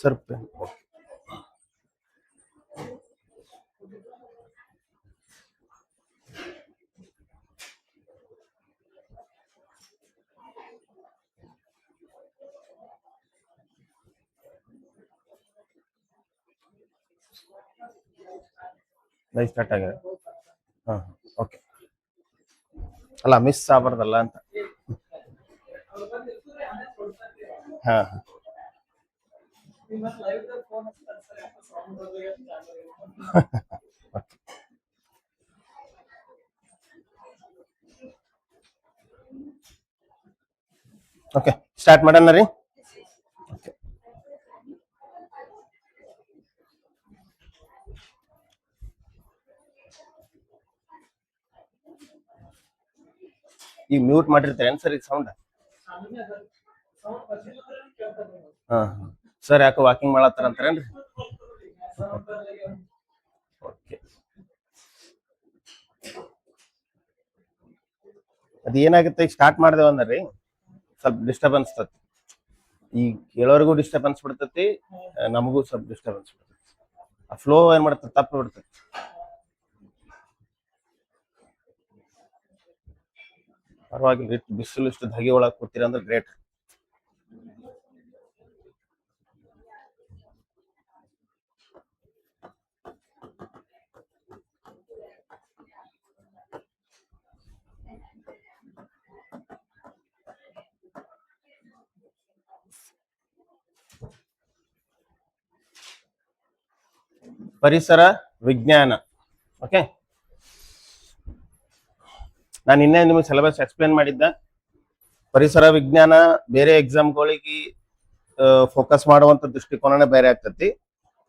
Serpent. Live start ಆಗಿದೆ. ಹಾ, okay. ಅಲ್ಲ ಮಿಸ್ ಆಗ್ಬಾರ್ದಲ್ಲ ಅಂತ. ಹಾ, ಓಕೆ ಸ್ಟಾರ್ಟ್ ಮಾಡೋಣ ರೀ. ಓಕೆ, ಈಗ ಮ್ಯೂಟ್ ಮಾಡಿರ್ತೀರೇನು ಸರ್ ಈಗ ಸೌಂಡ್? ಹಾ, ಸರ್ ಯಾಕೆ ವಾಕಿಂಗ್ ಮಾಡತ್ತಾರ ಅಂತಾರೇನ್ರಿ? ಓಕೆ, ಅದ ಏನಾಗುತ್ತೆ ಈಗ ಸ್ಟಾರ್ಟ್ ಮಾಡ್ದೇವ ಅಂದ್ರಿ ಸ್ವಲ್ಪ ಡಿಸ್ಟರ್ಬೆನ್ಸ್ ತತಿ. ಈ ಕೇಳೋರಿಗೂ ಡಿಸ್ಟರ್ಬೆನ್ಸ್ ಬಿಡ್ತತಿ, ನಮಗೂ ಸ್ವಲ್ಪ ಡಿಸ್ಟರ್ಬೆನ್ಸ್ ಬಿಡ್ತತಿ. ಆ ಫ್ಲೋ ಏನ್ ಮಾಡ್ತದೆ ತಪ್ಪು ಬಿಡ್ತತಿ. ಪರವಾಗಿಲ್ಲ, ಇಷ್ಟು ಬಿಸಿಲು ಇಷ್ಟು ಧಗೆ ಒಳಗೆ ಕೂತೀರ ಅಂದ್ರೆ ಗ್ರೇಟ್. ಪರಿಸರ ವಿಜ್ಞಾನ. ಓಕೆ, ನಾನು ನಿನ್ನೆ ನಿಮಗೆ ಸಿಲೆಬಸ್ ಎಕ್ಸ್ಪ್ಲೇನ್ ಮಾಡಿದ್ದೆ. ಪರಿಸರ ವಿಜ್ಞಾನ ಬೇರೆ ಎಕ್ಸಾಮ್ಗಳಿಗೆ ಫೋಕಸ್ ಮಾಡುವಂತ ದೃಷ್ಟಿಕೋನನೇ ಬೇರೆ ಆಗ್ತತಿ.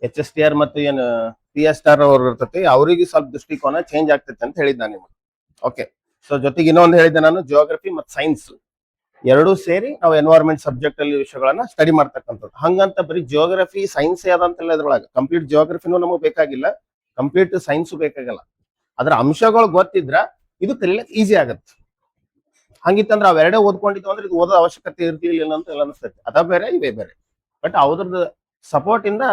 HSTR ಮತ್ತು ಏನು PSR ಅವ್ರು ಇರ್ತತಿ, ಅವ್ರಿಗೆ ಸ್ವಲ್ಪ ದೃಷ್ಟಿಕೋನ ಚೇಂಜ್ ಆಗ್ತೈತಿ ಅಂತ ಹೇಳಿದ್ದೆ ನಾನು ನಿಮಗೆ. ಓಕೆ, ಸೊ ಜೊತೆಗೆ ಇನ್ನೊಂದು ಹೇಳಿದ್ದೆ ನಾನು, ಜಿಯೋಗ್ರಫಿ ಮತ್ತು ಸೈನ್ಸ್ ಎರಡೂ ಸೇರಿ ನಾವು ಎನ್ವೈರನ್ಮೆಂಟ್ ಸಬ್ಜೆಕ್ಟ್ ಅಲ್ಲಿ ವಿಷಯಗಳನ್ನ ಸ್ಟಡಿ ಮಾಡ್ತಕ್ಕಂಥದ್ದು. ಹಂಗಂತ ಬರೀ ಜಿಯೋಗ್ರಫಿ ಸೈನ್ಸ್ ಯಾವ್ದಂತಿಲ್ಲ ಇದ್ರೊಳಗೆ. ಕಂಪ್ಲೀಟ್ ಜಿಯೋಗ್ರಫಿನೂ ನಮಗೆ ಬೇಕಾಗಿಲ್ಲ, ಕಂಪ್ಲೀಟ್ ಸೈನ್ಸು ಬೇಕಾಗಿಲ್ಲ. ಅದ್ರ ಅಂಶಗಳು ಗೊತ್ತಿದ್ರ ಇದು ಕಲಿಯಕ್ಕೆ ಈಸಿ ಆಗತ್ತೆ. ಹಂಗಿತ್ತಂದ್ರೆ ಅವೆರಡೇ ಓದ್ಕೊಂಡಿದ್ವು ಅಂದ್ರೆ ಇದು ಓದೋ ಅವಶ್ಯಕತೆ ಇರ್ಲಿಲ್ಲ ಅಂತ ಎಲ್ಲ ಅನಿಸ್ತೈತಿ. ಅದ ಬೇರೆ ಇವೇ ಬೇರೆ. ಬಟ್ ಅವ್ರದ್ದು ಸಪೋರ್ಟ್ ಇಂದ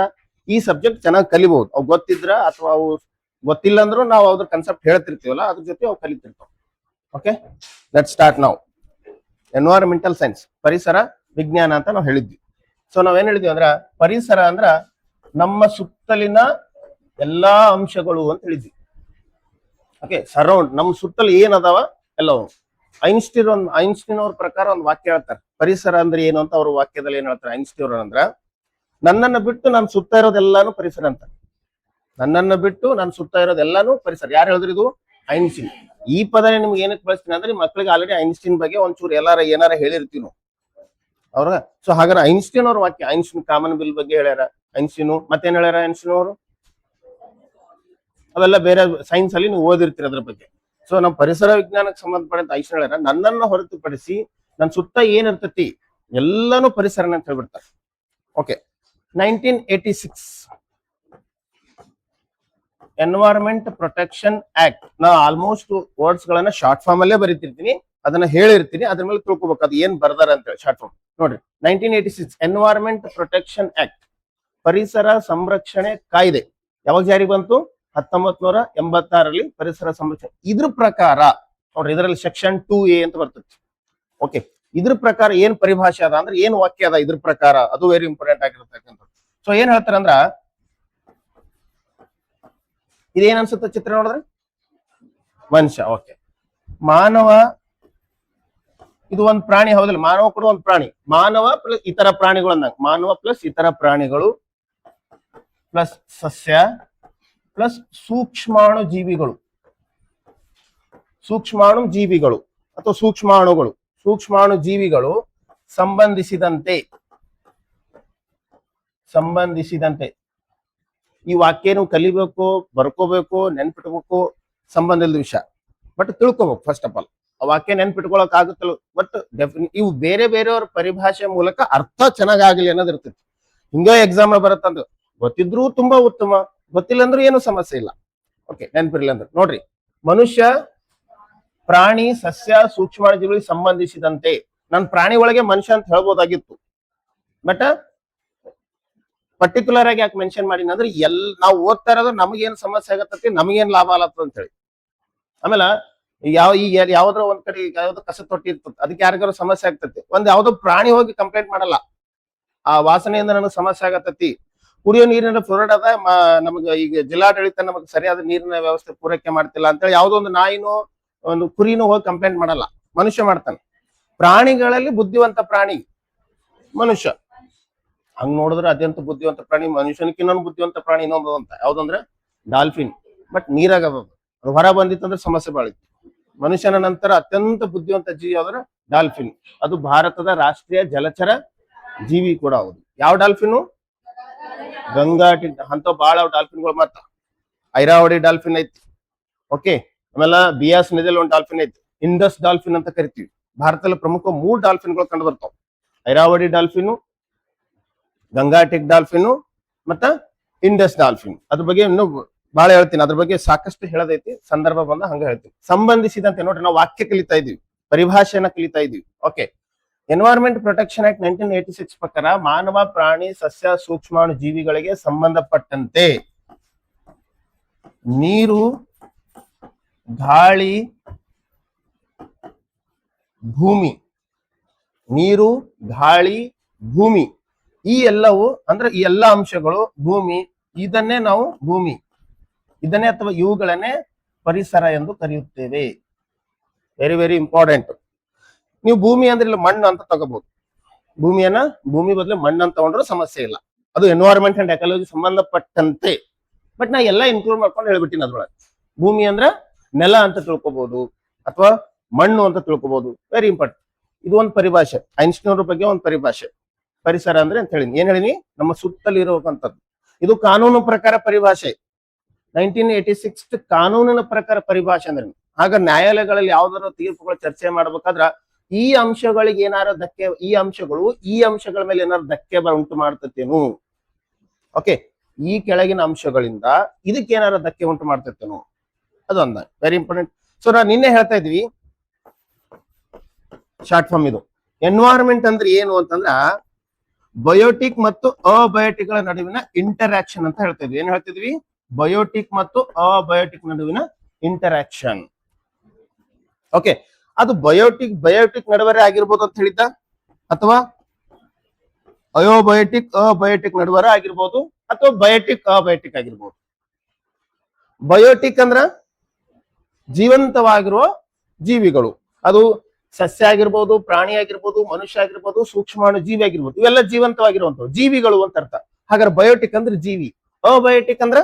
ಈ ಸಬ್ಜೆಕ್ಟ್ ಚೆನ್ನಾಗಿ ಕಲಿಬಹುದು. ಅವು ಗೊತ್ತಿದ್ರ ಅಥವಾ ಅವು ಗೊತ್ತಿಲ್ಲ ಅಂದ್ರೂ ನಾವು ಅದ್ರ ಕನ್ಸೆಪ್ಟ್ ಹೇಳ್ತಿರ್ತೀವಲ್ಲ, ಅದ್ರ ಜೊತೆ ಅವು ಕಲಿತಿರ್ತಾವ. ಓಕೆ, ಲೆಟ್ಸ್ ಸ್ಟಾರ್ಟ್ ನಾವು. ಎನ್ವೈರನ್ಮೆಂಟಲ್ ಸೈನ್ಸ್, ಪರಿಸರ ವಿಜ್ಞಾನ ಅಂತ ನಾವು ಹೇಳಿದ್ವಿ. ಸೊ ನಾವೇನ್ ಹೇಳಿದ್ವಿ ಅಂದ್ರ ಪರಿಸರ ಅಂದ್ರ ನಮ್ಮ ಸುತ್ತಲಿನ ಎಲ್ಲಾ ಅಂಶಗಳು ಅಂತ ಹೇಳಿದ್ವಿ. ಓಕೆ, ಸರೌಂಡ್ ನಮ್ಮ ಸುತ್ತಲೂ ಏನ್ ಅದಾವ ಎಲ್ಲವೂ. ಐನ್ಸ್ಟೀನ್ ಅವ್ರ ಪ್ರಕಾರ ಒಂದು ವಾಕ್ಯ ಹೇಳ್ತಾರೆ, ಪರಿಸರ ಅಂದ್ರೆ ಏನು ಅಂತ. ಅವ್ರ ವಾಕ್ಯದಲ್ಲಿ ಏನ್ ಹೇಳ್ತಾರೆ ಐನ್ಸ್ಟೀನ್ ಅಂದ್ರ, ನನ್ನನ್ನು ಬಿಟ್ಟು ನಾನು ಸುತ್ತ ಇರೋದೆಲ್ಲಾನು ಪರಿಸರ ಅಂತ. ನನ್ನನ್ನು ಬಿಟ್ಟು ನಾನು ಸುತ್ತ ಇರೋದೆಲ್ಲಾನು ಪರಿಸರ. ಯಾರು ಹೇಳಿದ್ರು ಇದು? ಐನ್ಸ್ಟೀನ್. ಈ ಪದನೇ ನಿಮ್ಗೆ ಏನಕ್ಕೆ ಬಳಸ್ತೀನಿ ಅಂದ್ರೆ ಮಕ್ಕಳಿಗೆ ಆಲ್ರೆಡಿ ಐನ್ಸ್ಟೀನ್ ಬಗ್ಗೆ ಒಂಚೂರು ಏನಾರ ಹೇಳಿರ್ತೀವಿ ನಾವು ಅವ್ರ. ಸೊ ಹಾಗಾದ್ರೆ ಐನ್ಸ್ಟೀನ್ ಅವ್ರ ವಾಕ್ಯ, ಐನ್ಸ್ಟೀನ್ ಕಾಮನ್ ಬಿಲ್ ಬಗ್ಗೆ ಹೇಳ್ಯಾರ ಐನ್ಸ್ಟೀನು. ಮತ್ತೇನ್ ಹೇಳ್ಯಾರ ಐನ್ಸ್ಟೀನ್ ಅವರು? ಅವೆಲ್ಲ ಬೇರೆ ಸೈನ್ಸ್ ಅಲ್ಲಿ ನೀವು ಓದಿರ್ತೀರ ಅದ್ರ ಬಗ್ಗೆ. ಸೊ ನಮ್ಮ ಪರಿಸರ ವಿಜ್ಞಾನಕ್ಕೆ ಸಂಬಂಧಪಟ್ಟಂತ ಐನ್ಸ್ಟೀನ್ ಹೇಳ್ಯಾರ, ನನ್ನನ್ನು ಹೊರತುಪಡಿಸಿ ನನ್ನ ಸುತ್ತ ಏನಿರ್ತತಿ ಎಲ್ಲಾನು ಪರಿಸರನ ಅಂತ ಹೇಳ್ಬಿಡ್ತಾರೆ. Okay, 1986 environment protection act. ನಾ ಆಲ್ಮೋಸ್ಟ್ ವರ್ಡ್ಸ್ ಗಳನ್ನ ಶಾರ್ಟ್ ಫಾರ್ಮ್ ಅಲ್ಲೇ ಬರೀತಿರ್ತೀನಿ, ಅದನ್ನ ಹೇಳಿರ್ತೀನಿ, ಅದ್ರ ಮೇಲೆ ತಿಳ್ಕೊಬೇಕು ಅದು ಏನ್ ಬರ್ದಾರ ಅಂತ ಹೇಳಿ. ಶಾರ್ಟ್ ಫಾರ್ಮ್ ನೋಡ್ರಿ, 1986 ಎನ್ವೈರನ್ಮೆಂಟ್ ಪ್ರೊಟೆಕ್ಷನ್ ಆಕ್ಟ್, ಪರಿಸರ ಸಂರಕ್ಷಣೆ ಕಾಯ್ದೆ ಯಾವಾಗ ಜಾರಿಗೆ ಬಂತು? 1986ರಲ್ಲಿ ಪರಿಸರ ಸಂರಕ್ಷಣೆ. ಇದ್ರ ಪ್ರಕಾರ ನೋಡ್ರಿ, ಇದರಲ್ಲಿ ಸೆಕ್ಷನ್ 2A ಅಂತ ಬರ್ತದೆ. ಓಕೆ, ಇದ್ರ ಪ್ರಕಾರ ಏನ್ ಪರಿಭಾಷೆ ಅದ ಅಂದ್ರೆ ಏನ್ ವಾಕ್ಯ ಅದ ಇದ್ರ ಪ್ರಕಾರ, ಅದು ವೆರಿ ಇಂಪಾರ್ಟೆಂಟ್ ಆಗಿರ್ತಕ್ಕಂಥದ್ದು. ಸೊ ಏನ್ ಹೇಳ್ತಾರ ಅಂದ್ರ, ಇದೇನ್ ಅನ್ಸುತ್ತೆ ಚಿತ್ರ ನೋಡಿದ್ರೆ? ಮನುಷ್ಯ. ಓಕೆ, ಮಾನವ ಇದು ಒಂದು ಪ್ರಾಣಿ ಹೌದಿಲ್ಲ? ಮಾನವ ಕೂಡ ಒಂದು ಪ್ರಾಣಿ. ಮಾನವ ಪ್ಲಸ್ ಇತರ ಪ್ರಾಣಿಗಳು ಅಂದಂಗ, ಮಾನವ ಪ್ಲಸ್ ಇತರ ಪ್ರಾಣಿಗಳು ಪ್ಲಸ್ ಸಸ್ಯ ಪ್ಲಸ್ ಸೂಕ್ಷ್ಮಾಣು ಜೀವಿಗಳು. ಸೂಕ್ಷ್ಮಾಣು ಜೀವಿಗಳು ಅಥವಾ ಸೂಕ್ಷ್ಮಾಣುಗಳು, ಸೂಕ್ಷ್ಮಾಣು ಜೀವಿಗಳು ಸಂಬಂಧಿಸಿದಂತೆ. ಈ ವಾಕ್ಯ ನೀವು ಕಲಿಬೇಕು, ಬರ್ಕೋಬೇಕು, ನೆನ್ಪಿಟ್ಬೇಕು, ಸಂಬಂಧ ಇಲ್ಲದ ವಿಷಯ. ಬಟ್ ತಿಳ್ಕೊಬೇಕು ಫಸ್ಟ್ ಆಫ್ ಆಲ್. ಆ ವಾಕ್ಯ ನೆನ್ಪಿಟ್ಕೊಳಕ್ ಆಗುತ್ತಲ್ಲ. ಬಟ್ ಇವು ಬೇರೆ ಬೇರೆಯವ್ರ ಪರಿಭಾಷೆ ಮೂಲಕ ಅರ್ಥ ಚೆನ್ನಾಗಾಗ್ಲಿ ಅನ್ನೋದು ಇರ್ತೈತಿ. ಹಿಂಗ ಎಕ್ಸಾಮ್ ಬರುತ್ತಂದ್ರೆ ಗೊತ್ತಿದ್ರು ತುಂಬಾ ಉತ್ತಮ, ಗೊತ್ತಿಲ್ಲ ಅಂದ್ರೂ ಏನು ಸಮಸ್ಯೆ ಇಲ್ಲ. ಓಕೆ, ನೆನ್ಪಿರ್ಲಿ ಅಂದ್ರೆ ನೋಡ್ರಿ, ಮನುಷ್ಯ, ಪ್ರಾಣಿ, ಸಸ್ಯ, ಸೂಕ್ಷ್ಮಾಣುಜೀವಿಗಳಿಗೆ ಸಂಬಂಧಿಸಿದಂತೆ. ನಾನು ಪ್ರಾಣಿ ಒಳಗೆ ಮನುಷ್ಯ ಅಂತ ಹೇಳ್ಬೋದಾಗಿತ್ತು, ಬಟ್ ಪರ್ಟಿಕ್ಯುಲರ್ ಆಗಿ ಯಾಕೆ ಮೆನ್ಷನ್ ಮಾಡಿನ ಅಂದ್ರೆ ನಾವು ಓದ್ತಾ ಇರೋದು ನಮಗೇನ್ ಸಮಸ್ಯೆ ಆಗತ್ತತಿ, ನಮಗೇನ್ ಲಾಭ ಆಗತ್ತ ಅಂತ ಹೇಳಿ. ಆಮೇಲೆ ಈಗ ಯಾವ್ದ್ರ ಒಂದ್ ಕಡೆ ಯಾವ್ದು ಕಸ ತೊಟ್ಟಿ ಇರ್ತದೆ, ಅದಕ್ಕೆ ಯಾರಿಗಾರು ಸಮಸ್ಯೆ ಆಗ್ತತಿ. ಯಾವ್ದೋ ಪ್ರಾಣಿ ಹೋಗಿ ಕಂಪ್ಲೇಂಟ್ ಮಾಡಲ್ಲ, ಆ ವಾಸನೆಯಿಂದ ನನಗೆ ಸಮಸ್ಯೆ ಆಗತ್ತತಿ. ಕುಡಿಯೋ ನೀರಿನ ಫ್ಲೋರೈಡ್ ಅದ, ನಮ್ಗೆ ಈಗ ಜಿಲ್ಲಾಡಳಿತ ನಮಗೆ ಸರಿಯಾದ ನೀರಿನ ವ್ಯವಸ್ಥೆ ಪೂರೈಕೆ ಮಾಡ್ತಿಲ್ಲ ಅಂತೇಳಿ ಯಾವ್ದೋ ಒಂದು ನಾಯಿನೋ ಒಂದು ಕುರಿನೂ ಹೋಗಿ ಕಂಪ್ಲೇಂಟ್ ಮಾಡಲ್ಲ, ಮನುಷ್ಯ ಮಾಡ್ತಾನೆ. ಪ್ರಾಣಿಗಳಲ್ಲಿ ಬುದ್ಧಿವಂತ ಪ್ರಾಣಿ ಮನುಷ್ಯ. ಹಂಗ್ ನೋಡಿದ್ರೆ ಅತ್ಯಂತ ಬುದ್ಧಿವಂತ ಪ್ರಾಣಿ ಮನುಷ್ಯನಕ್ಕೆ ಇನ್ನೊಂದು ಬುದ್ಧಿವಂತ ಪ್ರಾಣಿ ಇನ್ನೊಂದು ಅಂತ ಯಾವ್ದಂದ್ರೆ ಡಾಲ್ಫಿನ್. ಬಟ್ ನೀರಾಗದ ಅದು ಹೊರ ಬಂದಿತ್ತಂದ್ರೆ ಸಮಸ್ಯೆ ಬಾಳಿತ್ತು. ಮನುಷ್ಯನ ನಂತರ ಅತ್ಯಂತ ಬುದ್ಧಿವಂತ ಜೀವಿ ಯಾವ್ದ್ರ ಡಾಲ್ಫಿನ್. ಅದು ಭಾರತದ ರಾಷ್ಟ್ರೀಯ ಜಲಚರ ಜೀವಿ ಕೂಡ ಹೌದು. ಯಾವ ಡಾಲ್ಫಿನ್? ಗಂಗಾಟಿ ಅಂತ ಬಾಳ ಡಾಲ್ಫಿನ್ಗಳು ಮತ್ತ ಐರಾವಡಿ ಡಾಲ್ಫಿನ್ ಐತಿ. ಓಕೆ, ಆಮೇಲೆ ಬಿಯಾಸ್ ನದಿಯಲ್ಲಿ ಒಂದು ಡಾಲ್ಫಿನ್ ಐತಿ, ಇಂಡಸ್ ಡಾಲ್ಫಿನ್ ಅಂತ ಕರಿತೀವಿ. ಭಾರತದಲ್ಲಿ ಪ್ರಮುಖ 3 ಡಾಲ್ಫಿನ್ಗಳು ಕಂಡು ಬರ್ತಾವ. ಐರಾವಡಿ ಡಾಲ್ಫಿನ್, ಗಂಗಾಟಿಕ್ ಡಾಲ್ಫಿನ್ ಮತ್ತ ಇಂಡಸ್ ಡಾಲ್ಫಿನ್. ಅದ್ರ ಬಗ್ಗೆ ಇನ್ನು ಬಹಳ ಹೇಳ್ತೀನಿ, ಅದ್ರ ಬಗ್ಗೆ ಸಾಕಷ್ಟು ಹೇಳದೈತಿ, ಸಂದರ್ಭ ಬಂದ ಹಂಗ ಹೇಳ್ತೀವಿ. ಸಂಬಂಧಿಸಿದಂತೆ ನೋಡ್ರಿ, ನಾವು ವಾಕ್ಯ ಕಲಿತಾ ಇದೀವಿ, ಪರಿಭಾಷೆಯನ್ನ ಕಲಿತಾ ಇದೀವಿ. ಓಕೆ, ಎನ್ವೈರನ್ಮೆಂಟ್ ಪ್ರೊಟೆಕ್ಷನ್ ಆಕ್ಟ್ 1986 ಪ್ರಕಾರ ಮಾನವ, ಪ್ರಾಣಿ, ಸಸ್ಯ, ಸೂಕ್ಷ್ಮಾಣು ಜೀವಿಗಳಿಗೆ ಸಂಬಂಧಪಟ್ಟಂತೆ ನೀರು, ಗಾಳಿ, ಭೂಮಿ, ನೀರು, ಗಾಳಿ, ಭೂಮಿ, ಈ ಎಲ್ಲವೂ ಅಂದ್ರೆ ಈ ಎಲ್ಲ ಅಂಶಗಳು ಭೂಮಿ, ಇದನ್ನೇ ನಾವು ಭೂಮಿ, ಇದನ್ನೇ ಅಥವಾ ಇವುಗಳನ್ನೇ ಪರಿಸರ ಎಂದು ಕರೆಯುತ್ತೇವೆ. Very very important. ನೀವು ಭೂಮಿ ಅಂದ್ರೆ ಇಲ್ಲಿ ಮಣ್ಣು ಅಂತ ತಗೋಬಹುದು. ಭೂಮಿ ಬದಲು ಮಣ್ಣು ಅಂತ ತಗೊಂಡ್ರು ಸಮಸ್ಯೆ ಇಲ್ಲ, ಅದು ಎನ್ವೈರನ್ಮೆಂಟ್ ಅಂಡ್ ಎಕಾಲಜಿ ಸಂಬಂಧಪಟ್ಟಂತೆ. ಬಟ್ ನಾ ಎಲ್ಲ ಇನ್ಕ್ಲೂಡ್ ಮಾಡ್ಕೊಂಡು ಹೇಳ್ಬಿಟ್ಟಿನ. ಅದ್ರೊಳಗೆ ಭೂಮಿ ಅಂದ್ರ ನೆಲ ಅಂತ ತಿಳ್ಕೊಬಹುದು ಅಥವಾ ಮಣ್ಣು ಅಂತ ತಿಳ್ಕೊಬಹುದು. Very important. ಇದು ಒಂದು ಪರಿಭಾಷೆ, ಐನ್ಸ್ಟೀನ್ ಬಗ್ಗೆ ಒಂದು ಪರಿಭಾಷೆ. ಪರಿಸರ ಅಂದ್ರೆ ಅಂತ ಹೇಳಿ ಏನ್ ಹೇಳಿನಿ, ನಮ್ಮ ಸುತ್ತಲೂ ಇರುವಂತದ್ದು. ಇದು ಕಾನೂನು ಪ್ರಕಾರ ಪರಿಭಾಷೆ, 1986 ಕಾನೂನಿನ ಪ್ರಕಾರ ಪರಿಭಾಷೆ ಅಂದ್ರೆ. ಆಗ ನ್ಯಾಯಾಲಯಗಳಲ್ಲಿ ಯಾವ್ದಾದ್ರು ತೀರ್ಪುಗಳು ಚರ್ಚೆ ಮಾಡ್ಬೇಕಾದ್ರ ಈ ಅಂಶಗಳಿಗೆ ಏನಾರ ಧಕ್ಕೆ, ಈ ಅಂಶಗಳು ಈ ಅಂಶಗಳ ಮೇಲೆ ಏನಾದ್ರು ಧಕ್ಕೆ ಉಂಟು ಮಾಡ್ತೇನು, ಓಕೆ, ಈ ಕೆಳಗಿನ ಅಂಶಗಳಿಂದ ಇದಕ್ಕೆ ಏನಾರ ಧಕ್ಕೆ ಉಂಟು ಮಾಡ್ತೇನು, ಅದು ಅಂದ ವೆರಿ ಇಂಪಾರ್ಟೆಂಟ್. ಸೊ ನಾವು ನಿನ್ನೆ ಹೇಳ್ತಾ ಇದ್ವಿ, ಶಾರ್ಟ್ ಫಾರ್ಮ್ ಇದು. ಎನ್ವೈರನ್ಮೆಂಟ್ ಅಂದ್ರೆ ಏನು ಅಂತಂದ್ರ ಬಯೋಟಿಕ್ ಮತ್ತು ಅಬಯೋಟಿಕ್ ಗಳ ನಡುವಿನ ಇಂಟರಾಕ್ಷನ್ ಅಂತ ಹೇಳ್ತಾ ಇದ್ವಿ. ಏನ್ ಹೇಳ್ತಿದ್ವಿ? ಬಯೋಟಿಕ್ ಮತ್ತು ಅಬಯೋಟಿಕ್ ನಡುವಿನ ಇಂಟರಾಕ್ಷನ್. ಓಕೆ, ಅದು ಬಯೋಟಿಕ್ ನಡುವರೆ ಆಗಿರ್ಬೋದು ಅಂತ ಹೇಳಿದ್ದ, ಅಥವಾ ಅಬಯೋಟಿಕ್ ನಡುವರೆ ಆಗಿರ್ಬೋದು, ಅಥವಾ ಅಬಯೋಟಿಕ್ ಆಗಿರ್ಬೋದು. ಬಯೋಟಿಕ್ ಅಂದ್ರ ಜೀವಂತವಾಗಿರುವ ಜೀವಿಗಳು, ಅದು ಸಸ್ಯ ಆಗಿರ್ಬೋದು, ಪ್ರಾಣಿ ಆಗಿರ್ಬೋದು, ಮನುಷ್ಯ ಆಗಿರ್ಬೋದು, ಸೂಕ್ಷ್ಮಾಣು ಜೀವಿ ಆಗಿರ್ಬೋದು, ಇವೆಲ್ಲ ಜೀವಂತವಾಗಿರುವಂತವು ಜೀವಿಗಳು ಅಂತ ಅರ್ಥ. ಹಾಗಾದ್ರೆ ಬಯೋಟಿಕ್ ಅಂದ್ರೆ ಜೀವಿ, ಅಬಯೋಟಿಕ್ ಅಂದ್ರ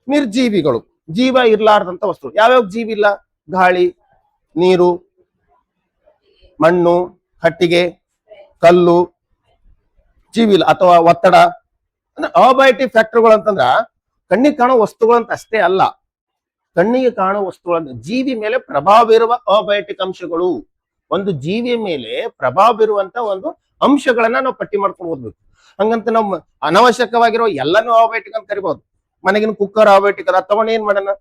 ನಿರ್ಜೀವಿಗಳು, ಜೀವ ಇರ್ಲಾರ್ದಂತ ವಸ್ತು. ಯಾವ್ಯಾವ ಜೀವಿ ಇಲ್ಲ? ಗಾಳಿ, ನೀರು, ಮಣ್ಣು, ಕಟ್ಟಿಗೆ, ಕಲ್ಲು, ಜೀವಿ ಇಲ್ಲ. ಅಥವಾ ಒತ್ತಡ. ಅಂದ್ರೆ ಅಬಯೋಟಿಕ್ ಫ್ಯಾಕ್ಟರ್ಗಳು ಅಂತಂದ್ರ ಕಣ್ಣಿಗೆ ಕಾಣೋ ವಸ್ತುಗಳಂತ ಅಷ್ಟೇ ಅಲ್ಲ, ಕಣ್ಣಿಗೆ ಕಾಣೋ ವಸ್ತುಗಳಂತ ಜೀವಿ ಮೇಲೆ ಪ್ರಭಾವ ಬೀರುವ ಅಬಯೋಟಿಕ್ ಅಂಶಗಳು. ಒಂದು ಜೀವಿಯ ಮೇಲೆ ಪ್ರಭಾವ ಬೀರುವಂತ ಒಂದು ಅಂಶಗಳನ್ನ ನಾವು ಪಟ್ಟಿ ಮಾಡ್ಕೊಂಡು ಓದ್ಬೇಕು. ಹಂಗಂತ ನಾವು ಅನವಶ್ಯಕವಾಗಿರೋ ಎಲ್ಲಾನು ಅಬಯೋಟಿಕ್ ಅಂತ ಕರಿಬಹುದು. ಮನೆಗಿನ ಕುಕ್ಕರ್ ಅಬಯೋಟಿಕ್ ಅದ, ತಗೊಂಡು ಏನ್ ಮಾಡೋಣ,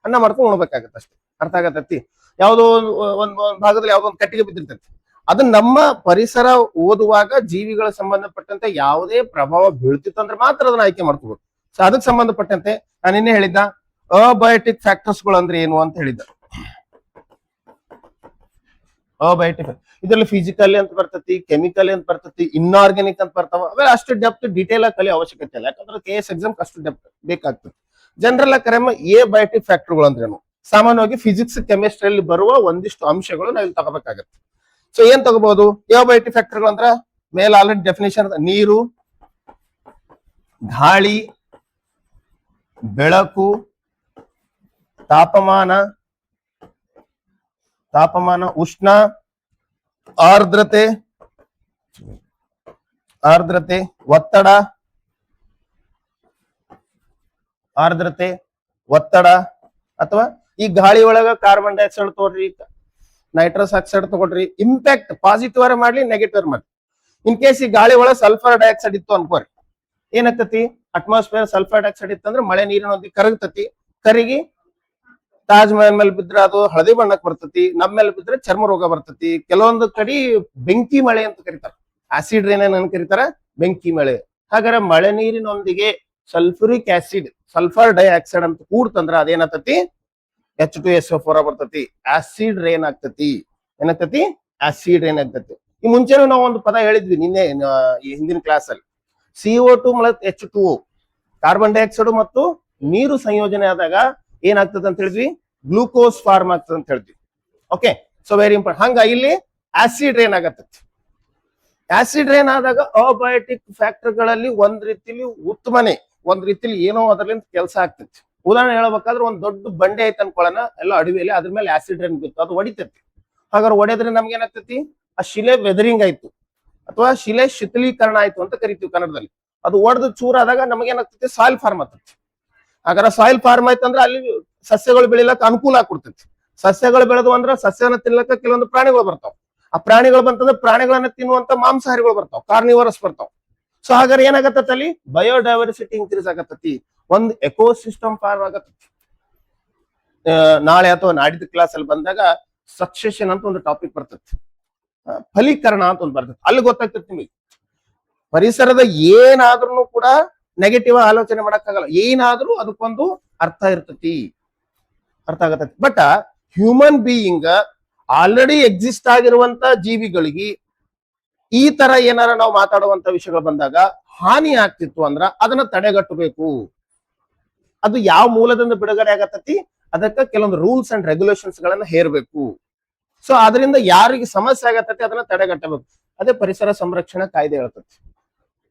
ಅನ್ನ ಮಾಡ್ಕೊಂಡು ಉಣ್ಬೇಕಾಗತ್ತೆ ಅಷ್ಟೇ. ಅರ್ಥ ಆಗತ್ತತಿ? ಯಾವ್ದೋ ಒಂದ್ ಭಾಗದಲ್ಲಿ ಯಾವ್ದೋ ಒಂದು ಕಟ್ಟಿಗೆ ಬಿದ್ದಿರ್ತೈತಿ, ಅದು ನಮ್ಮ ಪರಿಸರ ಓದುವಾಗ ಜೀವಿಗಳ ಸಂಬಂಧಪಟ್ಟಂತೆ ಯಾವುದೇ ಪ್ರಭಾವ ಬೀಳ್ತಿತ್ತು ಅಂದ್ರೆ ಮಾತ್ರ ಅದನ್ನ ಆಯ್ಕೆ ಮಾಡ್ಕೋಬೇಕು. ಸೊ ಅದಕ್ಕೆ ಸಂಬಂಧಪಟ್ಟಂತೆ ನಾನು ನಿನ್ನೆ ಹೇಳಿದ್ದ ಅಬಯೋಟಿಕ್ ಫ್ಯಾಕ್ಟರ್ಸ್ ಗಳು ಅಂದ್ರೆ ಏನು ಅಂತ ಹೇಳಿದ್ದ. ಅಬಯೋಟಿಕ್ ಇದ್ರಲ್ಲಿ ಫಿಸಿಕಲಿ ಅಂತ ಬರ್ತತಿ, ಕೆಮಿಕಲಿ ಅಂತ ಬರ್ತತಿ, ಇನ್ಆರ್ಗ್ಯಾನಿಕ್ ಅಂತ ಬರ್ತಾವ. ಅವೆಲ್ಲ ಅಷ್ಟು ಡೆಪ್ತ್ ಡೀಟೇಲ್ ಆಗಿ ಕಲಿಯೋ ಅವಶ್ಯಕತೆ ಇಲ್ಲ, ಯಾಕಂದ್ರೆ KS ಎಕ್ಸಾಮ್ ಅಷ್ಟು ಡೆಪ್ತ್ ಬೇಕಾಗ್ತದೆ. ಜನರಲ್ ಆಗಿ ಕರೆಮ ಎಬಯೋಟಿಕ್ ಫ್ಯಾಕ್ಟರ್ಗಳು ಅಂದ್ರೇನು? ಸಾಮಾನ್ಯವಾಗಿ ಫಿಸಿಕ್ಸ್, ಕೆಮಿಸ್ಟ್ರಿಯಲ್ಲಿ ಬರುವ ಒಂದಿಷ್ಟು ಅಂಶಗಳು ನಾವು ಇಲ್ಲಿ ತಗೋಬೇಕಾಗತ್ತೆ. ಸೊ ಏನ್ ತಗೋಬಹುದು? ಎಬಯೋಟಿಕ್ ಫ್ಯಾಕ್ಟರ್ಗಳು ಅಂದ್ರ ಮೇಲೆ ಆಲ್ರೆಡಿ ಡೆಫಿನೇಷನ್: ನೀರು, ಗಾಳಿ, ಬೆಳಕು, ತಾಪಮಾನ, ಉಷ್ಣ, ಆರ್ದ್ರತೆ, ಒತ್ತಡ, ಅಥವಾ ಈ ಗಾಳಿ ಒಳಗ ಕಾರ್ಬನ್ ಡೈಆಕ್ಸೈಡ್ ತಗೊಳ್ರಿ, ನೈಟ್ರಸ್ ಆಕ್ಸೈಡ್ ತಗೊಳ್ರಿ. ಇಂಪ್ಯಾಕ್ಟ್ ಪಾಸಿಟಿವ್ ಆರ ಮಾಡ್ಲಿ, ನೆಗೆಟಿವ್ ಮಾಡ್ಲಿ. ಇನ್ ಕೇಸ್ ಈ ಗಾಳಿ ಒಳಗೆ ಸಲ್ಫರ್ ಡೈಆಕ್ಸೈಡ್ ಇತ್ತು ಅನ್ಕೋರಿ, ಏನಾಗ್ತತಿ? ಅಟ್ಮಾಸ್ಫಿಯರ್ ಸಲ್ಫರ್ ಡೈಆಕ್ಸೈಡ್ ಇತ್ತಂದ್ರೆ ಮಳೆ ನೀರಿನೊಂದಿಗೆ ಕರಗ್ತತಿ. ಕರಿಗಿ ತಾಜ್ ಮಹಲ್ ಮೇಲೆ ಬಿದ್ರೆ ಅದು ಹಳದಿ ಬಣ್ಣಕ್ ಬರ್ತತಿ, ನಮ್ಮ ಮೇಲೆ ಬಿದ್ರೆ ಚರ್ಮ ರೋಗ ಬರ್ತತಿ. ಕೆಲವೊಂದು ಕಡೆ ಬೆಂಕಿ ಮಳೆ ಅಂತ ಕರೀತಾರ, ಆಸಿಡ್ ರೈನ್ ಏನ್ ಕರೀತಾರ, ಬೆಂಕಿ ಮಳೆ. ಹಾಗಾದ್ರೆ ಮಳೆ ನೀರಿನೊಂದಿಗೆ ಸಲ್ಫ್ಯೂರಿಕ್ ಆಸಿಡ್, ಸಲ್ಫರ್ ಡೈಆಕ್ಸೈಡ್ ಅಂತ ಕೂಡ್ತಂದ್ರ ಅದೇನಾಗ್ತತಿ, H2SO4 ಬರ್ತತಿ, ಆಸಿಡ್ ರೇನ್ ಆಗ್ತತಿ. ಏನಾಗ್ತತಿ, ಆಸಿಡ್ ರೇನ್ ಆಗ್ತತಿ. ಈ ಮುಂಚೆನೂ ನಾವು ಒಂದು ಪದ ಹೇಳಿದ್ವಿ ನಿನ್ನೆ ಈ ಹಿಂದಿನ ಕ್ಲಾಸ್ ಅಲ್ಲಿ, CO2 ಮತ್ತು H2O, ಕಾರ್ಬನ್ ಡೈಆಕ್ಸೈಡ್ ಮತ್ತು ನೀರು ಸಂಯೋಜನೆ ಆದಾಗ ಏನಾಗ್ತದೆ ಅಂತ ಹೇಳಿದ್ವಿ, ಗ್ಲೂಕೋಸ್ ಫಾರ್ಮ್ ಆಗ್ತದೆ ಅಂತ ಹೇಳಿದ್ವಿ. Okay, so very important. ಹಂಗ ಇಲ್ಲಿ ಆಸಿಡ್ ರೇನ್ ಆಗತ್ತತಿ. ಆಸಿಡ್ ರೇನ್ ಆದಾಗ ಅಬಯೋಟಿಕ್ ಫ್ಯಾಕ್ಟರ್ಗಳಲ್ಲಿ ಒಂದ್ ರೀತಿಲಿ ಉತ್ತಮನೆ, ಒಂದ್ ರೀತಿಲಿ ಏನೋ ಅದರಿಂದ ಕೆಲಸ ಆಗ್ತೈತಿ. ಉದಾಹರಣೆ ಹೇಳ್ಬೇಕಾದ್ರೆ ಒಂದ್ ದೊಡ್ಡ ಬಂಡೆ ಐತೆ ಅನ್ಕೊಳ್ಳೋಣ, ಎಲ್ಲ ಅಡವಿಯಲ್ಲಿ, ಅದ್ರ ಮೇಲೆ ಆಸಿಡ್ ರೇನ್ ಬಿತ್ತು, ಅದು ಹೊಡಿತೈತಿ. ಹಾಗಾದ್ರೆ ಹೊಡೆದ್ರೆ ನಮ್ಗೆ ಏನಾಗ್ತೈತಿ, ಆ ಶಿಲೆ ವೆದರಿಂಗ್ ಆಯ್ತು ಅಥವಾ ಶಿಲೆ ಶಿಥಿಲೀಕರಣ ಆಯ್ತು ಅಂತ ಕರಿತೀವಿ ಕನ್ನಡದಲ್ಲಿ. ಅದು ಒಡೆದು ಚೂರಾದಾಗ ನಮಗೇನಾಗ್ತೈತಿ, ಸಾಯಿಲ್ ಫಾರ್ಮ್ ಆಗ್ತೈತಿ. ಹಾಗಾದ್ರೆ ಸಾಯಿಲ್ ಫಾರ್ಮ್ ಆಯ್ತಂದ್ರೆ ಅಲ್ಲಿ ಸಸ್ಯಗಳು ಬೆಳಿಲಕ್ಕ ಅನುಕೂಲ ಆಗ್ಕೊಡ್ತೈತಿ. ಸಸ್ಯಗಳು ಬೆಳೆದು ಅಂದ್ರೆ ಸಸ್ಯನ ತಿನ್ಲಕ್ಕ ಕೆಲವೊಂದು ಪ್ರಾಣಿಗಳು ಬರ್ತಾವ. ಆ ಪ್ರಾಣಿಗಳು ಬಂತಂದ್ರೆ ಪ್ರಾಣಿಗಳನ್ನ ತಿನ್ನುವಂತ ಮಾಂಸಾಹಾರಿಗಳು ಬರ್ತಾವ, ಕಾರ್ನಿವರಸ್ ಬರ್ತಾವ. ಸೊ ಹಾಗಾದ್ರೆ ಏನಾಗತ್ತತಿ, ಅಲ್ಲಿ ಬಯೋಡೈವರ್ಸಿಟಿ ಇನ್ಕ್ರೀಸ್ ಆಗತ್ತತಿ, ಒಂದು ಎಕೋಸಿಸ್ಟಮ್ ಫಾರ್ಮ್ ಆಗತ್ತತಿ. ನಾಳೆ ಅಥವಾ ನಾಡಿದ ಕ್ಲಾಸ್ ಅಲ್ಲಿ ಬಂದಾಗ ಸಕ್ಸೆಷನ್ ಅಂತ ಒಂದು ಟಾಪಿಕ್ ಬರ್ತೈತಿ, ಫಲೀಕರಣ ಅಂತ ಒಂದು ಬರ್ತೈತಿ. ಅಲ್ಲಿ ಗೊತ್ತಾಗ್ತೈತಿ ನಿಮಗೆ ಪರಿಸರದ ಏನಾದ್ರೂ ಕೂಡ ನೆಗೆಟಿವ್ ಆಲೋಚನೆ ಮಾಡಕ್ಕಾಗಲ್ಲ. ಏನಾದ್ರೂ ಅದಕ್ಕೊಂದು ಅರ್ಥ ಇರ್ತತಿ, ಅರ್ಥ ಆಗತೈತಿ. But human being already exist ಆಗಿರುವಂತ ಜೀವಿಗಳಿಗೆ ಈ ತರ ಏನಾರ ನಾವು ಮಾತಾಡುವಂತ ವಿಷಯಗಳು ಬಂದಾಗ ಹಾನಿ ಆಗ್ತಿತ್ತು ಅಂದ್ರ ಅದನ್ನ ತಡೆಗಟ್ಟಬೇಕು. ಅದು ಯಾವ ಮೂಲದಿಂದ ಬಿಡುಗಡೆ ಆಗತೈತಿ, ಅದಕ್ಕೆ ಕೆಲವೊಂದು ರೂಲ್ಸ್ ಅಂಡ್ ರೆಗ್ಯುಲೇಷನ್ಸ್ ಗಳನ್ನ ಹೇರಬೇಕು. ಸೊ ಅದರಿಂದ ಯಾರಿಗೆ ಸಮಸ್ಯೆ ಆಗತೈತಿ ಅದನ್ನ ತಡೆಗಟ್ಟಬೇಕು. ಅದೇ ಪರಿಸರ ಸಂರಕ್ಷಣಾ ಕಾಯ್ದೆ ಹೇಳ್ತೈತಿ.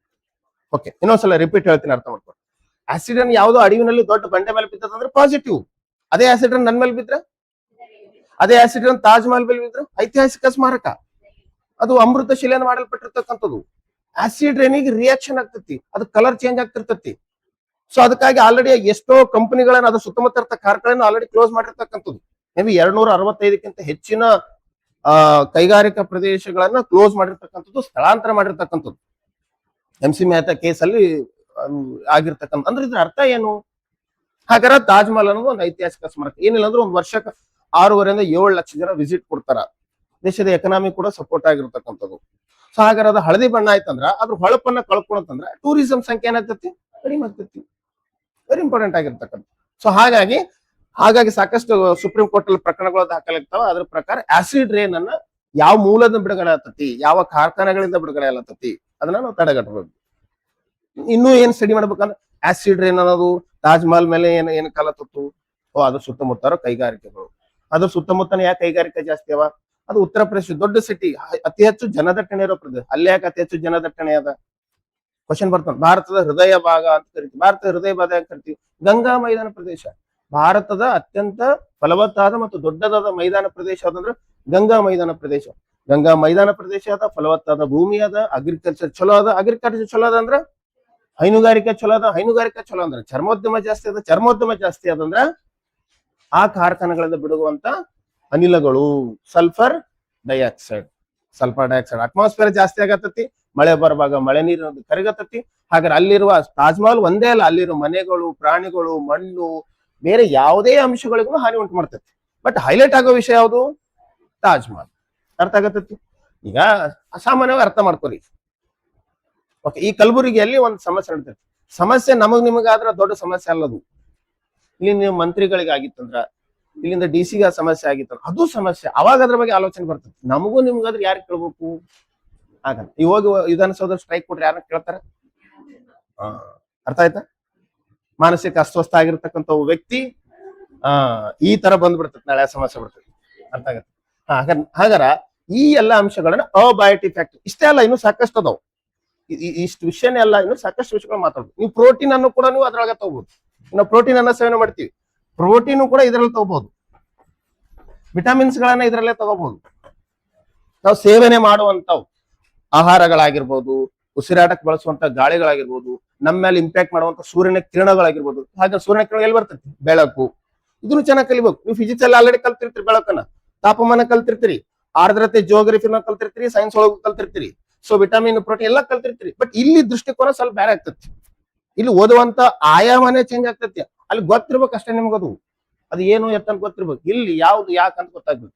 ಓಕೆ, ಇನ್ನೊಂದ್ಸಲ ರಿಪೀಟ್ ಹೇಳ್ತೀನಿ, ಅರ್ಥ ಮಾಡ್ಕೊಂಡು. ಆಸಿಡ್ ಅನ್ನು ಯಾವುದೋ ಅಡವಿನಲ್ಲಿ ದೊಡ್ಡ ಬಂಡೆ ಮೇಲೆ ಬಿದ್ದದಂದ್ರೆ ಪಾಸಿಟಿವ್. ಅದೇ ಆಸಿಡ್ ಅನ್ನು ನನ್ ಮೇಲೆ ಬಿದ್ರೆ, ಅದೇ ಆಸಿಡ್ ಅನ್ನು ತಾಜ್ ಮಹಲ್ ಮೇಲೆ ಬಿದ್ರೆ ಐತಿಹಾಸಿಕ ಸ್ಮಾರಕ, ಅದು ಅಮೃತ ಶಿಲೆಯನ್ನು ಮಾಡಲ್ಪಟ್ಟಿರ್ತಕ್ಕಂಥದ್ದು. ಆಸಿಡ್ ರೇನಿಗೆ ರಿಯಾಕ್ಷನ್ ಆಗ್ತತಿ, ಅದು ಕಲರ್ ಚೇಂಜ್ ಆಗ್ತಿರ್ತತಿ. ಸೊ ಅದಕ್ಕಾಗಿ ಆಲ್ರೆಡಿ ಎಷ್ಟೋ ಕಂಪನಿಗಳನ್ನ, ಅದು ಸುತ್ತಮುತ್ತ ಇರ್ತ ಕಾರ್ಖಾನೆಯನ್ನು ಆಲ್ರೆಡಿ ಕ್ಲೋಸ್ ಮಾಡಿರ್ತಕ್ಕಂಥದ್ದು. ಮೇ ಬಿ 265ಕ್ಕಿಂತ ಹೆಚ್ಚಿನ ಕೈಗಾರಿಕಾ ಪ್ರದೇಶಗಳನ್ನ ಕ್ಲೋಸ್ ಮಾಡಿರ್ತಕ್ಕಂಥದ್ದು, ಸ್ಥಳಾಂತರ ಮಾಡಿರ್ತಕ್ಕಂಥದ್ದು. MC ಮೆಹ್ತಾ ಕೇಸ್ ಅಲ್ಲಿ ಆಗಿರ್ತಕ್ಕಂಥ. ಅಂದ್ರೆ ಇದ್ರ ಅರ್ಥ ಏನು? ಹಾಗಾದ್ರೆ ತಾಜ್ ಮಹಲ್ ಅನ್ನೋದು ಒಂದು ಐತಿಹಾಸಿಕ ಸ್ಮಾರಕ. ಏನಿಲ್ಲ ಅಂದ್ರೆ ಒಂದು ವರ್ಷಕ್ಕೆ 6.5 ರಿಂದ 7 ಲಕ್ಷ ಜನ ವಿಸಿಟ್ ಕೊಡ್ತಾರ. ದೇಶದ ಎಕನಾಮಿ ಕೂಡ ಸಪೋರ್ಟ್ ಆಗಿರ್ತಕ್ಕಂಥದ್ದು. ಸೊ ಹಾಗಾದ್ರೆ ಅದು ಹಳದಿ ಬಣ್ಣ ಆಯ್ತಂದ್ರ ಅದ್ರ ಹೊಳಪನ್ನ ಕಳ್ಕೊಳತ್ತಂದ್ರ ಟೂರಿಸಂ ಸಂಖ್ಯೆ ಏನಾಗ್ತತಿ, ಕಡಿಮೆ ಆಗ್ತತಿ. ವೆರಿ ಇಂಪಾರ್ಟೆಂಟ್ ಆಗಿರ್ತಕ್ಕಂಥ. ಸೊ ಹಾಗಾಗಿ ಸಾಕಷ್ಟು ಸುಪ್ರೀಂ ಕೋರ್ಟ್ ಅಲ್ಲಿ ಪ್ರಕರಣಗಳು ದಾಖಲಾಗ್ತಾವ. ಅದ್ರ ಪ್ರಕಾರ ಆಸಿಡ್ ರೇನ್ ಅನ್ನ ಯಾವ ಮೂಲದಿಂದ ಬಿಡುಗಡೆ ಆಗ್ತತಿ, ಯಾವ ಕಾರ್ಖಾನೆಗಳಿಂದ ಬಿಡುಗಡೆ ಆಗ್ತತಿ, ಅದನ್ನ ನಾವು ತಡೆಗಟ್ಟಬೇಕು. ಇನ್ನೂ ಏನ್ ಸ್ಟಡಿ ಮಾಡ್ಬೇಕಂದ್ರೆ ಆಸಿಡ್ ರೇನ್ ಅನ್ನೋದು ತಾಜ್ ಮಹಲ್ ಮೇಲೆ ಏನ್ ಕಾಲತ್ತು, ಅದ್ರ ಸುತ್ತಮುತ್ತ ಕೈಗಾರಿಕೆಗಳು. ಅದ್ರ ಸುತ್ತಮುತ್ತನೇ ಯಾಕೆ ಕೈಗಾರಿಕೆ ಜಾಸ್ತಿ ಅವ? ಅದು ಉತ್ತರ ಪ್ರದೇಶ ದೊಡ್ಡ ಸಿಟಿ, ಅತಿ ಹೆಚ್ಚು ಜನದಟ್ಟಣೆ ಇರೋ ಪ್ರದೇಶ. ಅಲ್ಲಿ ಯಾಕೆ ಅತಿ ಹೆಚ್ಚು ಜನದಟ್ಟಣೆ ಅದ? ಕ್ವಶನ್ ಬರ್ತಾನೆ. ಭಾರತದ ಹೃದಯ ಭಾಗ ಅಂತ ಕರಿತೀವಿ. ಭಾರತದ ಹೃದಯ ಭಾಗ ಅಂತ ಕರಿತೀವಿ. ಗಂಗಾ ಮೈದಾನ ಪ್ರದೇಶ ಭಾರತದ ಅತ್ಯಂತ ಫಲವತ್ತಾದ ಮತ್ತು ದೊಡ್ಡದಾದ ಮೈದಾನ ಪ್ರದೇಶ ಅದಂದ್ರೆ ಗಂಗಾ ಮೈದಾನ ಪ್ರದೇಶ. ಗಂಗಾ ಮೈದಾನ ಪ್ರದೇಶ ಅದ, ಫಲವತ್ತಾದ ಭೂಮಿ ಅದ, ಅಗ್ರಿಕಲ್ಚರ್ ಚಲೋ ಅದ. ಅಗ್ರಿಕಲ್ಚರ್ ಚಲೋ ಅದ ಅಂದ್ರ ಹೈನುಗಾರಿಕೆ ಚಲೋ ಅದ, ಹೈನುಗಾರಿಕೆ ಚಲೋ ಅಂದ್ರೆ ಚರ್ಮೋದ್ಯಮ ಜಾಸ್ತಿ ಅದ, ಚರ್ಮೋದ್ಯಮ ಜಾಸ್ತಿ ಅದಂದ್ರ ಆ ಕಾರ್ಖಾನೆಗಳಿಂದ ಬಿಡುವಂತ ಅನಿಲಗಳು, ಸಲ್ಫರ್ ಡೈಆಕ್ಸೈಡ್ ಅಟ್ಮಾಸ್ಫಿಯರ್ ಜಾಸ್ತಿ ಆಗತ್ತತಿ. ಮಳೆ ಬರುವಾಗ ಮಳೆ ನೀರು ಕರಗತ್ತತಿ. ಹಾಗಾದ್ರೆ ಅಲ್ಲಿರುವ ತಾಜ್ ಮಹಲ್ ಒಂದೇ ಅಲ್ಲ, ಅಲ್ಲಿರುವ ಮನೆಗಳು, ಪ್ರಾಣಿಗಳು, ಮಣ್ಣು, ಬೇರೆ ಯಾವುದೇ ಅಂಶಗಳಿಗೂ ಹಾನಿ ಉಂಟು ಮಾಡ್ತೈತಿ. ಬಟ್ ಹೈಲೈಟ್ ಆಗೋ ವಿಷಯ ಯಾವುದು? ತಾಜ್ ಮಹಲ್. ಅರ್ಥ ಆಗತ್ತತಿ? ಈಗ ಸಾಮಾನ್ಯವಾಗಿ ಅರ್ಥ ಮಾಡ್ಕೊರಿ. ಓಕೆ, ಈ ಕಲಬುರಗಿಯಲ್ಲಿ ಒಂದು ಸಮಸ್ಯೆ ನಡೀತೈತಿ. ಸಮಸ್ಯೆ ನಿಮಗಾದ್ರ ದೊಡ್ಡ ಸಮಸ್ಯೆ ಅಲ್ಲದು. ಇಲ್ಲಿ ನೀವು ಮಂತ್ರಿಗಳಿಗೆ ಆಗಿತ್ತಂದ್ರ, ಇಲ್ಲಿಂದ DC ಸಮಸ್ಯೆ ಆಗಿತ್ತಂದ್ರ ಅದು ಸಮಸ್ಯೆ. ಅವಾಗ ಅದ್ರ ಬಗ್ಗೆ ಆಲೋಚನೆ ಬರ್ತದೆ. ನಮಗೂ ನಿಮ್ಗಾದ್ರೆ ಯಾರಿಗೆ ಕೇಳ್ಬೇಕು? ಆಗಲ್ಲ. ಇವಾಗ ವಿಧಾನಸೌಧ ಸ್ಟ್ರೈಕ್ ಕೊಟ್ರೆ ಯಾರನ್ನ ಕೇಳ್ತಾರ? ಅರ್ಥ ಆಯ್ತಾ? ಮಾನಸಿಕ ಅಸ್ವಸ್ಥ ಆಗಿರ್ತಕ್ಕಂಥ ವ್ಯಕ್ತಿ ಈ ತರ ಬಂದ್ಬಿಡ್ತದೆ, ನಾಳೆ ಸಮಸ್ಯೆ ಬರ್ತದೆ. ಅರ್ಥ ಆಗತ್ತೆ? ಹಾಗಾರ ಈ ಎಲ್ಲಾ ಅಂಶಗಳನ್ನ ಅಬಯೋಟಿಕ್ ಫ್ಯಾಕ್ಟರ್ ಇಷ್ಟೇ ಅಲ್ಲ, ಇನ್ನು ಸಾಕಷ್ಟು ಅದಾವ. ಇಷ್ಟು ವಿಷಯನೇ ಅಲ್ಲ, ಇನ್ನು ಸಾಕಷ್ಟು ವಿಷಯಗಳು ಮಾತಾಡ್ಬೋದು. ನೀವು ಪ್ರೋಟೀನ್ ಅನ್ನು ಕೂಡ ನೀವು ಅದ್ರೊಳಗೆ ತಗೋಬಹುದು. ನಾವು ಪ್ರೋಟೀನ್ ಅನ್ನ ಸೇವನೆ ಮಾಡ್ತೀವಿ, ಪ್ರೋಟೀನ್ ಕೂಡ ಇದರಲ್ಲಿ ತಗೋಬಹುದು. ವಿಟಮಿನ್ಸ್ ಗಳನ್ನ ಇದರಲ್ಲೇ ತಗೋಬಹುದು. ನಾವು ಸೇವನೆ ಮಾಡುವಂತವು ಆಹಾರಗಳಾಗಿರ್ಬೋದು, ಉಸಿರಾಟಕ್ಕೆ ಬಳಸುವಂತ ಗಾಳಿಗಳಾಗಿರ್ಬೋದು, ನಮ್ಮ ಮೇಲೆ ಇಂಪ್ಯಾಕ್ಟ್ ಮಾಡುವಂತ ಸೂರ್ಯನ ಕಿರಣಗಳಾಗಿರ್ಬೋದು. ಹಾಗೆ ಸೂರ್ಯನ ಕಿರಣ ಎಲ್ಲಿ ಬರ್ತೈತಿ? ಬೆಳಕು. ಇದನ್ನು ಚೆನ್ನಾಗಿ ಕಲಿಬೇಕು. ನೀವು ಫಿಸಿಕ್ಸ್ ಅಲ್ಲಿ ಆಲ್ರೆಡಿ ಕಲ್ತಿರ್ತೀರಿ, ಬೆಳಕನ್ನ, ತಾಪಮಾನ ಕಲ್ತಿರ್ತೀರಿ, ಆರ್ದ್ರತೆ ಜಿಯೋಗ್ರಫಿನ ಕಲ್ತಿರ್ತೀರಿ, ಸೈನ್ಸ್ ಒಳಗೂ ಕಲ್ತಿರ್ತೀರಿ. ಸೊ ವಿಟಮಿನ್, ಪ್ರೋಟೀನ್ ಎಲ್ಲ ಕಲ್ತಿರ್ತೀರಿ. ಬಟ್ ಇಲ್ಲಿ ದೃಷ್ಟಿಕೋನ ಸ್ವಲ್ಪ ಬೇರೆ ಆಗ್ತತಿ. ಇಲ್ಲಿ ಓದುವಂತ ಆಯಾಮನೇ ಚೇಂಜ್ ಆಗ್ತತಿ. ಅಲ್ಲಿ ಗೊತ್ತಿರ್ಬೇಕು ಅಷ್ಟೇ ನಿಮ್ಗದು, ಅದು ಏನು ಎತ್ತಂತ ಗೊತ್ತಿರ್ಬೇಕು. ಇಲ್ಲಿ ಯಾವ್ದು ಯಾಕಂತ ಗೊತ್ತಾಗ್ಬೇಕು.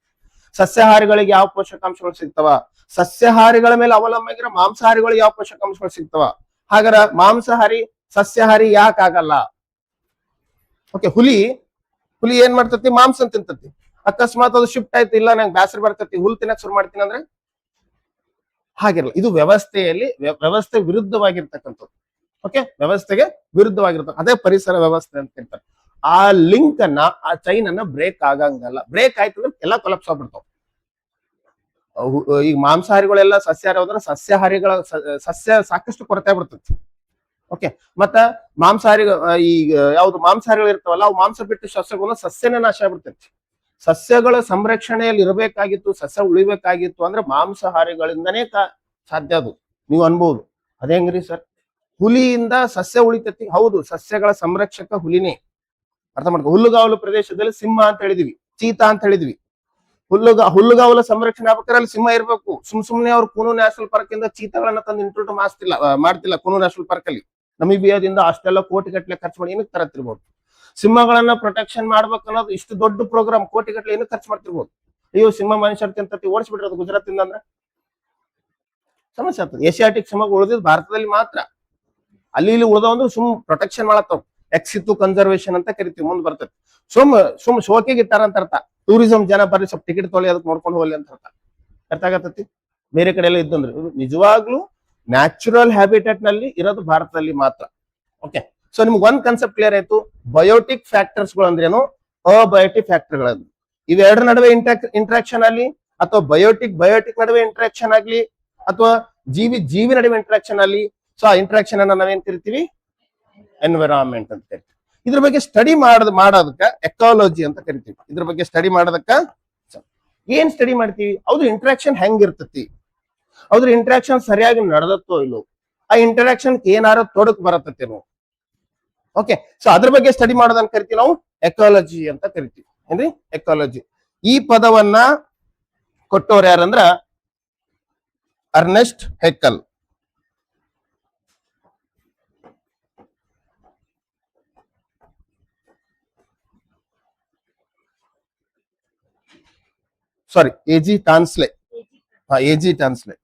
ಸಸ್ಯಾಹಾರಿಗಳಿಗೆ ಯಾವ ಪೋಷಕಾಂಶಗಳು ಸಿಗ್ತಾವ, ಸಸ್ಯಾಹಾರಿಗಳ ಮೇಲೆ ಅವಲಂಬನೆಗಿರೋ ಮಾಂಸಾಹಾರಿಗಳಿಗೆ ಯಾವ ಪೋಷಕಾಂಶಗಳು ಸಿಗ್ತಾವ. ಹಾಗಾರ ಮಾಂಸಾಹಾರಿ ಸಸ್ಯಾಹಾರಿ ಯಾಕೆ ಆಗಲ್ಲ? ಓಕೆ, ಹುಲಿ ಏನ್ ಮಾಡ್ತತಿ? ಮಾಂಸ ತಿಂತತಿ. ಅಕಸ್ಮಾತ್ ಅದು ಶಿಫ್ಟ್ ಆಯ್ತು, ಇಲ್ಲ ನಂಗೆ ಬ್ಯಾಸರ ಬರ್ತತಿ, ಹುಲ್ ತಿನ್ನಕ್ ಶುರು ಮಾಡ್ತೀನಿ ಅಂದ್ರೆ ಹಾಗಿರಲ್ಲ. ಇದು ವ್ಯವಸ್ಥೆ ವಿರುದ್ಧವಾಗಿರ್ತಕ್ಕಂಥದ್ದು. ಓಕೆ, ವ್ಯವಸ್ಥೆಗೆ ವಿರುದ್ಧವಾಗಿರ್ತಕ್ಕ, ಅದೇ ಪರಿಸರ ವ್ಯವಸ್ಥೆ ಅಂತ ಹೇಳ್ತಾರೆ. ಆ ಲಿಂಕ್ ಅನ್ನ, ಆ ಚೈನ್ ಅನ್ನ ಬ್ರೇಕ್ ಆಗಂಗಲ್ಲ. ಬ್ರೇಕ್ ಆಯ್ತು ಅಂದ್ರೆ ಎಲ್ಲ ಕೊಲಾಪ್ಸ್ ಆಗ್ಬಿಡ್ತಾವ. ಈಗ ಮಾಂಸಾಹಾರಿಗಳೆಲ್ಲ ಸಸ್ಯಾಹಾರಿ ಹೋದ್ರೆ ಸಸ್ಯ ಸಾಕಷ್ಟು ಕೊರತೆ ಆಗ್ಬಿಡ್ತೈತಿ. ಓಕೆ, ಮತ್ತ ಮಾಂಸಾಹಾರಿ ಈಗ ಯಾವ್ದು ಮಾಂಸಾಹಾರಿಗಳು ಇರ್ತಾವಲ್ಲ, ಅವು ಮಾಂಸ ಬಿಟ್ಟು ಸಸ್ಯನೇ ನಾಶ ಆಗ್ಬಿಡ್ತೈತಿ. ಸಸ್ಯಗಳ ಸಂರಕ್ಷಣೆಯಲ್ಲಿ ಇರಬೇಕಾಗಿತ್ತು, ಸಸ್ಯ ಉಳಿಬೇಕಾಗಿತ್ತು ಅಂದ್ರೆ ಮಾಂಸಾಹಾರಿಗಳಿಂದನೇ ಸಾಧ್ಯ. ಅದು ನೀವು ಅನ್ಬಹುದು. ಅದೇ ಹೆಂಗ್ರಿ ಸರ್, ಹುಲಿಯಿಂದ ಸಸ್ಯ ಉಳಿತೈತಿ? ಹೌದು, ಸಸ್ಯಗಳ ಸಂರಕ್ಷಕ ಹುಲಿನೇ. ಅರ್ಥ ಮಾಡ್ಕೊ. ಹುಲ್ಲುಗಾವಲು ಪ್ರದೇಶದಲ್ಲಿ ಸಿಂಹ ಅಂತ ಹೇಳಿದ್ವಿ, ಚೀತಾ ಅಂತ ಹೇಳಿದ್ವಿ. ಹುಲ್ಲುಗಾವಲ ಸಂರಕ್ಷಣೆ ಆಗ್ಬೇಕಾದ್ರೆ ಅಲ್ಲಿ ಸಿಂಹ ಇರ್ಬೇಕು. ಸುಮ್ನೆ ಅವ್ರು ಕೂನು ನ್ಯಾಷನಲ್ ಪಾರ್ಕ್ ಇಂದ ಚೀತಾಗಳನ್ನ ತಂದು ಇಂಟ್ರೂಟ್ ಮಾಡ್ತಿಲ್ಲ. ಕೂನು ನ್ಯಾಷನಲ್ ಪಾರ್ಕ್ ಅಲ್ಲಿ ನಮಿಬಿಯಾದಿಂದ ಅಷ್ಟೆಲ್ಲ ಕೋಟಿ ಗಟ್ಟಲೆ ಖರ್ಚು ಮಾಡಿ ಏನಕ್ಕೆ ತರತ್ತಿರ್ಬೋದು? ಸಿಂಹಗಳನ್ನ ಪ್ರೊಟೆಕ್ಷನ್ ಮಾಡ್ಬೇಕು ಅನ್ನೋದು ಇಷ್ಟು ದೊಡ್ಡ ಪ್ರೋಗ್ರಾಮ್, ಕೋಟಿ ಗಟ್ಟಲೆ ಏನಕ್ಕೆ ಖರ್ಚು ಮಾಡ್ತಿರ್ಬೋದು? ಅಯ್ಯೋ, ಸಿಂಹ ಮನುಷ್ಯರ್ ತಿಂತತಿ, ಓಡಿಸ್ಬಿಟ್ರದು ಗುಜರಾತ್ ಇಂದ ಅಂದ್ರೆ ಸಮಸ್ಯೆ ಆಗ್ತದೆ. ಏಷಿಯಾಟಿಕ್ ಸಿಂಹಗಳು ಉಳಿದಿದ್ದು ಭಾರತದಲ್ಲಿ ಮಾತ್ರ. ಅಲ್ಲಿ ಇಲ್ಲಿ ಉಳಿದವಂದ್ರೆ ಪ್ರೊಟೆಕ್ಷನ್ ಮಾಡತ್ತವ್. ಎಕ್ಸಿತು ಕನ್ಸರ್ವೇಶನ್ ಅಂತ ಕರಿತೀವಿ, ಮುಂದೆ ಬರ್ತೈತಿ. ಸುಮ್ ಶೋಕಿಗೆ ಇಟ್ಟಾರ ಅಂತ ಅರ್ಥ. ಟೂರಿಸಂ ಜನ ಬರ್ರಿ ಸ್ವಲ್ಪ ಟಿಕೆಟ್ ತೊಗೊಳ್ಳಿ, ಅದಕ್ಕೆ ನೋಡ್ಕೊಂಡು ಹೋಗ್ಲಿ ಅಂತ ಅರ್ಥ ಆಗತ್ತತಿ. ಬೇರೆ ಕಡೆ ಎಲ್ಲ ಇದ್ದಂದ್ರೆ ನಿಜವಾಗ್ಲೂ ನ್ಯಾಚುರಲ್ ಹ್ಯಾಬಿಟೇಟ್ ನಲ್ಲಿ ಇರೋದು ಭಾರತದಲ್ಲಿ ಮಾತ್ರ. ಓಕೆ, ಸೊ ನಿಮ್ಗೆ ಒಂದ್ ಕಾನ್ಸೆಪ್ಟ್ ಕ್ಲಿಯರ್ ಆಯ್ತು. ಬಯೋಟಿಕ್ ಫ್ಯಾಕ್ಟರ್ಸ್ ಗಳು ಅಂದ್ರೇನು, ಅಬಯೋಟಿಕ್ ಫ್ಯಾಕ್ಟರ್ಗಳು. ಇವೆರಡರ ನಡುವೆ ಇಂಟ್ರಾಕ್ಷನ್ ಅಲ್ಲಿ, ಅಥವಾ ಬಯೋಟಿಕ್ ನಡುವೆ ಇಂಟ್ರಾಕ್ಷನ್ ಆಗ್ಲಿ, ಅಥವಾ ಜೀವಿ ನಡುವೆ ಇಂಟ್ರಾಕ್ಷನ್ ಅಲ್ಲಿ, ಸೊ ಆ ಇಂಟ್ರಾಕ್ಷನ್ ಅನ್ನ ನಾವೇನ್ ಕರಿತೀವಿ? ಎನ್ವಿರಾನ್ಮೆಂಟ್ ಅಂತ ಕರಿತೀವಿ. ಇದ್ರ ಬಗ್ಗೆ ಸ್ಟಡಿ ಮಾಡೋದಕ್ಕ ಎಕಾಲಜಿ ಅಂತ ಕರಿತೀವಿ. ಇದ್ರ ಬಗ್ಗೆ ಸ್ಟಡಿ ಮಾಡೋದಕ್ಕ ಏನ್ ಸ್ಟಡಿ ಮಾಡ್ತೀವಿ? ಅವ್ರ ಇಂಟ್ರಾಕ್ಷನ್ ಹೆಂಗಿರ್ತತಿ, ಅವ್ರ ಇಂಟ್ರಾಕ್ಷನ್ ಸರಿಯಾಗಿ ನಡೆದತ್ತೋ ಇಲ್ಲೋ, ಆ ಇಂಟರಾಕ್ಷನ್ ಏನಾರ ತೊಡಕ್ ಬರತ್ತೇನೋ. ಓಕೆ, ಸೊ ಅದ್ರ ಬಗ್ಗೆ ಸ್ಟಡಿ ಮಾಡೋದನ್ನ ಕರಿತೀವಿ ನಾವು ಎಕಾಲಜಿ ಅಂತ ಕರಿತೀವಿ. ಏನ್ರಿ ಎಕಾಲಜಿ? ಈ ಪದವನ್ನ ಕೊಟ್ಟವ್ರು ಯಾರಂದ್ರ ಅರ್ನೆಸ್ಟ್ ಹೆಕ್ಕಲ್. ಸಾರಿ, ಎಜಿ ಟಾನ್ಸ್ಲೆ. ಎಜಿ ಟಾನ್ಸ್ಲೆ.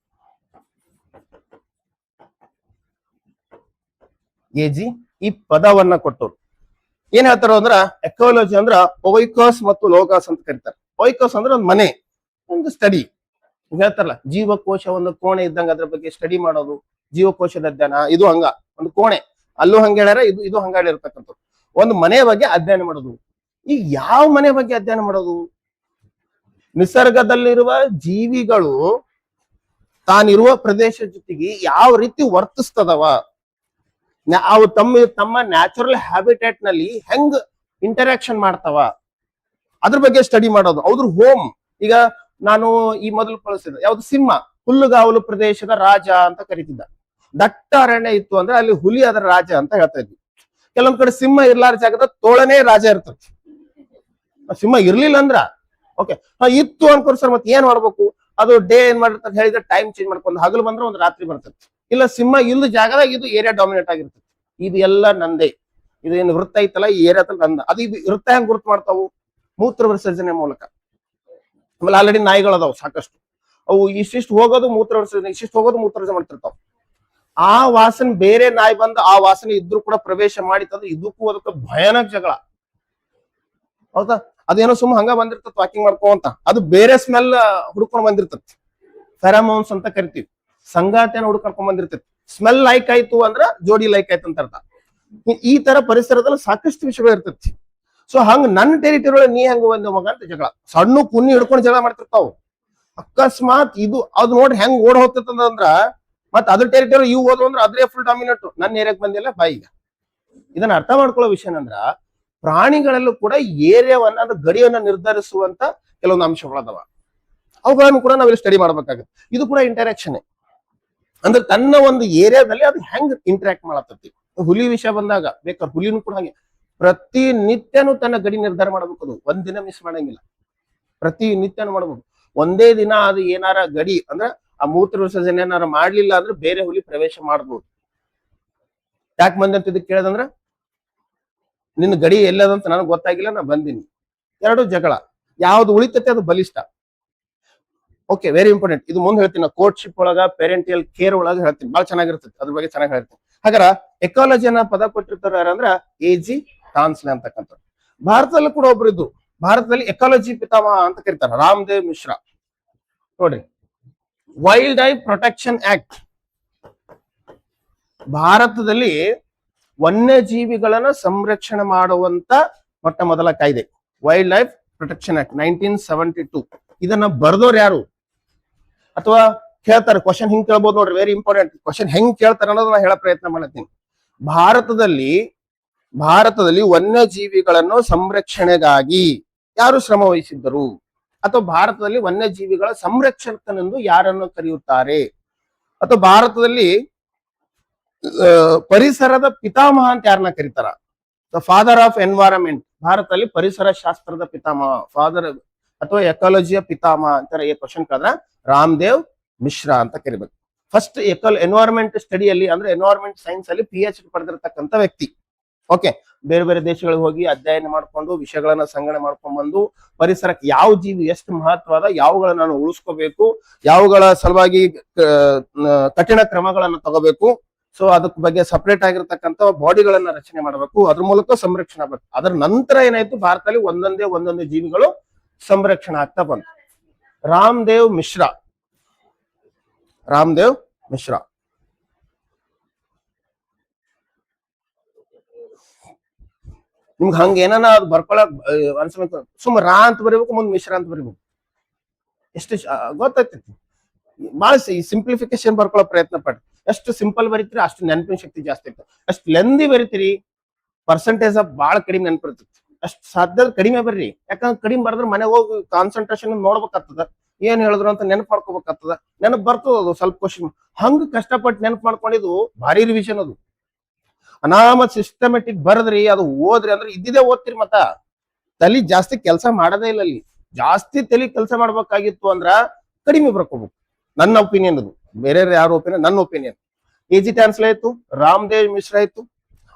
ಎಜಿ ಈ ಪದವನ್ನ ಕೊಟ್ಟರು. ಏನ್ ಹೇಳ್ತಾರ ಅಂದ್ರ, ಎಕಾಲಜಿ ಅಂದ್ರ ಓಯ್ಕೋಸ್ ಮತ್ತು ಲೋಗಾಸ್ ಅಂತ ಕರೀತಾರೆ. ಓಯ್ಕೋಸ್ ಅಂದ್ರೆ ಒಂದು ಮನೆ, ಒಂದು ಸ್ಟಡಿ. ಹೇಳ್ತಾರಲ್ಲ, ಜೀವಕೋಶ ಒಂದು ಕೋಣೆ ಇದ್ದಂಗ, ಅದ್ರ ಬಗ್ಗೆ ಸ್ಟಡಿ ಮಾಡೋದು ಜೀವಕೋಶದ ಅಧ್ಯಯನ. ಇದು ಹಂಗ ಒಂದು ಕೋಣೆ, ಅಲ್ಲೂ ಹಂಗ ಹೇಳ್ಯಾರ, ಇದು ಹಂಗ ಹೇಳಿರ್ತಕ್ಕಂಥದ್ದು. ಒಂದು ಮನೆ ಬಗ್ಗೆ ಅಧ್ಯಯನ ಮಾಡೋದು. ಈಗ ಯಾವ ಮನೆ ಬಗ್ಗೆ ಅಧ್ಯಯನ ಮಾಡೋದು? ನಿಸರ್ಗದಲ್ಲಿರುವ ಜೀವಿಗಳು ತಾನಿರುವ ಪ್ರದೇಶ ಜೊತೆಗೆ ಯಾವ ರೀತಿ ವರ್ತಿಸ್ತದವ, ಅವು ತಮ್ಮ ನ್ಯಾಚುರಲ್ ಹ್ಯಾಬಿಟೇಟ್ ನಲ್ಲಿ ಹೆಂಗ್ ಇಂಟರಾಕ್ಷನ್ ಮಾಡ್ತಾವ, ಅದ್ರ ಬಗ್ಗೆ ಸ್ಟಡಿ ಮಾಡೋದು. ಅವ್ರ ಹೋಮ್. ಈಗ ನಾನು ಈ ಮೊದಲು ಕಳಿಸಿದ ಯಾವ್ದು, ಸಿಂಹ ಹುಲ್ಲುಗಾವಲು ಪ್ರದೇಶದ ರಾಜ ಅಂತ ಕರಿತಿದ್ದ. ದಟ್ಟ ಅರಣ್ಯ ಇತ್ತು ಅಂದ್ರೆ ಅಲ್ಲಿ ಹುಲಿ ಅದರ ರಾಜ ಅಂತ ಹೇಳ್ತಾ ಇದ್ವಿ. ಕೆಲವೊಂದ್ ಕಡೆ ಸಿಂಹ ಇರ್ಲಾರ ಜಾಗದ ತೋಳನೇ ರಾಜ ಇರ್ತದೆ. ಸಿಂಹ ಇರ್ಲಿಲ್ಲ ಅಂದ್ರ ಓಕೆ, ಇತ್ತು ಅನ್ಕೊಂಡ್ ಸರ್ ಮತ್ತೆ ಏನ್ ಮಾಡ್ಬೇಕು? ಅದು ಡೇ ಏನ್ ಮಾಡಿರ್ತದೆ ಹೇಳಿದ್ರೆ ಟೈಮ್ ಚೇಂಜ್ ಮಾಡ್ಕೊಂಡು, ಹಗಲು ಬಂದ್ರೆ ಒಂದು ರಾತ್ರಿ ಬರ್ತದೆ. ಇಲ್ಲ, ಸಿಂಹ ಇಲ್ಲದ ಜಾಗದಾಗ ಇದು ಏರಿಯಾ ಡಾಮಿನೇಟ್ ಆಗಿರ್ತದೆ. ಇದು ಎಲ್ಲ ನಂದೇ. ಇದೇನು ವೃತ್ತ ಐತಲ್ಲ, ಈ ಏರಿಯಾದಲ್ಲಿ ನಂದ. ಅದು ಇದು ವೃತ್ತ ಹೆಂಗ್ ಗುರುತು ಮಾಡ್ತಾವು? ಮೂತ್ರ ವಿಸರ್ಜನೆ ಮೂಲಕ. ಆಮೇಲೆ ಆಲ್ರೆಡಿ ನಾಯಿಗಳದಾವ್ ಸಾಕಷ್ಟು, ಅವು ಇಷ್ಟಿಷ್ಟು ಹೋಗೋದು ಮೂತ್ರ ವಿಸರ್ಜನೆ, ಇಷ್ಟಿಷ್ಟು ಹೋಗೋದು ಮೂತ್ರ ವಿಸರ್ಜನೆ ಮಾಡ್ತಿರ್ತಾವ. ಆ ವಾಸನೆ ಬೇರೆ ನಾಯಿ ಬಂದು ಆ ವಾಸನೆ ಇದ್ರೂ ಕೂಡ ಪ್ರವೇಶ ಮಾಡಿತ್ತಂದ್ರೆ ಇದಕ್ಕೂ ಅದಕ್ಕೆ ಭಯಾನಕ ಜಗಳ. ಹೌದಾ? ಅದೇನೋ ಸುಮ್ಮ ಹಂಗ ಬಂದಿರ್ತದ ವಾಕಿಂಗ್ ಮಾಡ್ಕೊಂತ, ಅದು ಬೇರೆ ಸ್ಮೆಲ್ ಹುಡ್ಕೊಂಡ್ ಬಂದಿರ್ತತಿ. ಫೆರಮೋನ್ಸ್ ಅಂತ ಕರಿತೀವಿ. ಸಂಗಾತಿಯನ್ನು ಹುಡ್ಕೊಂಡ್ ಬಂದಿರ್ತೈತಿ. ಸ್ಮೆಲ್ ಲೈಕ್ ಆಯ್ತು ಅಂದ್ರ ಜೋಡಿ ಲೈಕ್ ಆಯ್ತು ಅಂತ ಅರ್ಥ. ಈ ತರ ಪರಿಸರದಲ್ಲಿ ಸಾಕಷ್ಟು ವಿಷಯಗಳು ಇರ್ತೈತಿ. ಸೊ ಹಂಗ ನನ್ನ ಟೆರಿಟರಿ ನೀ ಹೆಂಗ ಬಂದ ಮಗ ಅಂತ ಜಗಳ. ಸಣ್ಣ ಕುನ್ನಿ ಹಿಡ್ಕೊಂಡು ಜಗಳ ಮಾಡ್ತಿರ್ತಾವ. ಅಕಸ್ಮಾತ್ ಅದು ನೋಡ್ರಿ ಹೆಂಗ್ ಓಡ್ ಹೋಗ್ತದಂದ್ರ, ಮತ್ ಅದ್ರ ಟೆರಿಟರಿ ಇವು ಹೋದ್ವು ಅಂದ್ರೆ ಅದ್ರೇ ಫುಲ್ ಡಾಮಿನೇಟ್. ನನ್ನ ಏರಿಯಾಕ್ ಬಂದಿಲ್ಲ ಬಾಯಿಗ. ಇದನ್ನ ಅರ್ಥ ಮಾಡ್ಕೊಳ್ಳೋ ವಿಷಯ ಏನಂದ್ರ, ಪ್ರಾಣಿಗಳಲ್ಲೂ ಕೂಡ ಏರಿಯಾವನ್ನ, ಅದು ಗಡಿಯನ್ನ ನಿರ್ಧರಿಸುವಂತ ಕೆಲವೊಂದು ಅಂಶಗಳದಾವ. ಅವುಗಳನ್ನು ಕೂಡ ನಾವಿಲ್ಲಿ ಸ್ಟಡಿ ಮಾಡ್ಬೇಕಾಗುತ್ತೆ. ಇದು ಕೂಡ ಇಂಟರಾಕ್ಷನ್. ಅಂದ್ರೆ ತನ್ನ ಒಂದು ಏರಿಯಾದಲ್ಲಿ ಅದು ಹೆಂಗ್ ಇಂಟರಾಕ್ಟ್ ಮಾಡತೈತಿ. ಹುಲಿ ವಿಷಯ ಬಂದಾಗ ಬೇಕಾದ್ರೆ ಹುಲಿನೂ ಕೂಡ ಹಾಗೆ ಪ್ರತಿನಿತ್ಯನೂ ತನ್ನ ಗಡಿ ನಿರ್ಧಾರ ಮಾಡಬೇಕು. ಅದು ಒಂದಿನ ಮಿಸ್ ಮಾಡಂಗಿಲ್ಲ, ಪ್ರತಿನಿತ್ಯನೂ ಮಾಡ್ಬೇಕು. ಒಂದೇ ದಿನ ಅದು ಏನಾರ ಗಡಿ ಅಂದ್ರೆ ಆ ಮೂತ್ರ ವಿಸರ್ಜನೆ ಏನಾರ ಮಾಡ್ಲಿಲ್ಲ ಅಂದ್ರೆ ಬೇರೆ ಹುಲಿ ಪ್ರವೇಶ ಮಾಡ್ಬೋದು. ಯಾಕೆ ಬಂದೆ ಅಂತ ಇದಕ್ಕೆ ಕೇಳದಂದ್ರ, ನಿನ್ನ ಗಡಿ ಎಲ್ಲದಂತ ನನಗೆ ಗೊತ್ತಾಗಿಲ್ಲ, ನಾ ಬಂದಿನಿ. ಎರಡು ಜಗಳ. ಯಾವ್ದು ಉಳಿತೈತೆ ಅದು ಬಲಿಷ್ಠ. Okay, very important. ಇದು ಮುಂದೆ ಹೇಳ್ತೀನಿ, ಕೋರ್ಟ್ಶಿಪ್ ಒಳಗ ಪೇರೆಂಟಿಯಲ್ ಕೇರ್ ಒಳಗ ಹೇಳ್ತೀನಿ, ಬಹಳ ಚೆನ್ನಾಗಿರ್ತದೆ, ಅದ್ರ ಬಗ್ಗೆ ಚೆನ್ನಾಗಿ ಹೇಳ್ತೀನಿ. ಹಾಗಾರ ಎಕಾಲಜಿಯನ್ನ ಪದ ಕೊಟ್ಟಿರ್ತಾರ ಯಾರಂದ್ರ ಎ.ಜಿ. ಟಾನ್ಸ್ಲೆ ಅಂತಕ್ಕಂಥ. ಭಾರತದಲ್ಲಿ ಕೂಡ ಒಬ್ರು ಇದ್ರು, ಭಾರತದಲ್ಲಿ ಎಕಾಲಜಿ ಪಿತಾಮಹ ಅಂತ ಕರೀತಾರೆ, ರಾಮದೇವ್ ಮಿಶ್ರಾ. ನೋಡ್ರಿ, ವೈಲ್ಡ್ ಲೈಫ್ ಪ್ರೊಟೆಕ್ಷನ್ ಆಕ್ಟ್, ಭಾರತದಲ್ಲಿ ವನ್ಯಜೀವಿಗಳನ್ನ ಸಂರಕ್ಷಣೆ ಮಾಡುವಂತ ಮೊಟ್ಟ ಮೊದಲ ಕಾಯ್ದೆ ವೈಲ್ಡ್ ಲೈಫ್ ಪ್ರೊಟೆಕ್ಷನ್ ಆಕ್ಟ್ 1972. ಇದನ್ನ ಬರ್ದವ್ರು ಯಾರು? ಅಥವಾ ಕೇಳ್ತಾರೆ ಕ್ವಶನ್ ಹಿಂಗ್ ಕೇಳ್ಬೋದು ನೋಡ್ರಿ, ವೆರಿ ಇಂಪಾರ್ಟೆಂಟ್ ಕ್ವಶನ್. ಹೆಂಗ್ ಕೇಳ್ತಾರೆ ಅನ್ನೋದನ್ನ ಹೇಳೋ ಪ್ರಯತ್ನ ಮಾಡ್ತೀನಿ. ಭಾರತದಲ್ಲಿ ವನ್ಯಜೀವಿಗಳನ್ನು ಸಂರಕ್ಷಣೆಗಾಗಿ ಯಾರು ಶ್ರಮ ವಹಿಸಿದ್ದರು, ಅಥವಾ ಭಾರತದಲ್ಲಿ ವನ್ಯಜೀವಿಗಳ ಸಂರಕ್ಷಕನೆಂದು ಯಾರನ್ನು ಕರೆಯುತ್ತಾರೆ, ಅಥವಾ ಭಾರತದಲ್ಲಿ ಪರಿಸರದ ಪಿತಾಮಹ ಅಂತ ಯಾರನ್ನ ಕರೀತಾರ? ಫಾದರ್ ಆಫ್ ಎನ್ವೈರನ್ಮೆಂಟ್, ಭಾರತದಲ್ಲಿ ಪರಿಸರ ಶಾಸ್ತ್ರದ ಪಿತಾಮಹ, ಫಾದರ್ ಅಥವಾ ಎಕಾಲಜಿಯ ಪಿತಾಮಹ ಅಂತಾರೆ. ಕ್ವಶನ್ ಕೇಳಿದ್ರ ರಾಮದೇವ್ ಮಿಶ್ರಾ ಅಂತ ಕರಿಬೇಕು. ಫಸ್ಟ್ ಎನ್ವೈರನ್ಮೆಂಟ್ ಸ್ಟಡಿಯಲ್ಲಿ ಅಂದ್ರೆ ಎನ್ವೈರನ್ಮೆಂಟ್ ಸೈನ್ಸ್ ಅಲ್ಲಿ PhD ಪಡೆದಿರತಕ್ಕಂತ ವ್ಯಕ್ತಿ. ಓಕೆ, ಬೇರೆ ಬೇರೆ ದೇಶಗಳಿಗೆ ಹೋಗಿ ಅಧ್ಯಯನ ಮಾಡ್ಕೊಂಡು ವಿಷಯಗಳನ್ನ ಸಂಗ್ರಹಣೆ ಮಾಡ್ಕೊಂಡ್ ಬಂದು ಪರಿಸರಕ್ಕೆ ಯಾವ ಜೀವಿ ಎಷ್ಟು ಮಹತ್ವದ, ಯಾವಗಳನ್ನ ನಾವು ಉಳಿಸ್ಕೋಬೇಕು, ಯಾವಗಳ ಸಲುವಾಗಿ ಕಠಿಣ ಕ್ರಮಗಳನ್ನ ತಗೋಬೇಕು, ಸೊ ಅದಕ್ಕೆ ಬಗ್ಗೆ ಸಪರೇಟ್ ಆಗಿರ್ತಕ್ಕಂಥ ಬಾಡಿಗಳನ್ನ ರಚನೆ ಮಾಡಬೇಕು, ಅದ್ರ ಮೂಲಕ ಸಂರಕ್ಷಣೆ ಆಗಬೇಕು. ಅದರ ನಂತರ ಏನಾಯ್ತು, ಭಾರತದಲ್ಲಿ ಒಂದೊಂದೇ ಜೀವಿಗಳು ಸಂರಕ್ಷಣೆ ಆಗ್ತಾ ಬಂತು. ರಾಮದೇವ್ ಮಿಶ್ರಾ ನಿಮ್ಗೆ ಹಂಗ ಏನಾನ ಅದು ಬರ್ಕೊಳಕ್ ಅನ್ಸ್ಬೇಕು, ಸುಮ್ಮ ರಾ ಅಂತ ಬರೀಬೇಕು, ಮುಂದ್ ಮಿಶ್ರಾ ಅಂತ ಬರೀಬೇಕು, ಎಷ್ಟು ಗೊತ್ತಾಗ್ತೈತಿ. ಬಹಳ ಸಿಂಪ್ಲಿಫಿಕೇಶನ್ ಬರ್ಕೊಳ್ಳೋ ಪ್ರಯತ್ನ ಪಡ್ರಿ. ಎಷ್ಟು ಸಿಂಪಲ್ ಬರೀತೀರಿ ಅಷ್ಟು ನೆನಪಿನ ಶಕ್ತಿ ಜಾಸ್ತಿ ಆಗ್ತದೆ. ಅಷ್ಟು ಲೆಂದಿ ಬರೀತೀರಿ ಪರ್ಸೆಂಟೇಜ್ ಬಹಳ ಕಡಿಮೆ ನೆನಪಿರ್ತೈತಿ. ಅಷ್ಟು ಸಾಧ್ಯ ಕಡಿಮೆ ಬರ್ರಿ, ಯಾಕಂದ್ರೆ ಕಡಿಮೆ ಬರೆದ್ರೆ ಮನೆಗೆ ಹೋಗಿ ಕಾನ್ಸಂಟ್ರೇಷನ್ ನೋಡ್ಬೇಕಾಗ್ತದ, ಏನ್ ಹೇಳಿದ್ರು ಅಂತ ನೆನಪು ಮಾಡ್ಕೋಬೇಕಾಗ್ತದ. ನೆನಪು ಬರ್ತದ ಅದು ಸ್ವಲ್ಪ ಕ್ವಶನ್. ಹಂಗ ಕಷ್ಟಪಟ್ಟು ನೆನಪು ಮಾಡ್ಕೊಂಡಿದ್ದು ಭಾರಿ ರಿವಿಷನ್. ಅದು ಅನಾಮತ್ ಸಿಸ್ಟಮೆಟಿಕ್ ಬರದ್ರಿ, ಅದು ಓದ್ರಿ ಅಂದ್ರೆ ಇದ್ದಿದೆ ಓದ್ತಿರಿ, ಮತ್ತ ತಲಿ ಜಾಸ್ತಿ ಕೆಲಸ ಮಾಡದೇ ಇಲ್ಲ. ಅಲ್ಲಿ ಜಾಸ್ತಿ ತಲಿ ಕೆಲಸ ಮಾಡ್ಬೇಕಾಗಿತ್ತು ಅಂದ್ರ ಕಡಿಮೆ ಬರ್ಕೋಬೇಕು. ನನ್ನ ಒಪಿನಿಯನ್ ಅದು, ಬೇರೆ ಯಾರ ಒಪಿನಿಯನ್, ನನ್ನ ಒಪಿನಿಯನ್. ಎ.ಜಿ. ಟಾನ್ಸ್ಲೆ ಆಯ್ತು, ರಾಮದೇವ್ ಮಿಶ್ರಾ ಆಯ್ತು,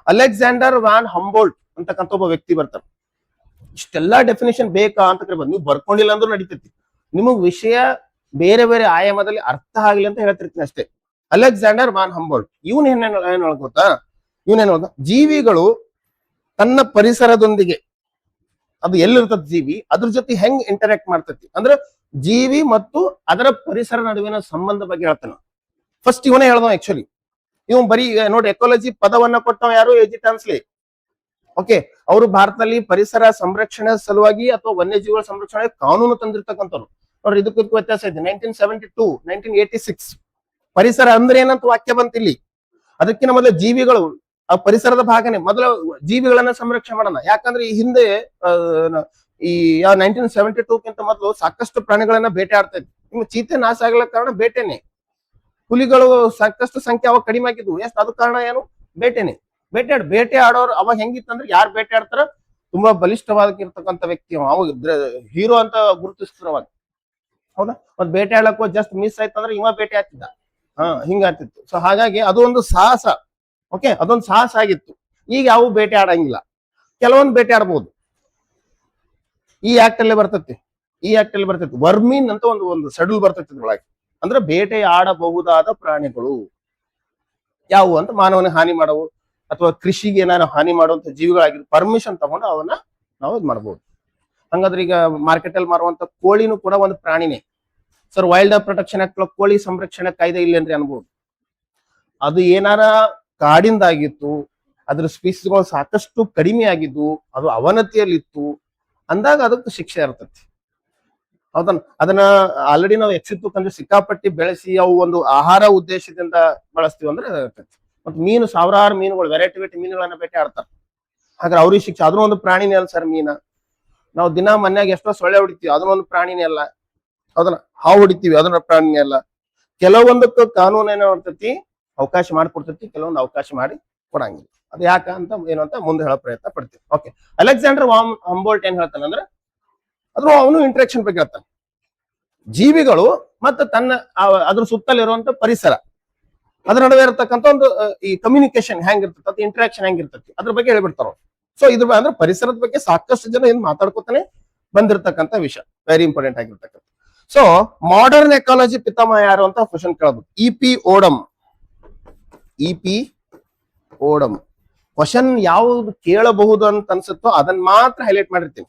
ಅಲೆಕ್ಸಾಂಡರ್ ವ್ಯಾನ್ ಹಂಬೋಲ್ಟ್ ಅಂತಕ್ಕಂಥ ಒಬ್ಬ ವ್ಯಕ್ತಿ ಬರ್ತಾರೆ. ಇಷ್ಟೆಲ್ಲಾ ಡೆಫಿನೇಷನ್ ಬೇಕಾ ಅಂತ ಕೇಳ್ಬೋದು. ನೀವು ಬರ್ಕೊಂಡಿಲ್ಲ ಅಂದ್ರೂ ನಡೀತೈತಿ, ನಿಮಗ್ ವಿಷಯ ಬೇರೆ ಬೇರೆ ಆಯಾಮದಲ್ಲಿ ಅರ್ಥ ಆಗ್ಲಿ ಅಂತ ಹೇಳ್ತಿರ್ತೀನಿ ಅಷ್ಟೇ. ಅಲೆಕ್ಸಾಂಡರ್ ವ್ಯಾನ್ ಹಂಬೋಲ್ಟ್ ಇವನ್ ಏನ್ ಗೊತ್ತಾ, ಜೀವಿಗಳು ತನ್ನ ಪರಿಸರದೊಂದಿಗೆ, ಅದು ಎಲ್ಲಿರ್ತದ ಜೀವಿ ಅದ್ರ ಜೊತೆ ಹೆಂಗ್ ಇಂಟರಾಕ್ಟ್ ಮಾಡ್ತೈತಿ ಅಂದ್ರೆ ಜೀವಿ ಮತ್ತು ಅದರ ಪರಿಸರ ನಡುವಿನ ಸಂಬಂಧ ಬಗ್ಗೆ ಹೇಳ್ತಾನ. ಫಸ್ಟ್ ಇವನೇ ಹೇಳ್ದ. ಆಕ್ಚುಲಿ ಇವನ್ ಬರೀ ನೋಡಿ, ಎಕಾಲಜಿ ಪದವನ್ನ ಕೊಟ್ಟವ ಯಾರು? ಎ.ಜಿ. ಟಾನ್ಸ್ಲೆ. ಓಕೆ, ಅವರು ಭಾರತದಲ್ಲಿ ಪರಿಸರ ಸಂರಕ್ಷಣೆ ಸಲುವಾಗಿ ಅಥವಾ ವನ್ಯಜೀವಿಗಳ ಸಂರಕ್ಷಣೆ ಕಾನೂನು ತಂದಿರ್ತಕ್ಕಂಥವ್ರು. ನೋಡ್ರಿ, ಇದಕ್ಕೂ ವ್ಯತ್ಯಾಸ ಇದೆ. 1972, 1986 ಪರಿಸರ ಅಂದ್ರೆ ಏನಂತ ವಾಕ್ಯ ಬಂತಿಲ್ಲಿ. ಅದಕ್ಕಿಂತ ಮೊದಲು ಜೀವಿಗಳು ಆ ಪರಿಸರದ ಭಾಗನೆ. ಮೊದಲು ಜೀವಿಗಳನ್ನ ಸಂರಕ್ಷಣೆ ಮಾಡೋಣ, ಯಾಕಂದ್ರೆ ಈ ಹಿಂದೆ ಈ 1972ಕ್ಕಿಂತ ಮೊದಲು ಸಾಕಷ್ಟು ಪ್ರಾಣಿಗಳನ್ನ ಬೇಟೆ ಆಡ್ತಾ ಇದ್ವಿ. ನಿಮ್ಮ ಚೀತೆ ನಾಶ ಆಗ್ಲಿಕ್ಕೆ ಕಾರಣ ಬೇಟೆನೆ. ಹುಲಿಗಳು ಸಾಕಷ್ಟು ಸಂಖ್ಯೆ ಅವಾಗ ಕಡಿಮೆ ಆಗಿದ್ವು. ಎಷ್ಟು ಅದು ಕಾರಣ ಏನು? ಬೇಟೆನೆ. ಬೇಟೆ ಆಡೋರು ಅವಾಗ ಹೆಂಗಿತ್ತಂದ್ರೆ, ಯಾರು ಬೇಟೆ ಆಡ್ತಾರ ತುಂಬಾ ಬಲಿಷ್ಠವಾಗಿರ್ತಕ್ಕಂಥ ವ್ಯಕ್ತಿ, ಅವಾಗ ಹೀರೋ ಅಂತ ಗುರುತಿಸ್ತಾರ ಅವಾಗ. ಹೌದಾ? ಒಂದ್ ಬೇಟೆ ಆಡಕ್ಕೋ ಜಸ್ಟ್ ಮಿಸ್ ಆಯ್ತಂದ್ರೆ ಇವ ಬೇಟೆ ಆಗ್ತಿದ್ದ. ಹಿಂಗ ಆಗ್ತಿತ್ತು. ಸೊ ಹಾಗಾಗಿ ಅದು ಒಂದು ಸಾಹಸ. ಓಕೆ, ಅದೊಂದು ಸಾಹಸ ಆಗಿತ್ತು. ಈಗ ಯಾವ ಬೇಟೆ ಆಡಂಗಿಲ್ಲ, ಕೆಲವೊಂದು ಬೇಟೆ ಆಡಬಹುದು. ಈ ಆಕ್ಟ್ ಅಲ್ಲೇ ಬರ್ತೈತಿ, ವರ್ಮಿನ್ ಅಂತ ಒಂದು ಶೆಡ್ಯೂಲ್ ಬರ್ತೈತಿ ಇದ್ರೊಳಗೆ. ಅಂದ್ರೆ ಬೇಟೆ ಆಡಬಹುದಾದ ಪ್ರಾಣಿಗಳು ಯಾವುವು ಅಂತ, ಮಾನವನಿಗೆ ಹಾನಿ ಮಾಡವು ಅಥವಾ ಕೃಷಿಗೆ ಏನಾದ್ರು ಹಾನಿ ಮಾಡುವಂತ ಜೀವಿಗಳಾಗಿದ್ದು ಪರ್ಮಿಷನ್ ತಗೊಂಡು ಅವನ್ನ ನಾವು ಇದು ಮಾಡಬಹುದು. ಹಂಗಾದ್ರೆ ಈಗ ಮಾರ್ಕೆಟ್ ಅಲ್ಲಿ ಮಾರುವಂತ ಕೋಳಿನೂ ಕೂಡ ಒಂದು ಪ್ರಾಣಿನೇ. Sir, wild life protection act ಕೋಳಿ ಸಂರಕ್ಷಣೆ ಕಾಯ್ದೆ ಇಲ್ಲೇನ್ರಿ ಅನ್ಬಹುದು. ಅದು ಏನಾರ ಕಾಡಿಂದಾಗಿತ್ತು, ಅದ್ರ ಸ್ಪೀಸಿಸ್ಗಳು ಸಾಕಷ್ಟು ಕಡಿಮೆ ಆಗಿದ್ದು, ಅದು ಅವನತಿಯಲ್ಲಿತ್ತು ಅಂದಾಗ ಅದಕ್ಕೆ ಶಿಕ್ಷೆ ಇರ್ತೈತಿ. ಹೌದಾ? ಅದನ್ನ ಆಲ್ರೆಡಿ ನಾವು ಎಕ್ಸಿತ್ತು ಕಂದ್ರೆ ಸಿಕ್ಕಾಪಟ್ಟಿ ಬೆಳೆಸಿ ಅವು ಒಂದು ಆಹಾರ ಉದ್ದೇಶದಿಂದ ಬಳಸ್ತೀವಿ ಅಂದ್ರೆ ಇರ್ತೈತಿ. ಮತ್ತೆ ಮೀನು, ಸಾವಿರಾರು ಮೀನುಗಳು, ವೆರೈಟಿ ಮೀನುಗಳನ್ನ ಬೇಟೆ ಆಡ್ತಾರೆ. ಹಾಗಾದ್ರೆ ಅವ್ರಿಗೆ ಶಿಕ್ಷೆ. ಅದನ್ನ ಒಂದು ಪ್ರಾಣಿನೇ ಅಲ್ಲ ಸರ್ ಮೀನ. ನಾವು ದಿನ ಮನ್ಯಾಗ ಎಷ್ಟೋ ಸೊಳ್ಳೆ ಹೊಡಿತೀವಿ, ಅದನ್ನ ಒಂದು ಪ್ರಾಣಿನೇ ಅಲ್ಲ. ಅದನ್ನ ಹಾವು ಹೊಡಿತೀವಿ, ಅದನ್ನ ಪ್ರಾಣಿನೇ ಅಲ್ಲ. ಕೆಲವೊಂದಕ್ಕೆ ಕಾನೂನು ಏನೋ ಇರ್ತೈತಿ, ಅವಕಾಶ ಮಾಡಿಕೊಡ್ತೈತಿ, ಕೆಲವೊಂದು ಅವಕಾಶ ಮಾಡಿ ಕೊಡಂಗಿಲ್ಲ. ಅದು ಯಾಕ ಅಂತ ಏನು ಅಂತ ಮುಂದೆ ಹೇಳೋ ಪ್ರಯತ್ನ ಪಡ್ತೀವಿ. ಓಕೆ, ಅಲೆಕ್ಸಾಂಡರ್ ಹಂಬೋಲ್ಟ್ ಏನ್ ಹೇಳ್ತಾನೆ ಅಂದ್ರೆ, ಅವನು ಇಂಟ್ರಾಕ್ಷನ್ ಬಗ್ಗೆ ಹೇಳ್ತಾನೆ. ಜೀವಿಗಳು ಮತ್ತು ಅದ್ರ ಸುತ್ತಲಿರುವಂತ ಪರಿಸರ, ಅದ್ರ ನಡುವೆ ಇರತಕ್ಕಂಥ ಒಂದು ಈ ಕಮ್ಯುನಿಕೇಶನ್ ಹೆಂಗಿರ್ತೈತಿ, ಇಂಟ್ರಾಕ್ಷನ್ ಹೆಂಗಿರ್ತೈತಿ ಅದ್ರ ಬಗ್ಗೆ ಹೇಳ್ಬಿಡ್ತಾರ. ಸೊ ಇದ್ರ ಅಂದ್ರೆ ಪರಿಸರದ ಬಗ್ಗೆ ಸಾಕಷ್ಟು ಜನ ಏನ್ ಮಾತಾಡ್ಕೊತಾನೆ ಬಂದಿರತಕ್ಕಂಥ ವಿಷಯ, ವೆರಿ ಇಂಪಾರ್ಟೆಂಟ್ ಆಗಿರ್ತಕ್ಕಂಥ. ಸೊ ಮಾಡರ್ನ್ ಎಕಾಲಜಿ ಪಿತಾಮಹ ಯಾರು ಅಂತ ಕ್ವಶನ್ ಕೇಳಬಹುದು. ಇ ಪಿ ಓಡಮ್ ಕ್ವಶನ್ ಯಾವ್ದು ಕೇಳಬಹುದು ಅಂತ ಅನ್ಸುತ್ತೋ ಅದನ್ನ ಮಾತ್ರ ಹೈಲೈಟ್ ಮಾಡಿರ್ತೀನಿ.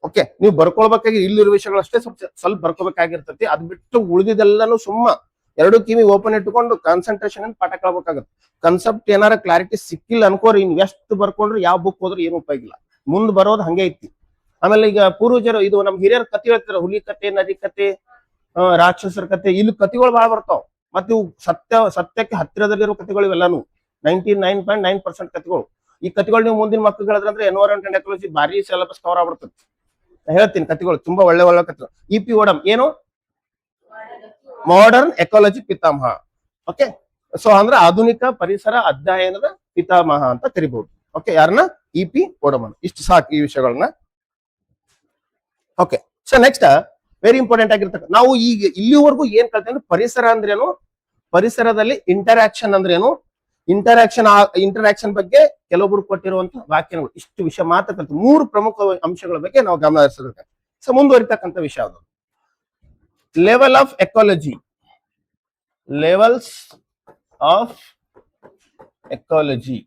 ಓಕೆ, ನೀವು ಬರ್ಕೊಳ್ಬೇಕಾಗಿ ಇಲ್ಲಿರುವ ವಿಷಯಗಳು ಅಷ್ಟೇ ಸ್ವಲ್ಪ ಬರ್ಕೋಬೇಕಾಗಿರ್ತತಿ. ಅದ್ ಬಿಟ್ಟು ಉಳಿದಿದೆಲ್ಲಾನು ಸುಮ್ಮ ಎರಡು ಕಿವಿ ಓಪನ್ ಇಟ್ಕೊಂಡು ಕಾನ್ಸಂಟ್ರೇಷನ್ ಅಂತ ಪಾಠ ಕೇಳ್ಬೇಕಾಗತ್ತೆ. ಕನ್ಸೆಪ್ಟ್ ಏನಾರ ಕ್ಲಾರಿಟಿ ಸಿಕ್ಕಿಲ್ಲ ಅನ್ಕೋರಿ, ಇನ್ ಎಷ್ಟು ಬರ್ಕೊಂಡ್ರು ಯಾವ ಬುಕ್ ಹೋದ್ರೆ ಏನು ಉಪಯೋಗ ಇಲ್ಲ. ಮುಂದ್ ಬರೋದು ಹಂಗೆ ಐತಿ. ಆಮೇಲೆ ಈಗ ಪೂರ್ವಜರು ಇದು ನಮ್ ಹಿರಿಯರ ಕತೆ ಹೇಳ್ತಾರೆ, ಹುಲಿ ಕತೆ, ನದಿ ಕತೆ, ರಾಕ್ಷಸರ ಕತೆ, ಇಲ್ಲಿ ಕತೆಗಳು ಬಹಳ ಬರ್ತಾವ. ಮತ್ತೆ ಇವು ಸತ್ಯಕ್ಕೆ ಹತ್ತಿರದಲ್ಲಿರೋ ಕತೆಗಳು ಇವೆಲ್ಲಾನು 99.9% ಕತೆಗಳು. ಈ ಕತೆಗಳು ನೀವು ಮುಂದಿನ ಮಕ್ಕಳು ಹೇಳಿದ್ರಂದ್ರೆ ಎನ್ವೈರನ್ಮೆಂಟ್ ಅಂಡ್ ಎಕಾಲಜಿ ಭಾರಿ ಸಿಲೆಬಸ್ ಕವರ್ ಆಗ್ಬಿಡ್ತದೆ. ಹೇಳ್ತೀನಿ ಕತೆಗಳು ತುಂಬಾ ಒಳ್ಳೆ ಒಳ್ಳೆ ಕತೆ. ಇ.ಪಿ. ಓಡಮ್ ಏನು ಮಾಡರ್ನ್ ಎಕಾಲಜಿ ಪಿತಾಮಹ. ಓಕೆ, ಸೊ ಅಂದ್ರೆ ಆಧುನಿಕ ಪರಿಸರ ಅಧ್ಯಯನದ ಪಿತಾಮಹ ಅಂತ ಕರಿಬಹುದು. ಓಕೆ, ಯಾರನ್ನ? ಇ.ಪಿ. ಓಡಮ್. ಇಷ್ಟು ಸಾಕು ಈ ವಿಷಯಗಳನ್ನ. Okay, so next very important ಆಗಿರ್ತಕ್ಕ, ನಾವು ಈಗ ಇಲ್ಲಿವರೆಗೂ ಏನ್ ಕಲ್ತೀವಿ ಅಂದ್ರೆ ಪರಿಸರ ಅಂದ್ರೇನು, ಪರಿಸರದಲ್ಲಿ ಇಂಟರಾಕ್ಷನ್ ಅಂದ್ರೇನು, ಇಂಟರಾಕ್ಷನ್ ಬಗ್ಗೆ ಕೆಲವೊಬ್ರು ಕೊಟ್ಟಿರುವಂತ ವ್ಯಾಖ್ಯಾನಗಳು, ಇಷ್ಟು ವಿಷಯ ಮಾತ್ರ ಕಲ್ತು 3 ಪ್ರಮುಖ ಅಂಶಗಳ ಬಗ್ಗೆ ನಾವು ಗಮನ ಹರಿಸಬೇಕು. ಸೊ ಮುಂದುವರಿತಕ್ಕಂಥ ವಿಷಯ ಅದು level of ecology, levels of ecology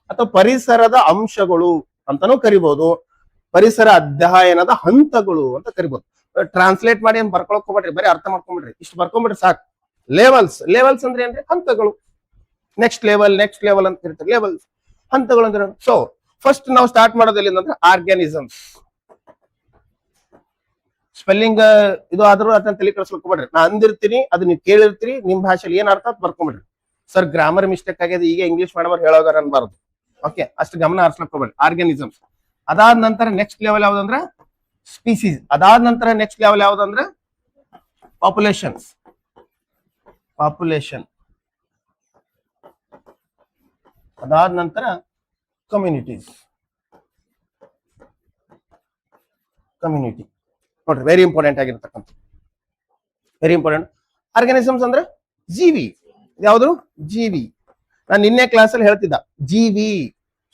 ಅಥವಾ ಪರಿಸರದ ಅಂಶಗಳು ಅಂತಾನೂ ಕರಿಬಹುದು, ಪರಿಸರ ಅಧ್ಯಯನದ ಹಂತಗಳು ಅಂತ ಕರಿಬಹುದು. ಟ್ರಾನ್ಸ್ಲೇಟ್ ಮಾಡಿ ಏನ್ ಬರ್ಕೊಳಕ್ ಹೋಗ್ಬೇಡ್ರಿ, ಬರೀ ಅರ್ಥ ಮಾಡ್ಕೊಂಡ್ಬಿಡ್ರಿ, ಇಷ್ಟು ಬರ್ಕೊಂಡ್ಬಿಡ್ರಿ ಸಾಕು. ಲೆವೆಲ್ಸ್ ಅಂದ್ರೆ ಏನ್ರಿ? ಹಂತಗಳು. ನೆಕ್ಸ್ಟ್ ಲೆವೆಲ್ ಅಂತ ಕರಿತಾರೆ. ಲೆವೆಲ್ಸ್, ಹಂತಗಳು ಅಂದ್ರೆ. ಸೊ ಫಸ್ಟ್ ನಾವು ಸ್ಟಾರ್ಟ್ ಮಾಡೋದಿಲ್ಲ ಅಂದ್ರೆ ಆರ್ಗ್ಯಾನಿಸಮ್ಸ್. ಸ್ಪೆಲ್ಲಿಂಗ್ ಇದು ಆದ್ರೂ ಅದನ್ನ ತಲೆ ಕೆಡಿಸ್ಕೊಳ್ಬೇಡ್ರಿ, ನಾ ಅಂದಿರ್ತೀನಿ, ಅದು ನೀವು ಕೇಳಿರ್ತೀರಿ, ನಿಮ್ ಭಾಷೆಯಲ್ಲಿ ಏನ್ ಅರ್ಥ ಬರ್ಕೊಂಡ್ಬಿಡ್ರಿ. ಸರ್ ಗ್ರಾಮರ್ ಮಿಸ್ಟೇಕ್ ಆಗಿದೆ, ಈಗ ಇಂಗ್ಲಿಷ್ ಮಾಡೋರು ಹೇಳೋಗಾರ ಅನ್ಬಾರ್ದು. ಓಕೆ, ಅಷ್ಟು ಗಮನ ಹರಿಸ್ಲಕ್ ಹೋಗ್ಬೇಡ್ರಿ. ಆರ್ಗ್ಯಾನಿಸಮ್ಸ್. ಅದಾದ ನಂತರ ನೆಕ್ಸ್ಟ್ ಲೆವೆಲ್ ಯಾವ್ದಂದ್ರ ಸ್ಪೀಸೀಸ್. ಅದಾದ ನಂತರ ನೆಕ್ಸ್ಟ್ ಲೆವೆಲ್ ಯಾವ್ದಂದ್ರ ಪಾಪ್ಯುಲೇಷನ್. ಅದಾದ ನಂತರ ಕಮ್ಯುನಿಟಿ. ನೋಡ್ರಿ, ವೆರಿ ಇಂಪಾರ್ಟೆಂಟ್ ಆಗಿರ್ತಕ್ಕಂಥ, ವೆರಿ ಇಂಪಾರ್ಟೆಂಟ್. ಆರ್ಗ್ಯಾನಿಸಮ್ಸ್ ಅಂದ್ರೆ ಜೀವಿ. ಯಾವುದು? ಜೀವಿ. ನಾನು ನಿನ್ನೆ ಕ್ಲಾಸ್ ಅಲ್ಲಿ ಹೇಳ್ತಿದ್ದ, ಜೀವಿ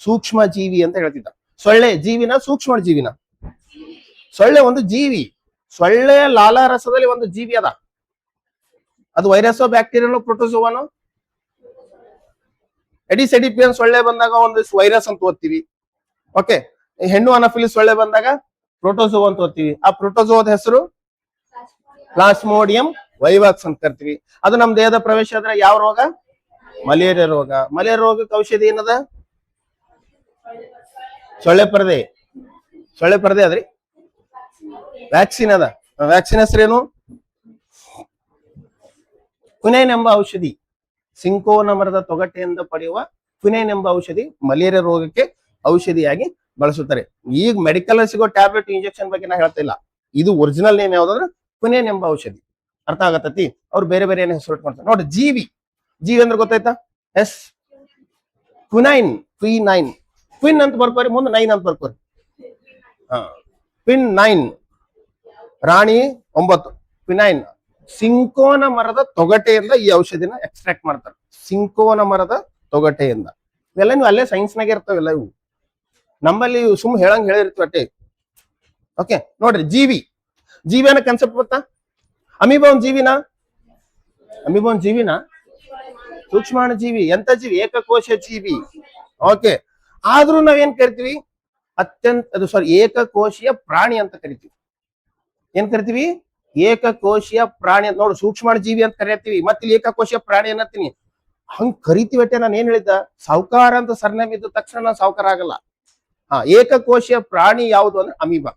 ಸೂಕ್ಷ್ಮ ಜೀವಿ ಅಂತ ಹೇಳ್ತಿದ್ದ. ಸೊಳ್ಳೆ ಜೀವಿನ ಸೂಕ್ಷ್ಮ ಜೀವಿನ? ಸೊಳ್ಳೆ ಒಂದು ಜೀವಿ. ಸೊಳ್ಳೆಯ ಲಾಲಾರಸದಲ್ಲಿ ಒಂದು ಜೀವಿ ಅದ. ಅದು ವೈರಸ್, ಬ್ಯಾಕ್ಟೀರಿಯಾ, ಪ್ರೋಟೋಜೋವಾನೋ? ಎಡಿಸ್ ಎಡಿಪಿಯನ್ ಸೊಳ್ಳೆ ಬಂದಾಗ ಒಂದು ವೈರಸ್ ಅಂತ ಓದ್ತೀವಿ. ಓಕೆ, ಹೆಣ್ಣು ಅನಫಿಲಿಸ್ ಸೊಳ್ಳೆ ಬಂದಾಗ ಪ್ರೋಟೋಜೋ ಅಂತ ಓದ್ತೀವಿ. ಆ ಪ್ರೋಟೋಜೋದ ಹೆಸರು ಪ್ಲಾಸ್ಮೋಡಿಯಂ ವೈವಾಕ್ಸ್ ಅಂತ ಕರಿತೀವಿ. ಅದು ನಮ್ಮ ದೇಹದ ಪ್ರವೇಶ ಆದ್ರೆ ಯಾವ ರೋಗ? ಮಲೇರಿಯಾ ರೋಗ. ಮಲೇರಿಯಾ ರೋಗಕ್ಕೆ ಔಷಧಿ ಏನದ? ಸೊಳ್ಳೆ ಪರದೆ ಅದ್ರಿ, ವ್ಯಾಕ್ಸಿನ್ ಅದ. ವ್ಯಾಕ್ಸಿನ್ ಹೆಸರೇನು? ಕ್ವಿನೈನ್ ಎಂಬ ಔಷಧಿ. ಸಿಂಕೋನ ಮರದ ತೊಗಟೆಯಿಂದ ಪಡೆಯುವ ಕ್ವಿನೈನ್ ಎಂಬ ಔಷಧಿ ಮಲೇರಿಯಾ ರೋಗಕ್ಕೆ ಔಷಧಿಯಾಗಿ ಬಳಸುತ್ತಾರೆ. ಈಗ ಮೆಡಿಕಲ್ ಸಿಗೋ ಟ್ಯಾಬ್ಲೆಟ್, ಇಂಜೆಕ್ಷನ್ ಬಗ್ಗೆ ನಾ ಹೇಳ್ತಾ ಇಲ್ಲ. ಇದು ಒರಿಜಿನಲ್ ನೇಮ್ ಯಾವ್ದಂದ್ರೆ ಕ್ವಿನೈನ್ ಎಂಬ ಔಷಧಿ. ಅರ್ಥ ಆಗತ್ತತಿ? ಅವ್ರು ಬೇರೆ ಬೇರೆ ಏನ್ ಹೆಸರು ಇಟ್ಕೊಂತಾರೆ ನೋಡಿ. ಜೀವಿ ಅಂದ್ರೆ ಗೊತ್ತಾಯ್ತಾ? ಎಸ್, ಕ್ವಿನೈನ್ ಕ್ವಿನ್ ಅಂತ ಬರ್ಕೋರಿ, ಮುಂದೆ 9 ಅಂತ ಬರ್ಕೋರಿ. ಕ್ವಿನ್ 9, ರಾಣಿ 9, ಕ್ವಿನೈನ್. ಸಿಂಕೋನ ಮರದ ತೊಗಟೆಯಿಂದ ಈ ಔಷಧಿನ ಎಕ್ಸ್ಟ್ರಾಕ್ಟ್ ಮಾಡ್ತಾರೆ. ಸಿಂಕೋನ ಮರದ ತೊಗಟೆಯಿಂದ. ಇವೆಲ್ಲ ನೀವು ಅಲ್ಲೇ ಸೈನ್ಸ್ನಾಗೆ ಇರ್ತಾವೆಲ್ಲ ಇವು, ನಮ್ಮಲ್ಲಿ ಸುಮ್ ಹೇಳಿರ್ತೀವಿ ಅಟ್ಟೆ. ಓಕೆ, ನೋಡ್ರಿ, ಜೀವಿ ಅನ್ನೋ ಕಾನ್ಸೆಪ್ಟ್ ಗೊತ್ತಾ? ಅಮೀಬಾ ಒಂದು ಜೀವಿನ? ಸೂಕ್ಷ್ಮಾಣು ಜೀವಿ. ಎಂತ ಜೀವಿ? ಏಕಕೋಶ ಜೀವಿ. ಓಕೆ, ಆದ್ರೂ ನಾವೇನ್ ಕರಿತೀವಿ? ಏಕಕೋಶೀಯ ಪ್ರಾಣಿ ಅಂತ ಕರಿತೀವಿ. ಏನ್ ಕರಿತೀವಿ? ಏಕಕೋಶೀಯ ಪ್ರಾಣಿ ಅಂತ. ನೋಡು, ಸೂಕ್ಷ್ಮಾಣು ಜೀವಿ ಅಂತ ಕರಿತೀವಿ, ಮತ್ತೆ ಇಲ್ಲಿ ಏಕಕೋಶೀಯ ಪ್ರಾಣಿ ಅನ್ನತ್ತೀನಿ. ಹಂಗ್ ಕರಿತೀವಿ ಅಟ್ಟೆ. ನಾನು ಏನ್ ಹೇಳಿದ್ದ? ಸಾವುಕಾರ ಅಂತ ಸರ್ನೇಮ್ ಇದ್ದ ತಕ್ಷಣ ನಾನು ಸಾವುಕಾರ ಆಗಲ್ಲ. ಏಕಕೋಶೀಯ ಪ್ರಾಣಿ ಯಾವುದು ಅಂದ್ರೆ ಅಮೀಬಾ.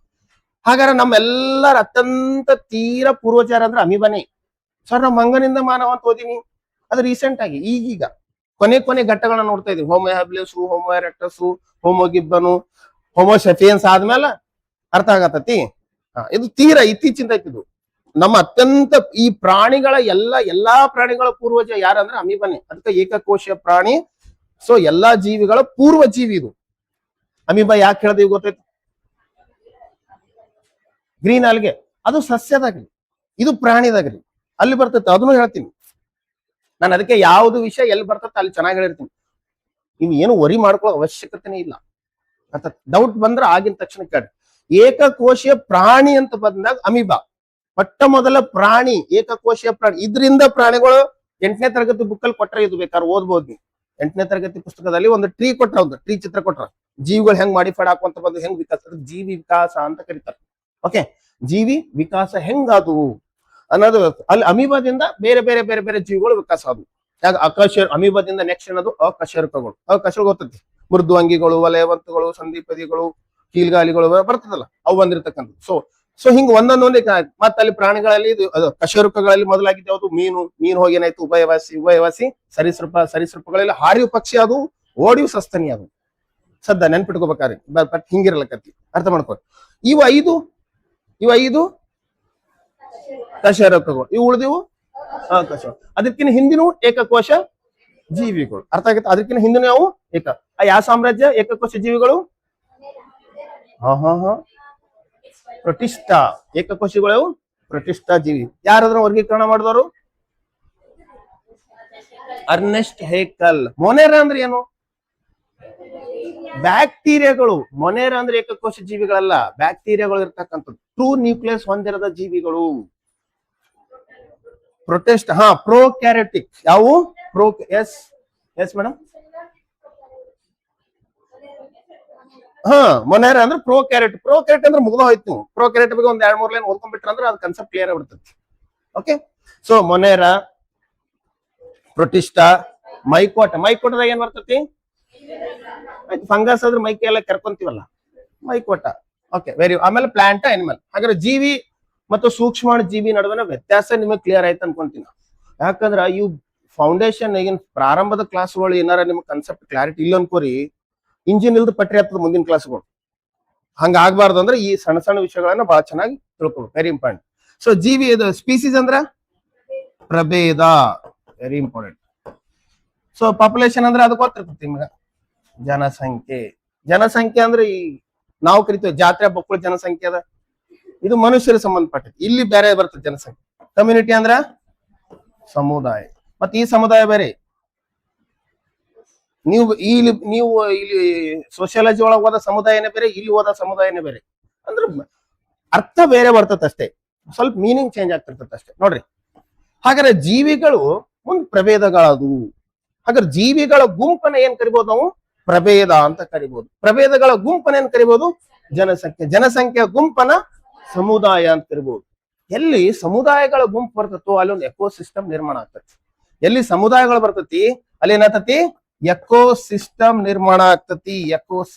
ಹಾಗಾದ್ರೆ ನಮ್ಮೆಲ್ಲರ ಅತ್ಯಂತ ತೀರ ಪೂರ್ವಚಾರ ಅಂದ್ರೆ ಅಮೀಬಾನೇ. ಸರ್ ನಾವು ಮಂಗನಿಂದ ಮಾನವ ಅಂತ ಓದಿನಿ, ಅದು ರೀಸೆಂಟ್ ಆಗಿ ಈಗೀಗ ಕೊನೆ ಘಟ್ಟಗಳನ್ನ ನೋಡ್ತಾ ಇದೀವಿ. Homo habilis, homo erectus, homo gibbon, homo sapiens ಆದ್ಮೇಲೆ ಅರ್ಥ ಆಗತ್ತತಿ. ಇದು ತೀರಾ ಇತ್ತೀಚಿಂದ ಇದು. ನಮ್ಮ ಅತ್ಯಂತ ಈ ಪ್ರಾಣಿಗಳ ಎಲ್ಲಾ ಪ್ರಾಣಿಗಳ ಪೂರ್ವಜ ಯಾರಂದ್ರೆ ಅಮೀಬಾನೇ. ಅದಕ್ಕೆ ಏಕಕೋಶ ಪ್ರಾಣಿ. ಸೊ ಎಲ್ಲಾ ಜೀವಿಗಳ ಪೂರ್ವ ಜೀವಿ ಇದು ಅಮೀಬಾ. ಯಾಕೆ ಹೇಳ್ದೀವಿ ಗೊತ್ತಾಯ್ತು? ಗ್ರೀನ್ ಆಲ್ಗೆ ಅದು ಸಸ್ಯದಾಗ್ರಿ, ಇದು ಪ್ರಾಣಿದಾಗ್ರಿ, ಅಲ್ಲಿ ಬರ್ತೈತೆ. ಅದನ್ನು ಹೇಳ್ತೀನಿ ನಾನು. ಅದಕ್ಕೆ ಯಾವ್ದು ವಿಷಯ ಎಲ್ಲಿ ಬರ್ತೈತೆ ಅಲ್ಲಿ ಚೆನ್ನಾಗಿ ಹೇಳಿರ್ತೀನಿ. ನೀವು ಏನು ವರಿ ಮಾಡ್ಕೊಳ್ಳೋ ಅವಶ್ಯಕತೆನೇ ಇಲ್ಲ. ಡೌಟ್ ಬಂದ್ರೆ ಆಗಿನ ತಕ್ಷಣ ಕೇಳಿ. ಏಕಕೋಶೀಯ ಪ್ರಾಣಿ ಅಂತ ಬಂದಾಗ ಅಮೀಬಾ. ಮೊಟ್ಟ ಮೊದಲ ಪ್ರಾಣಿ, ಏಕಕೋಶೀಯ ಪ್ರಾಣಿ. ಇದರಿಂದ ಪ್ರಾಣಿಗಳು 8ನೇ ತರಗತಿ ಬುಕ್ಕಲ್ಲಿ ಕೊಟ್ರೆ, ಇದು ಬೇಕಾದ್ರೆ ಓದ್ಬೋದು ನೀವು. 8ನೇ ತರಗತಿ ಪುಸ್ತಕದಲ್ಲಿ ಒಂದು ಟ್ರೀ ಕೊಟ್ರ, ಒಂದು ಟ್ರೀ ಚಿತ್ರ ಕೊಟ್ರ, ಜೀವಿಗಳು ಹೆಂಗ್ ಮಾಡಿಫೈಡ್ ಹಾಕುವಂತ ಬಂದು ಹೆಂಗ್ ವಿಕಾಸ, ಜೀವಿ ವಿಕಾಸ ಅಂತ ಕರೀತಾರೆ. ಓಕೆ, ಜೀವಿ ವಿಕಾಸ ಹೆಂಗಾದು ಅನ್ನೋದು. ಅಲ್ಲಿ ಅಮೀಬಾದಿಂದ ಬೇರೆ ಬೇರೆ ಬೇರೆ ಬೇರೆ ಜೀವಿಗಳು ವಿಕಾಸ ಆದವು. ಯಾಕೆ ಅಮೀಬಾದಿಂದ ನೆಕ್ಸ್ಟ್ ಅನ್ನೋದು ಅಕಶೇರುಕಗಳು. ಅಕಶೇರುಕ ಗೊತ್ತೈತಿ, ಮೃದು ಅಂಗಿಗಳು, ವಲಯವಂತಗಳು, ಸಂಧಿಪದಿಗಳು, ಕೀಲ್ಗಾಲಿಗಳು ಬರ್ತದಲ್ಲ, ಅವು ಬಂದಿರತಕ್ಕಂಥದ್ದು. ಸೊ ಹಿಂಗ್ ಒಂದೊಂದೊಂದೇ. ಮತ್ತೆ ಅಲ್ಲಿ ಪ್ರಾಣಿಗಳಲ್ಲಿ ಕಶೇರುಕಗಳಲ್ಲಿ ಮೊದಲಾಗಿದ್ದು ಯಾವುದು? ಮೀನು ಹೋಗಿ ಏನಾಯ್ತು? ಉಭಯವಾಸಿ ಸರೀಸೃಪಗಳಲ್ಲಿ ಹಾರಿಯು ಪಕ್ಷಿ ಅದು, ಓಡಿಯು ಸಸ್ತನಿ ಅದು. ಸದ್ದ ನೆನ್ಪಿಟ್ಕೋಬೇಕಾದ್ರೆ ಬಟ್ ಹಿಂಗಿರ್ಲಕತ್ತಿ, ಅರ್ಥ ಮಾಡ್ಕೊ. ಇವು ಐದು ಕಶೇರುಕಗಳು, ಇವು ಉಳಿದಿವು ಅಕಶೇರುಕ. ಅದಕ್ಕಿಂತ ಹಿಂದಿನೂ ಏಕಕೋಶ ಜೀವಿಗಳು. ಅರ್ಥ ಆಗತ್ತೆ? ಅದಕ್ಕಿಂತ ಹಿಂದಿನ ಯಾವ ಯಾವ ಸಾಮ್ರಾಜ್ಯ? ಏಕಕೋಶ ಜೀವಿಗಳು. ಪ್ರೊಟಿಸ್ಟಾ. ಏಕಕೋಶಿಗಳು ಪ್ರೊಟಿಸ್ಟಾ ಜೀವಿ. ಯಾರಾದ್ರೂ ವರ್ಗೀಕರಣ ಮಾಡಿದವರು? ಅರ್ನೆಸ್ಟ್ ಹೇಕಲ್. ಮೊನೇರಾ ಅಂದ್ರೆ ಏನು? ಬ್ಯಾಕ್ಟೀರಿಯಾಗಳು. ಮೊನೇರಾ ಅಂದ್ರೆ ಏಕಕೋಶ ಜೀವಿಗಳಲ್ಲ, ಬ್ಯಾಕ್ಟೀರಿಯಾಗಳು ಇರ್ತಕ್ಕಂಥದ್ದು, ಟ್ರೂ ನ್ಯೂಕ್ಲಿಯಸ್ ಹೊಂದಿರದ ಜೀವಿಗಳು. ಪ್ರೊಟೆಸ್ಟ್ ಪ್ರೋಕ್ಯಾರಿಟಿಕ್. ಯಾವು? Yes madam. ಮೊನೇರಾ ಅಂದ್ರೆ ಪ್ರೋಕ್ಯಾರೆಟ್. ಪ್ರೋಕ್ಯಾರೆಟ್ ಅಂದ್ರೆ ಮುಗ್ದ ಹೋಯ್ತು. ನೀವು ಪ್ರೋಕ್ಯಾರೆಟ್ ಬಗ್ಗೆ ಒಂದ್ 2-3 ಲೈನ್ ಓದ್ಕೊಂಡ್ಬಿಟ್ರ ಅಂದ್ರೆ ಅದು ಕನ್ಸೆಪ್ಟ್ ಕ್ಲಿಯರ್ ಆಗ್ಬಿಡ್ತೈತಿ. ಓಕೆ, ಸೊ ಮೊನೇರಾ, ಪ್ರೊಟಿಸ್ಟಾ, ಮೈಕೋಟದಾಗ ಏನ್ ಬರ್ತೈತಿ? ಫಂಗಸ್ ಆದ್ರೆ ಮೈಕೆ ಎಲ್ಲ ಕರ್ಕೊಂತೀವಲ್ಲ, ಮೈಕೋಟ. ಓಕೆ, ಆಮೇಲೆ ಪ್ಲಾಂಟ್, ಅನಿಮಲ್. ಹಾಗಾದ್ರೆ ಜೀವಿ ಮತ್ತು ಸೂಕ್ಷ್ಮ ಜೀವಿ ನಡುವಿನ ವ್ಯತ್ಯಾಸ ನಿಮಗೆ ಕ್ಲಿಯರ್ ಆಯ್ತು ಅನ್ಕೊಂತೀನಿ. ಯಾಕಂದ್ರ ಇವು ಫೌಂಡೇಶನ್ ಈಗಿನ ಪ್ರಾರಂಭದ ಕ್ಲಾಸ್ಗಳು ಏನಾರ ನಿಮ್ಗೆ ಕನ್ಸೆಪ್ಟ್ ಕ್ಲಾರಿಟಿ ಇಲ್ಲ ಅನ್ಕೋರಿ, ಇಂಜಿನ್ ಇಲ್ದ ಪಟ್ರಿ ಆಗ್ತದ ಮುಂದಿನ ಕ್ಲಾಸ್ಗಳು. ಹಂಗ ಆಗ್ಬಾರ್ದು ಅಂದ್ರೆ ಈ ಸಣ್ಣ ಸಣ್ಣ ವಿಷಯಗಳನ್ನ ಬಹಳ ಚೆನ್ನಾಗಿ ತಿಳ್ಕೊಬೇಕು, ವೆರಿ ಇಂಪಾರ್ಟೆಂಟ್. ಸೊ ಜೀವಿ ಇದು ಸ್ಪೀಸೀಸ್ ಅಂದ್ರ ಪ್ರಭೇದ, ವೆರಿ ಇಂಪಾರ್ಟೆಂಟ್. ಸೊ ಪಾಪ್ಯುಲೇಷನ್ ಅಂದ್ರೆ ಅದು ಗೊತ್ತಿರ್ತೈತಿ ನಿಮ್ಗ. ಜನಸಂಖ್ಯೆ ಅಂದ್ರೆ ಈ ನಾವು ಕರಿತೀವಿ ಜಾತ್ರೆ ಬಕ್ಕಳ ಜನಸಂಖ್ಯೆ ಅದ, ಇದು ಮನುಷ್ಯರ ಸಂಬಂಧಪಟ್ಟಿದ್ದು. ಇಲ್ಲಿ ಬೇರೆ ಬರ್ತದೆ ಜನಸಂಖ್ಯೆ. ಕಮ್ಯುನಿಟಿ ಅಂದ್ರ ಸಮುದಾಯ, ಮತ್ತೆ ಈ ಸಮುದಾಯ ಬೇರೆ. ನೀವು ಇಲ್ಲಿ ಸೋಷಿಯಾಲಜಿ ಒಳಗೆ ಹೋದ ಸಮುದಾಯನೇ ಬೇರೆ, ಇಲ್ಲಿ ಹೋದ ಸಮುದಾಯನೇ ಬೇರೆ. ಅಂದ್ರೆ ಅರ್ಥ ಬೇರೆ ಬರ್ತದೆ ಅಷ್ಟೇ, ಸ್ವಲ್ಪ ಮೀನಿಂಗ್ ಚೇಂಜ್ ಆಗ್ತಿರ್ತದೆ ಅಷ್ಟೇ ನೋಡ್ರಿ. ಹಾಗಾದ್ರೆ ಜೀವಿಗಳು ಮುಂದ್ ಪ್ರಭೇದಗಳದು. ಹಾಗಾದ್ರೆ ಜೀವಿಗಳ ಗುಂಪನ್ನ ಏನ್ ಕರಿಬಹುದು ನಾವು? ಪ್ರಭೇದ ಅಂತ ಕರಿಬಹುದು. ಪ್ರಭೇದಗಳ ಗುಂಪನ್ನ ಏನ್ ಕರಿಬಹುದು? ಜನಸಂಖ್ಯೆ ಗುಂಪನ ಸಮುದಾಯ ಅಂತ ಕರಿಬಹುದು. ಎಲ್ಲಿ ಸಮುದಾಯಗಳ ಗುಂಪು ಬರ್ತತೋ ಅಲ್ಲಿ ಒಂದು ಎಕೋಸಿಸ್ಟಮ್ ನಿರ್ಮಾಣ ಆಗ್ತತಿ. ಎಲ್ಲಿ ಸಮುದಾಯಗಳು ಬರ್ತತಿ ಅಲ್ಲಿ ಏನಾಗ್ತತಿ? ಎಕೋಸಿಸ್ಟಮ್ ನಿರ್ಮಾಣ ಆಗ್ತತಿ.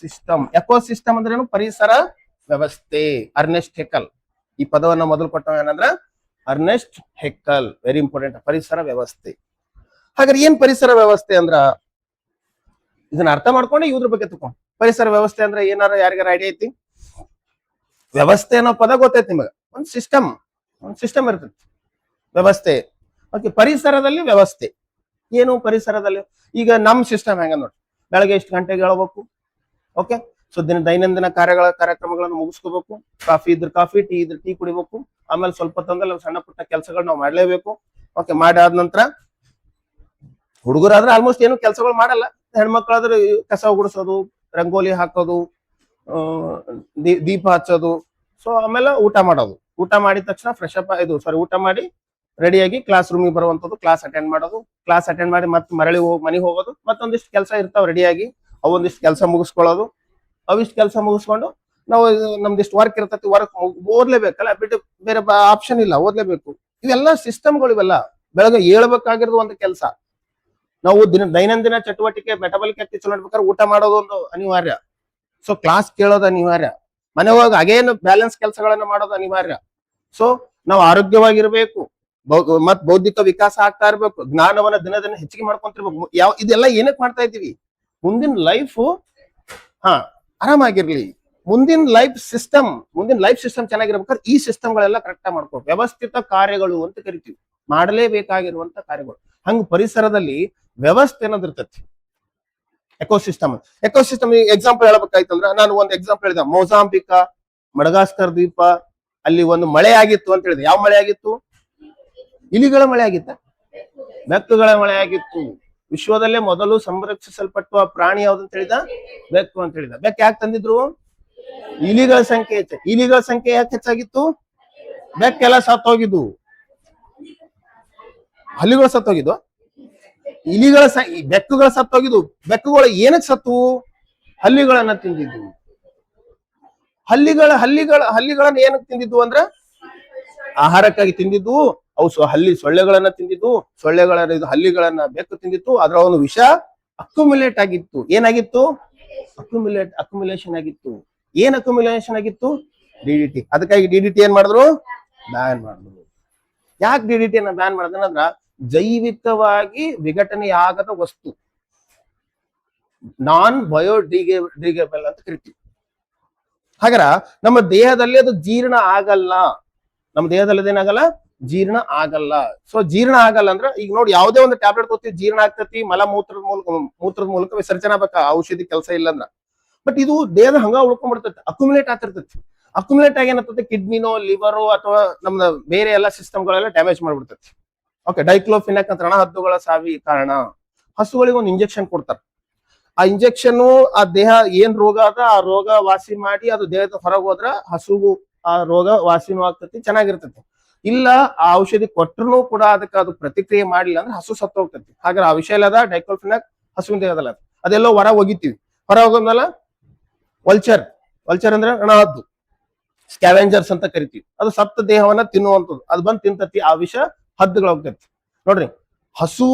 ಎಕೋಸಿಸ್ಟಮ್ ಅಂದ್ರೆ ಏನು? ಪರಿಸರ ವ್ಯವಸ್ಥೆ. ಅರ್ನೆಸ್ಟ್ ಹೆಕಲ್ ಈ ಪದವನ್ನ ಮೊದಲು ಕೊಟ್ಟವ ಏನಂದ್ರ ಅರ್ನೆಸ್ಟ್ ಹೆಕಲ್. Very important. ಪರಿಸರ ವ್ಯವಸ್ಥೆ. ಹಾಗಾದ್ರೆ ಏನ್ ಪರಿಸರ ವ್ಯವಸ್ಥೆ ಅಂದ್ರ ಇದನ್ನ ಅರ್ಥ ಮಾಡ್ಕೊಂಡೆ ಇದ್ರ ಬಗ್ಗೆ ತಕೊಂಡ್. ಪರಿಸರ ವ್ಯವಸ್ಥೆ ಅಂದ್ರೆ ಏನಾರ ಯಾರಿಗಾರ ಐಡಿಯಾ ಐತಿ? ವ್ಯವಸ್ಥೆ ಅನ್ನೋ ಪದ ಗೊತ್ತೈತಿ ನಿಮಗ. ಒಂದ್ ಸಿಸ್ಟಮ್ ಇರ್ತೈತಿ, ವ್ಯವಸ್ಥೆ. ಓಕೆ, ಪರಿಸರದಲ್ಲಿ ವ್ಯವಸ್ಥೆ ಏನು? ಪರಿಸರದಲ್ಲಿ ಈಗ ನಮ್ ಸಿಸ್ಟಮ್ ಹೆಂಗ ನೋಡಿ, ಬೆಳಗ್ಗೆ ಎಷ್ಟು ಗಂಟೆಗೆ ಹೇಳ್ಬೇಕು. ಓಕೆ, ಸೊ ದೈನಂದಿನ ಕಾರ್ಯಕ್ರಮಗಳನ್ನು ಮುಗಿಸ್ಕೋಬೇಕು. ಕಾಫಿ ಇದ್ರೆ ಕಾಫಿ, ಟೀ ಇದ್ರೆ ಟೀ ಕುಡಿಬೇಕು. ಆಮೇಲೆ ಸ್ವಲ್ಪ ತಂದಲ್ಲಿ ಸಣ್ಣ ಪುಟ್ಟ ಕೆಲಸಗಳು ನಾವು ಮಾಡ್ಲೇಬೇಕು. ಓಕೆ, ಮಾಡಿ ಆದ ನಂತರ ಹುಡುಗರಾದ್ರೆ ಆಲ್ಮೋಸ್ಟ್ ಏನು ಕೆಲಸಗಳು ಮಾಡಲ್ಲ. ಹೆಣ್ಮಕ್ಳಾದ್ರೆ ಕಸ ಗುಡಿಸೋದು, ರಂಗೋಲಿ ಹಾಕೋದು, ದೀಪ ಹಚ್ಚೋದು. ಸೊ ಆಮೇಲೆ ಊಟ ಮಾಡೋದು. ಊಟ ಮಾಡಿದ ತಕ್ಷಣ ಫ್ರೆಶ್ ಅಪ್ ಊಟ ಮಾಡಿ ರೆಡಿಯಾಗಿ ಕ್ಲಾಸ್ ರೂಮಿಗೆ ಬರುವಂತದ್ದು, ಕ್ಲಾಸ್ ಅಟೆಂಡ್ ಮಾಡೋದು. ಕ್ಲಾಸ್ ಅಟೆಂಡ್ ಮಾಡಿ ಮತ್ತೆ ಮನೆಗೆ ಹೋಗೋದು. ಮತ್ತೊಂದಿಷ್ಟು ಕೆಲಸ ಇರ್ತಾವ ರೆಡಿಯಾಗಿ, ಅವೊಂದಿಷ್ಟು ಕೆಲಸ ಮುಗಿಸ್ಕೊಳ್ಳೋದು. ಅವಿಷ್ಟು ಕೆಲಸ ಮುಗಿಸ್ಕೊಂಡು ನಾವು ನಮ್ದಿಷ್ಟು ವರ್ಕ್ ಇರ್ತೈತಿ, ವರ್ಕ್ ಓದ್ಲೇಬೇಕಲ್ಲ, ಬಿಟ್ಟು ಬೇರೆ ಆಪ್ಷನ್ ಇಲ್ಲ, ಓದ್ಲೇಬೇಕು. ಇವೆಲ್ಲ ಸಿಸ್ಟಮ್ಗಳು. ಇವೆಲ್ಲ ಬೆಳಗ್ಗೆ ಹೇಳ್ಬೇಕಾಗಿರೋದು ಒಂದು ಕೆಲಸ. ನಾವು ದೈನಂದಿನ ಚಟುವಟಿಕೆ ಮೆಟಬಾಲಿಕ್ ಆಕ್ಟಿವಿಟಿ ನೋಡ್ಬೇಕಾದ್ರೆ ಊಟ ಮಾಡೋದು ಒಂದು ಅನಿವಾರ್ಯ. ಸೊ ಕ್ಲಾಸ್ ಕೇಳೋದು ಅನಿವಾರ್ಯ. ಮನೆ ಹೋಗಿ ಅಗೇನ್ ಬ್ಯಾಲೆನ್ಸ್ ಕೆಲಸಗಳನ್ನ ಮಾಡೋದು ಅನಿವಾರ್ಯ. ಸೊ ನಾವು ಆರೋಗ್ಯವಾಗಿರ್ಬೇಕು, ಮತ್ ಬೌದ್ಧಿಕ ವಿಕಾಸ ಆಗ್ತಾ ಇರ್ಬೇಕು, ಜ್ಞಾನವನ್ನ ದಿನ ಹೆಚ್ಚಿಗೆ ಮಾಡ್ಕೊಂತಿರ್ಬೇಕು. ಇದೆಲ್ಲ ಏನಕ್ಕೆ ಮಾಡ್ತಾ ಇದ್ದೀವಿ? ಮುಂದಿನ ಲೈಫ್ ಆರಾಮಾಗಿರ್ಲಿ. ಮುಂದಿನ ಲೈಫ್ ಸಿಸ್ಟಮ್ ಚೆನ್ನಾಗಿರ್ಬೇಕಾದ್ರೆ ಈ ಸಿಸ್ಟಮ್ಗಳೆಲ್ಲ ಕರೆಕ್ಟ್ ಮಾಡ್ಕೋ. ವ್ಯವಸ್ಥಿತ ಕಾರ್ಯಗಳು ಅಂತ ಕರಿತೀವಿ, ಮಾಡಲೇಬೇಕಾಗಿರುವಂತ ಕಾರ್ಯಗಳು. ಹಂಗ ಪರಿಸರದಲ್ಲಿ ವ್ಯವಸ್ಥೆ ಅನ್ನೋದು ಇರ್ತೈತಿ. ಎಕೋಸಿಸ್ಟಮ್ ಎಕ್ಸಾಂಪಲ್ ಹೇಳ್ಬೇಕಾಯ್ತಂದ್ರ ನಾನು ಒಂದು ಎಕ್ಸಾಂಪಲ್ ಹೇಳಿದೆ. ಮೊಜಾಂಬಿಕಾ, ಮಡಗಾಸ್ಕರ್ ದ್ವೀಪ, ಅಲ್ಲಿ ಒಂದು ಮಳೆ ಆಗಿತ್ತು ಅಂತ ಹೇಳಿದೆ. ಯಾವ ಮಳೆ ಆಗಿತ್ತು? ಇಲಿಗಳ ಮಳೆ ಆಗಿತ್ತ? ಬೆಕ್ಕುಗಳ ಮಳೆ ಆಗಿತ್ತು. ವಿಶ್ವದಲ್ಲೇ ಮೊದಲು ಸಂರಕ್ಷಿಸಲ್ಪಟ್ಟ ಪ್ರಾಣಿ ಯಾವ್ದಂತ ಹೇಳಿದ? ಬೆಕ್ಕು ಅಂತ ಹೇಳಿದ. ಬೆಕ್ಕು ಯಾಕೆ ತಂದಿದ್ರು? ಇಲಿಗಳ ಸಂಖ್ಯೆ ಯಾಕೆ ಹೆಚ್ಚಾಗಿತ್ತು? ಬೆಕ್ಕೆಲ್ಲ ಸತ್ತೋಗಿದ್ದು, ಹಲ್ಲಿಗಳು ಸತ್ತೋಗಿದ್ದು, ಇಲಿಗಳ ಬೆಕ್ಕುಗಳು ಸತ್ತೋಗಿದ್ದು. ಬೆಕ್ಕುಗಳು ಏನಕ್ಕೆ ಸತ್ತು? ಹಲ್ಲಿಗಳನ್ನ ತಿಂದಿದ್ದು. ಹಲ್ಲಿಗಳನ್ನ ಏನಕ್ಕೆ ತಿಂದಿದ್ದು ಅಂದ್ರ ಆಹಾರಕ್ಕಾಗಿ ತಿಂದಿದ್ದು. ಅವು ಸೊಳ್ಳೆಗಳನ್ನ ತಿಂದಿದ್ದು. ಹಲ್ಲಿಗಳನ್ನ ಬೆಕ್ಕು ತಿಂದಿತ್ತು. ಅದ್ರ ಒಂದು ವಿಷ ಅಕ್ಯುಮುಲೇಟ್ ಆಗಿತ್ತು. ಏನಾಗಿತ್ತು? ಅಕ್ಯುಮುಲೇಷನ್ ಆಗಿತ್ತು. ಏನ್ ಅಕ್ಯುಮುಲೇಷನ್ ಆಗಿತ್ತು? DDT. ಅದಕ್ಕಾಗಿ DDT ಏನ್ ಮಾಡಿದ್ರು? ಬ್ಯಾನ್ ಮಾಡಿದ್ರು. ಯಾಕೆ DDT ಅನ್ನ ಬ್ಯಾನ್ ಮಾಡಿದ್ರು ಅಂದ್ರ ಜೈವಿಕವಾಗಿ ವಿಘಟನೆಯಾಗದ ವಸ್ತು, ನಾನ್ ಬಯೋಡಿಗ್ರೇಡೇಬಲ್ ಅಂತ ಕರಿತೀವಿ. ಹಾಗಾರ ನಮ್ಮ ದೇಹದಲ್ಲಿ ಅದು ಜೀರ್ಣ ಆಗಲ್ಲ. ನಮ್ಮ ದೇಹದಲ್ಲಿ ಅದೇನಾಗಲ್ಲ? ಜೀರ್ಣ ಆಗಲ್ಲ. ಸೊ ಜೀರ್ಣ ಆಗಲ್ಲ ಅಂದ್ರೆ ಈಗ ನೋಡಿ, ಯಾವುದೇ ಒಂದು ಟ್ಯಾಬ್ಲೆಟ್ ತಗೋತೀವಿ, ಜೀರ್ಣ ಆಗ್ತತಿ, ಮೂತ್ರದ ಮೂಲಕ ವಿಸರ್ಜನೆ ಆಗ್ಬೇಕ, ಔಷಧಿ ಕೆಲಸ ಇಲ್ಲ ಅಂದ್ರ. ಬಟ್ ಇದು ದೇಹದ ಹಂಗ ಉಳ್ಕೊಂಡ್ಬಿಡ್ತೈತಿ, ಅಕ್ಯುಮುಲೇಟ್ ಆಗ್ತಿರ್ತೈತಿ. ಅಕ್ಯುಮುಲೇಟ್ ಆಗಿ ಏನಾಗ್ತದೆ? ಕಿಡ್ನಿನೋ ಲಿವರೋ ಅಥವಾ ನಮ್ಮ ಬೇರೆ ಎಲ್ಲ ಸಿಸ್ಟಮ್ಗಳೆಲ್ಲ ಡ್ಯಾಮೇಜ್ ಮಾಡ್ಬಿಡ್ತೈತಿ. ಓಕೆ, ಡೈಕ್ಲೋಫಿನಾಕ್ ಅಂತ ಹದ್ದುಗಳ ಸಾವಿ ಕಾರಣ. ಹಸುಗಳಿಗೆ ಒಂದು ಇಂಜೆಕ್ಷನ್ ಕೊಡ್ತಾರೆ. ಆ ಇಂಜೆಕ್ಷನ್ ಆ ದೇಹ ಏನ್ ರೋಗ ಅದ ಆ ರೋಗ ವಾಸಿ ಮಾಡಿ ಅದು ದೇಹದ ಹೊರಗೆ ಹೋದ್ರ ಹಸುಗೂ ಆ ರೋಗ ವಾಸಿನೂ ಆಗ್ತತಿ, ಚೆನ್ನಾಗಿರ್ತೈತಿ. ಇಲ್ಲ ಆ ಔಷಧಿ ಕೊಟ್ಟರು ಕೂಡ ಅದಕ್ಕೆ ಅದು ಪ್ರತಿಕ್ರಿಯೆ ಮಾಡಿಲ್ಲ ಅಂದ್ರೆ ಹಸು ಸತ್ತು ಹೋಗ್ತೈತಿ. ಹಾಗಾದ್ರೆ ಆ ವಿಷಯ ಇಲ್ಲದ ಡೈಕ್ಲೋಫಿನಾಕ್ ಹಸುವಿನ ದೇಹದಲ್ಲ. ಅದೆಲ್ಲೋ ಹೊರ ಹೋಗಿತೀವಿ. ಹೊರ ಹೋಗೋದ್ಮೇಲೆ ವಲ್ಚರ್ ಅಂದ್ರೆ ಹದ್ದು, ಸ್ಕ್ಯಾವೆಂಜರ್ಸ್ ಅಂತ ಕರಿತೀವಿ. ಅದು ಸತ್ತ ದೇಹವನ್ನ ತಿನ್ನುವಂಥದ್ದು. ಅದು ಬಂದು ತಿಂತತಿ, ಆ ವಿಷ ಹದ್ದುಗಳು ಹೋಗ್ತೈತಿ. ನೋಡ್ರಿ, ಹಸು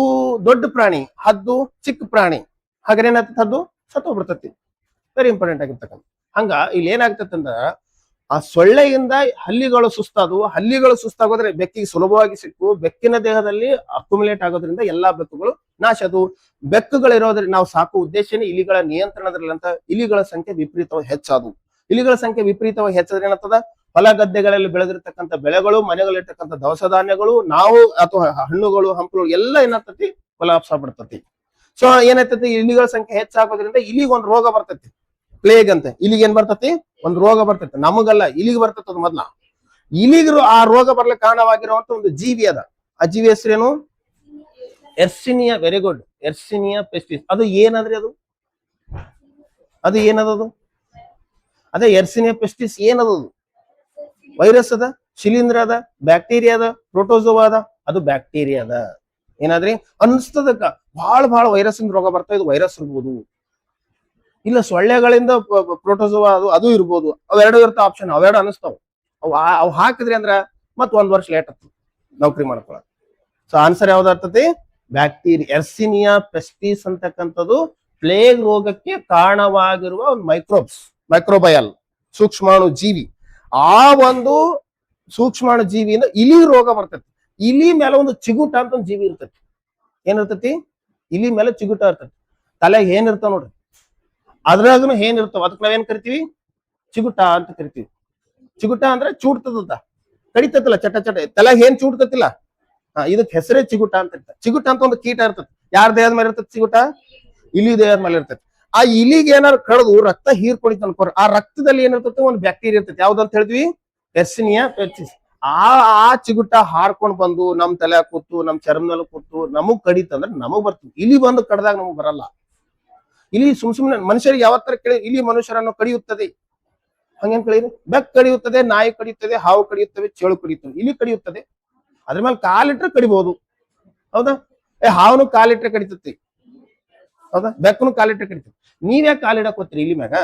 ದೊಡ್ಡ ಪ್ರಾಣಿ, ಹದ್ದು ಚಿಕ್ಕ ಪ್ರಾಣಿ. ಹಾಗಾದ್ರೆ ಏನಾಗ್ತದೆ? ಹದ್ದು ಸತ್ತೋಗ್ಬಿಡ್ತತಿ. ವೆರಿ ಇಂಪಾರ್ಟೆಂಟ್ ಆಗಿರ್ತಕ್ಕಂಥ. ಹಂಗ ಇಲ್ಲಿ ಏನಾಗ್ತೈತೆ ಅಂದ್ರ ಆ ಸೊಳ್ಳೆಯಿಂದ ಹಲ್ಲಿಗಳು ಸುಸ್ತಾಗೋದ್ರೆ ಬೆಕ್ಕಿಗೆ ಸುಲಭವಾಗಿ ಸಿಕ್ಕು, ಬೆಕ್ಕಿನ ದೇಹದಲ್ಲಿ ಅಕ್ಯುಮುಲೇಟ್ ಆಗೋದ್ರಿಂದ ಎಲ್ಲಾ ಬೆಕ್ಕುಗಳು ನಾಶ. ಅದು ಬೆಕ್ಕುಗಳಿರೋದ್ರಿಂದ ನಾವು ಸಾಕುವ ಉದ್ದೇಶನೇ ಇಲಿಗಳ ನಿಯಂತ್ರಣದಲ್ಲಿ ಅಂತ. ಇಲಿಗಳ ಸಂಖ್ಯೆ ವಿಪರೀತವಾಗಿ ಹೆಚ್ಚಾದವು. ಇಲಿಗಳ ಸಂಖ್ಯೆ ವಿಪರೀತವಾಗಿ ಹೆಚ್ಚಾದ್ರೆ ಏನಾಗ್ತದ? ಹೊಲ ಗದ್ದೆಗಳಲ್ಲಿ ಬೆಳೆದಿರ್ತಕ್ಕಂಥ ಬೆಳೆಗಳು, ಮನೆಗಳಿರ್ತಕ್ಕಂಥ ದವಸ ಧಾನ್ಯಗಳು, ನಾವು ಅಥವಾ ಹಣ್ಣುಗಳು, ಹಂಪಲು ಎಲ್ಲ ಏನಾಗ್ತತಿ? ಕೊಲಾಪ್ಸ್ ಆಗ್ಬಿಡ್ತತಿ. ಸೊ ಏನಾಗ್ತತಿ? ಇಲಿಗಳ ಸಂಖ್ಯೆ ಹೆಚ್ಚಾಗೋದ್ರಿಂದ ಇಲಿಗೊಂದು ರೋಗ ಬರ್ತೈತಿ, ಪ್ಲೇಗ್ ಅಂತ. ಇಲಿಗೆ ಏನ್ ಬರ್ತತಿ? ಒಂದು ರೋಗ ಬರ್ತೈತಿ. ನಮಗಲ್ಲ, ಇಲಿಗೆ ಬರ್ತೈತಿ. ಅದು ಮೊದ್ಲ ಇಲಿಗರು ಆ ರೋಗ ಬರ್ಲಿಕ್ಕೆ ಕಾರಣವಾಗಿರುವಂತ ಒಂದು ಜೀವಿ ಅದ. ಆ ಜೀವಿ ಹೆಸರೇನು? Yersinia. Very good, Yersinia pestis. ಅದು ಏನಂದ್ರೆ ಅದು ಏನದದು? ಅದೇ ಎರ್ಸಿನಿಯಾ ಪೆಸ್ಟಿಸ್. ಏನದು? ವೈರಸ್ ಅದ, ಶಿಲೀಂಧ್ರ ಅದ, ಬ್ಯಾಕ್ಟೀರಿಯಾ ಅದ, ಪ್ರೋಟೋಜೋವಾ ಅದ. ಅದು ಬ್ಯಾಕ್ಟೀರಿಯಾ ಅದ. ಏನಾದ್ರಿ ಅನ್ಸ್ತದಕ್ಕ ಬಹಳ ವೈರಸ್ ರೋಗ ಬರ್ತಾ, ಇದು ವೈರಸ್ ಇರ್ಬೋದು. ಇಲ್ಲ ಸೊಳ್ಳೆಗಳಿಂದ ಪ್ರೋಟೋಜೋವಾ ಅದು ಇರ್ಬೋದು. ಅವೆರಡು ಇರ್ತಾವ ಆಪ್ಷನ್. ಅವೆರಡು ಅನಿಸ್ತಾವ. ಅವು ಹಾಕಿದ್ರಿ ಅಂದ್ರ ಮತ್ 1 ವರ್ಷ ಲೇಟ್ ಆಗ್ತದೆ ನೌಕರಿ ಮಾಡ್ಕೊಳ. ಸೊ ಆನ್ಸರ್ ಯಾವ್ದಾಗ್ತದೆ? ಬ್ಯಾಕ್ಟೀರಿಯಾ. ಎರ್ಸಿನಿಯಾ ಪೆಸ್ಟಿಸ್ ಅಂತಕ್ಕಂಥದ್ದು ಪ್ಲೇಗ್ ರೋಗಕ್ಕೆ ಕಾರಣವಾಗಿರುವ ಒಂದು ಮೈಕ್ರೋಬಯಲ್ ಸೂಕ್ಷ್ಮಾಣು ಜೀವಿ. ಆ ಒಂದು ಸೂಕ್ಷ್ಮಾಣು ಜೀವಿಯಿಂದ ಇಲಿ ರೋಗ ಬರ್ತೈತಿ. ಇಲಿ ಮೇಲೆ ಒಂದು ಚಿಗುಟ ಅಂತ ಒಂದು ಜೀವಿ ಇರ್ತೈತಿ. ಏನಿರ್ತೈತಿ? ಇಲಿ ಮೇಲೆ ಚಿಗುಟ ಇರ್ತೈತಿ. ತಲೆಗೆ ಏನಿರ್ತಾವ ನೋಡ್ರಿ, ಅದ್ರಾಗನು ಏನಿರ್ತಾವ, ಅದಕ್ಕೆ ನಾವೇನ್ ಕರಿತೀವಿ? ಚಿಗುಟ ಅಂತ ಕರಿತೀವಿ. ಚಿಗುಟ ಅಂದ್ರೆ ಚೂಡ್ತದ, ಕಡಿತತಿಲ್ಲ, ಚಟ ತಲೆಗೆ ಏನ್ ಚೂಡ್ತತಿಲ್ಲ, ಇದಕ್ ಹೆಸರೇ ಚಿಗುಟ ಅಂತ ಇರ್ತದೆ. ಚಿಗುಟ ಅಂತ ಒಂದು ಕೀಟ ಇರ್ತದೆ. ಯಾರ ದೇಹದ ಮೇಲೆ ಇರ್ತದೆ ಚಿಗುಟ? ಇಲಿ ದೇಹದ ಮೇಲೆ ಇರ್ತೈತಿ. ಆ ಇಲಿಗೆ ಏನಾದ್ರು ಕಡ್ದು ರಕ್ತ ಹೀರ್ಕೊಡಿತ ಅನ್ಕೋರ, ಆ ರಕ್ತದಲ್ಲಿ ಏನಿರ್ತೈತಿ? ಒಂದು ಬ್ಯಾಕ್ಟೀರಿಯಾ ಇರ್ತೈತಿ. ಯಾವ್ದಂತ ಹೇಳಿದ್ವಿ? ಎರ್ಸಿನಿಯಾ ಪೆಸ್ಟಿಸ್. ಆ ಚಿಗುಟ ಹಾರ್ಕೊಂಡ್ ಬಂದು ನಮ್ ತಲೆ ಕೂತು, ನಮ್ ಚರ್ಮದಲ್ಲಿ ಕೂತು ನಮಗ್ ಕಡಿತಂದ್ರೆ ನಮಗ್ ಬರ್ತದೆ. ಇಲಿ ಬಂದು ಕಡ್ದಾಗ ನಮಗ್ ಬರಲ್ಲ. ಇಲಿ ಸುಮ್ನೆ ಮನುಷ್ಯರಿಗೆ ಯಾವತ್ತರ ಕೇಳಿ, ಇಲಿ ಮನುಷ್ಯರನ್ನು ಕಡಿಯುತ್ತದೆ. ಹಂಗೇನ್ ಕೇಳಿದ್ರಿ? ಬೆಕ್ ಕಡಿಯುತ್ತದೆ, ನಾಯಿ ಕಡಿಯುತ್ತದೆ, ಹಾವು ಕಡಿಯುತ್ತವೆ, ಚೇಳು ಕಡಿಯುತ್ತವೆ. ಇಲಿ ಕಡಿಯುತ್ತದೆ. ಅದ್ರ ಮೇಲೆ ಕಾಲಿಟ್ರೆ ಕಡಿಬಹುದು. ಹೌದಾ? ಹಾವನು ಕಾಲಿಟ್ರೆ ಕಡಿತತಿ. ಹೌದಾ? ಬೆಕ್ಕನು ಕಾಲಿಟ್ರೆ ಕಡಿತತಿ. ನೀವ್ಯಾಕೆ ಕಾಲಿಡಕ್ ಹೋಗ್ತೀರಿ ಇಲಿ ಮ್ಯಾಗ?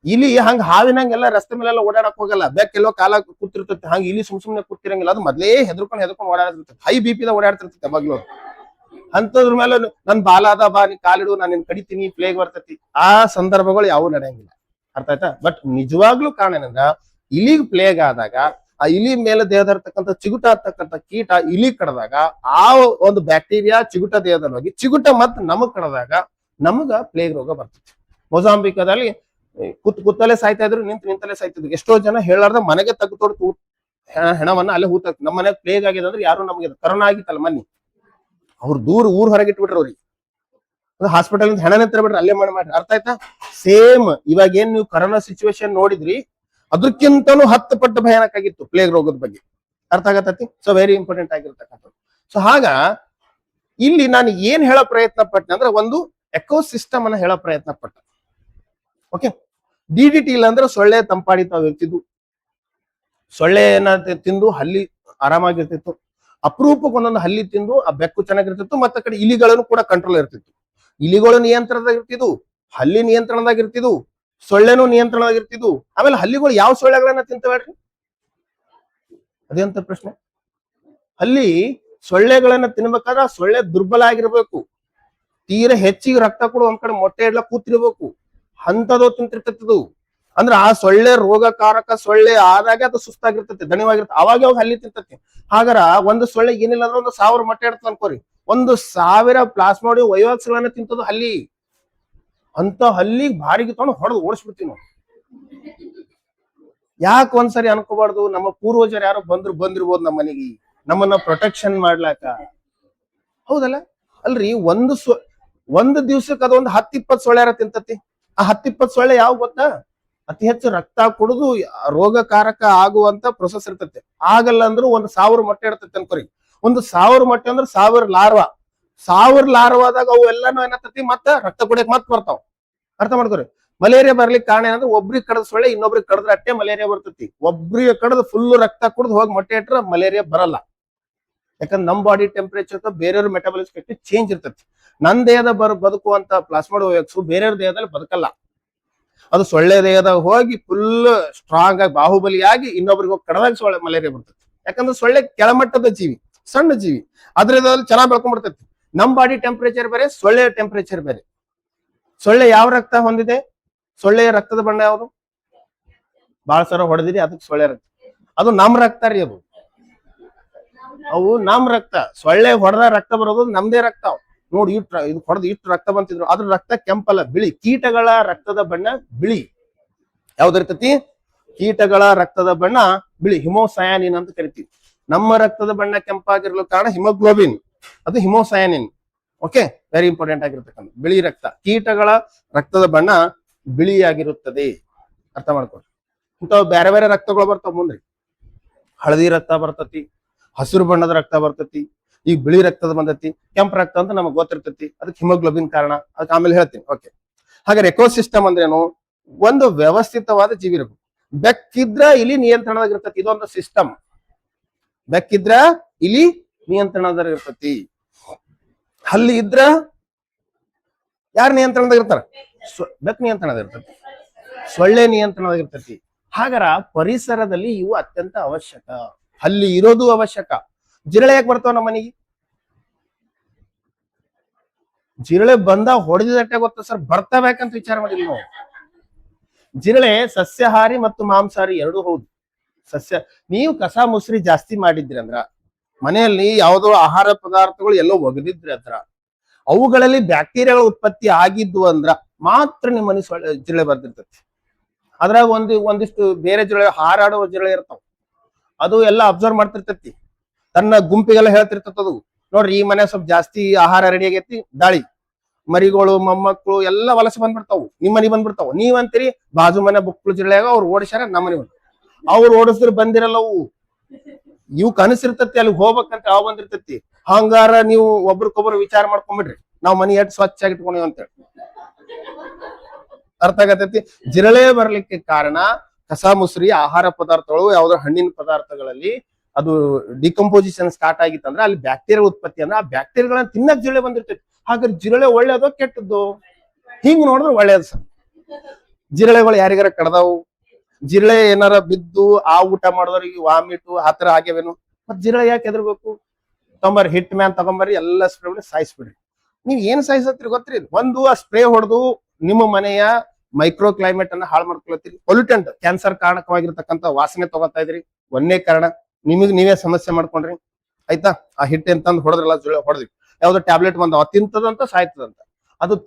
ಇಲಿ ಹಂಗ ಹಾವಿನಂಗೆಲ್ಲ ರಸ್ತೆ ಮೇಲೆಲ್ಲ ಓಡಾಡಕ್ ಹೋಗಲ್ಲ. ಬೆಕ್ ಎಲ್ಲೋ ಕಾಲ ಕೂತಿರ್ತೈತಿ. ಹಂಗ ಇಲಿ ಸುಮ್ನೆ ಕೂತಿರಂಗಿಲ್ಲ. ಅದು ಮೊದ್ಲೇ ಹೆದರ್ಕೊಂಡು ಓಡಾಡ್ತಿರ್ತೈತಿ. ಹೈ BP ಓಡಾಡ್ತಿರ್ತೈತಿ ಯಾವಾಗ್ಲೂ. ಅಂತದ್ರ ಮೇಲೆ ನನ್ ಬಾಲ ಅದ, ಬಾ ನೀ ಕಾಲಿಡು, ನಾನು ನಿನ್ ಕಡಿತೀನಿ, ಪ್ಲೇಗ್ ಬರ್ತೈತಿ. ಆ ಸಂದರ್ಭಗಳು ಯಾವ ನಡೆಯಂಗಿಲ್ಲ. ಅರ್ಥ ಆಯ್ತಾ? ಬಟ್ ನಿಜವಾಗ್ಲೂ ಕಾರಣ ಏನಂದ್ರ, ಇಲಿಗ್ ಪ್ಲೇಗ್ ಆದಾಗ ಆ ಇಲಿ ಮೇಲೆ ದೇಹದ ಇರ್ತಕ್ಕಂಥ ಚಿಗುಟ ಅಂತಕ್ಕಂಥ ಕೀಟ ಇಲಿ ಕಡದಾಗ ಆ ಒಂದು ಬ್ಯಾಕ್ಟೀರಿಯಾ ಚಿಗುಟ ದೇಹದಲ್ಲಿ ಹೋಗಿ ಚಿಗುಟ ಮತ್ ನಮಗ್ ಕಡದಾಗ ನಮಗ ಪ್ಲೇಗ್ ರೋಗ ಬರ್ತೈತಿ. ಮೊಜಾಂಬಿಕದಲ್ಲಿ ಕೂತಲ್ಲೇ ಸಾಯ್ತಾ ಇದ್ರು, ನಿಂತಲ್ಲೇ ಸಾಯ್ತಿದ್ರು. ಎಷ್ಟೋ ಜನ ಹೇಳಾರ್ದ ಮನೆಗೆ ತೆಗೆದು ಹೆಣವನ್ನ ಅಲ್ಲೇ ಹೂತ. ನಮ್ಮ ಮನೆಗೆ ಪ್ಲೇಗ್ ಆಗಿದೆ ಅಂದ್ರೆ ಯಾರು ನಮಗೆ ಕರೋನಾ ಆಗಿತ್ತಲ್ಲ ಮನ್ನಿ, ಅವ್ರು ಊರ್ ಹೊರಗಿಟ್ಬಿಟ್ರು. ಅವ್ರಿಗೆ ಹಾಸ್ಪಿಟಲ್ ಹೆಣ ನಿಂತರ ಬಿಟ್ರೆ ಅಲ್ಲೇ ಮಾಡ್ರಿ. ಅರ್ಥ ಆಯ್ತಾ? ಸೇಮ್ ಇವಾಗ ಏನ್ ನೀವು ಕರೋನಾ ಸಿಚುವೇಶನ್ ನೋಡಿದ್ರಿ, ಅದಕ್ಕಿಂತಲೂ 10 ಪಟ್ಟು ಭಯಾನಕ ಆಗಿತ್ತು ಪ್ಲೇಗ್ ರೋಗದ ಬಗ್ಗೆ. ಅರ್ಥ ಆಗತ್ತತಿ? ಸೊ ವೆರಿ ಇಂಪಾರ್ಟೆಂಟ್ ಆಗಿರ್ತಕ್ಕಂಥದ್ದು. ಸೊ ಹಾಗ ಇಲ್ಲಿ ನಾನು ಏನ್ ಹೇಳೋ ಪ್ರಯತ್ನ ಪಟ್ಟೆ ಅಂದ್ರೆ ಒಂದು ಎಕೋಸಿಸ್ಟಮ್ ಅನ್ನ ಹೇಳೋ ಪ್ರಯತ್ನ ಪಟ್ಟ. ಓಕೆ, DDT ಇಲ್ಲ ಅಂದ್ರೆ ಸೊಳ್ಳೆ ತಂಪಾಡಿತಾವ್ ಇರ್ತಿದ್ವು. ಸೊಳ್ಳೆನ ತಿಂದು ಹಲ್ಲಿ ಆರಾಮಾಗಿರ್ತಿತ್ತು. ಅಪರೂಪಕ್ಕೆ ಒಂದೊಂದು ಹಲ್ಲಿ ತಿಂದು ಆ ಬೆಕ್ಕು ಚೆನ್ನಾಗಿರ್ತಿತ್ತು. ಮತ್ತ ಕಡೆ ಇಲಿಗಳನ್ನು ಕೂಡ ಕಂಟ್ರೋಲ್ ಇರ್ತಿತ್ತು. ಇಲಿಗಳು ನಿಯಂತ್ರಣದಾಗ ಇರ್ತಿದ್ವು, ಹಲ್ಲಿ ನಿಯಂತ್ರಣದಾಗ ಇರ್ತಿದ್ವು, ಸೊಳ್ಳೆನೂ ನಿಯಂತ್ರಣದಾಗ ಇರ್ತಿದ್ವು. ಆಮೇಲೆ ಹಲ್ಲಿಗಳು ಯಾವ ಸೊಳ್ಳೆಗಳನ್ನ ತಿಂತವೇಳ್ರಿ? ಅದೇಂತ ಪ್ರಶ್ನೆ. ಹಲ್ಲಿ ಸೊಳ್ಳೆಗಳನ್ನ ತಿನ್ಬೇಕಾದ್ರೆ ಸೊಳ್ಳೆ ದುರ್ಬಲ ಆಗಿರ್ಬೇಕು, ತೀರ ಹೆಚ್ಚಿಗೆ ರಕ್ತ ಕೂಡ ಒಂದ್ ಕಡೆ ಮೊಟ್ಟೆ ಇಡ್ಲ ಕೂತಿರ್ಬೇಕು, ಅಂತದೋ ತಿಂತಿರ್ತದ್ದು. ಅಂದ್ರ ಆ ಸೊಳ್ಳೆ ರೋಗಕಾರಕ ಸೊಳ್ಳೆ ಆದಾಗ ಅದು ಸುಸ್ತಾಗಿರ್ತೈತಿ, ದಣಿವಾಗಿರ್ತದೆ, ಅವಾಗ ಅವಾಗ ಹಲ್ಲಿ ತಿಂತತಿ. ಹಾಗಾರ ಒಂದು ಸೊಳ್ಳೆ ಏನಿಲ್ಲ ಅಂದ್ರೆ 1000 ಮೊಟ್ಟೆ ಇಡ್ತದ ಅನ್ಕೋರಿ, 1000 ಪ್ಲಾಸ್ಮೋಡಿಯಂ ವೈವಾಕ್ಸ್ಗಳನ್ನ ತಿಂತದ್ದು ಹಲ್ಲಿ. ಅಂತ ಹಲ್ಲಿಗೆ ಬಾರಿಗೆ ತಗೊಂಡು ಹೊಡೆದು ಓಡಿಸ್ಬಿಡ್ತೀವಿ ನಾವು. ಯಾಕೆ ಒಂದ್ಸರಿ ಅನ್ಕೋಬಾರ್ದು, ನಮ್ಮ ಪೂರ್ವಜರು ಯಾರೋ ಬಂದಿರ್ಬೋದು ನಮ್ಮ ಮನೆಗೆ ನಮ್ಮನ್ನ ಪ್ರೊಟೆಕ್ಷನ್ ಮಾಡ್ಲಾಕ. ಹೌದಲ್ಲ? ಅಲ್ರಿ, ಒಂದು ದಿವ್ಸಕ್ಕೆ ಅದೊಂದು 10-20 ಸೊಳ್ಳೆ ತಿಂತತಿ. ಆ 10-20 ಸೊಳ್ಳೆ ಯಾವ ಗೊತ್ತಾ? ಅತಿ ಹೆಚ್ಚು ರಕ್ತ ಕುಡಿದು ರೋಗಕಾರಕ ಆಗುವಂತ ಪ್ರೊಸೆಸ್ ಇರ್ತೈತೆ. ಆಗಲ್ಲ ಅಂದ್ರೂ 1000 ಮೊಟ್ಟೆ ಇರ್ತೈತೆ ಅನ್ಕೋರಿ. 1000 ಮೊಟ್ಟೆ ಅಂದ್ರೆ 1000 ಲಾರ್ವಾ. 1000 ಲಾರ್ವಾದಾಗ ಅವು ಎಲ್ಲಾನು ಏನತ್ತತಿ, ಮತ್ತ ರಕ್ತ ಕುಡಿಯಕ್ ಮತ್ ಬರ್ತಾವ. ಅರ್ಥ ಮಾಡ್ಕೋರಿ. ಮಲೇರಿಯಾ ಬರ್ಲಿಕ್ಕೆ ಕಾರಣ ಏನಂದ್ರೆ ಒಬ್ರಿಗೆ ಕಡದ ಸೊಳ್ಳೆ ಇನ್ನೊಬ್ರಿಗೆ ಕಡದ್ರೆ ಅಟ್ಟೆ ಮಲೇರಿಯಾ ಬರ್ತೈತಿ. ಒಬ್ರಿಗೆ ಕಡದು ಫುಲ್ ರಕ್ತ ಕುಡಿದು ಹೋಗಿ ಮೊಟ್ಟೆ ಇಟ್ರೆ ಮಲೇರಿಯಾ ಬರಲ್ಲ. ಯಾಕಂದ್ರೆ ನಮ್ ಬಾಡಿ ಟೆಂಪರೇಚರ್ ಬೇರೆಯವ್ರ ಮೆಟಬಾಲಿಸಮ್ ಚೇಂಜ್ ಇರ್ತೈತಿ. ನನ್ ದೇಹದ ಬದುಕುವಂತ ಪ್ಲಾಸ್ಮೋಡಿಯಂ ವೈವಾಕ್ಸ್ ಬೇರೆಯವ್ರ ದೇಹದಲ್ಲಿ ಬದುಕಲ್ಲ. ಅದು ಸೊಳ್ಳೆ ದೇಹದಾಗ ಹೋಗಿ ಫುಲ್ ಸ್ಟ್ರಾಂಗ್ ಆಗಿ ಬಾಹುಬಲಿಯಾಗಿ ಇನ್ನೊಬ್ರಿಗೆ ಹೋಗಿ ಕಡದಾಗ ಸೊಳ್ಳೆ ಮಲೇರಿಯಾ ಬರ್ತೈತಿ. ಯಾಕಂದ್ರೆ ಸೊಳ್ಳೆ ಕೆಳಮಟ್ಟದ ಜೀವಿ, ಸಣ್ಣ ಜೀವಿ, ಅದ್ರದಲ್ಲಿ ಚೆನ್ನಾಗಿ ಬೆಳ್ಕೊಂಡ್ಬಿಡ್ತೈತಿ. ನಮ್ ಬಾಡಿ ಟೆಂಪರೇಚರ್ ಬೇರೆ, ಸೊಳ್ಳೆ ಟೆಂಪರೇಚರ್ ಬೇರೆ. ಸೊಳ್ಳೆ ಯಾವ ರಕ್ತ ಹೊಂದಿದೆ? ಸೊಳ್ಳೆಯ ರಕ್ತದ ಬಣ್ಣ ಯಾವುದು? ಬಾಳ ಸರ ಹೊಡೆದಿರಿ, ಅದಕ್ಕೆ ಸೊಳ್ಳೆ ರಕ್ತ. ಅದು ನಮ್ ರಕ್ತ ರೀ. ಅವು ನಮ್ ರಕ್ತ. ಸೊಳ್ಳೆ ಹೊಡೆದ ರಕ್ತ ಬರೋದು ನಮ್ದೇ ರಕ್ತ. ನೋಡಿ, ಇದು ಹೊಡೆದು ಇಷ್ಟು ರಕ್ತ ಬಂತಿದ್ರು, ಅದ್ರ ರಕ್ತ ಕೆಂಪಲ್ಲ, ಬಿಳಿ. ಕೀಟಗಳ ರಕ್ತದ ಬಣ್ಣ ಬಿಳಿ. ಯಾವ್ದಿರ್ತತಿ? ಕೀಟಗಳ ರಕ್ತದ ಬಣ್ಣ ಬಿಳಿ, ಹಿಮೋಸಯಾನಿನ್ ಅಂತ ಕರಿತೀವಿ. ನಮ್ಮ ರಕ್ತದ ಬಣ್ಣ ಕೆಂಪಾಗಿರ್ಲು ಕಾರಣ ಹಿಮೋಗ್ಲೋಬಿನ್, ಅದು ಹಿಮೋಸಯಾನಿನ್. ಓಕೆ, ವೆರಿ ಇಂಪಾರ್ಟೆಂಟ್ ಆಗಿರ್ತಕ್ಕಂಥ ಬಿಳಿ ರಕ್ತ. ಕೀಟಗಳ ರಕ್ತದ ಬಣ್ಣ ಬಿಳಿಯಾಗಿರುತ್ತದೆ. ಅರ್ಥ ಮಾಡ್ಕೊಳ್ಳಿ. ಇಂಥವು ಬೇರೆ ಬೇರೆ ರಕ್ತಗಳು ಬರ್ತಾವ ಮುಂದ್ರಿ. ಹಳದಿ ರಕ್ತ ಬರ್ತತಿ, ಹಸಿರು ಬಣ್ಣದ ರಕ್ತ ಬರ್ತತಿ, ಈಗ ಬಿಳಿ ರಕ್ತದ ಬಂದತಿ, ಕೆಂಪು ರಕ್ತ ಅಂತ ನಮಗ್ ಗೊತ್ತಿರ್ತತಿ. ಅದಕ್ಕೆ ಹಿಮೋಗ್ಲೋಬಿನ್ ಕಾರಣ, ಅದಕ್ಕೆ ಆಮೇಲೆ ಹೇಳ್ತೀನಿ. ಓಕೆ, ಹಾಗಾದ್ರೆ ಎಕೋಸಿಸ್ಟಮ್ ಅಂದ್ರೇನು? ಒಂದು ವ್ಯವಸ್ಥಿತವಾದ ಜೀವಿ ಇರಬೇಕು. ಬೆಕ್ಕಿದ್ರ ಇಲಿ ನಿಯಂತ್ರಣದಾಗ ಇರ್ತತಿ, ಇದೊಂದು ಸಿಸ್ಟಮ್. ಬೆಕ್ಕಿದ್ರ ಇಲಿ ನಿಯಂತ್ರಣದಾಗ ಇರ್ತತಿ. ಹಲ್ಲಿ ಇದ್ರ ಯಾರು ನಿಯಂತ್ರಣದಾಗ ಇರ್ತಾರ? ಬೆಕ್ ನಿಯಂತ್ರಣದಾಗ ಇರ್ತತಿ, ಸೊಳ್ಳೆ ನಿಯಂತ್ರಣದಾಗ ಇರ್ತತಿ. ಹಾಗಾರ ಪರಿಸರದಲ್ಲಿ ಇವು ಅತ್ಯಂತ ಅವಶ್ಯಕ. ಹಲ್ಲಿ ಇರೋದು ಅವಶ್ಯಕ. ಜಿರಳೆ ಯಾಕೆ ಬರ್ತಾವ ನಮ್ಮ ಮನೆಗೆ? ಜಿರಳೆ ಬಂದ ಹೊಡೆದಿದಟ್ಟೆ ಗೊತ್ತ ಸರ್, ಬರ್ತಾಬೇಕಂತ ವಿಚಾರ ಮಾಡಿಲ್ಲ ನಾವು. ಜಿರಳೆ ಸಸ್ಯಾಹಾರಿ ಮತ್ತು ಮಾಂಸಾಹಾರಿ ಎರಡೂ ಹೌದು. ನೀವು ಕಸ ಮುಸ್ರಿ ಜಾಸ್ತಿ ಮಾಡಿದ್ರಿ ಅಂದ್ರ, ಮನೆಯಲ್ಲಿ ಯಾವುದೋ ಆಹಾರ ಪದಾರ್ಥಗಳು ಎಲ್ಲೋ ಒಗದಿದ್ರಿ ಅಂದ್ರ, ಅವುಗಳಲ್ಲಿ ಬ್ಯಾಕ್ಟೀರಿಯಾಗಳ ಉತ್ಪತ್ತಿ ಆಗಿದ್ವು ಅಂದ್ರ ಮಾತ್ರ ನಿಮ್ಮ ಮನೆ ಜಿರಳೆ ಬರ್ದಿರ್ತೈತಿ. ಅದ್ರಾಗ ಒಂದಿಷ್ಟು ಬೇರೆ ಜಿರಳೆ, ಹಾರಾಡುವ ಜಿರಳೆ ಇರ್ತಾವ, ಅದು ಎಲ್ಲ ಅಬ್ಸರ್ವ್ ಮಾಡ್ತಿರ್ತೈತಿ. ತನ್ನ ಗುಂಪಿಗೆಲ್ಲ ಹೇಳ್ತಿರ್ತದ, ನೋಡ್ರಿ ಈ ಮನೆ ಸ್ವಲ್ಪ ಜಾಸ್ತಿ ಆಹಾರ ರೆಡಿ ಆಗೈತಿ, ದಾಳಿ ಮರಿಗಳು ಮೊಮ್ಮಕ್ಕಳು ಎಲ್ಲ ವಲಸೆ ಬಂದ್ಬಿಡ್ತಾವು, ನಿಮ್ಮ ಮನೆ ಬಂದ್ಬಿಡ್ತಾವ. ನೀವಂತೀರಿ ಬಾಜು ಮನೆ ಬುಕ್ಳು ಜಿರಳೆಯಾಗ ಅವ್ರು ಓಡಿಸ್ಯಾರ ನಮ್ಮ ಮನೆ ಬಂದು. ಅವ್ರು ಓಡಿಸಿದ್ರೆ ಬಂದಿರಲ್ಲವು, ಇವ್ ಕನಸಿರ್ತತಿ ಅಲ್ಲಿ ಹೋಗ್ಬೇಕಂತ ಯಾವ ಬಂದಿರ್ತತಿ. ಹಂಗಾರ ನೀವು ಒಬ್ರಿಗೊಬ್ರು ವಿಚಾರ ಮಾಡ್ಕೊಂಡ್ಬಿಡ್ರಿ, ನಾವ್ ಮನಿ ಎಷ್ಟು ಸ್ವಚ್ಛ ಆಗಿ ಇಟ್ಕೊಂಡಿವ್ ಅಂತೇಳಿ. ಅರ್ಥ ಆಗತೈತಿ? ಜಿರಳೆ ಬರ್ಲಿಕ್ಕೆ ಕಾರಣ ಕಸ ಮುಸ್ರಿ, ಆಹಾರ ಪದಾರ್ಥಗಳು, ಯಾವ್ದೋ ಹಣ್ಣಿನ ಪದಾರ್ಥಗಳಲ್ಲಿ ಅದು ಡಿಕಂಪೋಸಿಷನ್ ಸ್ಟಾರ್ಟ್ ಆಗಿತ್ತಂದ್ರೆ ಅಲ್ಲಿ ಬ್ಯಾಕ್ಟೀರಿಯಾ ಉತ್ಪತ್ತಿ ಅಂದ್ರೆ ಆ ಬ್ಯಾಕ್ಟೀರಿಯಾಗಳನ್ನ ತಿನ್ನಕ್ ಜಿರಳೆ ಬಂದಿರ್ತೈತಿ. ಹಾಗಾದ್ರೆ ಜಿರಳೆ ಒಳ್ಳೇದೋ ಕೆಟ್ಟದ್ದು? ಹಿಂಗ್ ನೋಡಿದ್ರೆ ಒಳ್ಳೇದು ಸರ್. ಜಿರಳೆಗಳು ಯಾರಿಗಾರ ಕಡ್ದಾವು, ಜಿರಳೆ ಏನಾರ ಬಿದ್ದು ಆ ಊಟ ಮಾಡಿದವ್ರಿಗೆ ವಾಮಿಟು ಆತರ ಆಗ್ಯವೇನು? ಮತ್ ಜಿರಳೆ ಯಾಕೆ ಹೆದರ್ಬೇಕು? ತೊಂಬರಿ ಹಿಟ್ ಮ್ಯಾನ್ ತಗೊಂಬರ್ರಿ, ಎಲ್ಲ ಸ್ಪ್ರೇ ಮಾಡಿ ಸಾಯಿಸ್ಬಿಡ್ರಿ. ನೀವ್ ಏನ್ ಸಾಯಿಸತ್ರಿ ಗೊತ್ತ್ರಿ? ಒಂದು ಆ ಸ್ಪ್ರೇ ಹೊಡೆದು ನಿಮ್ಮ ಮನೆಯ ಮೈಕ್ರೋ ಕ್ಲೈಮೇಟ್ ಅನ್ನ ಹಾಳು ಮಾಡ್ಕೊಳತ್ತೀರಿ. ಪೊಲ್ಯೂಟೆಂಟ್, ಕ್ಯಾನ್ಸರ್ ಕಾರಣಕವಾಗಿರ್ತಕ್ಕಂಥ ವಾಸನೆ ತಗೋತಾ ಇದ್ರಿ. ಒಂದೇ ಕಾರಣ, ನಿಮಗ್ ನೀವೇ ಸಮಸ್ಯೆ ಮಾಡ್ಕೊಂಡ್ರಿ. ಆಯ್ತಾ? ಆ ಹಿಟ್ ಎಂತಂದ್ ಹೊಡೆದ್ರಲ್ಲ, ಜಿರಳೆ ಹೊಡೆದ್ವಿ, ಯಾವ್ದೋ ಟ್ಯಾಬ್ಲೆಟ್ ಬಂದವ, ತಿಂತದಂತ ಸಾಯ್ತದಂತ.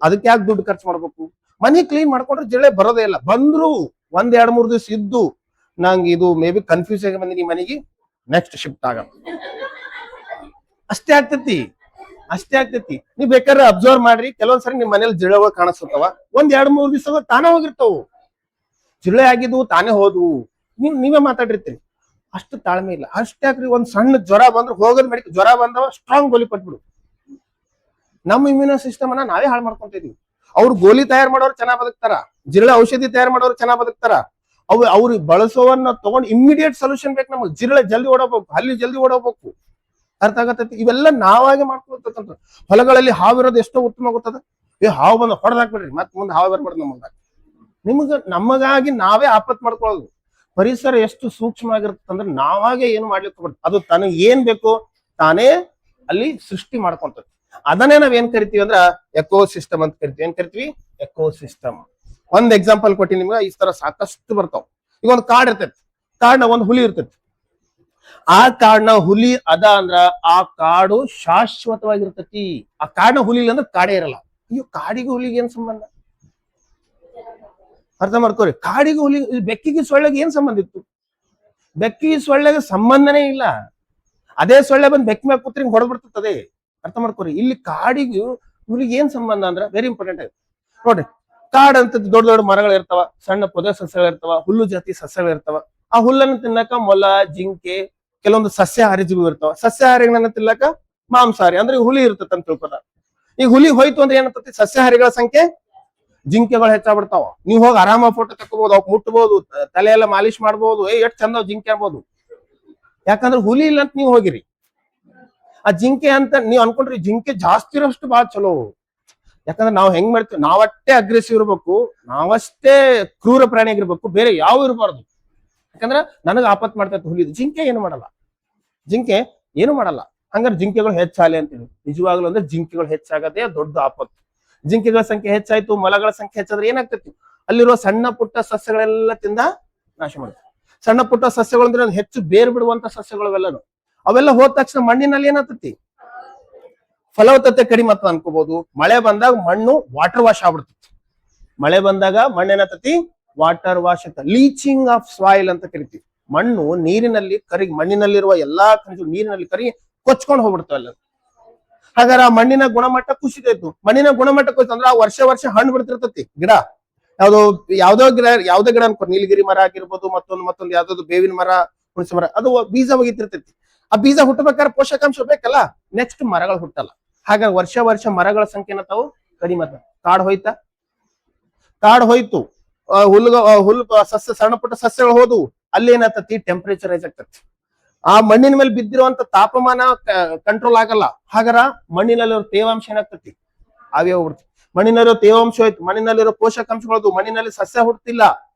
ಅದಕ್ಕೆ ಯಾಕೆ ದುಡ್ಡು ಖರ್ಚು ಮಾಡ್ಬೇಕು? ಮನಿ ಕ್ಲೀನ್ ಮಾಡ್ಕೊಂಡ್ರೆ ಜಿರಳೆ ಬರೋದೇ ಇಲ್ಲ. ಬಂದ್ರು 1-2-3 ದಿವಸ ಇದ್ದು ನಂಗೆ ಇದು ಮೇ ಬಿ ಕನ್ಫ್ಯೂಸ್ ಆಗಿ ಬಂದಿನಿ ಮನೆಗೆ, ನೆಕ್ಸ್ಟ್ ಶಿಫ್ಟ್ ಆಗ ಅಷ್ಟೇ ಆಗ್ತೈತಿ. ನೀವ್ ಬೇಕಾದ್ರೆ ಅಬ್ಸರ್ವ್ ಮಾಡ್ರಿ, ಕೆಲವೊಂದ್ಸರಿ ನಿಮ್ ಮನೇಲಿ ಜಿರಳೆಗಳು ಕಾಣಿಸ್ತಾವ, 1-2-3 ದಿವಸ ತಾನೇ ಹೋಗಿರ್ತಾವು. ಜಿರಳೆ ಆಗಿದ್ವು ತಾನೇ ಹೋದ್ವು, ನೀವೇ ಮಾತಾಡಿರ್ತೀರಿ. ಅಷ್ಟು ತಾಳ್ಮೆ ಇಲ್ಲ. ಅಷ್ಟಾಕ್ರಿ, ಒಂದ್ ಸಣ್ಣ ಜ್ವರ ಬಂದ್ರೆ ಹೋಗೋದ್ ಮೆಡಿಕಲ್, ಜ್ವರ ಬಂದವ ಸ್ಟ್ರಾಂಗ್ ಗೋಲಿ ಕೊಟ್ಬಿಡು. ನಮ್ಮ ಇಮ್ಯೂನ್ ಸಿಸ್ಟಮ್ ಅನ್ನ ನಾವೇ ಹಾಳು ಮಾಡ್ಕೊಂತ ಇದೀವಿ. ಅವ್ರು ಗೋಲಿ ತಯಾರು ಮಾಡೋರು ಚೆನ್ನಾಗ್ ಬದುಕ್ತಾರ, ಜಿರಳೆ ಔಷಧಿ ತಯಾರು ಮಾಡೋರು ಚೆನ್ನಾಗ್ ಬದುಕ್ತಾರ, ಅವ್ರಿಗೆ ಬಳಸೋವನ್ನ ತಗೊಂಡು ಇಮ್ಮಿಡಿಯೇಟ್ ಸೊಲ್ಯೂಷನ್ ಬೇಕು ನಮಗೆ. ಜಿರಳೆ ಜಲ್ದಿ ಓಡಬೇಕು, ಹಲ್ಲಿ ಜಲ್ದಿ ಓಡಬೇಕು, ಅರ್ಥ ಆಗತ್ತೈತಿ. ಇವೆಲ್ಲ ನಾವಾಗೆ ಮಾಡ್ಕೊಳ್ತಕ್ಕಂಥ. ಹೊಲಗಳಲ್ಲಿ ಹಾವಿರೋದು ಎಷ್ಟೋ ಉತ್ತಮ ಗೊತ್ತದ. ಹಾವು ಬಂದ ಹೊಡೆದಾಕ್ಬಿಡ್ರಿ, ಮತ್ ಮುಂದೆ ಹಾವು ಬರ್ಬಾರ್ದು ನಮಗಾಗಿ ನಾವೇ ಆಪತ್ ಮಾಡ್ಕೊಳ್ಳೋದು. ಪರಿಸರ ಎಷ್ಟು ಸೂಕ್ಷ್ಮ ಆಗಿರುತ್ತೆ ಅಂದ್ರೆ ನಾವಾಗೆ ಏನು ಮಾಡ್ಲಿಕ್ಕೆ ಬರ್ತದೆ. ಅದು ತನಗೆ ಏನ್ ಬೇಕು ತಾನೇ ಅಲ್ಲಿ ಸೃಷ್ಟಿ ಮಾಡ್ಕೊಂತದ. ಅದನ್ನೇ ನಾವ್ ಏನ್ ಕರಿತೀವಿ ಅಂದ್ರ ಎಕೋ ಸಿಸ್ಟಮ್ ಅಂತ ಕರಿತೀವಿ. ಏನ್ ಕರಿತೀವಿ? Eco system. ಒಂದ್ ಎಕ್ಸಾಂಪಲ್ ಕೊಟ್ಟಿ ನಿಮ್ಗೆ, ಈ ತರ ಸಾಕಷ್ಟು ಬರ್ತಾವ. ಈಗ ಒಂದು ಕಾಡ್ ಇರ್ತೈತಿ, ಕಾಡ್ನ ಒಂದು ಹುಲಿ ಇರ್ತೈತಿ. ಆ ಕಾಡ್ನ ಹುಲಿ ಅದ ಅಂದ್ರ ಆ ಕಾಡು ಶಾಶ್ವತವಾಗಿರ್ತೈತಿ. ಆ ಕಾಡ್ನ ಹುಲಿ ಇಲ್ಲ ಅಂದ್ರೆ ಕಾಡೇ ಇರಲ್ಲ. ಅಯ್ಯೋ, ಕಾಡಿಗೆ ಹುಲಿಗೆ ಏನ್ ಸಂಬಂಧ? ಅರ್ಥ ಮಾಡ್ಕೋರಿ. ಕಾಡಿಗೆ ಹುಲಿ, ಬೆಕ್ಕಿಗೆ ಸೊಳ್ಳೆಗೆ ಏನ್ ಸಂಬಂಧ ಇತ್ತು? ಬೆಕ್ಕಿಗೆ ಸೊಳ್ಳೆಗೆ ಸಂಬಂಧನೇ ಇಲ್ಲ. ಅದೇ ಸೊಳ್ಳೆ ಬಂದ್ ಬೆಕ್ಕಿ ಮೇಲೆ ಕೂತ್ರಿ ಹೊಡೆದ್ಬಿಡ್ತದೆ. ಅರ್ಥ ಮಾಡ್ಕೋರಿ. ಇಲ್ಲಿ ಕಾಡಿಗೂ ಹುಲಿಗೆ ಏನ್ ಸಂಬಂಧ ಅಂದ್ರ ವೆರಿ ಇಂಪಾರ್ಟೆಂಟ್ ಆಗಿದೆ ನೋಡ್ರಿ. ಕಾಡ್ ಅಂತ ದೊಡ್ಡ ದೊಡ್ಡ ಮರಗಳು ಇರ್ತಾವ, ಸಣ್ಣ ಪೊದೆ ಸಸ್ಯಗಳು ಇರ್ತಾವ, ಹುಲ್ಲು ಜಾತಿ ಸಸ್ಯಗಳು ಇರ್ತಾವ. ಆ ಹುಲ್ಲನ್ನು ತಿನ್ನಕ ಮೊಲ, ಜಿಂಕೆ, ಕೆಲವೊಂದು ಸಸ್ಯಾಹಾರಿ ಜೀವಿ ಇರ್ತಾವ. ಸಸ್ಯಾಹಾರಿಗಳನ್ನ ತಿನ್ನಕ ಮಾಂಸಾಹಾರಿ ಅಂದ್ರೆ ಹುಲಿ ಇರ್ತದ ಅಂತ ತಿಳ್ಕೊತ. ಈಗ ಹುಲಿ ಹೋಯ್ತು ಅಂದ್ರೆ ಏನಾಗ್ತತಿ? ಸಸ್ಯಾಹಾರಿಗಳ ಸಂಖ್ಯೆ, ಜಿಂಕೆಗಳು ಹೆಚ್ಚಾಗ್ಬಿಡ್ತಾವ. ನೀವ್ ಹೋಗಿ ಆರಾಮ ಫೋಟೋ ತಕೋಬಹುದು, ಅವಕ್ ಮುಟ್ಬಹುದು, ತಲೆ ಎಲ್ಲ ಮಾಲಿಶ್ ಮಾಡ್ಬೋದು. ಎಷ್ಟ್ ಚಂದ ಜಿಂಕೆ ಅನ್ಬೋದು. ಯಾಕಂದ್ರೆ ಹುಲಿ ಇಲ್ಲ ಅಂತ ನೀವು ಹೋಗಿರಿ. ಆ ಜಿಂಕೆ ಅಂತ ನೀವ್ ಅನ್ಕೊಂಡ್ರಿ, ಜಿಂಕೆ ಜಾಸ್ತಿ ಇರೋಷ್ಟು ಬಾಳ ಚಲೋ. ಯಾಕಂದ್ರೆ ನಾವ್ ಹೆಂಗ್ ಮಾಡ್ತೀವಿ, ನಾವಷ್ಟೇ ಅಗ್ರೆಸಿವ್ ಇರ್ಬೇಕು, ನಾವಷ್ಟೇ ಕ್ರೂರ ಪ್ರಾಣಿ ಆಗಿರ್ಬೇಕು, ಬೇರೆ ಯಾವ ಇರಬಾರ್ದು. ಯಾಕಂದ್ರ ನನಗ್ ಆಪತ್ ಮಾಡ್ತೈತೆ ಹುಲಿ. ಜಿಂಕೆ ಏನು ಮಾಡಲ್ಲ, ಜಿಂಕೆ ಏನು ಮಾಡಲ್ಲ. ಹಂಗಾರೆ ಜಿಂಕೆಗಳು ಹೆಚ್ಚಾಲಿ ಅಂತೀವಿ. ನಿಜವಾಗ್ಲೂ ಅಂದ್ರೆ ಜಿಂಕೆಗಳು ಹೆಚ್ಚಾಗದೆ ದೊಡ್ಡ ಆಪತ್ತು. ಜಿಂಕೆಗಳ ಸಂಖ್ಯೆ ಹೆಚ್ಚಾಯ್ತು, ಮೊಲಗಳ ಸಂಖ್ಯೆ ಹೆಚ್ಚಾದ್ರೆ ಏನಾಗ್ತೈತಿ? ಅಲ್ಲಿರುವ ಸಣ್ಣ ಪುಟ್ಟ ಸಸ್ಯಗಳೆಲ್ಲ ತಿಂದ ನಾಶ ಮಾಡುತ್ತೆ. ಸಣ್ಣ ಪುಟ್ಟ ಸಸ್ಯಗಳು ಅಂದ್ರೆ ಹೆಚ್ಚು ಬೇರ್ ಬಿಡುವಂತ ಸಸ್ಯಗಳು ಅವೆಲ್ಲನು. ಅವೆಲ್ಲ ಹೋದ ತಕ್ಷಣ ಮಣ್ಣಿನಲ್ಲಿ ಏನಾಗ್ತತಿ? ಫಲವತ್ತತೆ ಕಡಿಮೆ ಅಂತ ಅನ್ಕೋಬಹುದು. ಮಳೆ ಬಂದಾಗ ಮಣ್ಣು ವಾಟರ್ ವಾಶ್ ಆಗ್ಬಿಡ್ತೈತಿ. ಮಳೆ ಬಂದಾಗ ಮಣ್ಣೇನಾಗ್ತತಿ? ವಾಟರ್ ವಾಶ್ ಅಂತ, ಲೀಚಿಂಗ್ ಆಫ್ ಸಾಯಿಲ್ ಅಂತ ಕರಿತೀವಿ. ಮಣ್ಣು ನೀರಿನಲ್ಲಿ ಕರಗಿ, ಮಣ್ಣಿನಲ್ಲಿರುವ ಎಲ್ಲಾ ಖನಿಜಗಳು ನೀರಿನಲ್ಲಿ ಕರಗಿ ಕೊಚ್ಕೊಂಡು ಹೋಗ್ಬಿಡ್ತಾವಲ್ಲ. ಹಾಗಾದ್ರೆ ಆ ಮಣ್ಣಿನ ಗುಣಮಟ್ಟ ಕುಸಿತೈತು. ಮಣ್ಣಿನ ಗುಣಮಟ್ಟ ಕುಸಿತ ಅಂದ್ರೆ ಆ ವರ್ಷ ವರ್ಷ ಹಣ್ಣು ಬಿಡ್ತಿರ್ತತಿ ಗಿಡ. ಯಾವ್ದೋ ಗಿಡ ಅನ್ಕೋ, ನೀಲಗಿರಿ ಮರ ಆಗಿರ್ಬೋದು, ಮತ್ತೊಂದು ಯಾವ್ದಾದ್ರು ಬೇವಿನ ಮರ, ಹುಣಸೆ ಮರ, ಅದು ಬೀಜ ಒಗಿತಿರ್ತೈತಿ. ಆ ಬೀಜ ಹುಟ್ಟಬೇಕಾದ್ರೆ ಪೋಷಕಾಂಶ ಬೇಕಲ್ಲ, ನೆಕ್ಸ್ಟ್ ಮರಗಳು ಹುಟ್ಟಲ್ಲ. ಹಾಗಾಗಿ ವರ್ಷ ಮರಗಳ ಸಂಖ್ಯೆ ತಾವು ಕಡಿಮೆ. ಕಾಡ್ ಹೋಯ್ತು, ಹುಲ್ಲು ಸಸ್ಯ, ಸಣ್ಣ ಪುಟ್ಟ ಸಸ್ಯಗಳು ಹೋದವು. ಅಲ್ಲಿ ಏನಾಗ್ತತಿ? ಟೆಂಪರೇಚರ್ ರೈಸ್ ಆಗ್ತತಿ. ಆ ಮಣ್ಣಿನ ಮೇಲೆ ಬಿದ್ದಿರುವಂತ ತಾಪಮಾನ ಕಂಟ್ರೋಲ್ ಆಗಲ್ಲ. ಹಾಗಾರ ಮಣ್ಣಿನಲ್ಲಿರೋ ತೇವಾಂಶ ಏನಾಗ್ತತಿ? ಅವೇ ಹೋಗ್ಬಿಡ್ತದೆ. ಮಣ್ಣಿನಲ್ಲಿರೋ ತೇವಾಂಶ ಹೋಯ್ತು, ಮಣ್ಣಿನಲ್ಲಿರೋ ಪೋಷಕಾಂಶಗಳು, ಮಣ್ಣಿನಲ್ಲಿ ಸಸ್ಯ ಹುಟ್ಟುತ್ತಿಲ್ಲ.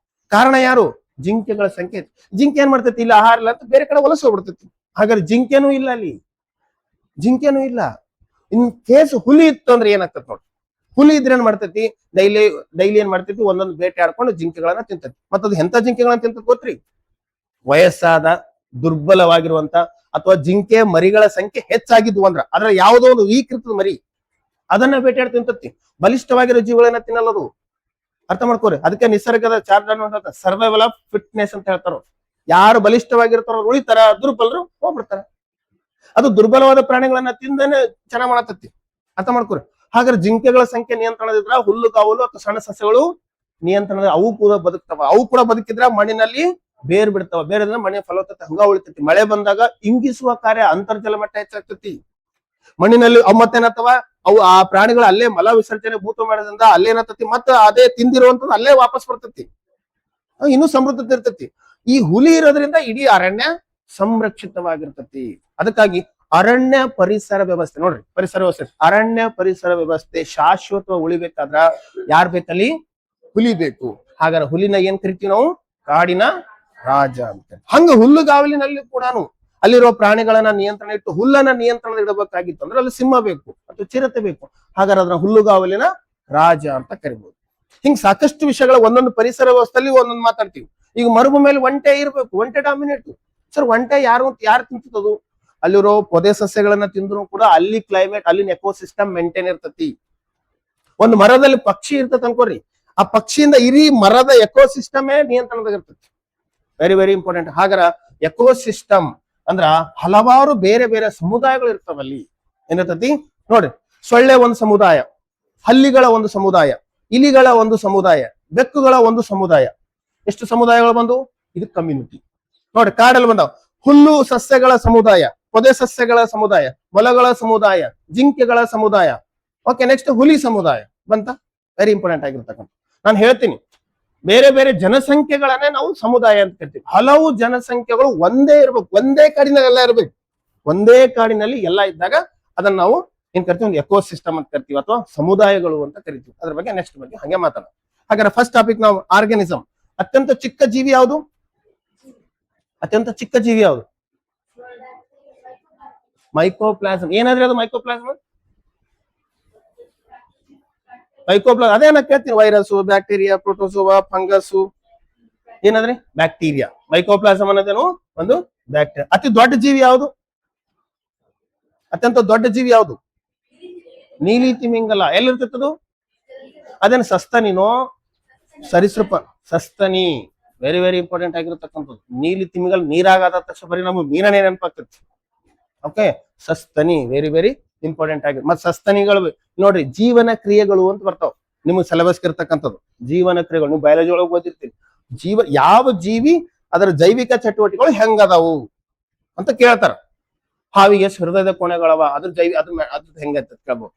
ಕಾರಣ ಯಾರು? ಜಿಂಕೆಗಳ ಸಂಖ್ಯೆ. ಜಿಂಕೆ ಏನ್ ಮಾಡ್ತೈತಿ? ಇಲ್ಲ ಆಹಾರ ಇಲ್ಲ ಅಂತ ಬೇರೆ ಕಡೆ ವಲಸೆ ಹೋಗ್ಬಿಡ್ತೈತಿ. ಹಾಗಾದ್ರೆ ಜಿಂಕೆನೂ ಇಲ್ಲ, ಅಲ್ಲಿ ಜಿಂಕೆನೂ ಇಲ್ಲ. ಇನ್ ಕೇಸ್ ಹುಲಿ ಇತ್ತು ಅಂದ್ರೆ ಏನಾಗ್ತದೆ ನೋಡಿ. ಹುಲಿ ಇದ್ರೆ ಏನ್ ಮಾಡ್ತೈತಿ? ಡೈಲಿ ಏನ್ ಮಾಡ್ತೈತಿ? ಒಂದೊಂದು ಬೇಟೆ ಆಡ್ಕೊಂಡು ಜಿಂಕೆಗಳನ್ನ ತಿಂತೈತಿ. ಮತ್ತದು ಎಂತ ಜಿಂಕೆಗಳನ್ನ ತಿಂತದ ಗೊತ್ತ್ರಿ? ವಯಸ್ಸಾದ, ದುರ್ಬಲವಾಗಿರುವಂತ ಅಥವಾ ಜಿಂಕೆ ಮರಿಗಳ ಸಂಖ್ಯೆ ಹೆಚ್ಚಾಗಿದ್ವು ಅಂದ್ರ, ಅದ್ರ ಯಾವುದೋ ಒಂದು ವೀಕ್ ಇರ್ತದ ಮರಿ, ಅದನ್ನ ಬೇಟೆಯಾಡ್ ತಿಂತತಿ. ಬಲಿಷ್ಠವಾಗಿರೋ ಜೀವಿಗಳನ್ನ ತಿನ್ನಲ್ಲದು. ಅರ್ಥ ಮಾಡ್ಕೋರಿ. ಅದಕ್ಕೆ ನಿಸರ್ಗದ ಚಾರ್ಟ್ ಸರ್ವೈವಲ್ ಆಫ್ ಫಿಟ್ನೆಸ್ ಅಂತ ಹೇಳ್ತಾರ. ಯಾರು ಬಲಿಷ್ಠವಾಗಿರ್ತಾರೋ ಉಳಿತಾರ, ದುರ್ಬಲರು ಹೋಗ್ಬಿಡ್ತಾರ. ಅದು ದುರ್ಬಲವಾದ ಪ್ರಾಣಿಗಳನ್ನ ತಿಂದೇನೆ ಚೆನ್ನಾಗ್ ಮಾಡತತಿ. ಅರ್ಥ ಮಾಡ್ಕೋರಿ. ಹಾಗಾದ್ರೆ ಜಿಂಕೆಗಳ ಸಂಖ್ಯೆ ನಿಯಂತ್ರಣದಿದ್ರ ಹುಲ್ಲುಗಾವಲು ಅಥವಾ ಸಣ್ಣ ಸಸ್ಯಗಳು ನಿಯಂತ್ರಣ, ಅವು ಕೂಡ ಬದುಕ್ತಾವ. ಅವು ಕೂಡ ಬದುಕಿದ್ರ ಮಣ್ಣಿನಲ್ಲಿ ಬೇರ್ ಬಿಡ್ತಾವ. ಬೇರೆ ಮಣ್ಣಿನ ಫಲವತ್ತತೆ ಹಂಗ ಉಳಿತೈತಿ. ಮಳೆ ಬಂದಾಗ ಇಂಗಿಸುವ ಕಾರ್ಯ, ಅಂತರ್ಜಲ ಮಟ್ಟ ಹೆಚ್ಚಾಗ್ತತಿ ಮಣ್ಣಿನಲ್ಲಿ. ಮತ್ತೇನತ್ತವ ಅವು ಆ ಪ್ರಾಣಿಗಳು ಅಲ್ಲೇ ಮಲ ವಿಸರ್ಜನೆ ಮೂತ್ರ ಮಾಡೋದ್ರಿಂದ ಅಲ್ಲೇನತ್ತತಿ, ಮತ್ತೆ ಅದೇ ತಿಂದಿರುವಂತದ್ದು ಅಲ್ಲೇ ವಾಪಸ್ ಬರ್ತತಿ, ಇನ್ನೂ ಸಮೃದ್ಧತೆ ಇರ್ತತಿ. ಈ ಹುಲಿ ಇರೋದ್ರಿಂದ ಇಡೀ ಅರಣ್ಯ ಸಂರಕ್ಷಿತವಾಗಿರ್ತತಿ. ಅದಕ್ಕಾಗಿ ಅರಣ್ಯ ಪರಿಸರ ವ್ಯವಸ್ಥೆ ನೋಡ್ರಿ, ಪರಿಸರ ವ್ಯವಸ್ಥೆ, ಅರಣ್ಯ ಪರಿಸರ ವ್ಯವಸ್ಥೆ ಶಾಶ್ವತವಾಗಿ ಉಳಿಬೇಕಾದ್ರ ಯಾರ್ ಬೇಕಲ್ಲಿ? ಹುಲಿ ಬೇಕು. ಹಾಗಾದ್ರೆ ಹುಲಿನ ಏನ್ ಕರಿತೀವಿ ನಾವು? ಕಾಡಿನ ರಾಜ ಅಂತ. ಹಂಗ ಹುಲ್ಲುಗಾವಲಿನಲ್ಲಿ ಕೂಡ ಅಲ್ಲಿರುವ ಪ್ರಾಣಿಗಳನ್ನ ನಿಯಂತ್ರಣ ಇಟ್ಟು ಹುಲ್ಲನ್ನ ನಿಯಂತ್ರಣ ಇಡಬೇಕಾಗಿತ್ತು ಅಂದ್ರೆ ಅಲ್ಲಿ ಸಿಂಹ ಬೇಕು ಅಥವಾ ಚಿರತೆ ಬೇಕು. ಹಾಗಾದ್ರೆ ಅದನ್ನ ಹುಲ್ಲುಗಾವಲಿನ ರಾಜ ಅಂತ ಕರಿಬಹುದು. ಹಿಂಗ್ ಸಾಕಷ್ಟು ವಿಷಯಗಳ ಒಂದೊಂದು ಪರಿಸರ ವ್ಯವಸ್ಥೆಯಲ್ಲಿ ಒಂದೊಂದು ಮಾತಾಡ್ತೀವಿ. ಈಗ ಮರುಭೂಮಿಯಲ್ಲಿ ಒಂಟೆ ಇರ್ಬೇಕು, ಒಂಟೆ ಡಾಮಿನೇಟ್. ಸರ್ ಒಂಟೆ ಯಾರು ತಿಂತದದು? ಅಲ್ಲಿರೋ ಪೊದೆ ಸಸ್ಯಗಳನ್ನ ತಿಂದ್ರು ಕೂಡ ಅಲ್ಲಿ ಕ್ಲೈಮೇಟ್, ಅಲ್ಲಿನ ಎಕೋಸಿಸ್ಟಮ್ ಮೇಂಟೈನ್ ಇರ್ತತಿ. ಒಂದು ಮರದಲ್ಲಿ ಪಕ್ಷಿ ಇರ್ತದೆ ಅನ್ಕೋರಿ, ಆ ಪಕ್ಷಿಯಿಂದ ಇಡೀ ಮರದ ಎಕೋಸಿಸ್ಟಮೇ ನಿಯಂತ್ರಣದಾಗ ಇರ್ತತಿ. Very very important. ಹಾಗಾರ ಎಕೋಸಿಸ್ಟಮ್ ಅಂದ್ರ ಹಲವಾರು ಬೇರೆ ಬೇರೆ ಸಮುದಾಯಗಳು ಇರ್ತಾವಲ್ಲಿ. ಏನಿರ್ತತಿ ನೋಡ್ರಿ, ಸೊಳ್ಳೆ ಒಂದು ಸಮುದಾಯ, ಹಲ್ಲಿಗಳ ಒಂದು ಸಮುದಾಯ, ಇಲಿಗಳ ಒಂದು ಸಮುದಾಯ, ಬೆಕ್ಕುಗಳ ಒಂದು ಸಮುದಾಯ. ಎಷ್ಟು ಸಮುದಾಯಗಳು ಬಂದು? ಇದು ಕಮ್ಯುನಿಟಿ. ನೋಡಿ, ಕಾಡಲ್ಲಿ ಬಂದಾವ ಹುಲ್ಲು ಸಸ್ಯಗಳ ಸಮುದಾಯ, ಪೊದೆ ಸಸ್ಯಗಳ ಸಮುದಾಯ, ಮೊಲಗಳ ಸಮುದಾಯ, ಜಿಂಕೆಗಳ ಸಮುದಾಯ. ಓಕೆ, ನೆಕ್ಸ್ಟ್ ಹುಲಿ ಸಮುದಾಯ ಬಂತ. ವೆರಿ ಇಂಪಾರ್ಟೆಂಟ್ ಆಗಿರ್ತಕ್ಕಂಥ. ನಾನು ಹೇಳ್ತೀನಿ, ಬೇರೆ ಬೇರೆ ಜನಸಂಖ್ಯೆಗಳನ್ನೇ ನಾವು ಸಮುದಾಯ ಅಂತ ಕರಿತೀವಿ. ಹಲವು ಜನಸಂಖ್ಯೆಗಳು ಒಂದೇ ಇರ್ಬೇಕು, ಒಂದೇ ಕಾಡಿನಲ್ಲಿ ಎಲ್ಲ ಇರ್ಬೇಕು. ಒಂದೇ ಕಾಡಿನಲ್ಲಿ ಎಲ್ಲ ಇದ್ದಾಗ ಅದನ್ನ ನಾವು ಏನ್ ಕರಿತೀವಿ, ಒಂದು ಎಕೋ ಸಿಸ್ಟಮ್ ಅಂತ ಕರಿತೀವಿ ಅಥವಾ ಸಮುದಾಯಗಳು ಅಂತ ಕರಿತೀವಿ. ಅದ್ರ ಬಗ್ಗೆ ನೆಕ್ಸ್ಟ್ ಬಗ್ಗೆ ಹಂಗೆ ಮಾತಾಡೋಣ. ಹಾಗಾದ್ರೆ ಫಸ್ಟ್ ಟಾಪಿಕ್ ನಾವು ಆರ್ಗಾನಿಸಮ್. ಅತ್ಯಂತ ಚಿಕ್ಕ ಜೀವಿ ಯಾವುದು? ಅತ್ಯಂತ ಚಿಕ್ಕ ಜೀವಿ ಯಾವುದು? ಮೈಕೋಪ್ಲಾಸ್ಮ್. ಏನಾದ್ರೆ ಅದು ಮೈಕೋಪ್ಲಾಸ್ಮ್? ಮೈಕೋಪ್ಲಾಸ್ಮ್ ಅದೇ ನಾ ಕೇಳ್ತೀನಿ. ವೈರಸ್, ಬ್ಯಾಕ್ಟೀರಿಯಾ, ಪ್ರೋಟೋಸೋವಾ, ಫಂಗಸ್, ಏನಾದ್ರೆ ಬ್ಯಾಕ್ಟೀರಿಯಾ. ಮೈಕೋಪ್ಲಾಸ್ಮ್ ಅನ್ನೋದೇನು ಒಂದು ಬ್ಯಾಕ್ಟೀರಿಯಾ. ಅತಿ ದೊಡ್ಡ ಜೀವಿ ಯಾವುದು? ಅತ್ಯಂತ ದೊಡ್ಡ ಜೀವಿ ಯಾವುದು? ನೀಲಿ ತಿಮಿಂಗಲ. ಎಲ್ಲಿರ್ತದದು? ಅದೇನು ಸಸ್ತನಿನೋ ಸರಿಸೃಪ? ಸಸ್ತನಿ. ವೆರಿ ವೆರಿ ಇಂಪಾರ್ಟೆಂಟ್ ಆಗಿರತಕ್ಕಂಥದ್ದು. ನೀಲಿ ತಿಮಿಂಗಲ ನೀರಾಗಾದ ತಕ್ಷಣ ಬರೀ ನಮ್ಗೆ ಮೀನನೇ ನೆನಪಾಗ್ತದೆ. ಓಕೆ, ಸಸ್ತನಿ ವೆರಿ ವೆರಿ ಇಂಪಾರ್ಟೆಂಟ್ ಆಗಿ. ಮತ್ತೆ ಸಸ್ತನಿಗಳು ನೋಡ್ರಿ, ಜೀವನ ಕ್ರಿಯೆಗಳು ಅಂತ ಬರ್ತಾವ ನಿಮ್ಗೆ ಸಿಲೆಬಸ್ ಇರ್ತಕ್ಕಂಥದ್ದು. ಜೀವನ ಕ್ರಿಯೆಗಳು ನೀವು ಬಯಾಲಜಿ ಒಳಗೆ ಓದಿರ್ತೀರಿ. ಯಾವ ಜೀವಿ ಅದರ ಜೈವಿಕ ಚಟುವಟಿಕೆಗಳು ಹೆಂಗದಾವು ಅಂತ ಕೇಳ್ತಾರ. ಹಾವಿಗೆ ಹೃದಯದ ಕೋಣೆಗಳವ, ಅದ್ರ ಅದ್ರ ಹೆಂಗೈತೆ ಕೇಳ್ಬೋದು.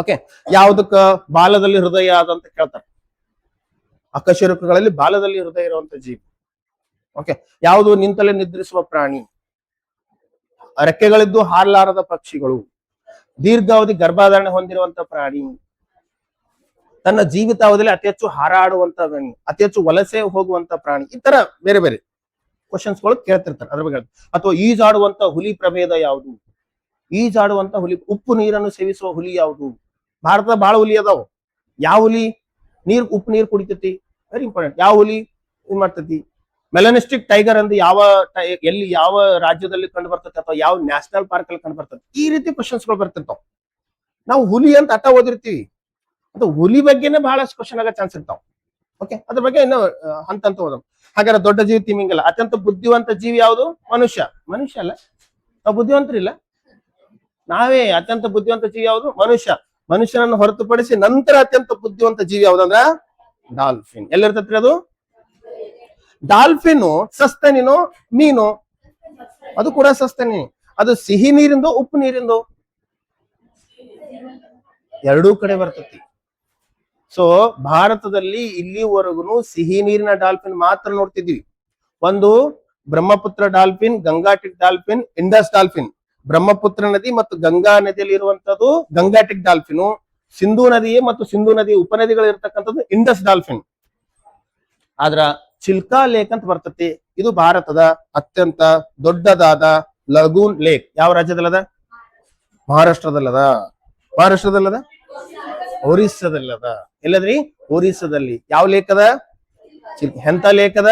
ಓಕೆ, ಯಾವ್ದಕ್ಕ ಬಾಲದಲ್ಲಿ ಹೃದಯ ಅದಂತ ಕೇಳ್ತಾರ. ಅಕಶೇರುಕಗಳಲ್ಲಿ ಬಾಲದಲ್ಲಿ ಹೃದಯ ಇರುವಂತ ಜೀವಿ. ಓಕೆ, ಯಾವುದು ನಿಂತಲೇ ನಿದ್ರಿಸುವ ಪ್ರಾಣಿ. ರೆಕ್ಕೆಗಳಿದ್ದು ಹಾರಲಾರದ ಪಕ್ಷಿಗಳು. ದೀರ್ಘಾವಧಿ ಗರ್ಭಾಧಾರಣೆ ಹೊಂದಿರುವಂತ ಪ್ರಾಣಿ. ತನ್ನ ಜೀವಿತಾವಧಿಯಲ್ಲಿ ಅತಿ ಹೆಚ್ಚು ಹಾರಾಡುವಂತ ಪ್ರಾಣಿ, ಅತಿ ಹೆಚ್ಚು ವಲಸೆ ಹೋಗುವಂತ ಪ್ರಾಣಿ. ಈ ತರ ಬೇರೆ ಬೇರೆ ಕ್ವಶನ್ಸ್ ಗಳು ಕೇಳ್ತಿರ್ತಾರೆ ಅದ್ರ ಬಗ್ಗೆ. ಅಥವಾ ಈಜಾಡುವಂತ ಹುಲಿ ಪ್ರಭೇದ ಯಾವುದು? ಈಜಾಡುವಂತ ಹುಲಿ. ಉಪ್ಪು ನೀರನ್ನು ಸೇವಿಸುವ ಹುಲಿ ಯಾವುದು? ಭಾರತದ ಬಹಳ ಹುಲಿ ಅದಾವ. ಯಾವ ಹುಲಿ ಉಪ್ಪು ನೀರು ಕುಡಿತೈತಿ? Very important. ಯಾವ ಹುಲಿ ಏನ್ ಮಾಡ್ತೈತಿ? ಮೆಲನಿಸ್ಟಿಕ್ ಟೈಗರ್ ಎಂದು ಎಲ್ಲಿ ಯಾವ ರಾಜ್ಯದಲ್ಲಿ ಕಂಡು ಬರ್ತದೆ ಅಥವಾ ಯಾವ ನ್ಯಾಷನಲ್ ಪಾರ್ಕ್ ಅಲ್ಲಿ ಕಂಡು ಬರ್ತದೆ? ಈ ರೀತಿ ಕ್ವಶನ್ಸ್ ಗಳು ಬರ್ತಿರ್ತಾವ. ನಾವು ಹುಲಿ ಅಂತ ಅಟ ಓದಿರ್ತೀವಿ, ಅದು ಹುಲಿ ಬಗ್ಗೆನೇ ಬಹಳಷ್ಟು ಕ್ವಶನ್ ಆಗೋ ಚಾನ್ಸ್ ಇರ್ತಾವ. ಓಕೆ, ಅದ್ರ ಬಗ್ಗೆ ಇನ್ನು ಹಂತ ಓದೋಣ. ಹಾಗಾದ್ರೆ ದೊಡ್ಡ ಜೀವಿ ತಿಮಿಂಗಲ. ಅತ್ಯಂತ ಬುದ್ಧಿವಂತ ಜೀವಿ ಯಾವುದು? ಮನುಷ್ಯ. ಮನುಷ್ಯ ಅಲ್ಲ, ನಾವು ಬುದ್ಧಿವಂತರಿಲ್ಲ. ನಾವೇ ಅತ್ಯಂತ ಬುದ್ಧಿವಂತ ಜೀವಿ ಯಾವುದು? ಮನುಷ್ಯ. ಮನುಷ್ಯನನ್ನು ಹೊರತುಪಡಿಸಿ ನಂತರ ಅತ್ಯಂತ ಬುದ್ಧಿವಂತ ಜೀವಿ ಯಾವ್ದಂದ್ರ ಡಾಲ್ಫಿನ್. ಎಲ್ಲಿರ್ತೈತ್ರಿ ಅದು? ಡಾಲ್ಫಿನ್ ಸಸ್ತನಿನೋ ಮೀನು? ಅದು ಕೂಡ ಸಸ್ತನಿ. ಅದು ಸಿಹಿ ನೀರಿಂದು ಉಪ್ಪು ನೀರಿಂದು? ಎರಡೂ ಕಡೆ ಬರ್ತೈತಿ. ಸೊ ಭಾರತದಲ್ಲಿ ಇಲ್ಲಿವರೆಗೂ ಸಿಹಿ ನೀರಿನ ಡಾಲ್ಫಿನ್ ಮಾತ್ರ ನೋಡ್ತಿದ್ವಿ. ಒಂದು Brahmaputra dolphin, Gangetic dolphin, Indus dolphin. Brahmaputra ನದಿ ಮತ್ತು ಗಂಗಾ ನದಿಯಲ್ಲಿ ಇರುವಂತದ್ದು ಗಂಗಾಟಿಕ್ ಡಾಲ್ಫಿನ್. ಸಿಂಧೂ ನದಿ ಮತ್ತು ಸಿಂಧೂ ನದಿ ಉಪನದಿಗಳು ಇರತಕ್ಕಂಥದ್ದು ಇಂಡಸ್ ಡಾಲ್ಫಿನ್. ಆದ್ರ ಚಿಲ್ಕಾ ಲೇಕ್ ಅಂತ ಬರ್ತತಿ. ಇದು ಭಾರತದ ಅತ್ಯಂತ ದೊಡ್ಡದಾದ ಲಗೂನ್ ಲೇಕ್. ಯಾವ ರಾಜ್ಯದಲ್ಲದ? ಮಹಾರಾಷ್ಟ್ರದಲ್ಲದ. ಮಹಾರಾಷ್ಟ್ರದಲ್ಲದ? ಒರಿಸ್ಸಾದಲ್ಲದ. ಎಲ್ಲದ್ರಿ? ಒರಿಸ್ಸಾದಲ್ಲಿ. ಯಾವ ಲೇಕ್ ಅದ? ಎಂತ ಲೇಕ್ ಅದ?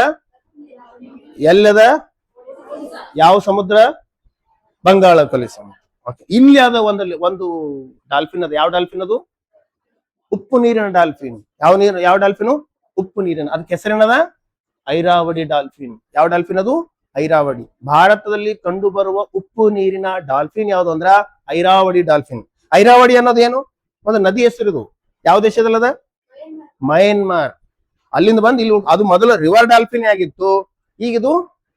ಎಲ್ಲದ? ಯಾವ ಸಮುದ್ರ? ಬಂಗಾಳ ಕೊಲ್ಲಿ ಸಮುದ್ರ. ಓಕೆ, ಇಲ್ಲಿ ಅದ ಒಂದು ಡಾಲ್ಫಿನ್ ಅದ. ಯಾವ ಡಾಲ್ಫಿನ್ ಅದು? ಉಪ್ಪು ನೀರಿನ ಡಾಲ್ಫಿನ್. ಯಾವ ಡಾಲ್ಫಿನ್? ಉಪ್ಪು ನೀರಿನ. ಅದಕ್ಕೆ ಹೆಸರೇನದ? ಐರಾವಡಿ ಡಾಲ್ಫಿನ್. ಯಾವ ಡಾಲ್ಫಿನ್ ಅದು? ಐರಾವಡಿ. ಭಾರತದಲ್ಲಿ ಕಂಡು ಬರುವ ಉಪ್ಪು ನೀರಿನ ಡಾಲ್ಫಿನ್ ಯಾವುದು ಅಂದ್ರ ಐರಾವಡಿ ಡಾಲ್ಫಿನ್. ಐರಾವಡಿ ಅನ್ನೋದು ಏನು? ಒಂದು ನದಿ ಹೆಸರಿದು. ಯಾವ ದೇಶದಲ್ಲದ? ಮಯನ್ಮಾರ್. ಅಲ್ಲಿಂದ ಬಂದು ಇಲ್ಲಿ ಅದು ಮೊದಲು ರಿವರ್ ಡಾಲ್ಫಿನ್ ಆಗಿತ್ತು. ಈಗ ಇದು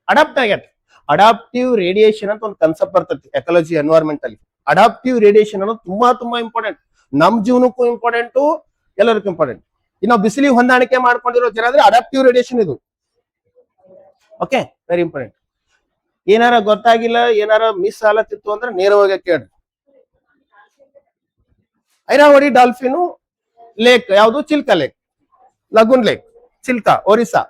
ಅಡಾಪ್ಟ್ ಆಗೈತೆ. ಅಡಾಪ್ಟಿವ್ ರೇಡಿಯೇಷನ್ ಅಂತ ಒಂದು ಕನ್ಸೆಪ್ಟ್ ಬರ್ತೈತಿ ಎಕಾಲಜಿ ಎನ್ವೈರನ್ಮೆಂಟ್ ಅಲ್ಲಿ. ಅಡಾಪ್ಟಿವ್ ರೇಡಿಯೇಷನ್ ಅನ್ನೋದು ತುಂಬಾ ಇಂಪಾರ್ಟೆಂಟ್. ನಮ್ ಜೀವನಕ್ಕೂ ಇಂಪಾರ್ಟೆಂಟು, ಎಲ್ಲರಿಗೂ ಇಂಪಾರ್ಟೆಂಟ್. ಇನ್ನು ಬಿಸಿಲಿಗೆ ಹೊಂದಾಣಿಕೆ ಮಾಡ್ಕೊಂಡಿರೋ ಜನ ಅಂದ್ರೆ ಅಡಾಪ್ಟಿವ್ ರೇಡಿಯೇಷನ್ ಇದು. Okay, very important. ಏನಾರ ಗೊತ್ತಾಗಿಲ್ಲ, ಏನಾರ ಮಿಸ್ ಆಲತ್ತಿತ್ತು ಅಂದ್ರೆ ನೇರವಾಗಿ ಕೇಳ್ರಿ. ಐರಾವಡಿ ಡಾಲ್ಫಿನ್ ಲೇಕ್ ಯಾವುದು? Chilka lake, lagoon lake, Chilka, Orissa.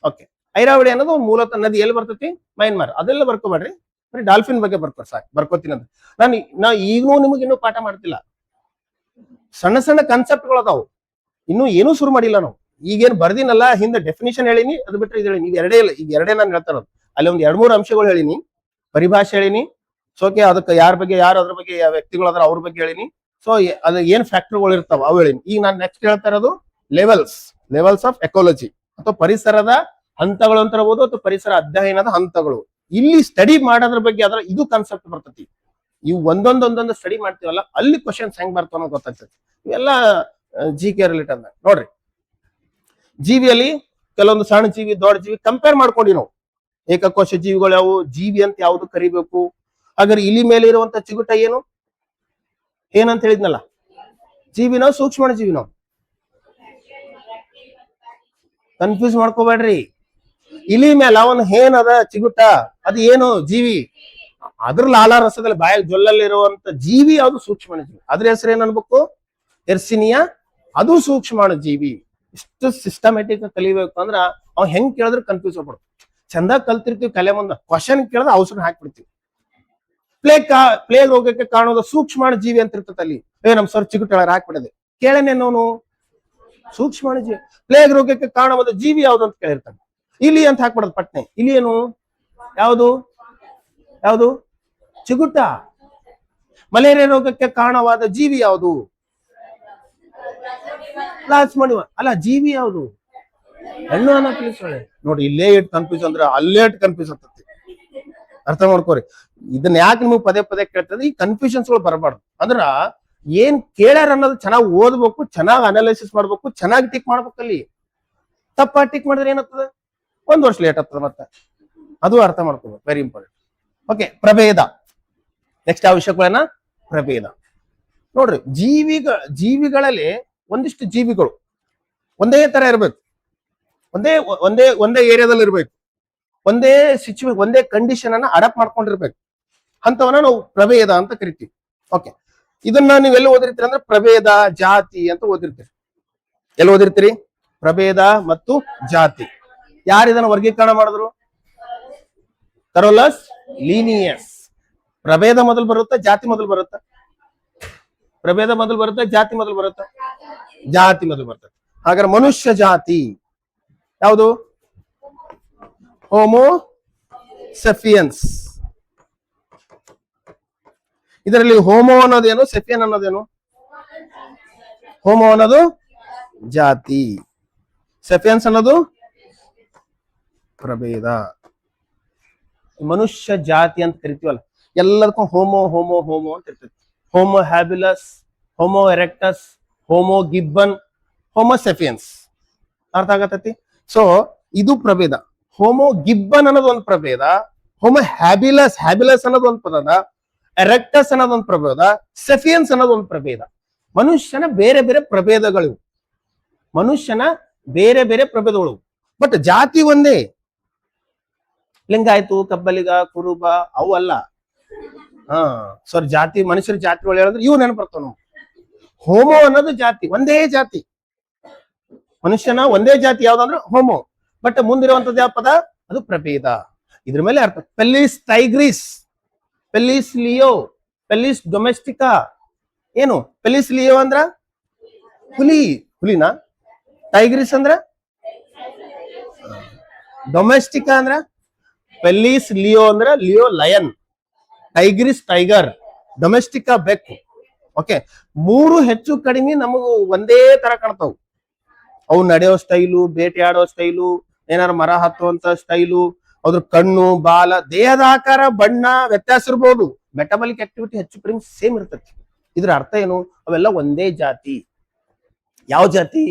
Okay, Irrawaddy ಅನ್ನೋದು ಮೂಲತಃ ನದಿ ಎಲ್ಲಿ ಬರ್ತೈತಿ? ಮಯನ್ಮಾರ್. ಅದೆಲ್ಲ ಬರ್ಕೋಬೇಡ್ರಿ, ಬರೀ ಡಾಲ್ಫಿನ್ ಬಗ್ಗೆ ಬರ್ಕೋ ಸಾಕು. ಬರ್ಕೋತೀನಿ ಅಂತ ನಾ ಈಗಲೂ ನಿಮಗೆ ಇನ್ನೂ ಪಾಠ ಮಾಡ್ತಿಲ್ಲ. ಸಣ್ಣ ಸಣ್ಣ ಕಾನ್ಸೆಪ್ಟ್ಗಳು ಅದಾವು, ಇನ್ನೂ ಏನೂ ಶುರು ಮಾಡಿಲ್ಲ ನಾವು. ಈಗೇನು ಬರ್ದಿನಲ್ಲ, ಹಿಂದೆ ಡೆಫಿನಿಷನ್ ಹೇಳಿನಿ, ಅದು ಬಿಟ್ಟರೆ ಇದು ಹೇಳಿನಿ. ಎರಡೇ ಇಲ್ಲ, ಈಗ ಎರಡೇ ನಾನು ಹೇಳ್ತಾ ಇರೋದು. ಅಲ್ಲಿ ಒಂದು 2-3 ಅಂಶಗಳು ಹೇಳಿನಿ, ಪರಿಭಾಷೆ ಹೇಳಿನಿ. ಸೋಕೆ ಅದಕ್ಕೆ ಯಾರ ಬಗ್ಗೆ, ಯಾರು ಅದ್ರ ಬಗ್ಗೆ ವ್ಯಕ್ತಿಗಳು ಅದ್ರ ಅವ್ರ ಬಗ್ಗೆ ಹೇಳಿನಿ. ಸೊ ಅದು ಏನ್ ಫ್ಯಾಕ್ಟರ್ಗಳು ಇರ್ತಾವ ಅವು ಹೇಳಿನಿ. ಈಗ ನಾನು ನೆಕ್ಸ್ಟ್ ಹೇಳ್ತಾ ಇರೋದು ಲೆವೆಲ್ಸ್ ಆಫ್ ಎಕಾಲಜಿ ಅಥವಾ ಪರಿಸರದ ಹಂತಗಳು ಅಂತ ಇರಬಹುದು, ಅಥವಾ ಪರಿಸರ ಅಧ್ಯಯನದ ಹಂತಗಳು. ಇಲ್ಲಿ ಸ್ಟಡಿ ಮಾಡೋದ್ರ ಬಗ್ಗೆ ಅದರ ಇದು ಕಾನ್ಸೆಪ್ಟ್ ಬರ್ತೈತಿ. ಇವು ಒಂದೊಂದೊಂದೊಂದು ಸ್ಟಡಿ ಮಾಡ್ತೀವಲ್ಲ, ಅಲ್ಲಿ ಕ್ವಶನ್ಸ್ ಹೆಂಗ್ ಬರ್ತಾವ ಅನ್ನೋದು ಗೊತ್ತಾಗ್ತೈತಿ. ಇವೆಲ್ಲ GK ರಿಲೇಟೆಡ್. ನೋಡ್ರಿ, ಜೀವಿಯಲ್ಲಿ ಕೆಲವೊಂದು ಸಣ್ಣ ಜೀವಿ, ದೊಡ್ಡ ಜೀವಿ ಕಂಪೇರ್ ಮಾಡ್ಕೊಂಡಿ ನಾವು. ಏಕಕೋಶ ಜೀವಿಗಳು ಯಾವುವು, ಜೀವಿ ಅಂತ ಯಾವ್ದು ಕರಿಬೇಕು? ಹಾಗಾದ್ರೆ ಇಲಿ ಮೇಲೆ ಇರುವಂತ ಚಿಗುಟ ಏನಂತ ಹೇಳಿದ್ನಲ್ಲ, ಜೀವಿನೋ ಸೂಕ್ಷ್ಮ ಜೀವಿನೋ? ಕನ್ಫ್ಯೂಸ್ ಮಾಡ್ಕೋಬೇಡ್ರಿ. ಇಲಿ ಮೇಲೆ ಅವನ್ ಏನದ ಚಿಗುಟ, ಅದು ಏನು ಜೀವಿ, ಅದ್ರ ಲಾಲಾರಸದಲ್ಲಿ ಬಾಯಲ್ಲಿ ಜೊಲ್ಲಲ್ಲಿ ಇರುವಂತ ಜೀವಿ ಯಾವುದು ಸೂಕ್ಷ್ಮಾಣು ಜೀವಿ. ಅದ್ರ ಹೆಸರು ಏನ್ ಅನ್ಬೇಕು? ಎರ್ಸಿನಿಯಾ, ಅದು ಸೂಕ್ಷ್ಮಾಣು ಜೀವಿ. ಇಷ್ಟು ಸಿಸ್ಟಮೆಟಿಕ್ ಕಲಿಬೇಕು ಅಂದ್ರ ಅವ್ ಹೆಂಗ್ ಕೇಳಿದ್ರೆ ಕನ್ಫ್ಯೂಸ್ ಆಗ್ಬಿಡ್ತು. ಚಂದ ಕಲ್ತಿರ್ತೀವಿ, ಕಲೆ ಮುಂದ ಕ್ವಶನ್ ಕೇಳಿದ್ರೆ ಔಷಧ ಹಾಕ್ಬಿಡ್ತೀವಿ. ಪ್ಲೇಗ್ ರೋಗಕ್ಕೆ ಕಾಣೋದು ಸೂಕ್ಷ್ಮಾಣು ಜೀವಿ ಅಂತ ಇರ್ತದೆ ಅಲ್ಲಿ. ನಮ್ ಸರ್ ಚಿಗುಟ ಹಾಕ್ಬಿಡದೆ ಕೇಳನೇನೋನು ಸೂಕ್ಷ್ಮಾಣು ಜೀವಿ. ಪ್ಲೇಗ್ ರೋಗಕ್ಕೆ ಕಾಣುವುದು ಜೀವಿ ಯಾವ್ದು ಅಂತ ಕೇಳಿರ್ತಾನೆ. ಇಲಿ ಅಂತ ಹಾಕ್ಬಿಡೋದು ಪಟ್ನೆ. ಇಲಿ ಏನು? ಯಾವುದು ಯಾವುದು? ಚಿಗುಟ. ಮಲೇರಿಯಾ ರೋಗಕ್ಕೆ ಕಾರಣವಾದ ಜೀವಿ ಯಾವುದು? ಪ್ಲಾಸ್ಮೋಡಿಯಂ. ಅಲ್ಲ, ಜೀವಿ ಯಾವುದು? ಹೆಣ್ಣು ಅನಫಿಲಿಸ್ ಸೊಳ್ಳೆ. ನೋಡಿ, ಇಲ್ಲೇ ಇಟ್ ಕನ್ಫ್ಯೂಸ್ ಅಂದ್ರೆ ಅಲ್ಲೇ ಇಟ್ ಕನ್ಫ್ಯೂಸ್ ಆಗ್ತದೆ. ಅರ್ಥ ಮಾಡ್ಕೋರಿ. ಇದನ್ನ ಯಾಕೆ ನಿಮಗೆ ಪದೇ ಪದೇ ಕೇಳ್ತದೆ? ಈ ಕನ್ಫ್ಯೂಷನ್ಸ್ ಗಳು ಬರಬಾರ್ದು. ಅಂದ್ರ ಏನ್ ಕೇಳ್ಯಾರ ಅನ್ನೋದು ಚೆನ್ನಾಗಿ ಓದ್ಬೇಕು, ಚೆನ್ನಾಗಿ ಅನಾಲಿಸಿಸ್ ಮಾಡ್ಬೇಕು, ಚೆನ್ನಾಗಿ ಟಿಕ್ ಮಾಡ್ಬೇಕಲ್ಲಿ. ತಪ್ಪ ಟಿಕ್ ಮಾಡಿದ್ರೆ ಏನಾಗ್ತದೆ? 1 ವರ್ಷ ಲೇಟ್ ಆಗ್ತದೆ. ಮತ್ತೆ ಅದು ಅರ್ಥ ಮಾಡ್ಕೋಬೇಕು, ವೆರಿ ಇಂಪಾರ್ಟೆಂಟ್. ಓಕೆ, ಪ್ರಭೇದ. ನೆಕ್ಸ್ಟ್ ಯಾವ ವಿಷಯಗಳನ್ನ? ಪ್ರಭೇದ. ನೋಡ್ರಿ, ಜೀವಿಗಳಲ್ಲಿ ಒಂದಿಷ್ಟು ಜೀವಿಗಳು ಒಂದೇ ತರ ಇರ್ಬೇಕು, ಒಂದೇ ಒಂದೇ ಒಂದೇ ಏರಿಯಾದಲ್ಲಿ ಇರ್ಬೇಕು, ಒಂದೇ ಒಂದೇ ಕಂಡೀಷನ್ ಅನ್ನ ಅಡಾಪ್ಟ್ ಮಾಡ್ಕೊಂಡಿರ್ಬೇಕು. ಅಂತವನ್ನ ನಾವು ಪ್ರಭೇದ ಅಂತ ಕರಿತೀವಿ. ಓಕೆ, ಇದನ್ನ ನೀವೆಲ್ಲ ಓದಿರ್ತೀರಿ ಅಂದ್ರೆ ಪ್ರಭೇದ, ಜಾತಿ ಅಂತ ಓದಿರ್ತೀರಿ. ಎಲ್ಲಿ ಓದಿರ್ತೀರಿ? ಪ್ರಭೇದ ಮತ್ತು ಜಾತಿ. ಯಾರು ಇದನ್ನ ವರ್ಗೀಕರಣ ಮಾಡಿದ್ರು? Carolus Linnaeus. ಪ್ರಭೇದ ಮೊದಲು ಬರುತ್ತಾ, ಜಾತಿ ಮೊದಲು ಬರುತ್ತಾ? ಪ್ರಭೇದ ಮೊದಲು ಬರುತ್ತೆ, ಜಾತಿ ಮೊದಲು ಬರುತ್ತಾ? ಜಾತಿ ಮೊದಲು ಬರ್ತದೆ. ಹಾಗಾದ್ರೆ ಮನುಷ್ಯ ಜಾತಿ ಯಾವುದು? ಹೋಮೋ ಸೆಫಿಯನ್ಸ್. ಇದರಲ್ಲಿ ಹೋಮೋ ಅನ್ನೋದೇನು, ಸೆಫಿಯನ್ ಅನ್ನೋದೇನು? ಹೋಮೋ ಅನ್ನೋದು ಜಾತಿ, ಸೆಫಿಯನ್ಸ್ ಅನ್ನೋದು ಪ್ರಭೇದ. ಮನುಷ್ಯ ಜಾತಿ ಅಂತ ಕರಿತೀವಲ್ಲ, ಎಲ್ಲದಕ್ಕೂ ಹೋಮೋ ಹೋಮೋ ಹೋಮೋ ಅಂತ ಇರ್ತೈತಿ. Homo habilis, homo erectus, homo gibbon, homo sapiens. ಅರ್ಥ ಆಗತೈತಿ? ಸೊ ಇದು ಪ್ರಭೇದ. ಹೋಮೋ ಗಿಬ್ಬನ್ ಅನ್ನೋದು ಒಂದು ಪ್ರಭೇದ, ಹೋಮೋ ಹ್ಯಾಬಿಲಸ್ ಅನ್ನೋದು ಒಂದು ಪ್ರಭೇದ, ಎರೆಕ್ಟಸ್ ಅನ್ನೋದು ಒಂದು ಪ್ರಭೇದ, ಸೆಫಿಯನ್ಸ್ ಅನ್ನೋದು ಒಂದು ಪ್ರಭೇದ. ಮನುಷ್ಯನ ಬೇರೆ ಬೇರೆ ಪ್ರಭೇದಗಳು, ಮನುಷ್ಯನ ಬೇರೆ ಬೇರೆ ಪ್ರಭೇದಗಳು. ಬಟ್ ಜಾತಿ ಒಂದೇ. ಲಿಂಗಾಯ್ತು, ಕಬ್ಬಲಿಗ, ಕುರುಬ ಅವು ಅಲ್ಲ. ಸರ್, ಜಾತಿ ಮನುಷ್ಯರ ಜಾತಿಗಳು ಹೇಳಿದ್ರೆ ಇವು ನೆನಪು ಬರ್ತಾವ ನಾವು. ಹೋಮೋ ಅನ್ನೋದು ಜಾತಿ, ಒಂದೇ ಜಾತಿ. ಮನುಷ್ಯನ ಒಂದೇ ಜಾತಿ ಯಾವ್ದಂದ್ರೆ ಹೋಮೋ. ಬಟ್ ಮುಂದಿರುವಂತದ್ದು ಯಾವ ಪದ? ಅದು ಪ್ರಭೇದ. ಇದ್ರ ಮೇಲೆ ಅರ್ಥ. ಪೆಲ್ಲಿಸ್ ಟೈಗ್ರಿಸ್, ಪೆಲ್ಲಿಸ್ ಲಿಯೋ, ಪೆಲ್ಲಿಸ್ ಡೊಮೆಸ್ಟಿಕಾ. ಏನು ಪೆಲ್ಲಿಸ್ ಲಿಯೋ ಅಂದ್ರ ಹುಲಿ, ಹುಲಿನ. ಟೈಗ್ರಿಸ್ ಅಂದ್ರ ಡೊಮೆಸ್ಟಿಕಾ ಅಂದ್ರ ಪೆಲ್ಲಿಸ್ ಲಿಯೋ ಅಂದ್ರ ಲಿಯೋ ಲಯನ್, ಟೈಗ್ರಿಸ್ ಟೈಗರ್, ಡೊಮೆಸ್ಟಿಕಾ ಬೆಕ್ಕು. ಓಕೆ, ಮೂರು ಹೆಚ್ಚು ಕಡಿಮೆ ನಮಗೂ ಒಂದೇ ತರ ಕಾಣ್ತಾವು. ಅವು ನಡೆಯೋ ಸ್ಟೈಲು, ಬೇಟೆಯಾಡೋ ಸ್ಟೈಲು, ಏನಾರು ಮರ ಹತ್ತುವಂತ ಸ್ಟೈಲು, ಅದ್ರ ಕಣ್ಣು, ಬಾಲ, ದೇಹದ ಆಕಾರ, ಬಣ್ಣ ವ್ಯತ್ಯಾಸ ಇರ್ಬೋದು. ಮೆಟಬಾಲಿಕ್ ಆಕ್ಟಿವಿಟಿ ಹೆಚ್ಚು ಕಡಿಮೆ ಸೇಮ್ ಇರ್ತೈತಿ. ಇದ್ರ ಅರ್ಥ ಏನು? ಅವೆಲ್ಲ ಒಂದೇ ಜಾತಿ. ಯಾವ ಜಾತಿ?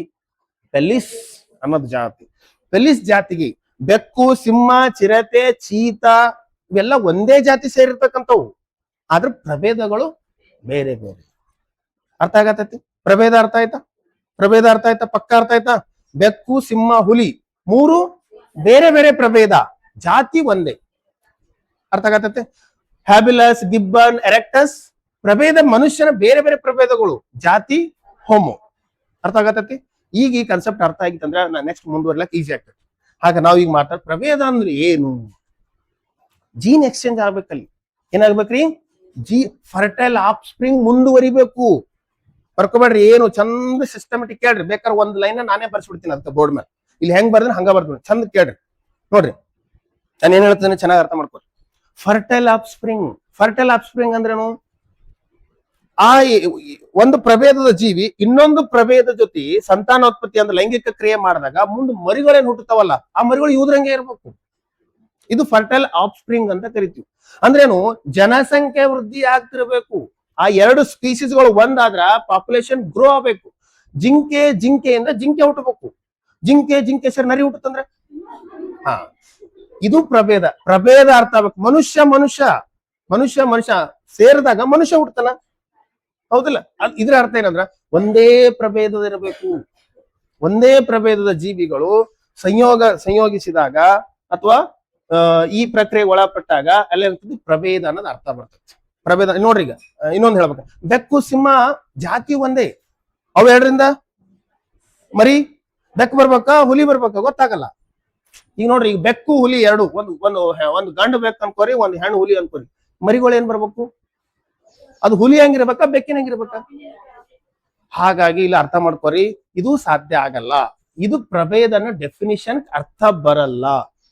ಪೆಲ್ಲಿಸ್ ಅನ್ನೋದು ಜಾತಿ. ಪೆಲ್ಲಿಸ್ ಜಾತಿಗೆ ಬೆಕ್ಕು, ಸಿಂಹ, ಚಿರತೆ, ಚೀತ ಇವೆಲ್ಲ ಒಂದೇ ಜಾತಿ ಸೇರಿರ್ತಕ್ಕಂಥವು. ಆದ್ರ ಪ್ರಭೇದಗಳು ಬೇರೆ ಬೇರೆ. ಅರ್ಥ ಆಗತೈತಿ? ಪ್ರಭೇದ ಅರ್ಥ ಆಯ್ತಾ? ಪ್ರಭೇದ ಅರ್ಥ ಆಯ್ತಾ? ಪಕ್ಕ ಅರ್ಥ ಆಯ್ತಾ? ಬೆಕ್ಕು, ಸಿಂಹ, ಹುಲಿ ಮೂರು ಬೇರೆ ಬೇರೆ ಪ್ರಭೇದ, ಜಾತಿ ಒಂದೇ. ಅರ್ಥ ಆಗತೈತಿ? ಹ್ಯಾಬಿಲಸ್, ಗಿಬ್ಬನ್, ಎರೆಕ್ಟಸ್ ಪ್ರಭೇದ ಮನುಷ್ಯನ ಬೇರೆ ಬೇರೆ ಪ್ರಭೇದಗಳು, ಜಾತಿ ಹೋಮೋ. ಅರ್ಥ ಆಗತೈತಿ? ಈಗ ಈ ಕಾನ್ಸೆಪ್ಟ್ ಅರ್ಥ ಆಗಿತ್ತಂದ್ರೆ ನಾನು ನೆಕ್ಸ್ಟ್ ಮುಂದುವರ್ಲಕ್ ಈಸಿ ಆಗ್ತದೆ. ಹಾಗ ನಾವ್ ಈಗ ಮಾತಾಡ ಪ್ರಭೇದ ಅಂದ್ರೆ ಏನು? ಜೀನ್ ಎಕ್ಸ್ಚೇಂಜ್ ಆಗ್ಬೇಕಲ್ಲಿ. ಏನಾಗ್ಬೇಕ್ರಿ? ಫರ್ಟೈಲ್ ಆಫ್ ಸ್ಪ್ರಿಂಗ್ ಮುಂದುವರಿಬೇಕು. ಬರ್ಕೋಬೇಡ್ರಿ, ಏನು ಚಂದ ಸಿಸ್ಟಮೆಟಿಕ್ ಕೇಳ್ರಿ. ಬೇಕಾದ್ರೆ ಒಂದ್ ಲೈನ್ ನಾನೇ ಬರ್ಸ್ಬಿಡ್ತೀನಿ ಅದಕ್ಕೆ ಬೋರ್ಡ್ ಮೇಲೆ. ಇಲ್ಲಿ ಹೆಂಗ್ ಬರ್ದ್ರೆ ಹಂಗ ಬರ್ತೀನಿ, ಚಂದ ಕೇಳ್ರಿ. ನೋಡ್ರಿ, ನಾನು ಏನ್ ಹೇಳ್ತೇನೆ ಚೆನ್ನಾಗಿ ಅರ್ಥ ಮಾಡ್ಕೊರಿ. Fertile offspring. Fertile offspring ಅಂದ್ರೇನು? ಆ ಒಂದು ಪ್ರಭೇದದ ಜೀವಿ ಇನ್ನೊಂದು ಪ್ರಭೇದ ಜೊತೆ ಸಂತಾನೋತ್ಪತ್ತಿ ಅಂದ್ರೆ ಲೈಂಗಿಕ ಕ್ರಿಯೆ ಮಾಡಿದಾಗ ಮುಂದೆ ಮರಿಗಳೇನ್ ಹುಟ್ಟುತ್ತಾವಲ್ಲ, ಆ ಮರಿಗಳು ಇವ್ರಂಗೆ ಇರ್ಬೇಕು. ಇದು ಫರ್ಟೈಲ್ ಆಫ್ ಸ್ಪ್ರಿಂಗ್ ಅಂತ ಕರಿತೀವಿ. ಅಂದ್ರೇನು? ಜನಸಂಖ್ಯೆ ವೃದ್ಧಿ ಆಗ್ತಿರ್ಬೇಕು. ಆ ಎರಡು ಸ್ಪೀಸೀಸ್ಗಳು ಒಂದಾದ್ರ ಪಾಪ್ಯುಲೇಷನ್ ಗ್ರೋ ಆಗ್ಬೇಕು. ಜಿಂಕೆಯಿಂದ ಜಿಂಕೆ ಹುಟ್ಟಬೇಕು. ಜಿಂಕೆ ಸರಿ ನರಿ ಹುಟ್ಟುತ್ತಂದ್ರೆ ಇದು ಪ್ರಭೇದ. ಪ್ರಭೇದ ಅರ್ಥ ಆಗ್ಬೇಕು. ಮನುಷ್ಯ ಸೇರಿದಾಗ ಮನುಷ್ಯ ಹುಟ್ಟತಾನ, ಹೌದಿಲ್ಲ? ಇದ್ರ ಅರ್ಥ ಏನಂದ್ರ ಒಂದೇ ಪ್ರಭೇದದ ಇರಬೇಕು. ಒಂದೇ ಪ್ರಭೇದದ ಜೀವಿಗಳು ಸಂಯೋಗಿಸಿದಾಗ ಅಥವಾ ಈ ಪ್ರಕ್ರಿಯೆ ಒಳಪಟ್ಟಾಗ ಅಲ್ಲಿ ಪ್ರಭೇದ ಅನ್ನೋದು ಅರ್ಥ ಬರ್ತದೆ. ಪ್ರಭೇದ ನೋಡ್ರಿ, ಈಗ ಇನ್ನೊಂದು ಹೇಳ್ಬೇಕು, ಬೆಕ್ಕು ಸಿಂಹ ಜಾತಿ ಒಂದೇ, ಅವು ಎರಡರಿಂದ ಮರಿ, ಬೆಕ್ಕು ಬರ್ಬೇಕಾ ಹುಲಿ ಬರ್ಬೇಕಾ ಗೊತ್ತಾಗಲ್ಲ. ಈಗ ನೋಡ್ರಿ, ಈಗ ಬೆಕ್ಕು ಹುಲಿ ಎರಡು, ಒಂದು ಗಂಡು ಬೆಕ್ಕು ಅನ್ಕೋರಿ, ಒಂದು ಹೆಣ್ಣು ಹುಲಿ ಅನ್ಕೋರಿ, ಮರಿಗಳು ಏನ್ ಬರ್ಬೇಕು? ಅದು ಹುಲಿ ಹಂಗಿರ್ಬೇಕಾ ಬೆಕ್ಕಿನ ಹಂಗಿರ್ಬೇಕಾ? ಹಾಗಾಗಿ ಇಲ್ಲಿ ಅರ್ಥ ಮಾಡ್ಕೋರಿ, ಇದು ಸಾಧ್ಯ ಆಗಲ್ಲ. ಇದು ಪ್ರಭೇದನ ಡೆಫಿನಿಷನ್ ಅರ್ಥ ಬರಲ್ಲ.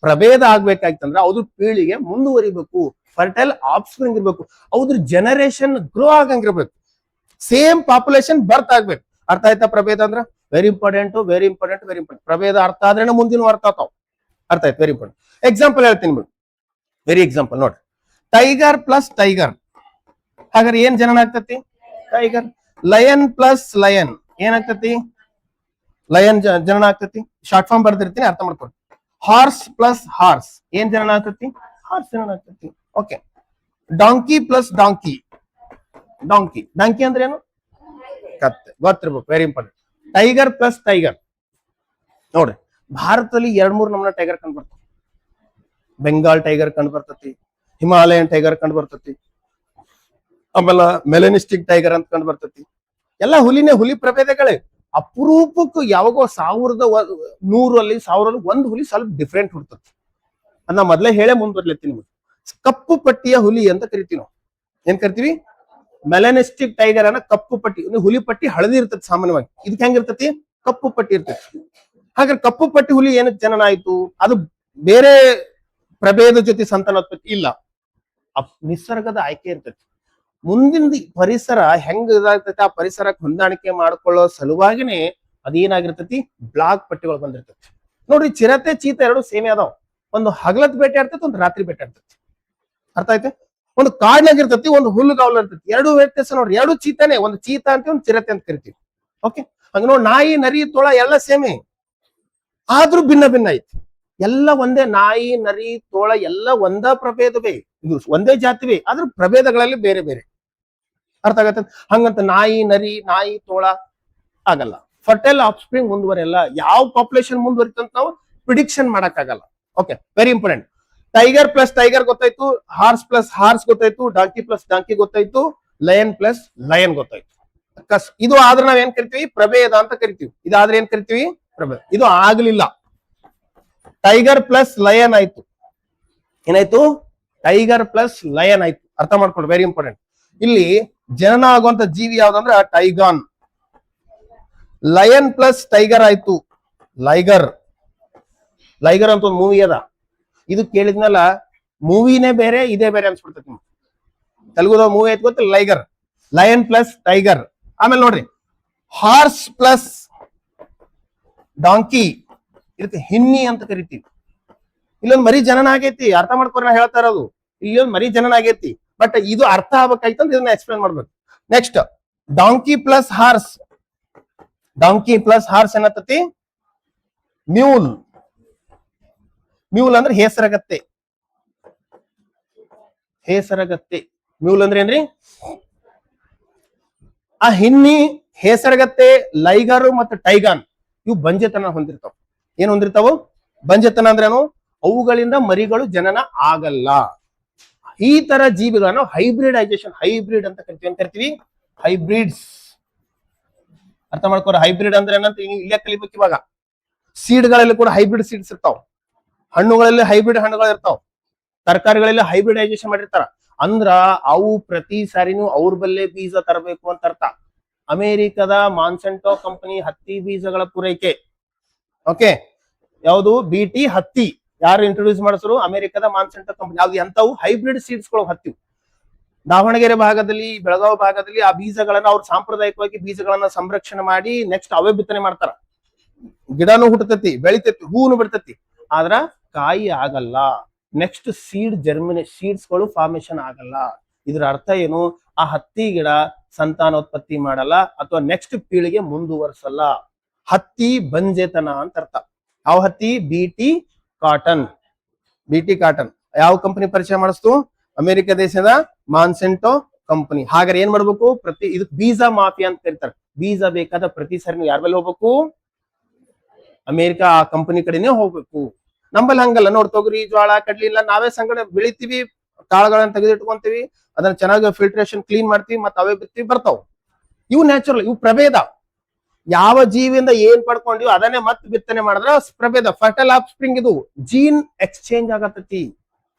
ಪ್ರಭೇದ ಆಗ್ಬೇಕಾಯ್ತಂದ್ರೆ ಅವ್ರ ಪೀಳಿಗೆ ಮುಂದುವರಿಬೇಕು, ಫರ್ಟೈಲ್ ಆಫ್ಸ್ಪ್ರಿಂಗ್ ಇರ್ಬೇಕು, ಅವ್ರ ಜನರೇಷನ್ ಗ್ರೋ ಆಗಂಗಿರ್ಬೇಕು, ಸೇಮ್ ಪಾಪ್ಯುಲೇಷನ್ ಬರ್ತ್ ಆಗ್ಬೇಕು. ಅರ್ಥ ಆಯ್ತಾ? ಪ್ರಭೇದ ಅಂದ್ರ very important, very important, very important. ಪ್ರಭೇದ ಅರ್ಥ ಆದ್ರೆ ಮುಂದಿನ ಅರ್ಥ ಆಗ್ತಾವ. ಅರ್ಥ ಆಯ್ತು? Very important. ಎಕ್ಸಾಂಪಲ್ ಹೇಳ್ತೀನಿ ಬಿಡು, ವೆರಿ ಎಕ್ಸಾಂಪಲ್ ನೋಡ್ರಿ. ಟೈಗರ್ ಪ್ಲಸ್ ಟೈಗರ್, ಹಾಗಾದ್ರೆ ಏನ್ ಜನನ ಆಗ್ತತಿ? ಟೈಗರ್. ಲಯನ್ ಪ್ಲಸ್ ಲಯನ್ ಏನಾಗ್ತತಿ? ಲಯನ್ ಜನನ ಆಗ್ತತಿ. ಶಾರ್ಟ್ ಫಾರ್ಮ್ ಬರ್ದಿರ್ತೀನಿ, ಅರ್ಥ ಮಾಡ್ಕೊಳ್ಳಿ. ಹಾರ್ಸ್ ಪ್ಲಸ್ ಹಾರ್ಸ್ ಏನ್ ಜನನ ಆಗ್ತತಿ? ಹಾರ್ಸ್ ಜನನ ಆಗ್ತತಿ. Okay. Donkey plus donkey, donkey. Donkey ಅಂದ್ರೆ ಏನು? ಕತ್ತೆ. ಗೊತ್ತಿರ್ಬೇಕು, very important. Tiger plus tiger ನೋಡ್ರಿ, ಭಾರತದಲ್ಲಿ 2-3 ನಮೂನ ಟೈಗರ್ ಕಂಡು ಬರ್ತದೆ. ಬೆಂಗಾಲ್ ಟೈಗರ್ ಕಂಡು ಬರ್ತತಿ, ಹಿಮಾಲಯನ್ ಟೈಗರ್ ಕಂಡು ಬರ್ತತಿ, ಆಮೇಲೆ ಮೆಲನಿಸ್ಟಿಕ್ ಟೈಗರ್ ಅಂತ ಕಂಡು ಬರ್ತತಿ. ಎಲ್ಲ ಹುಲಿನೇ, ಹುಲಿ ಪ್ರಭೇದಗಳೇ. ಅಪರೂಪಕ್ಕೂ ಯಾವಾಗೋ 100 ಒಂದು ಹುಲಿ ಸ್ವಲ್ಪ ಡಿಫ್ರೆಂಟ್ ಹುಡ್ತತಿ. ಅದ್ ನಾ ಮೊದ್ಲೇ ಹೇಳೇ ಮುಂದುವರ್ಲೆತ್ತೀನಿ ನಿಮ್ಗೆ. ಕಪ್ಪು ಪಟ್ಟಿಯ ಹುಲಿ ಅಂತ ಕರಿತೀವಿ ನಾವು. ಏನ್ ಕರಿತೀವಿ? ಮೆಲನಿಸ್ಟಿಕ್ ಟೈಗರ್ ಅನ್ನ ಕಪ್ಪು ಪಟ್ಟಿ. ಹುಲಿ ಪಟ್ಟಿ ಹಳದಿ ಇರ್ತತಿ ಸಾಮಾನ್ಯವಾಗಿ, ಇದಕ್ಕೆ ಹೆಂಗಿರ್ತತಿ? ಕಪ್ಪು ಪಟ್ಟಿ ಇರ್ತತಿ. ಹಾಗಾದ್ರೆ ಕಪ್ಪು ಪಟ್ಟಿ ಹುಲಿ ಏನಕ್ಕೆ ಜನನ ಆಯ್ತು? ಅದು ಬೇರೆ ಪ್ರಭೇದ ಜೊತೆ ಸಂತಾನೋತ್ಪತ್ತಿ ಇಲ್ಲ, ನಿಸರ್ಗದ ಆಯ್ಕೆ ಇರ್ತೈತಿ. ಮುಂದಿನ ಪರಿಸರ ಹೆಂಗ್ ಇದಾಗ್ತೈತಿ, ಆ ಪರಿಸರಕ್ಕೆ ಹೊಂದಾಣಿಕೆ ಮಾಡ್ಕೊಳ್ಳೋ ಸಲುವಾಗಿನೇ ಅದೇನಾಗಿರ್ತೈತಿ? ಬ್ಲಾಕ್ ಪಟ್ಟಿಗಳು ಬಂದಿರ್ತೈತಿ. ನೋಡ್ರಿ, ಚಿರತೆ ಚೀತಾ ಎರಡು ಸೇಮೆ ಅದಾವ. ಒಂದು ಹಗಲತ್ ಬೇಟೆ ಆಡ್ತೈತಿ, ಒಂದು ರಾತ್ರಿ ಬೇಟೆ ಆಡ್ತೈತಿ. ಅರ್ಥ ಆಯ್ತು? ಒಂದು ಕಾಡ್ನಾಗ ಇರ್ತೈತಿ, ಒಂದು ಹುಲ್ಲುಗಾವಲ ಇರ್ತೈತಿ. ಎರಡು ವ್ಯತ್ಯಾಸ ನೋಡ್ರಿ, ಎರಡು ಚೀತಾನೆ, ಒಂದು ಚೀತಾ ಅಂತ ಒಂದು ಚಿರತೆ ಅಂತ ಕರಿತೀವಿ. ಓಕೆ. ಹಂಗ ನೋಡಿ, ನಾಯಿ, ನರಿ, ತೋಳ ಎಲ್ಲ ಸೇಮೆ, ಆದ್ರೂ ಭಿನ್ನ ಭಿನ್ನ ಐತಿ. ಎಲ್ಲ ಒಂದೇ, ನಾಯಿ, ನರಿ, ತೋಳ ಎಲ್ಲ ಒಂದ ಪ್ರಭೇದವೇ, ಇದು ಒಂದೇ ಜಾತಿವೇ, ಆದ್ರೂ ಪ್ರಭೇದಗಳಲ್ಲಿ ಬೇರೆ ಬೇರೆ. ಅರ್ಥ ಆಗತ್ತ? ಹಂಗಂತ ನಾಯಿ, ನರಿ, ನಾಯಿ, ತೋಳ ಆಗಲ್ಲ. ಫರ್ಟೈಲ್ ಆಫ್ಸ್ಪ್ರಿಂಗ್ ಮುಂದುವರೆಯಲ್ಲ. ಯಾವ ಪಾಪ್ಯುಲೇಷನ್ ಮುಂದುವರಿತಂತ ನಾವು ಪ್ರಿಡಿಕ್ಷನ್ ಮಾಡಕ್ ಆಗಲ್ಲ. Okay, very important. Tiger plus tiger ಗೊತ್ತಾಯ್ತು, ಹಾರ್ಸ್ ಪ್ಲಸ್ ಹಾರ್ಸ್ ಗೊತ್ತಾಯ್ತು, ಡಾಂಕಿ ಪ್ಲಸ್ ಡಾಂಕಿ ಗೊತ್ತಾಯ್ತು, ಲಯನ್ ಪ್ಲಸ್ ಲಯನ್ ಗೊತ್ತಾಯ್ತು. ಇದು ಆದ್ರೆ ನಾವ್ ಏನ್ ಕರಿತೀವಿ? ಪ್ರಭೇದ ಅಂತ ಕರಿತೀವಿ. ಇದಾದ್ರೆ ಏನ್ ಕರಿತೀವಿ? ಪ್ರಭೇದ. ಇದು ಆಗ್ಲಿಲ್ಲ. ಟೈಗರ್ ಪ್ಲಸ್ ಲಯನ್ ಆಯ್ತು. ಏನಾಯ್ತು? ಟೈಗರ್ ಪ್ಲಸ್ ಲಯನ್ ಆಯ್ತು. ಅರ್ಥ ಮಾಡ್ಕೊಳ್ಳಿ, ವೆರಿ ಇಂಪಾರ್ಟೆಂಟ್. ಇಲ್ಲಿ ಜನನ ಆಗುವಂತ ಜೀವಿ ಯಾವ್ದಂದ್ರೆ ಟೈಗಾನ್. ಲಯನ್ ಪ್ಲಸ್ ಟೈಗರ್ ಆಯ್ತು, ಲೈಗರ್. ಲೈಗರ್ ಅಂತ ಒಂದು ಮೂವಿ ಅದ, ಇದು ಕೇಳಿದ್ಮೇಲೆ ಮೂವಿನೇ ಬೇರೆ ಇದೇ ಬೇರೆ ಅನ್ಸ್ಬಿಡ್ತೈತಿ. ತೆಲುಗುದ ಮೂವಿ ಆಯ್ತು ಗೊತ್ತಿಲ್ಲ, ಲೈಗರ್. Lion plus tiger. ಆಮೇಲೆ ನೋಡ್ರಿ, ಹಾರ್ಸ್ ಪ್ಲಸ್ ಡಾಂಕಿ, ಇದಕ್ಕೆ ಹಿನ್ನಿ ಅಂತ ಕರಿತೀವಿ. ಇಲ್ಲೊಂದು ಮರಿ ಜನನ ಆಗೈತಿ, ಅರ್ಥ ಮಾಡ್ಕೊರಿ ನಾ ಹೇಳ್ತಾ ಇರೋದು. ಇಲ್ಲೊಂದು ಮರಿ ಜನನ ಆಗೈತಿ, ಬಟ್ ಇದು ಅರ್ಥ ಆಗ್ಬೇಕಾಯ್ತಂದ್ರೆ ಇದನ್ನ ಎಕ್ಸ್ಪ್ಲೇನ್ ಮಾಡ್ಬೇಕು. Next, donkey plus horse. Donkey plus horse ಏನತ್ತತಿ? ಮ್ಯೂಲ್. ಮ್ಯೂಲ್ ಅಂದ್ರೆ ಹೇಸರಗತ್ತೆ. ಹೇಸರಗತ್ತೆ. ಮ್ಯೂಲ್ ಅಂದ್ರೆ ಏನ್ರಿ? ಆ ಹಿನ್ನಿ, ಹೇಸರಗತ್ತೆ, ಲೈಗರು ಮತ್ತು ಟೈಗಾನ್ ಇವು ಬಂಜೆತನ ಹೊಂದಿರ್ತಾವ. ಏನ್ ಹೊಂದಿರ್ತಾವು? ಬಂಜೆತನ ಅಂದ್ರೇನು? ಅವುಗಳಿಂದ ಮರಿಗಳು ಜನನ ಆಗಲ್ಲ. ಈ ತರ ಜೀವಿಗಳನ್ನು ಹೈಬ್ರಿಡೈಸೇಷನ್, ಹೈಬ್ರಿಡ್ ಅಂತ ಕರಿತೀವಿ. ಅಂತ ಕರಿತೀವಿ ಹೈಬ್ರಿಡ್ಸ್. ಅರ್ಥ ಮಾಡ್ಕೋರ, ಹೈಬ್ರಿಡ್ ಅಂದ್ರೆ ಏನಂತ ಇಲ್ಲೇ ಕಲಿಬೇಕು. ಇವಾಗ ಸೀಡ್ಗಳಲ್ಲಿ ಕೂಡ ಹೈಬ್ರಿಡ್ ಸೀಡ್ಸ್ ಇರ್ತಾವ, ಹಣ್ಣುಗಳಲ್ಲಿ ಹೈಬ್ರಿಡ್ ಹಣ್ಣುಗಳು ಇರ್ತಾವ, ತರಕಾರಿಗಳಲ್ಲಿ ಹೈಬ್ರಿಡೈಸೇಷನ್ ಮಾಡಿರ್ತಾರ. ಅಂದ್ರ ಅವು ಪ್ರತಿ ಸಾರಿನೂ ಅವ್ರ ಬಲ್ಲೇ ಬೀಜ ತರಬೇಕು ಅಂತ ಅರ್ಥ. ಅಮೆರಿಕದ ಮಾನ್ಸೆಂಟೋ ಕಂಪನಿ ಹತ್ತಿ ಬೀಜಗಳ ಪೂರೈಕೆ. ಓಕೆ, ಯಾವುದು? BT ಹತ್ತಿ. ಯಾರು ಇಂಟ್ರೊಡ್ಯೂಸ್ ಮಾಡಿಸರು? ಅಮೆರಿಕದ ಮಾನ್ಸೆಂಟೋ ಕಂಪನಿ. ಯಾವ್ದು? ಎಂತವು ಹೈಬ್ರಿಡ್ ಸೀಡ್ಸ್ ಗಳು ಹತ್ತಿ. ದಾವಣಗೆರೆ ಭಾಗದಲ್ಲಿ, ಬೆಳಗಾವಿ ಭಾಗದಲ್ಲಿ ಆ ಬೀಜಗಳನ್ನ ಅವ್ರು ಸಾಂಪ್ರದಾಯಿಕವಾಗಿ ಬೀಜಗಳನ್ನ ಸಂರಕ್ಷಣೆ ಮಾಡಿ ನೆಕ್ಸ್ಟ್ ಅವೇ ಬಿತ್ತನೆ ಮಾಡ್ತಾರ. ಗಿಡನು ಹುಟ್ಟತೈತಿ, ಬೆಳಿತೈತಿ, ಹೂನು ಬಿಡ್ತೈತಿ, ಆದ್ರ ಕಾಯಿ ಆಗಲ್ಲ. ನೆಕ್ಸ್ಟ್ ಸೀಡ್ಸ್ ಗಳು ಫಾರ್ಮೇಶನ್ ಆಗಲ್ಲ. ಇದ್ರ ಅರ್ಥ ಏನು? ಆ ಹತ್ತಿ ಗಿಡ ಸಂತಾನೋತ್ಪತ್ತಿ ಮಾಡಲ್ಲ ಅಥವಾ ನೆಕ್ಸ್ಟ್ ಪೀಳಿಗೆ ಮುಂದುವರ್ಸಲ್ಲ. ಹತ್ತಿ ಬಂಜೆತನ ಅಂತ ಅರ್ಥ. ಯಾವ ಹತ್ತಿ? BT cotton. BT ಕಾಟನ್ ಯಾವ ಕಂಪನಿ ಪರಿಚಯ ಮಾಡಿಸ್ತು? ಅಮೆರಿಕ ದೇಶದ ಮಾನ್ಸೆಂಟೋ ಕಂಪನಿ. ಹಾಗಾದ್ರೆ ಏನ್ ಮಾಡ್ಬೇಕು? ಇದಕ್ಕೆ ಬೀಜ ಮಾಫಿಯಾ ಅಂತ ಕರೀತಾರೆ. ಬೀಜ ಬೇಕಾದ ಪ್ರತಿ ಸರಿ ಯಾರ ಬಲ್ಲಿ ಹೋಗ್ಬೇಕು? ಅಮೆರಿಕ ಆ ಕಂಪನಿ ಕಡೆನೇ ಹೋಗ್ಬೇಕು. ನಮ್ಮಲ್ಲಿ ಹಂಗಲ್ಲ ನೋಡಿ, ತೊಗರಿ ಜೋಳ ಕಡ್ಲಿ ಇಲ್ಲ, ನಾವೇ ಸಂಗಡ ಬೆಳಿತೀವಿ, ಕಾಳುಗಳನ್ನ ತೆಗೆದಿಟ್ಕೊಂತೀವಿ, ಅದನ್ನ ಚೆನ್ನಾಗಿ ಫಿಲ್ಟ್ರೇಷನ್ ಕ್ಲೀನ್ ಮಾಡ್ತೀವಿ, ಮತ್ತೆ ಅವೇ ಬಿತ್ತೀವಿ, ಬರ್ತಾವ. ಇವು ನ್ಯಾಚುರಲ್, ಇವು ಪ್ರಭೇದ. ಯಾವ ಜೀವಿಯಿಂದ ಏನ್ ಪಡ್ಕೊಂಡಿವಿ ಅದನ್ನೇ ಮತ್ತೆ ಬಿತ್ತನೆ ಮಾಡಿದ್ರ ಪ್ರಭೇದ, ಫರ್ಟೈಲ್ ಆಫ್ ಸ್ಪ್ರಿಂಗ್. ಇದು ಜೀನ್ ಎಕ್ಸ್ಚೇಂಜ್ ಆಗತತಿ.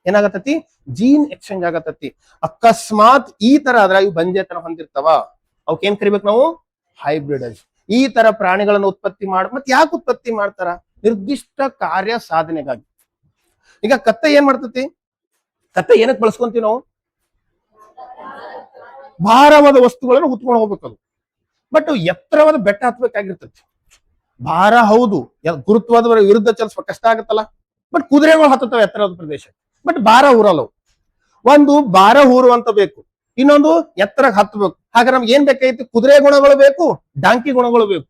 ಏನಾಗತತಿ? ಜೀನ್ ಎಕ್ಸ್ಚೇಂಜ್ ಆಗತತಿ. ಅಕಸ್ಮಾತ್ ಈ ತರ ಆದ್ರ ಇವು ಬಂಜೆತನ ಹೊಂದಿರ್ತಾವ, ಅವಕ್ ಏನ್ ಕರಿಬೇಕು ನಾವು? ಹೈಬ್ರಿಡೈಸ್. ಈ ತರ ಪ್ರಾಣಿಗಳನ್ನು ಉತ್ಪತ್ತಿ ಮತ್ತೆ ಯಾಕೆ ಉತ್ಪತ್ತಿ ಮಾಡ್ತಾರ? ನಿರ್ದಿಷ್ಟ ಕಾರ್ಯ ಸಾಧನೆಗಾಗಿ. ಈಗ ಕತ್ತೆ ಏನ್ ಮಾಡ್ತತಿ? ಕತ್ತೆ ಏನಕ್ಕೆ ಬಳಸ್ಕೊಂತೀವಿ ನಾವು? ಭಾರವಾದ ವಸ್ತುಗಳನ್ನು ಹುತ್ಕೊಂಡು ಹೋಗ್ಬೇಕು. ಅದು ಬಟ್ ಎತ್ತರವಾದ ಬೆಟ್ಟ ಹತ್ಬೇಕಾಗಿರ್ತತಿ. ಭಾರ ಹೌದು, ಗುರುತ್ವದ ವಿರುದ್ಧ ಚಲಿಸುವ ಕಷ್ಟ ಆಗತ್ತಲ್ಲ. ಬಟ್ ಕುದುರೆಗಳು ಹತ್ತುತ್ತವೆ ಎತ್ತರವಾದ ಪ್ರದೇಶ, ಬಟ್ ಭಾರ ಊರಲ್ಲ. ಒಂದು ಭಾರ ಊರುವಂತ ಬೇಕು, ಇನ್ನೊಂದು ಎತ್ತರಕ್ಕೆ ಹತ್ತಬೇಕು. ಹಾಗಾದ್ರೆ ನಮ್ಗೆ ಏನ್ ಬೇಕಾಗಿತ್ತು? ಕುದುರೆ ಗುಣಗಳು ಬೇಕು, ಡಾಂಕಿ ಗುಣಗಳು ಬೇಕು.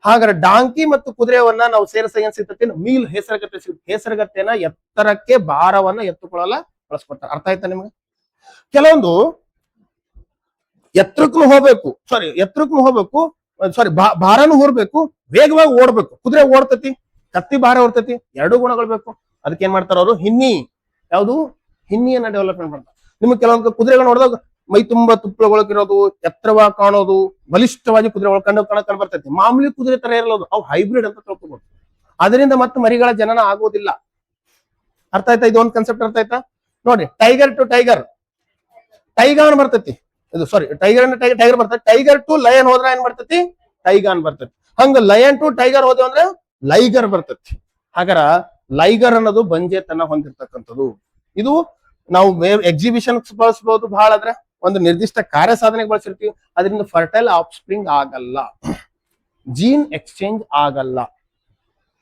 ಹಾಗಾದ್ರೆ ಡಾಂಕಿ ಮತ್ತು ಕುದುರೆವನ್ನ ನಾವು ಸೇರಿಸ ಏನ್ ಸಿಗ್ತತಿ? ಮೀಲ್ ಹೆಸರುಗತ್ತೆ ಸಿಗುತ್ತೆ. ಹೆಸರುಗತ್ತೆನ ಎತ್ತರಕ್ಕೆ ಭಾರವನ್ನ ಎತ್ತುಕೊಳ್ಳಲ್ಲ ಬಳಸ್ಕೊಡ್ತಾರೆ. ಅರ್ಥ ಆಯ್ತಾ ನಿಮ್ಗೆ? ಕೆಲವೊಂದು ಎತ್ತರಕ್ಕೂ ಹೋಗ್ಬೇಕು, ಭಾರನು ಹೊರಬೇಕು, ವೇಗವಾಗಿ ಓಡ್ಬೇಕು. ಕುದುರೆ ಓಡ್ತತಿ, ಕತ್ತಿ ಭಾರ ಓಡ್ತತಿ, ಎರಡು ಗುಣಗಳು ಬೇಕು. ಅದಕ್ಕೆ ಏನ್ ಮಾಡ್ತಾರ ಅವರು? ಯಾವುದು ಹಿನ್ನಿಯನ್ನ ಡೆವಲಪ್ಮೆಂಟ್ ಮಾಡ್ತಾರೆ. ನಿಮ್ಗೆ ಕೆಲವೊಂದು ಕುದುರೆಗಳು ನೋಡಿದಾಗ ಮೈ ತುಂಬಾ ತುಪ್ಪಳಗೊಳಗಿರೋದು, ಎತ್ತರವಾಗಿ ಕಾಣೋದು, ಬಲಿಷ್ಠವಾಗಿ ಕುದುರೆಗಳು ಕಂಡು ಬರ್ತೈತಿ. ಮಾಮೂಲಿ ಕುದುರೆ ತರ ಇರಲ್ಲ, ಅವು ಹೈಬ್ರಿಡ್ ಅಂತ ತಿಳ್ಕೊಬಹುದು. ಅದರಿಂದ ಮತ್ತೆ ಮರಿಗಳ ಜನನ ಆಗೋದಿಲ್ಲ. ಅರ್ಥ ಆಯ್ತಾ? ಇದೊಂದು ಕಾನ್ಸೆಪ್ಟ್ ಅರ್ಥ ಆಯ್ತಾ? ನೋಡಿ, ಟೈಗರ್ ಟು ಟೈಗಾನ್ ಬರ್ತೈತಿ. ಇದು ಸಾರಿ, ಟೈಗರ್ ಬರ್ತೈತಿ. ಟೈಗರ್ ಟು ಲಯನ್ ಹೋದ್ರ ಏನ್ ಬರ್ತೈತಿ? ಟೈಗಾನ್ ಬರ್ತೈತಿ. ಹಂಗ ಲಯನ್ ಟು ಟೈಗರ್ ಹೋದೇವ್ ಅಂದ್ರೆ ಲೈಗರ್ ಬರ್ತೈತಿ. ಹಾಗಾರ ಲೈಗರ್ ಅನ್ನೋದು ಬಂಜೆತನ ಹೊಂದಿರ್ತಕ್ಕಂಥದ್ದು. ಇದು ನಾವು ಎಕ್ಸಿಬಿಷನ್ ಬಳಸಬಹುದು, ಬಹಳ ಆದ್ರೆ ಒಂದು ನಿರ್ದಿಷ್ಟ ಕಾರ್ಯ ಸಾಧನೆಗೆ ಬಳಸಿರ್ತೀವಿ. ಅದರಿಂದ ಫರ್ಟೈಲ್ ಆಫ್ ಸ್ಪ್ರಿಂಗ್ ಆಗಲ್ಲ, ಜೀನ್ ಎಕ್ಸ್ಚೇಂಜ್ ಆಗಲ್ಲ.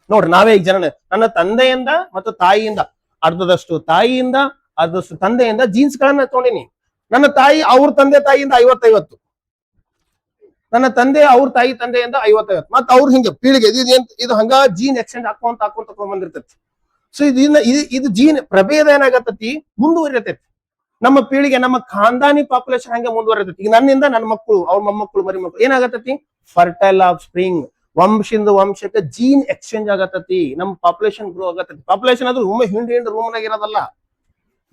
ನೋಡ್ರಿ, ನಾವೇ ಈಗ ಜನ ನನ್ನ ತಂದೆಯಿಂದ ಮತ್ತು ತಾಯಿಯಿಂದ ಅರ್ಧದಷ್ಟು ತಾಯಿಯಿಂದ ಅರ್ಧದಷ್ಟು ತಂದೆಯಿಂದ ಜೀನ್ಸ್ ಗಳನ್ನ ತಗೊಂಡಿನಿ. ನನ್ನ ತಾಯಿ ಅವ್ರ ತಂದೆ ತಾಯಿಯಿಂದ 50-50, ನನ್ನ ತಂದೆ ಅವ್ರ ತಾಯಿ ತಂದೆಯಿಂದ 50-50, ಮತ್ತೆ ಅವ್ರ ಹಿಂಗೆ ಪೀಳಿಗೆ ಇದು ಹಂಗ ಜೀನ್ ಎಕ್ಸ್ಚೇಂಜ್ ಹಾಕೊಂತ ಬಂದಿರ್ತೈತಿ. ಸೊ ಇದು ಜೀನ್ ಪ್ರಭೇದ ಏನಾಗತ್ತತಿ? ಮುಂದುವರಿತೈತಿ. ನಮ್ಮ ಪೀಳಿಗೆ, ನಮ್ಮ ಖಾನ್ದಾನಿ ಪಾಪ್ಯುಲೇಷನ್ ಹಂಗೆ ಮುಂದುವರಿತೈತಿ. ಈಗ ನನ್ನಿಂದ ನನ್ನ ಮಕ್ಕಳು, ಅವ್ರ ಮೊಮ್ಮಕ್ಕಳು, ಮರಿ ಮಕ್ಕಳು ಏನಾಗತ್ತತಿ? ಫರ್ಟೈಲ್ ಆಫ್ ಸ್ಪ್ರಿಂಗ್, ವಂಶದಿಂದ ವಂಶಕ್ಕೆ ಜೀನ್ ಎಕ್ಸ್ಚೇಂಜ್ ಆಗತತಿ. ನಮ್ಮ ಪಾಪ್ಯುಲೇಷನ್ ಗ್ರೋ ಆಗತತಿ. ಪಾಪ್ಯುಲೇಷನ್ ಅದು ಹಿಂಡ್ ರೂಮ್ನಾಗ ಇರೋದಲ್ಲ,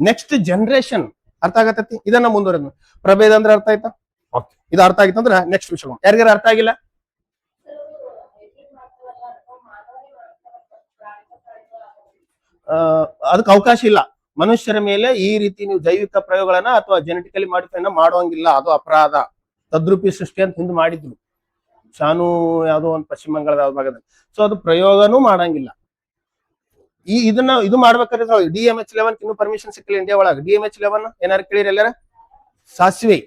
ನೆಕ್ಸ್ಟ್ ಜನರೇಷನ್. ಅರ್ಥ ಆಗತತಿ? ಇದನ್ನ ಮುಂದುವರೆದ ಪ್ರಭೇದ ಅಂದ್ರೆ ಅರ್ಥ ಆಯ್ತಾ? ಓಕೆ, ಇದು ಅರ್ಥ ಆಗಿತ್ತಂದ್ರ ನೆಕ್ಸ್ಟ್ ವಿಷಯ. ಯಾರಿಗಾರ ಅರ್ಥ ಆಗಿಲ್ಲ? ಅದಕ್ಕೆ ಅವಕಾಶ ಇಲ್ಲ. ಮನುಷ್ಯರ ಮೇಲೆ ಈ ರೀತಿ ನೀವು ಜೈವಿಕ ಪ್ರಯೋಗಗಳನ್ನ ಅಥವಾ ಜೆನೆಟಿಕಲಿ ಮಾಡಿಫೈ ಮಾಡುವಂಗಿಲ್ಲ, ಅದು ಅಪರಾಧ. ತದ್ರೂಪಿ ಸೃಷ್ಟಿ ಅಂತ ಹಿಂದೆ ಮಾಡಿದ್ರು, ಶಾನು ಯಾವ್ದೋ ಒಂದು ಪಶ್ಚಿಮ ಬಂಗಾಳದ ಭಾಗದಲ್ಲಿ. ಸೊ ಅದು ಪ್ರಯೋಗನೂ ಮಾಡಂಗಿಲ್ಲ. ಇದು ಮಾಡ್ಬೇಕಾದ್ರೆ DMH11 ಇನ್ನೂ ಪರ್ಮಿಷನ್ ಸಿಕ್ಕಿಲ್ಲ ಇಂಡಿಯಾ ಒಳಗೆ. DMH11 ಏನಾರು ಕೇಳಿರಿ ಎಲ್ಲಾರ? ಸಾಸಿವೆ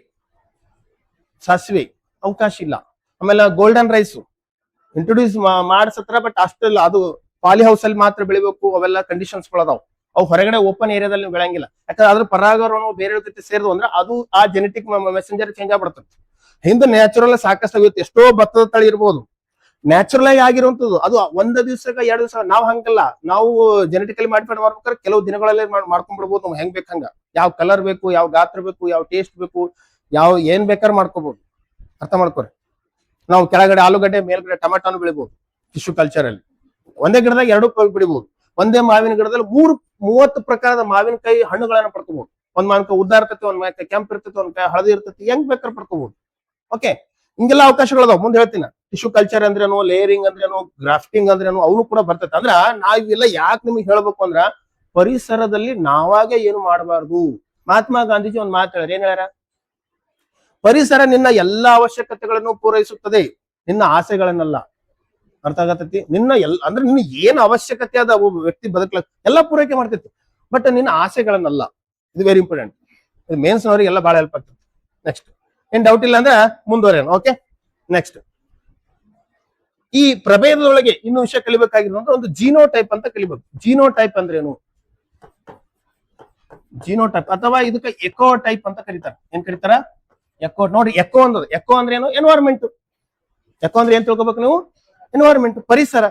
ಅವಕಾಶ ಇಲ್ಲ. ಆಮೇಲೆ ಗೋಲ್ಡನ್ ರೈಸ್ ಇಂಟ್ರೊಡ್ಯೂಸ್ ಮಾಡಿಸತ್ರ, ಬಟ್ ಅಷ್ಟಿಲ್ಲ. ಅದು ಪಾಲಿ ಹೌಸ್ ಅಲ್ಲಿ ಮಾತ್ರ ಬೆಳಿಬೇಕು, ಅವೆಲ್ಲ ಕಂಡೀಷನ್ಸ್ ಗಳದಾವ್. ಅವು ಹೊರಗಡೆ ಓಪನ್ ಏರಿಯಾದಲ್ಲಿ ಬೆಳಂಗಿಲ್ಲ. ಯಾಕಂದ್ರೆ ಅದ್ರ ಪರಾಗರವನ್ನು ಬೇರೆ ಜೊತೆ ಸೇರಿದು ಅಂದ್ರೆ ಅದು ಆ ಜೆನೆಟಿಕ್ ಮೆಸೆಂಜರ್ ಚೇಂಜ್ ಆಗ್ಬಿಡ್ತದೆ. ಹಿಂದೆ ನ್ಯಾಚುರಲ್ ಸಾಕಷ್ಟು ಆಗುತ್ತೆ. ಎಷ್ಟೋ ಭತ್ತದ ತಳಿ ಇರ್ಬೋದು ನ್ಯಾಚುರಲ್ ಆಗಿ ಆಗಿರುವಂತದ್ದು, ಅದು ಒಂದ್ ದಿವ್ಸಕ್ಕೆ 2 ದಿವಸ. ನಾವು ಹಂಗಲ್ಲ, ನಾವು ಜೆನೆಟಿಕಲಿ ಮಾಡಿಫೈಡ್ ಮಾಡ್ಬೇಕಾದ್ರೆ ಕೆಲವು ದಿನಗಳಲ್ಲೇ ಮಾಡ್ಕೊಂಡ್ಬಿಡ್ಬೋದು. ನಾವು ಹೆಂಗ್ ಬೇಕಂಗ, ಯಾವ ಕಲರ್ ಬೇಕು, ಯಾವ ಗಾತ್ರ ಬೇಕು, ಯಾವ ಟೇಸ್ಟ್ ಬೇಕು, ಏನ್ ಬೇಕಾದ್ರೆ ಮಾಡ್ಕೋಬಹುದು. ಅರ್ಥ ಮಾಡ್ಕೊರಿ. ನಾವು ಕೆಳಗಡೆ ಆಲೂಗಡ್ಡೆ, ಮೇಲ್ಗಡೆ ಟೊಮೆಟೊನು ಬೆಳಿಬಹುದು ಟಿಶ್ಯೂ ಕಲ್ಚರ್ ಅಲ್ಲಿ. ಒಂದೇ ಗಿಡದಾಗ 2 ಬೆಳಿಬಹುದು. ಒಂದೇ ಮಾವಿನ ಗಿಡದಲ್ಲಿ 30 ಪ್ರಕಾರದ ಮಾವಿನಕಾಯಿ ಹಣ್ಣುಗಳನ್ನ ಪಡ್ಕೋಬಹುದು. ಒಂದ್ ಮಾವಿನಕಾಯಿ ಉದ್ದ ಇರ್ತೈತಿ, ಒಂದ್ ಮಾವಿನಕಾಯಿ ಕೆಂಪು ಇರ್ತೈತಿ, ಒಂದ್ ಕಾಯಿ ಹಳದಿ ಇರ್ತೈತಿ, ಹೆಂಗ್ ಬೇಕಾದ್ರೆ ಪಡ್ಕೋಬಹುದು. ಓಕೆ, ಹಿಂಗೆಲ್ಲ ಅವಕಾಶಗಳದಾವ್. ಮುಂದೆ ಹೇಳ್ತೀನಿ. ಟಿಶ್ಯೂ ಕಲ್ಚರ್ ಅಂದ್ರೇನು, ಲೇಯರಿಂಗ್ ಅಂದ್ರೇನು, ಗ್ರಾಫ್ಟಿಂಗ್ ಅಂದ್ರೇನು, ಅವನು ಕೂಡ ಬರ್ತೈತೆ. ಅಂದ್ರ ನಾವೆಲ್ಲ ಯಾಕೆ ನಿಮ್ಗೆ ಹೇಳ್ಬೇಕು ಅಂದ್ರ, ಪರಿಸರದಲ್ಲಿ ನಾವಾಗೆ ಏನು ಮಾಡಬಾರ್ದು. ಮಹಾತ್ಮ ಗಾಂಧೀಜಿ ಒಂದ್ ಮಾತು ಹೇಳ್ಯಾರ. ಏನ್ ಹೇಳ್ಯಾರ? ಪರಿಸರ ನಿನ್ನ ಎಲ್ಲಾ ಅವಶ್ಯಕತೆಗಳನ್ನು ಪೂರೈಸುತ್ತದೆ, ನಿನ್ನ ಆಸೆಗಳನ್ನಲ್ಲ. ಅರ್ಥ ಆಗತೈತಿ? ಅಂದ್ರೆ ನಿನ್ನ ಏನ್ ಅವಶ್ಯಕತೆ ಅದ ಒಬ್ಬ ವ್ಯಕ್ತಿ ಬದುಕಲಕ್ ಎಲ್ಲ ಪೂರೈಕೆ ಮಾಡ್ತೈತಿ, ಬಟ್ ನಿನ್ನ ಆಸೆಗಳನ್ನಲ್ಲ. ಇದು ವೆರಿ ಇಂಪಾರ್ಟೆಂಟ್. ಇದು ಮೇನ್ಸ್ ನವರಿಗೆ ಎಲ್ಲ ಬಹಳ ಹೆಲ್ಪ್ ಆಗ್ತದೆ. ನೆಕ್ಸ್ಟ್ ಏನ್ ಡೌಟ್ ಇಲ್ಲ ಅಂದ್ರೆ ಮುಂದುವರೆಯೋಣ. ಓಕೆ, ನೆಕ್ಸ್ಟ್ ಈ ಪ್ರಭೇದದೊಳಗೆ ಇನ್ನು ವಿಷಯ ಕಲಿಬೇಕಾಗಿರೋದು ಒಂದು ಜೀನೋಟೈಪ್ ಅಂತ ಕಲಿಬೇಕು. ಜೀನೋಟೈಪ್ ಅಂದ್ರೆ ಏನು? ಜೀನೋಟೈಪ್ ಅಥವಾ ಇದಕ್ಕೆ ಎಕೋ ಟೈಪ್ ಅಂತ ಕರೀತಾರೆ. ಏನ್ ಕರೀತಾರ? ಎಕೋ. ನೋಡಿ, ಎಕೋ ಅಂದ್ರೆ ಏನು? ಎನ್ವೈರನ್ಮೆಂಟ್. ಎಕೋ ಅಂದ್ರೆ ಏನ್ ತಿಳ್ಕೊಬೇಕು ನೀವು? ಎನ್ವೈರನ್ಮೆಂಟ್, ಪರಿಸರ.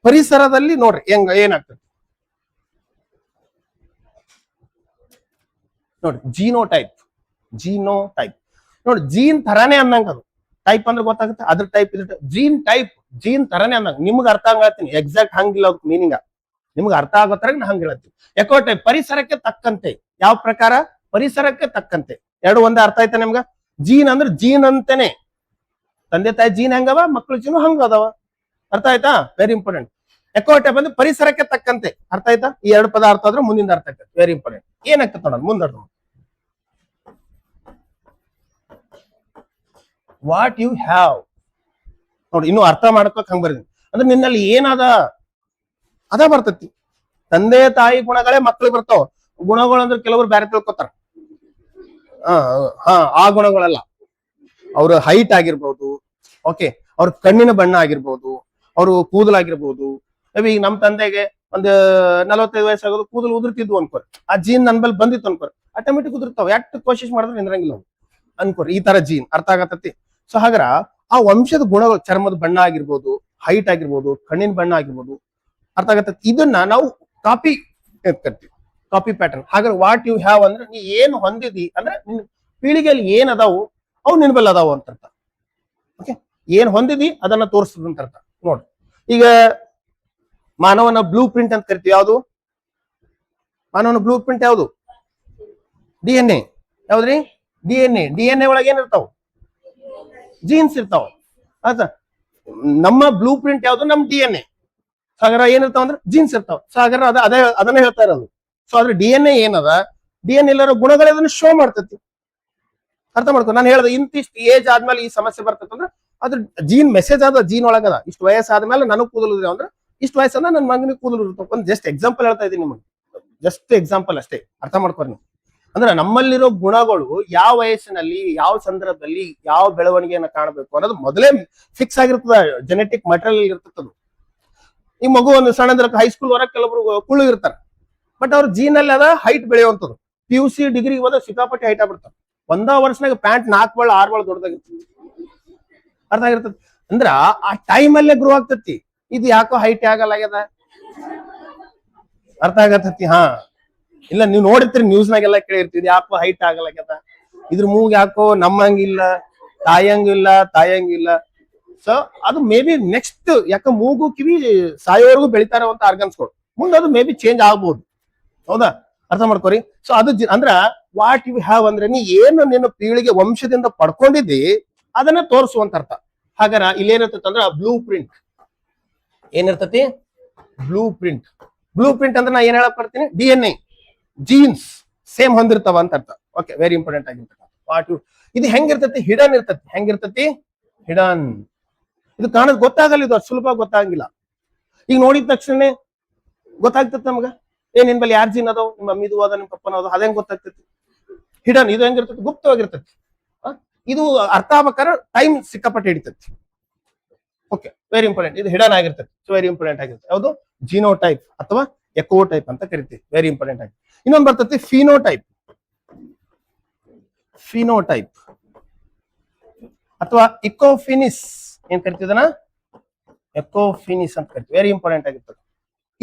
ಪರಿಸರದಲ್ಲಿ ನೋಡ್ರಿ ಏನಾಗ್ತದೆ ನೋಡಿ. ಜೀನೋಟೈಪ್ ನೋಡಿ, ಜೀನ್ ತರಾನೇ ಅನ್ನಂಗ ಅದು. ಟೈಪ್ ಅಂದ್ರೆ ಗೊತ್ತಾಗುತ್ತೆ, ಅದ್ರ ಟೈಪ್ ಇದ್ರ ಜೀನ್ ಟೈಪ್, ಜೀನ್ ತರನೇ ಅಂದಂಗ ನಿಮ್ಗೆ ಅರ್ಥ ಆಗತ್ತೀನಿ, ಎಕ್ಸಾಕ್ಟ್ ಹಂಗಿಲ್ಲ ಅದಕ್ಕೆ ಮೀನಿಂಗ್, ನಿಮ್ಗೆ ಅರ್ಥ ಆಗೋ ತರ ನಾ ಹಂಗ ಹೇಳತ್ತೀನಿ. ಎಕೋ ಟೈಪ್ ಪರಿಸರಕ್ಕೆ ತಕ್ಕಂತೆ, ಯಾವ ಪ್ರಕಾರ ಪರಿಸರಕ್ಕೆ ತಕ್ಕಂತೆ, ಎರಡು ಒಂದೇ ಅರ್ಥ ಆಯ್ತಾ ನಿಮ್ಗ? ಜೀನ್ ಅಂದ್ರೆ ಜೀನ್ ಅಂತಾನೆ, ತಂದೆ ತಾಯಿ ಜೀನ್ ಹೆಂಗವ ಮಕ್ಳು ಜೀನು ಹಂಗ ಅದಾವ, ಅರ್ಥ ಆಯ್ತಾ? Very important. ಎಕೋ ಟೈಪ್ ಅಂದ್ರೆ ಪರಿಸರಕ್ಕೆ ತಕ್ಕಂತೆ, ಅರ್ಥ ಆಯ್ತಾ? ಈ ಎರಡು ಪದ ಅರ್ಥ ಆದ್ರೆ ಮುಂದಿನ ಅರ್ಥ ಆಗ್ತದೆ, ವೆರಿ ಇಂಪಾರ್ಟೆಂಟ್. ಏನಾಗ್ತದೆ ನೋಡೋಣ ಮುಂದೆ. ವಾಟ್ ಯು ಹ್ಯಾವ್ ನೋಡಿ, ಇನ್ನು ಅರ್ಥ ಮಾಡ್ಕೋಕ್ ಹಂಗ ಬರ್ತೀನಿ ಅಂದ್ರೆ ನಿನ್ನಲ್ಲಿ ಏನದ ಅದ ಬರ್ತತಿ. ತಂದೆ ತಾಯಿ ಗುಣಗಳೇ ಮಕ್ಳಿಗೆ ಬರ್ತಾವ, ಗುಣಗಳು ಅಂದ್ರೆ ಕೆಲವರು ಬೇರೆ ತಿಳ್ಕೊತಾರ. ಆ ಗುಣಗಳಲ್ಲ, ಅವ್ರ ಹೈಟ್ ಆಗಿರ್ಬೋದು, ಓಕೆ, ಅವ್ರ ಕಣ್ಣಿನ ಬಣ್ಣ ಆಗಿರ್ಬೋದು, ಅವರು ಕೂದಲಾಗಿರ್ಬೋದು. ಮೇಬಿ ಈಗ ನಮ್ ತಂದೆಗೆ ಒಂದು 45 ವಯಸ್ಸಾಗೋದು ಕೂದಲು ಉದುರ್ತಿದ್ವು ಅನ್ಕೋರಿ, ಆ ಜೀನ್ ನನ್ ಬಲ್ ಬಂದಿತ್ತು ಅನ್ಕೋರಿ, ಆಟೋಮೆಟಿಕ್ ಉದುರ್ತಾವ, ಎಷ್ಟು ಕೋಶಿಶ್ ಮಾಡಿದ್ರೆ ನಿಂದ್ರಂಗಿಲ್ಲ ಅನ್ಕೋರಿ, ಈ ತರ ಜೀನ್ ಅರ್ಥ ಆಗತ್ತತಿ. ಸೊ ಹಾಗಾರ ಆ ವಂಶದ ಗುಣಗಳು, ಚರ್ಮದ ಬಣ್ಣ ಆಗಿರ್ಬೋದು, ಹೈಟ್ ಆಗಿರ್ಬೋದು, ಕಣ್ಣಿನ ಬಣ್ಣ ಆಗಿರ್ಬೋದು, ಅರ್ಥ ಆಗತ್ತ. ಇದನ್ನ ನಾವು ಕಾಪಿ ಕರ್ತೀವಿ, ಕಾಪಿ ಪ್ಯಾಟರ್ನ್. ಹಾಗಾದ್ರೆ ವಾಟ್ ಯು ಹ್ಯಾವ್ ಅಂದ್ರೆ ನೀ ಏನ್ ಹೊಂದಿದಿ ಅಂದ್ರೆ ನಿನ್ ಪೀಳಿಗೆಯಲ್ಲಿ ಏನ್ ಅದಾವು ಅವು ನಿನ್ ಬಲ್ ಅದಾವು ಅಂತ ಅರ್ಥ. ಓಕೆ, ಏನ್ ಹೊಂದಿದಿ ಅದನ್ನ ತೋರಿಸ್ತದಂತ ಅರ್ಥ. ನೋಡ್ರಿ, ಈಗ ಮಾನವನ ಬ್ಲೂ ಪ್ರಿಂಟ್ ಅಂತ ಕರಿತೀವಿ. ಯಾವುದು ಮಾನವನ ಬ್ಲೂ ಪ್ರಿಂಟ್? ಯಾವುದು? DNA. ಯಾವ್ದ್ರಿ? DNA. DNA ಒಳಗೆ ಏನ್ ಇರ್ತಾವ? ಜೀನ್ಸ್ ಇರ್ತಾವ. ಆಯ್ತಾ? ನಮ್ಮ ಬ್ಲೂ ಪ್ರಿಂಟ್ ಯಾವ್ದು? ನಮ್ DNA. ಸಾಗರ ಏನಿರ್ತಾವ ಅಂದ್ರೆ ಜೀನ್ಸ್ ಇರ್ತಾವ. ಸಾಗರ ಅದನ್ನ ಹೇಳ್ತಾ ಇರೋದು. ಸೊ ಅದ್ರ DNA ಏನದ, DNA ಎಲ್ಲಾರ ಗುಣಗಳು ಅದನ್ನ ಶೋ ಮಾಡ್ತೈತಿ. ಅರ್ಥ ಮಾಡ್ಕೊ, ನಾನು ಹೇಳ್ದೆ ಇಂತಿಷ್ಟು ಏಜ್ ಆದ್ಮೇಲೆ ಈ ಸಮಸ್ಯೆ ಬರ್ತೈತೆ ಅಂದ್ರೆ ಅದ್ರ ಜೀನ್ ಮೆಸೇಜ್ ಆದ, ಜೀನ್ ಒಳಗದ. ಇಷ್ಟು ವಯಸ್ಸಾದ್ಮೇಲೆ ನನಗ್ ಕೂದಲು ಅಂದ್ರೆ ಇಷ್ಟು ವಯಸ್ಸಂದ ನನ್ನ ಮಗನಿಗೆ ಕೂದಲು ಇರ್ತಾವ. ಒಂದು ಜಸ್ಟ್ ಎಕ್ಸಾಂಪಲ್ ಹೇಳ್ತಾ ಇದೀನಿ ನಿಮಗೆ, ಜಸ್ಟ್ ಎಕ್ಸಾಂಪಲ್ ಅಷ್ಟೇ, ಅರ್ಥ ಮಾಡ್ಕೊರಿ ನೀವು. ಅಂದ್ರೆ ನಮ್ಮಲ್ಲಿರೋ ಗುಣಗಳು ಯಾವ ವಯಸ್ಸಿನಲ್ಲಿ, ಯಾವ ಸಂದರ್ಭದಲ್ಲಿ, ಯಾವ ಬೆಳವಣಿಗೆಯನ್ನ ಕಾಣಬೇಕು ಅನ್ನೋದು ಮೊದಲೇ ಫಿಕ್ಸ್ ಆಗಿರ್ತದ, ಜೆನೆಟಿಕ್ ಮಟೀರಿಯಲ್ ಇರ್ತದ. ಈ ಮಗು ಒಂದು ಸಣ್ಣದ್ರಕ್ಕೆ ಹೈಸ್ಕೂಲ್ ವರೆಗೆ ಕೆಲವರು ಕುಳ್ಳು ಇರ್ತಾರೆ, ಬಟ್ ಅವ್ರ ಜೀನ್ ಅಲ್ಲಿ ಅದ ಹೈಟ್ ಬೆಳೆಯುವಂಥದ್ದು. PUC ಡಿಗ್ರಿ ಹೋದ ಸಿಕ್ಕಾಪಟ್ಟೆ ಹೈಟ್ ಆಗ್ಬಿಡ್ತಾರೆ. ಒಂದ ವರ್ಷನಾಗ ಪ್ಯಾಂಟ್ 4 ಬಳ 6 ಬಳ ದೊಡ್ಡದಾಗಿರ್ತದೆ. ಅರ್ಥ ಆಗಿರ್ತದೆ ಅಂದ್ರ ಆ ಟೈಮ್ ಅಲ್ಲೇ ಗ್ರೋ ಆಗ್ತತಿ. ಇದು ಯಾಕೋ ಹೈಟ್ ಆಗಲಾಗ್ಯದ, ಅರ್ಥ ಆಗತತಿ. ಇಲ್ಲ, ನೀವು ನೋಡಿರ್ತೀರಿ ನ್ಯೂಸ್ನಾಗೆಲ್ಲ ಕೇಳಿರ್ತೀರಿ, ಯಾಕೋ ಹೈಟ್ ಆಗಲಾಗ್ಯದ, ಇದ್ರ ಮೂಗ್ ಯಾಕೋ ನಮ್ಮಂಗಿಲ್ಲ, ತಾಯಂಗಿಲ್ಲ. ಸೊ ಅದು ಮೇ ಬಿ ನೆಕ್ಸ್ಟ್, ಯಾಕ ಮೂಗು ಕಿವಿ ಸಾಯೋವರೆಗೂ ಬೆಳಿತಾ ಇರುವಂತ ಆರ್ಗನ್ಸ್ಗಳು, ಮುಂದೆ ಅದು ಮೇ ಬಿ ಚೇಂಜ್ ಆಗ್ಬೋದು. ಹೌದಾ? ಅರ್ಥ ಮಾಡ್ಕೋರಿ. ಸೊ ಅದು ಅಂದ್ರ ವಾಟ್ ಯು ಹ್ಯಾವ್ ಅಂದ್ರೆ ನೀ ಏನು ನಿನ್ನ ಪೀಳಿಗೆ ವಂಶದಿಂದ ಪಡ್ಕೊಂಡಿದ್ದಿ ಅದನ್ನ ತೋರಿಸುವಂತ ಅರ್ಥ. ಹಾಗಾರ ಇಲ್ಲೇನಿರ್ತೈತಿ ಅಂದ್ರ ಬ್ಲೂ ಪ್ರಿಂಟ್. ಏನಿರ್ತತಿ? Blueprint. ಬ್ಲೂ ಪ್ರಿಂಟ್ ಅಂದ್ರೆ ನಾ ಏನ್ ಹೇಳಕ್ ಬರ್ತೀನಿ? DNA, ಜೀನ್ಸ್ ಸೇಮ್ ಹೊಂದಿರ್ತಾವ ಅಂತ ಅರ್ಥ. ಓಕೆ, ವೆರಿ ಇಂಪಾರ್ಟೆಂಟ್ ಆಗಿರ್ತಕ್ಕ. ವಾಟ್ ಯು, ಇದು ಹೆಂಗಿರ್ತತಿ? ಹಿಡನ್ ಇರ್ತತಿ. ಹೆಂಗಿರ್ತತಿ? ಹಿಡನ್. ಇದು ಕಾಣದ್ ಗೊತ್ತಾಗಲ್ಲ, ಇದು ಸುಲಭ ಗೊತ್ತಾಗಂಗಿಲ್ಲ. ಈಗ ನೋಡಿದ ತಕ್ಷಣ ಗೊತ್ತಾಗ್ತತಿ ನಮ್ಗ, ನಿನ್ ಬಲ್ಲಿ ಯಾರ್ ಜೀನ್ ಅದಾವ, ನಿಮ್ಮ ಮಮ್ಮಿದು ಅದ, ನಿಮ್ ಪಪ್ಪನ ಅದ, ಅದೇಂಗ್ ಗೊತ್ತಾಗ್ತತಿ? ಹಿಡನ್. ಇದು ಹೆಂಗಿರ್ತತಿ? ಗುಪ್ತವಾಗಿರ್ತತಿ. ಇದು ಅರ್ಥ ಆಗ್ಬೇಕಾದ್ರೆ ಟೈಮ್ ಸಿಕ್ಕಾಪಟ್ಟೆ ಹಿಡಿತೈತಿ. Okay, very important. ಇದು ಹಿಡನ್ ಆಗಿರ್ತೈತಿ. ಸೊ ವೆರಿ ಇಂಪಾರ್ಟೆಂಟ್ ಆಗಿರುತ್ತೆ. ಯಾವುದು? ಜಿನೋಟೈಪ್ ಅಥವಾ ಎಕೋಟೈಪ್ ಅಂತ ಕರಿತೀವಿ. ವೆರಿ ಇಂಪಾರ್ಟೆಂಟ್ ಆಗಿ. ಇನ್ನೊಂದು ಬರ್ತೈತಿ ಫಿನೋಟೈಪ್. ಫಿನೋಟೈಪ್ ಅಥವಾ ಇಕೋಫಿನಿಸ್ ಏನ್ ಕರಿತಿದನ? ಎಕೋಫಿನಿಸ್ ಅಂತ ಕರಿತೀವಿ. ವೆರಿ ಇಂಪಾರ್ಟೆಂಟ್ ಆಗಿರ್ತದೆ.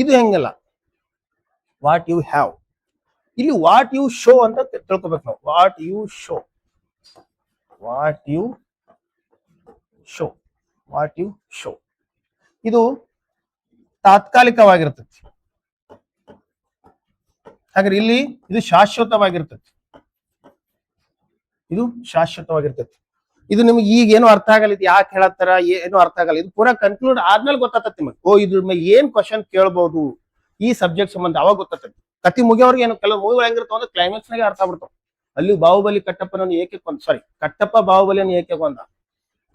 ಇದು ಹೆಂಗಲ್ಲ, ವಾಟ್ ಯು ಹ್ಯಾವ್. ಇಲ್ಲಿ ವಾಟ್ ಯು ಶೋ ಅಂತ ತಿಳ್ಕೊಬೇಕು ನಾವು. What you show, what you show, what you show. ಇದು ತಾತ್ಕಾಲಿಕವಾಗಿರ್ತೈತಿ. ಹಾಗಾದ್ರೆ ಇಲ್ಲಿ ಇದು ಶಾಶ್ವತವಾಗಿರ್ತೈತಿ. ಇದು ಶಾಶ್ವತವಾಗಿರ್ತೈತಿ. ಇದು ನಿಮ್ಗೆ ಈಗ ಏನು ಅರ್ಥ ಆಗಲ್ಲ, ಇದು ಯಾಕೆ ಹೇಳತ್ತಾರ ಏನು ಅರ್ಥ ಆಗಲ್ಲ. ಇದು ಪೂರಾ ಕನ್ಕ್ಲೂಡ್ ಆದ್ಮೇಲೆ ಗೊತ್ತಾಗ್ತತಿ ನಿಮಗೆ. ಇದ್ರ ಮೇಲೆ ಏನ್ ಕ್ವಶನ್ ಕೇಳ್ಬಹುದು ಈ ಸಬ್ಜೆಕ್ಟ್ ಸಂಬಂಧ, ಅವಾಗ ಗೊತ್ತಾಗ್ತೈತಿ. ಕತಿ ಮುಗಿಯೋರ್ಗೆ ಏನು, ಕೆಲವು ಮೂವಿಗಳು ಹೆಂಗಿರ್ತಾವ ಅಂದ್ರೆ ಕ್ಲೈಮ್ಯಾಕ್ಸ್ ನಾಗೆ ಅರ್ಥ ಆಗ್ಬಿಡ್ತಾವ. ಅಲ್ಲಿ ಬಾಹುಬಲಿ ಕಟ್ಟಪ್ಪನನ್ನು ಏಕೆ ಕೊಂದ, ಸಾರಿ ಕಟ್ಟಪ್ಪ ಬಾಹುಬಲಿಯನ್ನು ಏಕೆ ಕೊಂದ,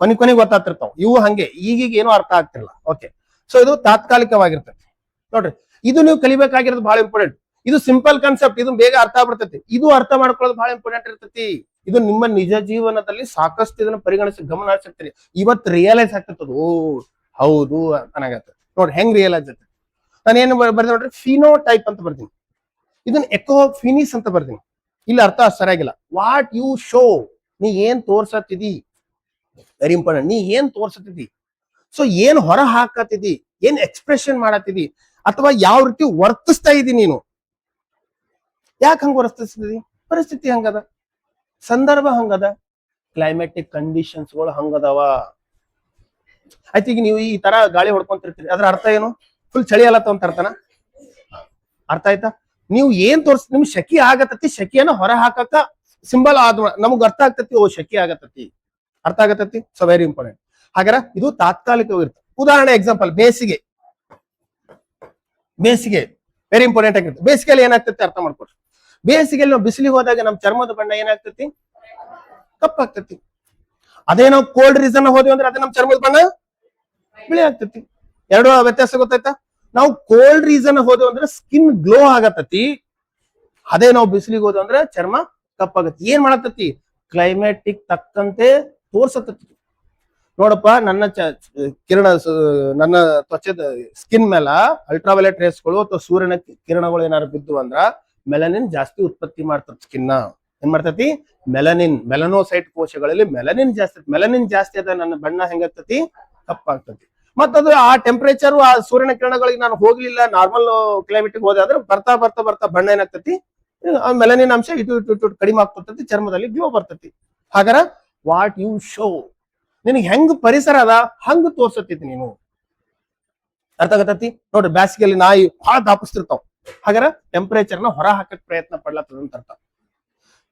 ಕೊನೆಗೆ ಗೊತ್ತಾಗ್ತಿರ್ತಾವ. ಇವು ಹಂಗೆ ಈಗೀಗ ಏನೂ ಅರ್ಥ ಆಗ್ತಿರಲ್ಲ. ಓಕೆ, ಸೊ ಇದು ತಾತ್ಕಾಲಿಕವಾಗಿರ್ತೈತಿ. ನೋಡ್ರಿ, ಇದು ನೀವು ಕಲಿಬೇಕಾಗಿರೋದು ಬಹಳ ಇಂಪಾರ್ಟೆಂಟ್. ಇದು ಸಿಂಪಲ್ ಕಾನ್ಸೆಪ್ಟ್, ಇದು ಬೇಗ ಅರ್ಥ ಆಗ್ಬಿಡ್ತೈತಿ. ಇದು ಅರ್ಥ ಮಾಡ್ಕೊಳ್ಳೋದು ಬಹಳ ಇಂಪಾರ್ಟೆಂಟ್ ಇರ್ತೈತಿ. ಇದು ನಿಮ್ಮ ನಿಜ ಜೀವನದಲ್ಲಿ ಸಾಕಷ್ಟು ಇದನ್ನ ಪರಿಗಣಿಸಿ ಗಮನ ಹರಿಸಿರ್ತೀರಿ. ಇವತ್ತು ರಿಯಲೈಸ್ ಆಗ್ತದ, ಓ ಹೌದು ಅನ್ನಾಗತ್ತೆ. ನೋಡ್ರಿ ಹೆಂಗ್ ರಿಯಲೈಸ್ ಆಗ್ತದೆ. ನಾನೇನು ಬರ್ತೀನಿ ನೋಡ್ರಿ, ಫಿನೋಟೈಪ್ ಅಂತ ಬರ್ತೀನಿ. ಇದನ್ನ ಎಕೋಫಿನಿಸ್ ಅಂತ ಬರ್ತೀನಿ. ಇಲ್ಲಿ ಅರ್ಥ ಸರಿಯಾಗಿಲ್ಲ. ವಾಟ್ ಯು ಶೋ, ನೀ ಏನ್ ತೋರ್ಸತ್ತಿದಿ. Very important. ನೀ ಏನ್ ತೋರ್ಸತ್ತಿದಿ, ಸೊ ಏನ್ ಹೊರ ಹಾಕತ್ತಿದಿ, ಏನ್ ಎಕ್ಸ್ಪ್ರೆಷನ್ ಮಾಡತ್ತಿದಿ, ಅಥವಾ ಯಾವ ರೀತಿ ವರ್ತಿಸ್ತಾ ಇದಿ ನೀನು. ಯಾಕೆ ಹಂಗ ವರ್ತಿಸ್ತಿದಿ? ಪರಿಸ್ಥಿತಿ ಹಂಗದ, ಸಂದರ್ಭ ಹಂಗದ. ಕ್ಲೈಮೆಟಿಕ್ ಕಂಡೀಷನ್ಸ್ಗಳು ಹಂಗದಾವ. ಆಯ್ತು, ಈಗ ನೀವು ಈ ತರ ಗಾಳಿ ಹೊಡ್ಕೊಂತಿರ್ತೀರಿ, ಅದ್ರ ಅರ್ಥ ಏನು? ಫುಲ್ ಚಳಿ ಅಲ್ಲತ್ತ ಅಂತ ಅರ್ಥನ? ಅರ್ಥ ಆಯ್ತಾ? ನೀವು ಏನ್ ನಿಮ್ ಶೆಕಿ ಆಗತತಿ, ಶೆಕಿಯನ್ನ ಹೊರ ಹಾಕಕ್ಕ ಸಿಂಬಲ್ ಆದ ನಮಗ್ ಅರ್ಥ ಆಗ್ತತಿ, ಓ ಶೆಕಿ ಆಗತತಿ, ಅರ್ಥ ಆಗತತಿ. So very important. ಹಾಗಾದ್ರೆ ಇದು ತಾತ್ಕಾಲಿಕವಾಗಿರುತ್ತೆ. ಉದಾಹರಣೆ ಎಕ್ಸಾಂಪಲ್, ಬೇಸಿಗೆ ವೆರಿ ಇಂಪಾರ್ಟೆಂಟ್ ಆಗಿರುತ್ತೆ. ಬೇಸಿಗೆಯಲ್ಲಿ ಏನಾಗ್ತತಿ ಅರ್ಥ ಮಾಡ್ಕೊಡ್ರಿ. ಬೇಸಿಗೆಯಲ್ಲಿ ನಾವು ಬಿಸಿಲಿಗೆ ಹೋದಾಗ ನಮ್ಮ ಚರ್ಮದ ಬಣ್ಣ ಏನಾಗ್ತತಿ? ಕಪ್ಪಾಗ್ತತಿ. ಅದೇ ನಾವು ಕೋಲ್ಡ್ ರೀಸನ್ ಹೋದ್ವಿ ಅಂದ್ರೆ ಅದೇ ನಮ್ಮ ಚರ್ಮದ ಬಣ್ಣ ಬಿಳಿ ಆಗ್ತತಿ. ಎರಡು ವ್ಯತ್ಯಾಸ ಗೊತ್ತಾಯ್ತಾ? ನಾವು ಕೋಲ್ಡ್ ರೀಸನ್ ಹೋದ್ವಿ ಅಂದ್ರೆ ಸ್ಕಿನ್ ಗ್ಲೋ ಆಗತತಿ, ಅದೇ ನಾವು ಬಿಸಿಲಿಗೆ ಹೋದ್ವಿ ಅಂದ್ರೆ ಚರ್ಮ ಕಪ್ಪಾಗತ್ತಿ. ಏನ್ ಮಾಡತತಿ? ಕ್ಲೈಮೇಟಿಕ್ ತಕ್ಕಂತೆ ತೋರ್ಸತತಿ. ನೋಡಪ್ಪ, ನನ್ನ ಕಿರಣ, ನನ್ನ ತ್ವಚದ ಸ್ಕಿನ್ ಮೇಲ ಅಲ್ಟ್ರಾವೈಲೆಟ್ ರೇಸ್ಗಳು ಅಥವಾ ಸೂರ್ಯನ ಕಿರಣಗಳು ಏನಾದ್ರು ಬಿದ್ದು ಅಂದ್ರ ಮೆಲನಿನ್ ಜಾಸ್ತಿ ಉತ್ಪತ್ತಿ ಮಾಡ್ತದ. ಸ್ಕಿನ್ ಏನ್ ಮಾಡ್ತತಿ? ಮೆಲನೋಸೈಟ್ ಕೋಶಗಳಲ್ಲಿ ಮೆಲನಿನ್ ಜಾಸ್ತಿ ಅದ, ನನ್ನ ಬಣ್ಣ ಹೆಂಗಾಗ್ತತಿ? ಕಪ್ಪಾಗ್ತತಿ. ಮತ್ತದು ಆ ಟೆಂಪರೇಚರ್, ಆ ಸೂರ್ಯನ ಕಿರಣಗಳಿಗೆ ನಾನು ಹೋಗ್ಲಿಲ್ಲ, ನಾರ್ಮಲ್ ಕ್ಲೈಮೇಟ್ ಹೋದಾದ್ರೆ ಬರ್ತಾ ಬರ್ತಾ ಬರ್ತಾ ಬಣ್ಣ ಏನಾಗ್ತತಿ? ಮೆಲನಿನ್ ಅಂಶ ಇಟ್ಟು ಕಡಿಮೆ ಆಗ್ತತಿ, ಚರ್ಮದಲ್ಲಿ ಗ್ಲೋ ಬರ್ತತಿ. ಹಾಗಾರ ವಾಟ್ ಯು ಶೋ, ನಿನಗೆ ಹೆಂಗ್ ಪರಿಸರ ಅದ ಹಂಗ ತೋರ್ಸತೈತಿ ನೀನು. ಅರ್ಥ ಆಗತತಿ? ನೋಡ್ರಿ, ಬ್ಯಾಸಿಗೆಯಲ್ಲಿ ನಾಯಿ ಬಹಳ ತಾಪಿಸ್ತಿರ್ತಾವ, ಹಾಗಾರ ಟೆಂಪರೇಚರ್ನ ಹೊರ ಹಾಕಕ್ ಪ್ರಯತ್ನ ಪಡ್ಲತ್ತದಂತ ಅರ್ಥ.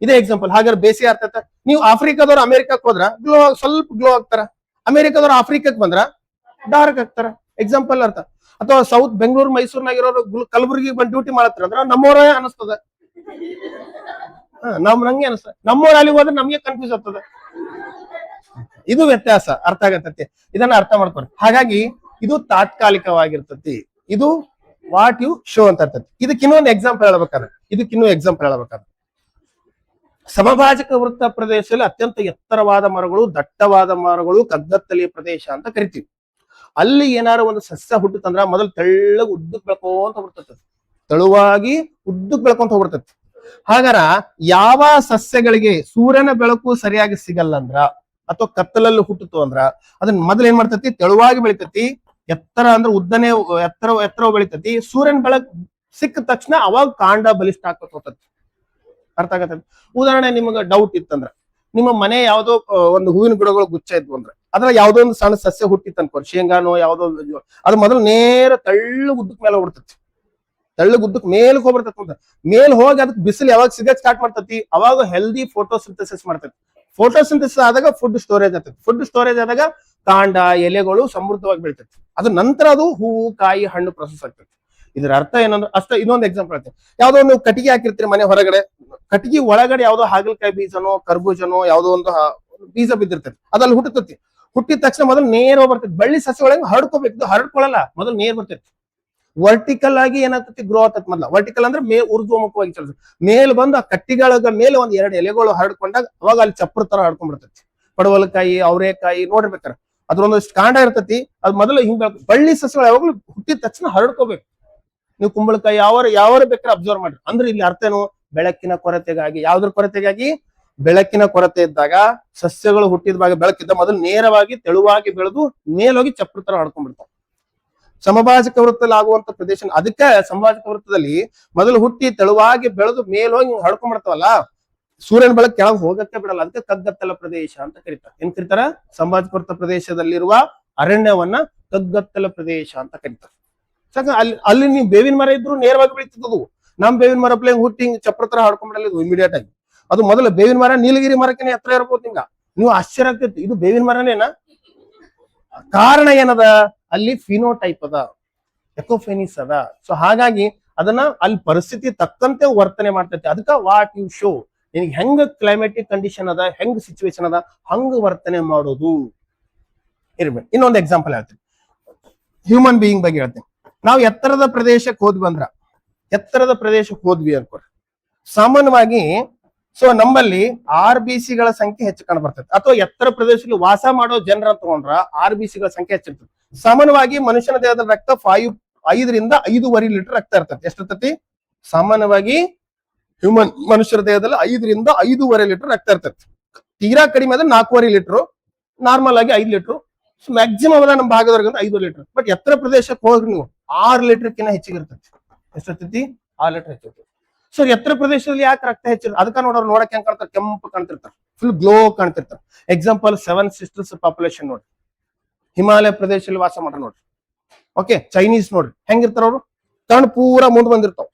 ಇದೇ ಎಕ್ಸಾಂಪಲ್. ಹಾಗಾದ್ರೆ ಬೇಸಿಗೆ ಅರ್ಥ ಆಯ್ತಾ? ನೀವು ಆಫ್ರಿಕಾದವ್ರು ಅಮೆರಿಕಕ್ಕೆ ಹೋದ್ರ ಸ್ವಲ್ಪ ಗ್ಲೋ ಆಗ್ತಾರ, ಅಮೆರಿಕದವ್ರು ಆಫ್ರಿಕಕ್ಕೆ ಬಂದ್ರ ಡಾರ್ಕ್ ಆಗ್ತಾರ. ಎಕ್ಸಾಂಪಲ್ ಅರ್ಥ. ಅಥವಾ ಸೌತ್ ಬೆಂಗಳೂರು ಮೈಸೂರಿನಾಗಿರೋರು ಕಲಬುರಗಿ ಬಂದು ಡ್ಯೂಟಿ ಮಾಡತ್ತಾರ ಅಂದ್ರ ನಮ್ಮವರೇ ಅನಿಸ್ತದ, ನಂಗೆ ಅನಿಸ್ತದ. ನಮ್ಮವ್ರ ಅಲ್ಲಿಗೆ ಹೋದ್ರೆ ನಮ್ಗೆ ಕನ್ಫ್ಯೂಸ್ ಆಗ್ತದ. ಇದು ವ್ಯತ್ಯಾಸ. ಅರ್ಥ ಆಗತ್ತತಿ? ಇದನ್ನ ಅರ್ಥ ಮಾಡ್ಕೊರಿ. ಹಾಗಾಗಿ ಇದು ತಾತ್ಕಾಲಿಕವಾಗಿರ್ತತಿ. ಇದು ವಾಟ್ ಯು ಶೋ ಅಂತ ಇರ್ತತಿ. ಇದಕ್ಕಿನ್ನೊಂದು ಎಕ್ಸಾಂಪಲ್ ಹೇಳ್ಬೇಕಾದ್ರೆ ಸಮಭಾಜಕ ವೃತ್ತ ಪ್ರದೇಶದಲ್ಲಿ ಅತ್ಯಂತ ಎತ್ತರವಾದ ಮರಗಳು, ದಟ್ಟವಾದ ಮರಗಳು, ಕಗ್ಗತ್ತಲೆಯ ಪ್ರದೇಶ ಅಂತ ಕರಿತೀವಿ. ಅಲ್ಲಿ ಏನಾರು ಒಂದು ಸಸ್ಯ ಹುಟ್ಟುತ್ತಂದ್ರ ಮೊದಲು ತೆಳ್ಳಗ್ ಉದ್ದಕ್ ಬೆಳ್ಕೊಂತ ಹೋಗ್ಬಿಡ್ತೈತಿ, ತೆಳುವಾಗಿ ಉದ್ದಕ್ ಬೆಳ್ಕೊಂತ ಹೋಗ್ಬಿಡ್ತೈತಿ. ಹಾಗಾರ ಯಾವ ಸಸ್ಯಗಳಿಗೆ ಸೂರ್ಯನ ಬೆಳಕು ಸರಿಯಾಗಿ ಸಿಗಲ್ಲ ಅಂದ್ರ ಅಥವಾ ಕತ್ತಲಲ್ಲಿ ಹುಟ್ಟಿತು ಅಂದ್ರ ಅದನ್ನ ಮೊದಲು ಏನ್ ಮಾಡ್ತೈತಿ? ತೆಳುವಾಗಿ ಬೆಳಿತೈತಿ. ಎತ್ತರ ಅಂದ್ರೆ ಉದ್ದನೆ ಎತ್ತರ ಬೆಳಿತೈತಿ. ಸೂರ್ಯನ ಬೆಳಕು ಸಿಕ್ಕ ತಕ್ಷಣ ಅವಾಗ ಕಾಂಡ ಬಲಿಷ್ಠ ಆಗ್ತದೆ ಹೋಗ್ತೈತಿ. ಅರ್ಥ ಆಗತ್ತೈತಿ? ಉದಾಹರಣೆ, ನಿಮ್ಗೆ ಡೌಟ್ ಇತ್ತಂದ್ರ ನಿಮ್ಮ ಮನೆ ಯಾವ್ದೋ ಒಂದು ಹೂವಿನ ಗಿಡಗಳು ಗುಚ್ಚ ಇದ್ವು ಅಂದ್ರೆ ಅದ್ರ ಯಾವ್ದೋ ಒಂದು ಸಣ್ಣ ಸಸ್ಯ ಹುಟ್ಟಿತ್ತು ಅನ್ಕೋರಿ, ಶೇಂಗಾನೋ ಯಾವ್ದೋ, ಅದು ಮೊದಲು ನೇರ ತೆಳ್ಳು ಉದ್ದಕ್ ಮೇಲೆ ಹೋಗ್ಬಿಡ್ತೈತಿ. ತೆಳ್ಳಗ್ ಉದ್ದಕ್ ಮೇಲಕ್ ಹೋಗ್ಬಿಡ್ತೈತಿ ಅಂತ. ಮೇಲ್ ಹೋಗಿ ಅದಕ್ಕೆ ಬಿಸಿಲು ಯಾವಾಗ ಸಿಗಕ್ ಸ್ಟಾರ್ಟ್ ಮಾಡ್ತೈತಿ ಅವಾಗ ಹೆಲ್ದಿ ಫೋಟೋಸಿಂಥಸಿಸ್ ಮಾಡ್ತೈತಿ. ಫೋಟೋಸಿಂಥಸಿಸ್ ಆದಾಗ ಫುಡ್ ಸ್ಟೋರೇಜ್ ಆಗ್ತೈತಿ. ಫುಡ್ ಸ್ಟೋರೇಜ್ ಆದಾಗ ಕಾಂಡ, ಎಲೆಗಳು ಸಮೃದ್ಧವಾಗಿ ಬೆಳಿತೈತಿ. ಅದ್ರ ನಂತರ ಅದು ಹೂವು, ಕಾಯಿ, ಹಣ್ಣು ಪ್ರೊಸೆಸ್ ಆಗ್ತೈತಿ. ಇದ್ರ ಅರ್ಥ ಏನಂದ್ರೆ ಅಷ್ಟ. ಇನ್ನೊಂದು ಎಕ್ಸಾಂಪಲ್ ಹೇಳ್ತೀನಿ. ಯಾವ್ದೋ ನೀವು ಕಟ್ಟಿಗೆ ಹಾಕಿರ್ತೀರಿ ಮನೆ ಹೊರಗಡೆ, ಕಟ್ಟಿಗೆ ಒಳಗಡೆ ಯಾವ್ದೋ ಹಾಗಲಕಾಯಿ ಬೀಜನೋ ಕರ್ಬೂಜನೋ ಯಾವ್ದೋ ಒಂದು ಬೀಜ ಬಿದ್ದಿರ್ತೈತಿ, ಅದಲ್ಲಿ ಹುಟ್ಟತೈತಿ. ಹುಟ್ಟಿದ ತಕ್ಷಣ ಮೊದಲು ನೇರ ಬರ್ತೈತಿ. ಬಳ್ಳಿ ಸಸ್ಯಗಳಿಗೆ ಹರಡ್ಕೋಬೇಕು, ಹರಡ್ಕೊಳ್ಳಲ್ಲ, ಮೊದಲು ನೇರ್ ಬರ್ತೈತಿ. ವರ್ಟಿಕಲ್ ಆಗಿ ಏನಾಗ್ತೈತಿ? ಗ್ರೋ ಆಗ್ತೈತಿ. ಮೊದಲ ವರ್ಟಿಕಲ್ ಅಂದ್ರೆ ಊರ್ಧ್ವಮುಖವಾಗಿ ಚಲಿಸ್ತೈತಿ. ಮೇಲ್ ಬಂದು ಆ ಕಟ್ಟಿಗಳ ಮೇಲೆ ಒಂದ್ 2 ಎಲೆಗಳು ಹರಡ್ಕೊಂಡಾಗ ಅವಾಗ ಅಲ್ಲಿ ಚಪ್ರ ತರ ಹರಡ್ಕೊಂಡ್ಬಿಡ್ತೈತಿ. ಪಡವಲಕಾಯಿ, ಅವರೆಕಾಯಿ ನೋಡಿರ್ಬೇಕಾರ ಅದ್ರೊಂದಷ್ಟು ಕಾಂಡ ಇರ್ತೈತಿ. ಅದ್ ಮೊದಲು ಹಿಂಗ ಬಳ್ಳಿ ಸಸ್ಯಗಳು ಯಾವಾಗ್ಲೂ ಹುಟ್ಟಿದ ತಕ್ಷಣ ಹರಡ್ಕೋಬೇಕು. ನೀವು ಕುಂಬಳಕಾಯಿ ಯಾವ ಬೇಕಾದ್ರೆ ಅಬ್ಸರ್ವ್ ಮಾಡ್ರಿ. ಅಂದ್ರೆ ಇಲ್ಲಿ ಅರ್ಥ ಏನು? ಬೆಳಕಿನ ಕೊರತೆಗಾಗಿ. ಯಾವ್ದ್ರ ಕೊರತೆಗಾಗಿ? ಬೆಳಕಿನ ಕೊರತೆ ಇದ್ದಾಗ ಸಸ್ಯಗಳು ಹುಟ್ಟಿದ ಭಾಗ ಬೆಳಕಿದ್ದ ಮೊದಲು ನೇರವಾಗಿ ತೆಳುವಾಗಿ ಬೆಳೆದು ಮೇಲೋಗಿ ಚಪ್ರ ತರ ಹಡ್ಕೊಂಡ್ಬಿಡ್ತಾವ. ಸಮಭಾಜಕ ವೃತ್ತದಲ್ಲಿ ಆಗುವಂತ ಪ್ರದೇಶ. ಅದಕ್ಕೆ ಸಮಭಾಜಕ ವೃತ್ತದಲ್ಲಿ ಮೊದಲು ಹುಟ್ಟಿ ತೆಳುವಾಗಿ ಬೆಳೆದು ಮೇಲೋಗಿ ಹಡ್ಕೊಂಡ್ಬಿಡ್ತಾವಲ್ಲ, ಸೂರ್ಯನ ಬೆಳಕು ಕೆಳಗೆ ಹೋಗಕ್ಕೆ ಬಿಡಲ್ಲ. ಅದಕ್ಕೆ ಕಗ್ಗತ್ತಲ ಪ್ರದೇಶ ಅಂತ ಕರೀತಾರೆ. ಏನ್ ಕರೀತಾರ? ಸಮಭಾಜಕ ವೃತ್ತ ಪ್ರದೇಶದಲ್ಲಿರುವ ಅರಣ್ಯವನ್ನ ಕಗ್ಗತ್ತಲ ಪ್ರದೇಶ ಅಂತ ಕರೀತಾರೆ. ಅಲ್ಲಿ ನೀವು ಬೇವಿನ ಮರ ಇದ್ರು ನೇರವಾಗಿ ಬೆಳೀತದದು. ನಮ್ ಬೇವಿನ ಮರ ಪ್ಲೇಂಗ್ ಹುಟ್ಟಿ ಹಿಂಗ್ ಚಪ್ರ ತರ ಹಡ್ಕೊಂಡ್ಬಿಡಲ್ಲ ಇಮಿಡಿಯೇಟ್ ಆಗಿ. ಅದು ಮೊದಲು ಬೇವಿನ ಮರ ನೀಲಗಿರಿ ಮರಕ್ಕೆ ಎತ್ತರ ಇರ್ಬೋದು. ಹಿಂಗ ನೀವು ಆಶ್ಚರ್ಯ ಆಗ್ತೈತಿ, ಇದು ಬೇವಿನ ಮರನೇನ? ಕಾರಣ ಏನದ? ಅಲ್ಲಿ ಫಿನೋಟೈಪ್ ಅದ, ಎಕೋಫೆನಿಸ್ ಅದ. ಸೊ ಹಾಗಾಗಿ ಅದನ್ನ ಅಲ್ಲಿ ಪರಿಸ್ಥಿತಿ ತಕ್ಕಂತೆ ವರ್ತನೆ ಮಾಡ್ತೈತಿ. ಅದಕ್ಕ ವಾಟ್ ಯು ಶೋ, ನಿನಗೆ ಹೆಂಗ್ ಕ್ಲೈಮೆಟಿಕ್ ಕಂಡೀಷನ್ ಅದ, ಹೆಂಗ್ ಸಿಚುವೇಶನ್ ಅದ, ಹಂಗ ವರ್ತನೆ ಮಾಡೋದು ಇರ್ಬೇಕು. ಇನ್ನೊಂದು ಎಕ್ಸಾಂಪಲ್ ಹೇಳ್ತೀನಿ, ಹ್ಯೂಮನ್ ಬೀಯಿಂಗ್ ಬಗ್ಗೆ ಹೇಳ್ತೀನಿ. ನಾವು ಎತ್ತರದ ಪ್ರದೇಶಕ್ಕೆ ಹೋದ್ವಿ ಅನ್ಕೋರಿ, ಸಾಮಾನ್ಯವಾಗಿ ಸೊ ನಮ್ಮಲ್ಲಿ RBCಗಳ ಸಂಖ್ಯೆ ಹೆಚ್ಚು ಕಂಡು ಬರ್ತೈತೆ. ಅಥವಾ ಎತ್ತರ ಪ್ರದೇಶದಲ್ಲಿ ವಾಸ ಮಾಡೋ ಜನರ ತಗೊಂಡ್ರ RBCಗಳ ಸಂಖ್ಯೆ ಹೆಚ್ಚಿರ್ತದೆ. ಸಾಮಾನ್ಯವಾಗಿ ಮನುಷ್ಯನ ದೇಹದ ರಕ್ತ 5 ರಿಂದ 5.5 ಲೀಟರ್ ರಕ್ತ ಇರ್ತದೆ. ಎಷ್ಟಿರ್ತತಿ? ಸಾಮಾನ್ಯವಾಗಿ ಮನುಷ್ಯರ ದೇಹದಲ್ಲಿ 5 ರಿಂದ 5.5 ಲೀಟರ್ ರಕ್ತ ಇರ್ತದೆ. ತೀರಾ ಕಡಿಮೆ ಅಂದ್ರೆ 4.5 ಲೀಟರ್, ನಾರ್ಮಲ್ ಆಗಿ 5 ಲೀಟರ್, ಮ್ಯಾಕ್ಸಿಮಮ್ ಅದ ನಮ್ಮ ಭಾಗದವರೆಗೆ 5 ಲೀಟರ್. ಬಟ್ ಎತ್ತರ ಪ್ರದೇಶಕ್ಕೆ ಹೋಗ್ರಿ ನೀವು 6 ಲೀಟರ್ಕಿನ್ನ ಹೆಚ್ಚಿಗೆ ಇರ್ತೈತಿ. ಎಷ್ಟಿರ್ತೈತಿ? 6 ಲೀಟರ್ ಹೆಚ್ಚಿರ್ತೈತಿ. ಸೊ ಎತ್ತರ ಪ್ರದೇಶದಲ್ಲಿ ಯಾಕೆ ರಕ್ತ ಹೆಚ್ಚಿರ ಅದಕ್ಕೆ ನೋಡೋರು ನೋಡಕ್ ಹೆಂಗ್ ಕಾಣ್ತಾರೆ, ಕೆಂಪು ಕಾಣ್ತಿರ್ತಾರೆ, ಫುಲ್ ಗ್ಲೋ ಕಾಣ್ತಿರ್ತಾರೆ. ಎಕ್ಸಾಂಪಲ್ 7 ಸಿಸ್ಟರ್ಸ್ ಪಾಪ್ಯುಲೇಷನ್ ನೋಡ್ರಿ, ಹಿಮಾಲಯ ಪ್ರದೇಶದಲ್ಲಿ ವಾಸ ಮಾಡ್ರ ನೋಡ್ರಿ. ಓಕೆ, ಚೈನೀಸ್ ನೋಡ್ರಿ ಹೆಂಗಿರ್ತಾರ ಅವರು, ಕಣ್ಣು ಪೂರಾ ಮುಂದ್ ಬಂದಿರ್ತಾವ,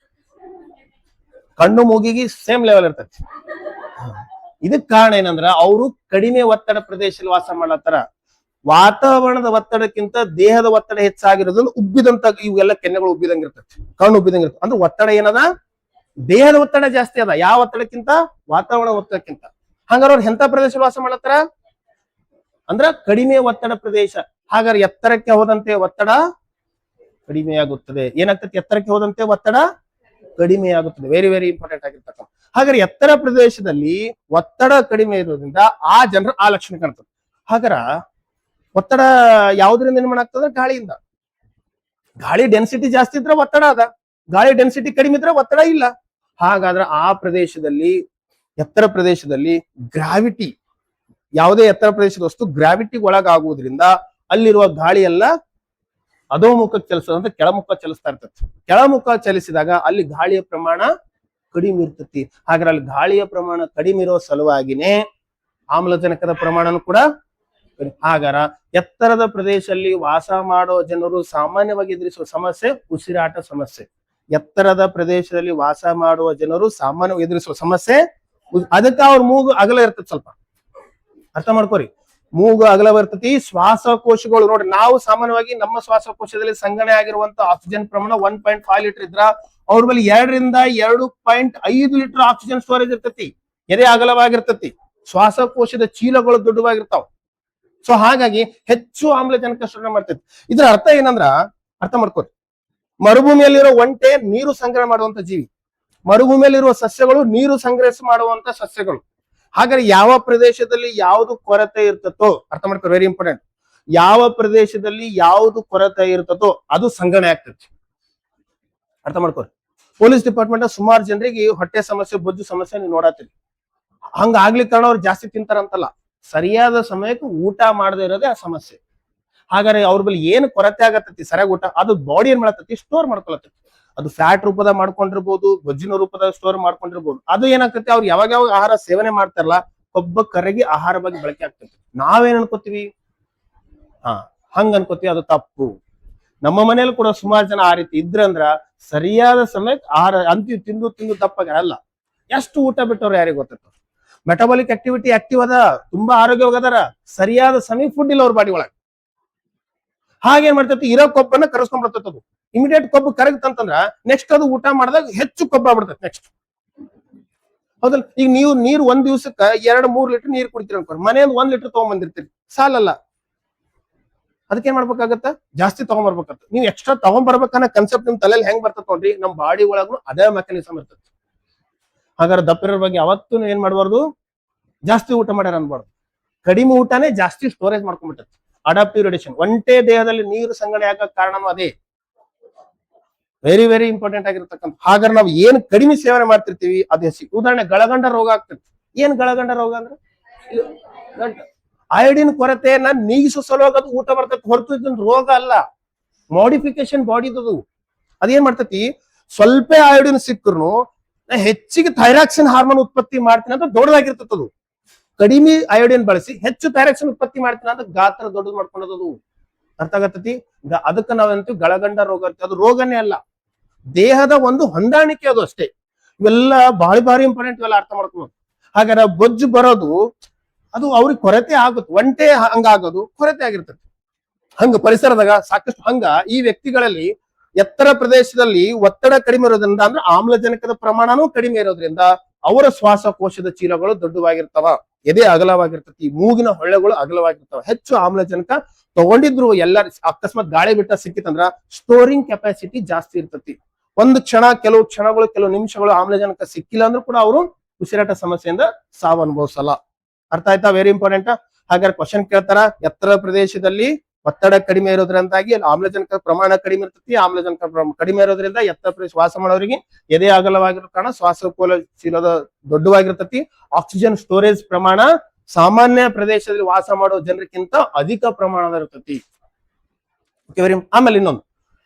ಕಣ್ಣು ಮೂಗಿಗೆ ಸೇಮ್ ಲೆವೆಲ್ ಇರ್ತೈತಿ. ಇದಕ್ ಕಾರಣ ಏನಂದ್ರ ಅವರು ಕಡಿಮೆ ಒತ್ತಡ ಪ್ರದೇಶದಲ್ಲಿ ವಾಸ ಮಾಡತ್ತಾರ. ವಾತಾವರಣದ ಒತ್ತಡಕ್ಕಿಂತ ದೇಹದ ಒತ್ತಡ ಹೆಚ್ಚಾಗಿರೋದ್ರಿಂದ ಉಬ್ಬಿದಂತ ಇವೆಲ್ಲ ಕೆನ್ನೆಗಳು ಉಬ್ಬಿದಂಗ ಇರ್ತೈತಿ, ಕಣ್ಣು ಉಬ್ಬಿದಂಗ ಇರ್ತದೆ. ಅಂದ್ರೆ ಒತ್ತಡ ಏನದ, ದೇಹದ ಒತ್ತಡ ಜಾಸ್ತಿ ಅದ, ಯಾವ ಒತ್ತಡಕ್ಕಿಂತ, ವಾತಾವರಣ ಒತ್ತಡಕ್ಕಿಂತ. ಹಂಗಾರ ಅವ್ರು ಎಂತ ಪ್ರದೇಶದಲ್ಲಿ ವಾಸ ಮಾಡತ್ತಾರ ಅಂದ್ರ ಕಡಿಮೆ ಒತ್ತಡ ಪ್ರದೇಶ. ಹಾಗಾದ್ರೆ ಎತ್ತರಕ್ಕೆ ಹೋದಂತೆ ಒತ್ತಡ ಕಡಿಮೆಯಾಗುತ್ತದೆ. ಏನಾಗ್ತದೆ, ಎತ್ತರಕ್ಕೆ ಹೋದಂತೆ ಒತ್ತಡ ಕಡಿಮೆಯಾಗುತ್ತದೆ. ವೆರಿ ವೆರಿ ಇಂಪಾರ್ಟೆಂಟ್ ಆಗಿರ್ತಕ್ಕಂಥ. ಹಾಗಾದ್ರೆ ಎತ್ತರ ಪ್ರದೇಶದಲ್ಲಿ ಒತ್ತಡ ಕಡಿಮೆ ಇರೋದ್ರಿಂದ ಆ ಜನರ ಆ ಲಕ್ಷಣ ಕಾಣ್ತದೆ. ಹಾಗಾರ ಒತ್ತಡ ಯಾವುದರಿಂದ ನಿರ್ಮಾಣ ಆಗ್ತದೆ, ಗಾಳಿಯಿಂದ. ಗಾಳಿ ಡೆನ್ಸಿಟಿ ಜಾಸ್ತಿ ಇದ್ರೆ ಒತ್ತಡ ಅದ, ಗಾಳಿ ಡೆನ್ಸಿಟಿ ಕಡಿಮೆ ಇದ್ರೆ ಒತ್ತಡ ಇಲ್ಲ. ಹಾಗಾದ್ರೆ ಆ ಪ್ರದೇಶದಲ್ಲಿ, ಎತ್ತರ ಪ್ರದೇಶದಲ್ಲಿ ಗ್ರಾವಿಟಿ, ಯಾವುದೇ ಎತ್ತರ ಪ್ರದೇಶದ ವಸ್ತು ಗ್ರಾವಿಟಿ ಒಳಗಾಗುವುದರಿಂದ ಅಲ್ಲಿರುವ ಗಾಳಿ ಎಲ್ಲ ಅಧೋಮುಖಕ್ಕೆ ಚಲಿಸೋದಂತ ಕೆಳಮುಖ ಚಲಿಸ್ತಾ ಇರ್ತೈತಿ. ಕೆಳಮುಖ ಚಲಿಸಿದಾಗ ಅಲ್ಲಿ ಗಾಳಿಯ ಪ್ರಮಾಣ ಕಡಿಮೆ ಇರ್ತತಿ. ಹಾಗಾದ್ರೆ ಅಲ್ಲಿ ಗಾಳಿಯ ಪ್ರಮಾಣ ಕಡಿಮೆ ಇರೋ ಸಲುವಾಗಿನೇ ಆಮ್ಲಜನಕದ ಪ್ರಮಾಣನೂ ಕೂಡ. ಹಾಗಾರ ಎತ್ತರದ ಪ್ರದೇಶದಲ್ಲಿ ವಾಸ ಮಾಡೋ ಜನರು ಸಾಮಾನ್ಯವಾಗಿ ಎದುರಿಸುವ ಸಮಸ್ಯೆ ಉಸಿರಾಟ ಸಮಸ್ಯೆ. ಎತ್ತರದ ಪ್ರದೇಶದಲ್ಲಿ ವಾಸ ಮಾಡುವ ಜನರು ಸಾಮಾನ್ಯವಾಗಿ ಎದುರಿಸುವ ಸಮಸ್ಯೆ, ಅದಕ್ಕೆ ಅವ್ರ ಮೂಗು ಅಗಲ ಇರ್ತದೆ. ಸ್ವಲ್ಪ ಅರ್ಥ ಮಾಡ್ಕೋರಿ, ಮೂಗು ಅಗಲ ಬರ್ತತಿ. ಶ್ವಾಸಕೋಶಗಳು ನೋಡ್ರಿ, ನಾವು ಸಾಮಾನ್ಯವಾಗಿ ನಮ್ಮ ಶ್ವಾಸಕೋಶದಲ್ಲಿ ಸಂಗ್ರಹಣೆ ಆಗಿರುವಂತ ಆಕ್ಸಿಜನ್ ಪ್ರಮಾಣ 1.5 ಲೀಟರ್ ಇದ್ರ ಅವ್ರ ಬಳಿ 2 ರಿಂದ 2.5 ಲೀಟರ್ ಆಕ್ಸಿಜನ್ ಸ್ಟೋರೇಜ್ ಇರ್ತತಿ. ಎದೆ ಅಗಲವಾಗಿರ್ತತಿ, ಶ್ವಾಸಕೋಶದ ಚೀಲಗಳು ದೊಡ್ಡವಾಗಿರ್ತಾವ. ಸೊ ಹಾಗಾಗಿ ಹೆಚ್ಚು ಆಮ್ಲಜನಕ ಶೋಷಣೆ ಮಾಡ್ತೈತಿ. ಇದರ ಅರ್ಥ ಏನಂದ್ರ ಅರ್ಥ ಮಾಡ್ಕೋರಿ, ಮರುಭೂಮಿಯಲ್ಲಿರೋ ಒಂಟೆ ನೀರು ಸಂಗ್ರಹ ಮಾಡುವಂತ ಜೀವಿ, ಮರುಭೂಮಿಯಲ್ಲಿರುವ ಸಸ್ಯಗಳು ನೀರು ಸಂಗ್ರಹಿಸಿ ಮಾಡುವಂತ ಸಸ್ಯಗಳು. ಹಾಗಾದ್ರೆ ಯಾವ ಪ್ರದೇಶದಲ್ಲಿ ಯಾವುದು ಕೊರತೆ ಇರ್ತತೋ, ಅರ್ಥ ಮಾಡ್ಕೊ, ವೆರಿ ಇಂಪಾರ್ಟೆಂಟ್, ಯಾವ ಪ್ರದೇಶದಲ್ಲಿ ಯಾವುದು ಕೊರತೆ ಇರ್ತತೋ ಅದು ಸಂಗ್ರಹಣೆ ಆಗ್ತೈತಿ. ಅರ್ಥ ಮಾಡ್ಕೋರಿ. ಪೊಲೀಸ್ ಡಿಪಾರ್ಟ್ಮೆಂಟ್ ಸುಮಾರು ಜನರಿಗೆ ಹೊಟ್ಟೆ ಸಮಸ್ಯೆ, ಬೊಜ್ಜು ಸಮಸ್ಯೆ ನೀವು ನೋಡತ್ತೀರಿ. ಹಂಗ ಆಗ್ಲಿಕ್ಕೆ ಕಾರಣ ಅವ್ರು ಜಾಸ್ತಿ ತಿಂತಾರಂತಲ್ಲ, ಸರಿಯಾದ ಸಮಯಕ್ಕೆ ಊಟ ಮಾಡದೇ ಇರೋದೇ ಆ ಸಮಸ್ಯೆ. ಹಾಗಾದ್ರೆ ಅವ್ರ ಬಳಿ ಏನು ಕೊರತೆ ಆಗತ್ತೈತಿ, ಸರಿಯಾಗಿ ಊಟ, ಅದು ಬಾಡಿ ಏನ್ ಮಾಡತೈತಿ, ಸ್ಟೋರ್ ಮಾಡ್ಕೊಳತೈತಿ. ಅದು ಫ್ಯಾಟ್ ರೂಪದ ಮಾಡ್ಕೊಂಡಿರ್ಬೋದು, ಬೊಜ್ಜಿನ ರೂಪದ ಸ್ಟೋರ್ ಮಾಡ್ಕೊಂಡಿರ್ಬೋದು. ಅದು ಏನಾಗ್ತೈತಿ, ಅವ್ರು ಯಾವಾಗ ಯಾವಾಗ ಆಹಾರ ಸೇವನೆ ಮಾಡ್ತಾರಲ್ಲ, ಕೊಬ್ಬ ಕರಗಿ ಆಹಾರವಾಗಿ ಬಳಕೆ ಆಗ್ತೈತಿ. ನಾವೇನ್ ಅನ್ಕೋತೀವಿ, ಹಂಗ ಅನ್ಕೋತೀವಿ, ಅದು ತಪ್ಪು. ನಮ್ಮ ಮನೇಲಿ ಕೂಡ ಸುಮಾರು ಜನ ಆ ರೀತಿ ಇದ್ರಂದ್ರ ಸರಿಯಾದ ಸಮಯಕ್ಕೆ ಆಹಾರ ಅಂತಿ ತಿಂದು ತಿಂದು ತಪ್ಪಾಗಲ್ಲ. ಎಷ್ಟು ಊಟ ಬಿಟ್ಟವ್ರು ಯಾರಿಗೆ ಗೊತ್ತೈತ. ಮೆಟಬಾಲಿಕ್ ಆಕ್ಟಿವಿಟಿ ಆಕ್ಟಿವ್ ಅದ, ತುಂಬಾ ಆರೋಗ್ಯವಾಗದಾರ, ಸರಿಯಾದ ಸಮಯ ಫುಡ್ ಇಲ್ಲ ಅವ್ರ ಬಾಡಿ ಒಳಗೆ. ಹಾಗೇನ್ ಮಾಡ್ತೈತಿ, ಇರೋ ಕೊಬ್ಬನ್ನ ಕರೆಸ್ಕೊಂಡ್ ಬರ್ತೈತಿ. ಅದು ಇಮಿಡಿಯೇಟ್ ಕೊಬ್ಬು ಕರಗತ್ತಂತಂದ್ರ ನೆಕ್ಸ್ಟ್ ಅದು ಊಟ ಮಾಡಿದಾಗ ಹೆಚ್ಚು ಕೊಬ್ಬ ಆಗ್ಬಿಡ್ತೈತಿ ನೆಕ್ಸ್ಟ್. ಹೌದಲ್ಲ, ಈಗ ನೀವು ನೀರು ಒಂದ್ ದಿವ್ಸಕ್ಕ 2-3 ಲೀಟರ್ ನೀರು ಕುಡಿತೀರಿ ಅನ್ಕೋರಿ, ಮನೆಯಿಂದ 1 ಲೀಟರ್ ತಗೊಂಡ್ಬಂದಿರ್ತೀರಿ, ಸಾಲಲ್ಲ. ಅದಕ್ಕೆ ಏನ್ ಮಾಡ್ಬೇಕಾಗತ್ತ, ಜಾಸ್ತಿ ತಗೊಂಡ್ಬರ್ಬೇಕತ್ತ. ನೀವು ಎಕ್ಸ್ಟ್ರಾ ತಗೊಂಡ್ಬರ್ಬೇಕನ್ನ ಕನ್ಸೆಪ್ಟ್ ನಿಮ್ ತಲೆಯಲ್ಲಿ ಹೆಂಗ್ ಬರ್ತೈತಿ ನೋಡ್ರಿ, ನಮ್ ಬಾಡಿ ಒಳಗೂ ಅದೇ ಮೆಕಾನಿಸಮ್ ಇರ್ತೈತಿ. ಹಾಗಾದ್ರೆ ದಪ್ಪಿರೋ ಬಗ್ಗೆ ಯಾವತ್ತೂ ಏನ್ ಮಾಡ್ಬಾರ್ದು, ಜಾಸ್ತಿ ಊಟ ಮಾಡ್ಯಾರ ಅನ್ಬಾರ್ದು. ಕಡಿಮೆ ಊಟನೇ ಜಾಸ್ತಿ ಸ್ಟೋರೇಜ್ ಮಾಡ್ಕೊಂಡ್ಬಿಟ್ಟೈತಿ. ಅಡಾಪ್ಟಿವ್ ರೇಡಿಯೇಷನ್, ಒಂಟೆ ದೇಹದಲ್ಲಿ ನೀರು ಸಂಗ್ರಹಣೆ ಆಗೋ ಕಾರಣನೂ ಅದೇ. ವೆರಿ ವೆರಿ ಇಂಪಾರ್ಟೆಂಟ್ ಆಗಿರ್ತಕ್ಕಂಥ. ಹಾಗಾದ್ರೆ ನಾವು ಏನ್ ಕಡಿಮೆ ಸೇವನೆ ಮಾಡ್ತಿರ್ತೀವಿ ಅದು ಹೆಚ್ಚಿ. ಉದಾಹರಣೆ ಗಳಗಂಡ ರೋಗ ಆಗ್ತೈತಿ. ಏನ್ ಗಳಗಂಡ ರೋಗ ಅಂದ್ರೆ, ಅಯೋಡಿನ್ ಕೊರತೆಯನ್ನ ನೀಗಿಸೋ ಸಲುವಾಗಿ ಅದು ಊಟ ಬರ್ತೈತಿ, ಹೊರತು ಇದನ್ನ ರೋಗ ಅಲ್ಲ, ಮಾಡಿಫಿಕೇಶನ್ ಬಾಡಿದು. ಅದೇನ್ ಮಾಡ್ತೈತಿ, ಸ್ವಲ್ಪ ಅಯೋಡಿನ್ ಸಿಕ್ಕರು ಹೆಚ್ಚಿಗೆ ಥೈರಾಕ್ಸಿನ್ ಹಾರ್ಮೋನ್ ಉತ್ಪತ್ತಿ ಮಾಡ್ತೀನಿ ಅಂತ ದೊಡ್ಡದಾಗಿರ್ತದ. ಕಡಿಮೆ ಅಯೋಡಿನ್ ಬಳಸಿ ಹೆಚ್ಚು ಥೈರಾಕ್ಸಿನ್ ಉತ್ಪತ್ತಿ ಮಾಡ್ತೀನಿ ಅಂತ ಗಾತ್ರ ದೊಡ್ಡದು ಮಾಡ್ಕೊಂಡದು. ಅರ್ಥ ಆಗತ್ತತಿ. ಅದಕ್ಕೆ ನಾವಂತೀವಿ ಗಳಗಂಡ ರೋಗ ಅಂತ. ಅದು ರೋಗನೇ ಅಲ್ಲ, ದೇಹದ ಒಂದು ಹೊಂದಾಣಿಕೆ ಅದು ಅಷ್ಟೇ. ಇವೆಲ್ಲ ಭಾರಿ ಇಂಪಾರ್ಟೆಂಟ್, ಇವೆಲ್ಲ ಅರ್ಥ ಮಾಡ್ಕೊಂಡು. ಹಾಗಾದ್ರೆ ಬೊಜ್ಜು ಬರೋದು ಅದು ಅವ್ರಿಗೆ ಕೊರತೆ ಆಗುತ್ತೆ. ಒಂಟೆ ಹಂಗಾಗೋದು ಕೊರತೆ ಆಗಿರ್ತದೆ. ಹಂಗ ಪರಿಸರದಾಗ ಸಾಕಷ್ಟು ಹಂಗ ಈ ವ್ಯಕ್ತಿಗಳಲ್ಲಿ ಎತ್ತರ ಪ್ರದೇಶದಲ್ಲಿ ಒತ್ತಡ ಕಡಿಮೆ ಇರೋದ್ರಿಂದ, ಅಂದ್ರೆ ಆಮ್ಲಜನಕದ ಪ್ರಮಾಣನೂ ಕಡಿಮೆ ಇರೋದ್ರಿಂದ ಅವರ ಶ್ವಾಸಕೋಶದ ಚೀಲಗಳು ದೊಡ್ಡವಾಗಿರ್ತಾವ, ಎದೆ ಅಗಲವಾಗಿರ್ತತಿ, ಮೂಗಿನ ಹೊಳ್ಳೆಗಳು ಅಗಲವಾಗಿರ್ತಾವ. ಹೆಚ್ಚು ಆಮ್ಲಜನಕ ತಗೊಂಡಿದ್ರು ಎಲ್ಲಾರು ಅಕಸ್ಮಾತ್ ಗಾಳಿ ಬಿಟ್ಟ ಸಿಕ್ಕಿತಂದ್ರ ಸ್ಟೋರಿಂಗ್ ಕೆಪಾಸಿಟಿ ಜಾಸ್ತಿ ಇರ್ತತಿ. ಒಂದು ಕ್ಷಣ, ಕೆಲವು ಕ್ಷಣಗಳು, ಕೆಲವು ನಿಮಿಷಗಳು ಆಮ್ಲಜನಕ ಸಿಕ್ಕಿಲ್ಲ ಅಂದ್ರೂ ಕೂಡ ಅವರು ಉಸಿರಾಟ ಸಮಸ್ಯೆಯಿಂದ ಸಾವು ಅನುಭವಿಸಲ್ಲ. ಅರ್ಥ ಆಯ್ತಾ? Very important. ಹಾಗಾದ್ರೆ ಕ್ವಶನ್ ಕೇಳ್ತಾರ, ಎತ್ತರ ಪ್ರದೇಶದಲ್ಲಿ ಒತ್ತಡ ಕಡಿಮೆ ಇರೋದ್ರಿಂದಾಗಿ ಆಮ್ಲಜನಕ ಪ್ರಮಾಣ ಕಡಿಮೆ ಇರ್ತತಿ. ಆಮ್ಲಜನಕ ಕಡಿಮೆ ಇರೋದ್ರಿಂದ ಎತ್ತರ ಪ್ರದೇಶ ವಾಸ ಮಾಡೋರಿಗೆ ಎದೆ ಅಗಲವಾಗಿರೋ ಕಾರಣ ಶ್ವಾಸಕೋಶ ಚೀಲದ ದೊಡ್ಡವಾಗಿರ್ತತಿ. ಆಕ್ಸಿಜನ್ ಸ್ಟೋರೇಜ್ ಪ್ರಮಾಣ ಸಾಮಾನ್ಯ ಪ್ರದೇಶದಲ್ಲಿ ವಾಸ ಮಾಡೋ ಜನರಿಗಿಂತ ಅಧಿಕ ಪ್ರಮಾಣದ ಇರ್ತತಿ. ಆಮೇಲೆ ಇನ್ನೊಂದು,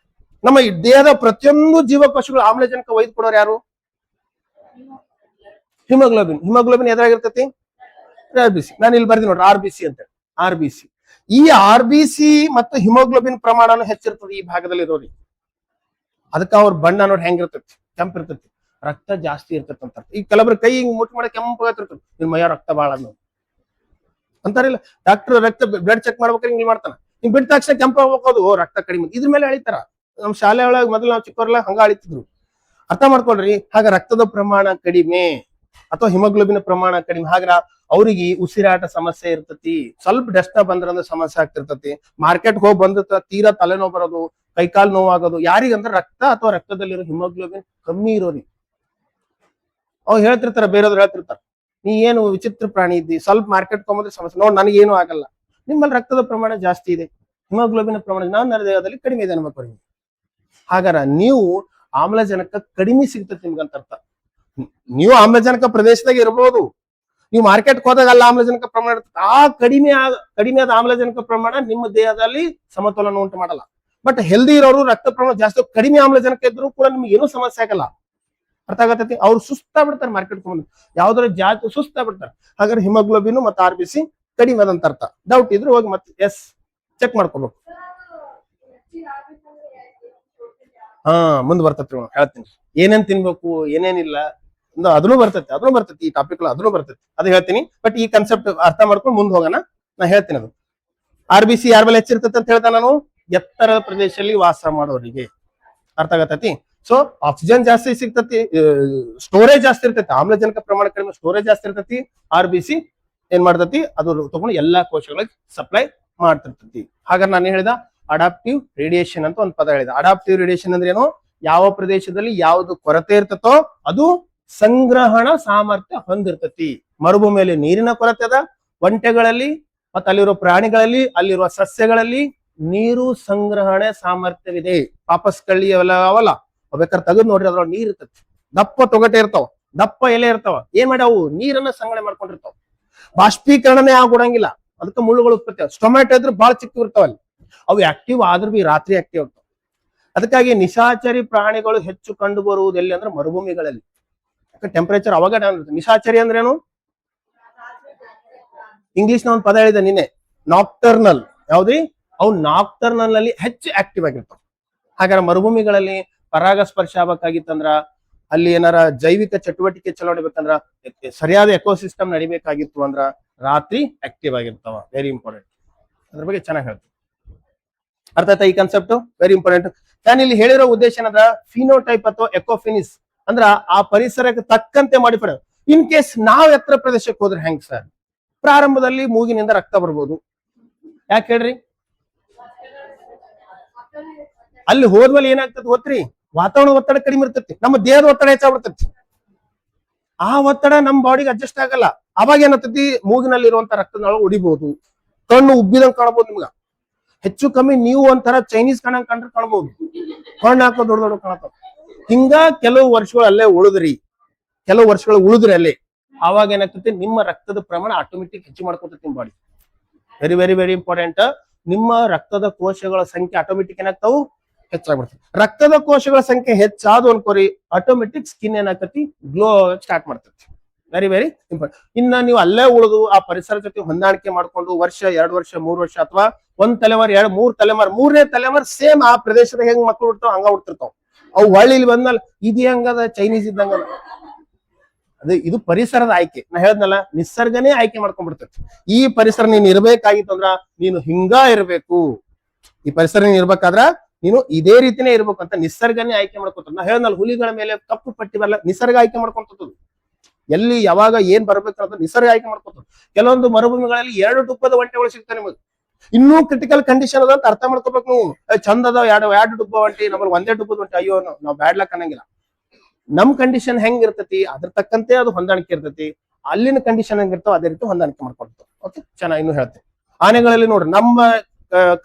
ನಮ್ಮ ಈ ದೇಹದ ಪ್ರತಿಯೊಂದು ಜೀವಕೋಶಗಳು ಆಮ್ಲಜನಕ ಒಯ್ದು ಕೊಡೋರು ಯಾರು? ಹಿಮೋಗ್ಲೋಬಿನ್ ಎದ್ರಾಗಿರ್ತತಿ? RBC. ನಾನು ಇಲ್ಲಿ ಬರ್ತೀನಿ ನೋಡ್ರಿ, RBC ಅಂತ. RBC. ಈ RBC ಮತ್ತು ಹಿಮೋಗ್ಲೋಬಿನ್ ಪ್ರಮಾಣನು ಹೆಚ್ಚಿರ್ತದೆ ಈ ಭಾಗದಲ್ಲಿ ಇರೋರಿಗೆ. ಅದಕ್ಕೆ ಅವ್ರ ಬಣ್ಣ ನೋಡಿ ಹೆಂಗಿರ್ತೈತಿ, ಕೆಂಪ್ ಇರ್ತೈತಿ, ರಕ್ತ ಜಾಸ್ತಿ ಇರ್ತೈತಿ ಅಂತ. ಈಗ ಕೆಲವೊಬ್ರು ಕೈ ಹಿಂಗ್ ಮುಟ್ ಮಾಡಿ ಕೆಂಪಾಗತ್ತಿರ್ತದೆ, ನಿನ್ ಮೈಯ ರಕ್ತ ಬಾಳ ಅಂತಾರಿಲ್ಲ. ಡಾಕ್ಟರ್ ರಕ್ತ ಬ್ಲಡ್ ಚೆಕ್ ಮಾಡ್ಬೇಕಾದ್ರೆ ಹಿಂಗ್ ಮಾಡ್ತಾನ, ಹಿಂಗ್ ಬಿಟ್ಟ ತಕ್ಷಣ ಕೆಂಪಾಗೋದು, ರಕ್ತ ಕಡಿಮೆ. ಇದ್ರ ಮೇಲೆ ಅಳಿತಾರ. ನಮ್ ಶಾಲೆ ಒಳಗೆ ಮೊದಲು ನಾವು ಚಿಕ್ಕವರೆಲ್ಲ ಹಂಗ ಅಳಿತಿದ್ರು. ಅರ್ಥ ಮಾಡ್ಕೊಳ್ರಿ. ಹಾಗ ರಕ್ತದ ಪ್ರಮಾಣ ಕಡಿಮೆ ಅಥವಾ ಹಿಮೋಗ್ಲೋಬಿನ್ ಪ್ರಮಾಣ ಕಡಿಮೆ, ಹಾಗ ಅವ್ರಿಗೆ ಉಸಿರಾಟ ಸಮಸ್ಯೆ ಇರ್ತತಿ. ಸ್ವಲ್ಪ ಡಸ್ಟ್ ಬಂದ್ರಂದ್ರೆ ಸಮಸ್ಯೆ ಆಗ್ತಿರ್ತತಿ. ಮಾರ್ಕೆಟ್ ಹೋಗಿ ಬಂದ ತೀರಾ ತಲೆನೋವು ಬರೋದು, ಕೈಕಾಲು ನೋವಾಗೋದು. ಯಾರಿಗಂದ್ರೆ ರಕ್ತ ಅಥವಾ ರಕ್ತದಲ್ಲಿರೋ ಹಿಮೋಗ್ಲೋಬಿನ್ ಕಮ್ಮಿ ಇರೋರಿ. ಅವ್ರು ಹೇಳ್ತಿರ್ತಾರ, ಬೇರೆಯವ್ರು ಹೇಳ್ತಿರ್ತಾರ, ನೀ ಏನು ವಿಚಿತ್ರ ಪ್ರಾಣಿ ಇದ್ದಿ, ಸ್ವಲ್ಪ ಮಾರ್ಕೆಟ್ ಕೊಂಬಂದ್ರೆ ಸಮಸ್ಯೆ. ನೋಡ್ ನನಗೇನು ಆಗಲ್ಲ. ನಿಮ್ಮಲ್ಲಿ ರಕ್ತದ ಪ್ರಮಾಣ ಜಾಸ್ತಿ ಇದೆ, ಹಿಮೋಗ್ಲೋಬಿನ್ ಪ್ರಮಾಣ ನನ್ನ ದೇಹದಲ್ಲಿ ಕಡಿಮೆ ಇದೆ ಅನ್ಬೇಕು. ಹಾಗಾರ ನೀವು ಆಮ್ಲಜನಕ ಕಡಿಮೆ ಸಿಗ್ತದೆ ನಿಮ್ಗಂತ ಅರ್ಥ. ನೀವು ಆಮ್ಲಜನಕ ಪ್ರದೇಶದಾಗ ಇರಬಹುದು, ನೀವು ಮಾರ್ಕೆಟ್ ಹೋದಾಗ ಅಲ್ಲ ಆಮ್ಲಜನಕ ಪ್ರಮಾಣ ಇರ್ತದೆ. ಆ ಕಡಿಮೆಯಾದ ಆಮ್ಲಜನಕ ಪ್ರಮಾಣ ನಿಮ್ಮ ದೇಹದಲ್ಲಿ ಸಮತೋಲನ ಉಂಟು ಮಾಡಲ್ಲ. ಬಟ್ ಹೆಲ್ದಿ ಇರೋರು ರಕ್ತ ಪ್ರಮಾಣ ಜಾಸ್ತಿ, ಕಡಿಮೆ ಆಮ್ಲಜನಕ ಇದ್ರು ಕೂಡ ನಿಮ್ಗೆ ಏನೂ ಸಮಸ್ಯೆ ಆಗಲ್ಲ. ಅರ್ಥ ಆಗತ್ತೈತಿ? ಅವ್ರು ಸುಸ್ತಾಗ್ಬಿಡ್ತಾರೆ ಮಾರ್ಕೆಟ್ ಕೊಂಡ್, ಯಾವ್ದಾರ ಜಾತಿ ಸುಸ್ತಾಗ್ಬಿಡ್ತಾರೆ. ಹಾಗಾದ್ರೆ ಹಿಮೋಗ್ಲೋಬಿನ್ ಮತ್ತು RBC ಕಡಿಮೆ ಅದಂತ ಅರ್ಥ. ಡೌಟ್ ಇದ್ರೆ ಹೋಗಿ ಮತ್ತೆ ಚೆಕ್ ಮಾಡ್ಕೋಬೇಕು. ಮುಂದ್ ಬರ್ತೈತಿ, ಹೇಳ್ತೀನಿ ಏನೇನ್ ತಿನ್ಬೇಕು ಏನೇನಿಲ್ಲ ಅದನ್ನು ಬರ್ತೈತಿ ಈ ಟಾಪಿಕ್ ಅದನ್ನು ಬರ್ತೈತಿ, ಅದು ಹೇಳ್ತೀನಿ. ಬಟ್ ಈ ಕಾನ್ಸೆಪ್ಟ್ ಅರ್ಥ ಮಾಡ್ಕೊಂಡು ಮುಂದ್ ಹೋಗೋಣ. ನಾ ಹೇಳ್ತೀನಿ ಅದು. RBC ಯಾರ ಮೇಲೆ ಹೆಚ್ಚಿರ್ತೈತಿ ಅಂತ ಹೇಳ್ತಾ ನಾನು, ಎತ್ತರ ಪ್ರದೇಶದಲ್ಲಿ ವಾಸ ಮಾಡೋರಿಗೆ. ಅರ್ಥ ಆಗತೈತಿ? ಸೊ ಆಕ್ಸಿಜನ್ ಜಾಸ್ತಿ ಸಿಗ್ತತಿ, ಸ್ಟೋರೇಜ್ ಜಾಸ್ತಿ ಇರ್ತೈತಿ, ಆಮ್ಲಜನಕ ಪ್ರಮಾಣ ಕಡಿಮೆ, ಸ್ಟೋರೇಜ್ ಜಾಸ್ತಿ ಇರ್ತೈತಿ. RBC ಏನ್ ಮಾಡ್ತೈತಿ, ಅದು ತಗೊಂಡು ಎಲ್ಲಾ ಕೋಶಗಳಿಗೆ ಸಪ್ಲೈ ಮಾಡ್ತಿರ್ತೈತಿ. ಹಾಗಾದ್ರೆ ನಾನು ಹೇಳಿದ ಅಡಾಪ್ಟಿವ್ ರೇಡಿಯೇಷನ್ ಅಂತ ಒಂದು ಪದ ಹೇಳಿದ. ಅಡಾಪ್ಟಿವ್ ರೇಡಿಯೇಷನ್ ಅಂದ್ರೆ ಏನು? ಯಾವ ಪ್ರದೇಶದಲ್ಲಿ ಯಾವ್ದು ಕೊರತೆ ಇರ್ತತೋ ಅದು ಸಂಗ್ರಹಣ ಸಾಮರ್ಥ್ಯ ಹೊಂದಿರ್ತತಿ. ಮರುಭೂಮಿಯಲ್ಲಿ ನೀರಿನ ಕೊರತೆ ಅದ, ಒಂಟೆಗಳಲ್ಲಿ ಮತ್ತೆ ಅಲ್ಲಿರೋ ಪ್ರಾಣಿಗಳಲ್ಲಿ, ಅಲ್ಲಿರುವ ಸಸ್ಯಗಳಲ್ಲಿ ನೀರು ಸಂಗ್ರಹಣೆ ಸಾಮರ್ಥ್ಯವಿದೆ. ಪಾಪಸ್ ಕಳ್ಳಿ ಅವೆಲ್ಲ ಅವಲ್ಲ, ಬೇಕಾದ್ರೆ ತೆಗೆದು ನೋಡ್ರಿ, ಅದ್ರೊಳಗೆ ನೀರ್ ಇರ್ತತಿ. ದಪ್ಪ ತೊಗಟೆ ಇರ್ತಾವ, ದಪ್ಪ ಎಲೆ ಇರ್ತಾವ. ಏನ್ ಮಾಡಿ ಅವು ನೀರನ್ನ ಸಂಗ್ರಹಣೆ ಮಾಡ್ಕೊಂಡಿರ್ತಾವ. ಬಾಷ್ಪೀಕರಣನೇ ಆಗ್ಬಿಡಂಗಿಲ್ಲ, ಅದಕ್ಕೆ ಮುಳ್ಳುಗಳು ಉತ್ಪತ್ತಿ. ಟೊಮ್ಯಾಟೊ ಇದ್ರೆ ಬಹಳ ಚಿಕ್ಕ ಇರ್ತಾವ, ಅಲ್ಲಿ ಅವು ಆಕ್ಟಿವ್ ಆದ್ರೂ ಬಿ ರಾತ್ರಿ ಆಕ್ಟಿವ್ ಆಗ್ತಾವ. ಅದಕ್ಕಾಗಿ ನಿಶಾಚರಿ ಪ್ರಾಣಿಗಳು ಹೆಚ್ಚು ಕಂಡು ಬರುವುದು ಎಲ್ಲಿ ಅಂದ್ರೆ ಮರುಭೂಮಿಗಳಲ್ಲಿ. ಟೆಂಪರೇಚರ್ ಅವಾಗ ನಿಶಾಚರಿ ಅಂದ್ರೆ ಏನು? ಇಂಗ್ಲಿಷ್ ನ ಒಂದು ಪದ ಹೇಳಿದೆ ನಿನ್ನೆ, ನಾಕ್ಟರ್ನಲ್. ಯಾವ್ದ್ರಿ? ಅವು ನಾಕ್ಟರ್ನಲ್ ಅಲ್ಲಿ ಹೆಚ್ಚು ಆಕ್ಟಿವ್ ಆಗಿರ್ತಾವ. ಹಾಗಾದ್ರೆ ಮರುಭೂಮಿಗಳಲ್ಲಿ ಪರಾಗಸ್ಪರ್ಶ ಆಗ್ಬೇಕಾಗಿತ್ತಂದ್ರ, ಅಲ್ಲಿ ಏನಾರ ಜೈವಿಕ ಚಟುವಟಿಕೆ ಚಲೋ ನಡಿಬೇಕಂದ್ರ, ಸರಿಯಾದ ಎಕೋಸಿಸ್ಟಮ್ ನಡಿಬೇಕಾಗಿತ್ತು ಅಂದ್ರ ರಾತ್ರಿ ಆಕ್ಟಿವ್ ಆಗಿರ್ತಾವ. Very important. ಅದ್ರ ಬಗ್ಗೆ ಚೆನ್ನಾಗಿ ಹೇಳ್ತೀವಿ. ಅರ್ಥ ಆಯ್ತಾ ಈ ಕಾನ್ಸೆಪ್ಟ್? Very important. ನಾನು ಇಲ್ಲಿ ಹೇಳಿರೋ ಉದ್ದೇಶ ಏನಂದ್ರ, ಫಿನೋಟೈಪ್ ಅಥವಾ ಎಕೋಫಿನಿಸ್ ಅಂದ್ರ ಆ ಪರಿಸರಕ್ಕೆ ತಕ್ಕಂತೆ ಮಾಡಿಪಡ. ಇನ್ ಕೇಸ್ ನಾವ್ ಎತ್ತರ ಪ್ರದೇಶಕ್ಕೆ ಹೋದ್ರೆ ಹೆಂಗ್ ಸರ್? ಪ್ರಾರಂಭದಲ್ಲಿ ಮೂಗಿನಿಂದ ರಕ್ತ ಬರ್ಬೋದು. ಯಾಕೆ ಹೇಳ್ರಿ? ಅಲ್ಲಿ ಹೋದ್ಮೇಲೆ ಏನಾಗ್ತದೆ ಗೊತ್ತ್ರಿ? ವಾತಾವರಣ ಒತ್ತಡ ಕಡಿಮೆ ಇರ್ತೈತಿ, ನಮ್ಮ ದೇಹದ ಒತ್ತಡ ಹೆಚ್ಚಾಗ್ಬಿಡ್ತೈತಿ. ಆ ಒತ್ತಡ ನಮ್ಮ ಬಾಡಿಗೆ ಅಡ್ಜಸ್ಟ್ ಆಗಲ್ಲ. ಅವಾಗ ಏನಾಗ್ತೈತಿ? ಮೂಗಿನಲ್ಲಿರುವಂತ ರಕ್ತನಾಳ ಉಡಿಬಹುದು, ಕಣ್ಣು ಉಬ್ಬಿದಂಗ್ ಕಾಣಬಹುದು. ನಿಮ್ಗ ಹೆಚ್ಚು ಕಮ್ಮಿ ನೀವು ಒಂಥರ ಚೈನೀಸ್ ಕಣ್ಣಂಗ್ ಕಂಡ್ರೆ ಕಾಣಬಹುದು, ಕಣ್ಣು ಹಾಕೋ ದೊಡ್ಡ ದೊಡ್ಡ ಕಾಣತಾವ. ಹಿಂಗ ಕೆಲವು ವರ್ಷಗಳು ಅಲ್ಲೇ ಉಳಿದ್ರಿ ಅಲ್ಲೇ. ಆವಾಗ ಏನಾಗ್ತೈತಿ? ನಿಮ್ಮ ರಕ್ತದ ಪ್ರಮಾಣ ಆಟೋಮೆಟಿಕ್ ಹೆಚ್ಚು ಮಾಡ್ಕೊತೈತಿ ನಿಮ್ಮ body. Very very very important. ನಿಮ್ಮ ರಕ್ತದ ಕೋಶಗಳ ಸಂಖ್ಯೆ ಆಟೋಮೆಟಿಕ್ ಏನಾಗ್ತಾವು? ಹೆಚ್ಚಾಗ್ಬಿಡ್ತದೆ. ರಕ್ತದ ಕೋಶಗಳ ಸಂಖ್ಯೆ ಹೆಚ್ಚಾದು ಅನ್ಕೋರಿ, ಆಟೋಮೆಟಿಕ್ ಸ್ಕಿನ್ ಏನಾಗ್ತತಿ? ಗ್ಲೋ ಸ್ಟಾರ್ಟ್ ಮಾಡ್ತೈತಿ. Very very important. ಇನ್ನ ನೀವು ಅಲ್ಲೇ ಉಳಿದು ಆ ಪರಿಸರ ಜೊತೆ ಹೊಂದಾಣಿಕೆ ಮಾಡ್ಕೊಂಡು ವರ್ಷ 2 ವರ್ಷ 3 ವರ್ಷ ಅಥವಾ 1 ತಲೆಮಾರು 2 3 ತಲೆಮಾರು 3ನೇ ತಲೆಮಾರು ಸೇಮ್ ಆ ಪ್ರದೇಶದ ಹೆಂಗ್ ಮಕ್ಕಳು ಹುಡ್ತಾವ ಹಂಗ ಹುಡ್ತಿರ್ತಾವ. ಅವು ಹೊಳ್ಳಿ ಇಲ್ಲಿ ಬಂದ್ಮೇಲೆ ಇದು ಹೆಂಗದ ಚೈನೀಸ್ ಇದ್ದಂಗದ. ಇದು ಪರಿಸರದ ಆಯ್ಕೆ. ನಾ ಹೇಳ್ದಲ್ಲ, ನಿಸರ್ಗನೇ ಆಯ್ಕೆ ಮಾಡ್ಕೊಂಡ್ಬಿಡ್ತೈತಿ. ಈ ಪರಿಸರ ನೀನ್ ಇರ್ಬೇಕಾಗಿತ್ತು ಅಂದ್ರ ನೀನು ಹಿಂಗ ಇರ್ಬೇಕು. ಈ ಪರಿಸರ ನೀನ್ ಇರ್ಬೇಕಾದ್ರ ನೀನು ಇದೇ ರೀತಿನೇ ಇರ್ಬೇಕು ಅಂತ ನಿಸರ್ಗನೇ ಆಯ್ಕೆ ಮಾಡ್ಕೊತ. ನಾ ಹೇಳ್ದಲ್ಲ, ಹುಲಿಗಳ ಮೇಲೆ ಕಪ್ಪು ಪಟ್ಟಿ ಬರಲ್ಲ, ನಿಸರ್ಗ ಆಯ್ಕೆ ಮಾಡ್ಕೊಂತದ್ದು. ಎಲ್ಲಿ ಯಾವಾಗ ಏನ್ ಬರ್ಬೇಕಂತ ನಿಸರ್ಗ ಆಯ್ಕೆ ಮಾಡ್ಕೊತದ್ದು. ಕೆಲವೊಂದು ಮರುಭೂಮಿಗಳಲ್ಲಿ 2 ಡುಬ್ಬದ ಒಂಟೆಗಳು ಸಿಗ್ತಾವೆ ನಿಮಗೆ. ಇನ್ನೂ ಕ್ರಿಟಿಕಲ್ ಕಂಡೀಷನ್ ಅದ ಅಂತ ಅರ್ಥ ಮಾಡ್ಕೋಬೇಕು ನೀವು. ಚಂದ ಅದಾವ 2 ಡುಬ್ಬ ಒಂಟಿ, ನಮ್ಮಲ್ಲಿ 1 ಡುಬ್ಬದ ಒಂಟಿ, ಅಯ್ಯೋ ನಾವು ಬ್ಯಾಡ್ಲಕ್ ಅನ್ನಂಗಿಲ್ಲ. ನಮ್ ಕಂಡೀಷನ್ ಹೆಂಗ್ ಇರ್ತೈತಿ ಅದ್ರ ತಕ್ಕಂತೆ ಅದು ಹೊಂದಾಣಿಕೆ ಇರ್ತೈತಿ. ಅಲ್ಲಿನ ಕಂಡೀಷನ್ ಹೆಂಗಿರ್ತಾವ ಅದೇ ರೀತಿ ಹೊಂದಾಣಿಕೆ ಮಾಡ್ಕೊಳ್ತಾವ. ಓಕೆ, ಚೆನ್ನಾಗಿ ಇನ್ನೂ ಹೇಳ್ತೇವೆ. ಆನೆಗಳಲ್ಲಿ ನೋಡ್ರಿ, ನಮ್ಮ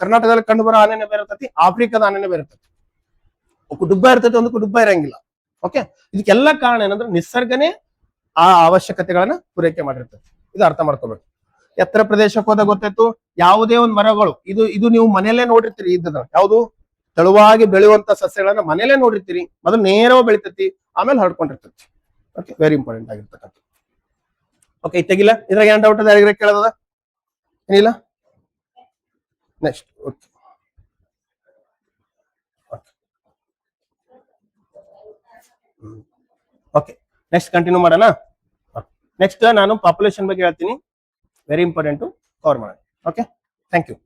ಕರ್ನಾಟಕದಲ್ಲಿ ಕಂಡು ಬರೋ ಆನೆನೇ ಬೇರೆ ಇರ್ತೈತಿ, ಆಫ್ರಿಕಾದ ಆನೆನೇ ಬೇರೆ ಇರ್ತೈತಿ. ಡುಬ್ಬ ಇರ್ತೈತಿ, ಒಂದಕ್ಕೂ ಡುಬ್ಬ ಇರಂಗಿಲ್ಲ. ಓಕೆ, ಇದಕ್ಕೆಲ್ಲ ಕಾರಣ ಏನಂದ್ರೆ ನಿಸರ್ಗನೇ ಆ ಅವಶ್ಯಕತೆಗಳನ್ನ ಪೂರೈಕೆ ಮಾಡಿರ್ತೈತಿ. ಇದು ಅರ್ಥ ಮಾಡ್ಕೋಬೇಕು. ಎತ್ತರ ಪ್ರದೇಶಕ್ಕೆ ಹೋದಾಗ ಗೊತ್ತಾಯ್ತು, ಯಾವುದೇ ಒಂದು ಮರಗಳು ಇದು ನೀವು ಮನೆಯಲ್ಲೇ ನೋಡಿರ್ತೀರಿ. ಇದ್ದದ ಯಾವುದು ತೆಳುವಾಗಿ ಬೆಳೆಯುವಂತ ಸಸ್ಯಗಳನ್ನ ಮನೆಯಲ್ಲೇ ನೋಡಿರ್ತೀರಿ. ಮೊದಲು ನೇರವಾಗಿ ಬೆಳಿತೈತಿ, ಆಮೇಲೆ ಹರಡ್ಕೊಂಡಿರ್ತೈತಿ. ಓಕೆ, ವೆರಿ ಇಂಪಾರ್ಟೆಂಟ್ ಆಗಿರ್ತಕ್ಕಂಥ. ಓಕೆ, ತೆಗಿಲ್ಲ, ಇದ್ರಾಗ ಏನ್ ಡೌಟ್ ಅದ, ಯಾರಿಗಾರ ಕೇಳೋದ ಏನಿಲ್ಲ. ನೆಕ್ಸ್ಟ್ ಓಕೆ, ನೆಕ್ಸ್ಟ್ ಕಂಟಿನ್ಯೂ ಮಾಡೋಣ. ನೆಕ್ಸ್ಟ್ ನಾನು ಪಾಪ್ಯುಲೇಷನ್ ಬಗ್ಗೆ ಹೇಳ್ತೀನಿ, ವೆರಿ ಇಂಪಾರ್ಟೆಂಟ್ ಕವರ್ ಮಾಡೋಣ. Okay, thank you.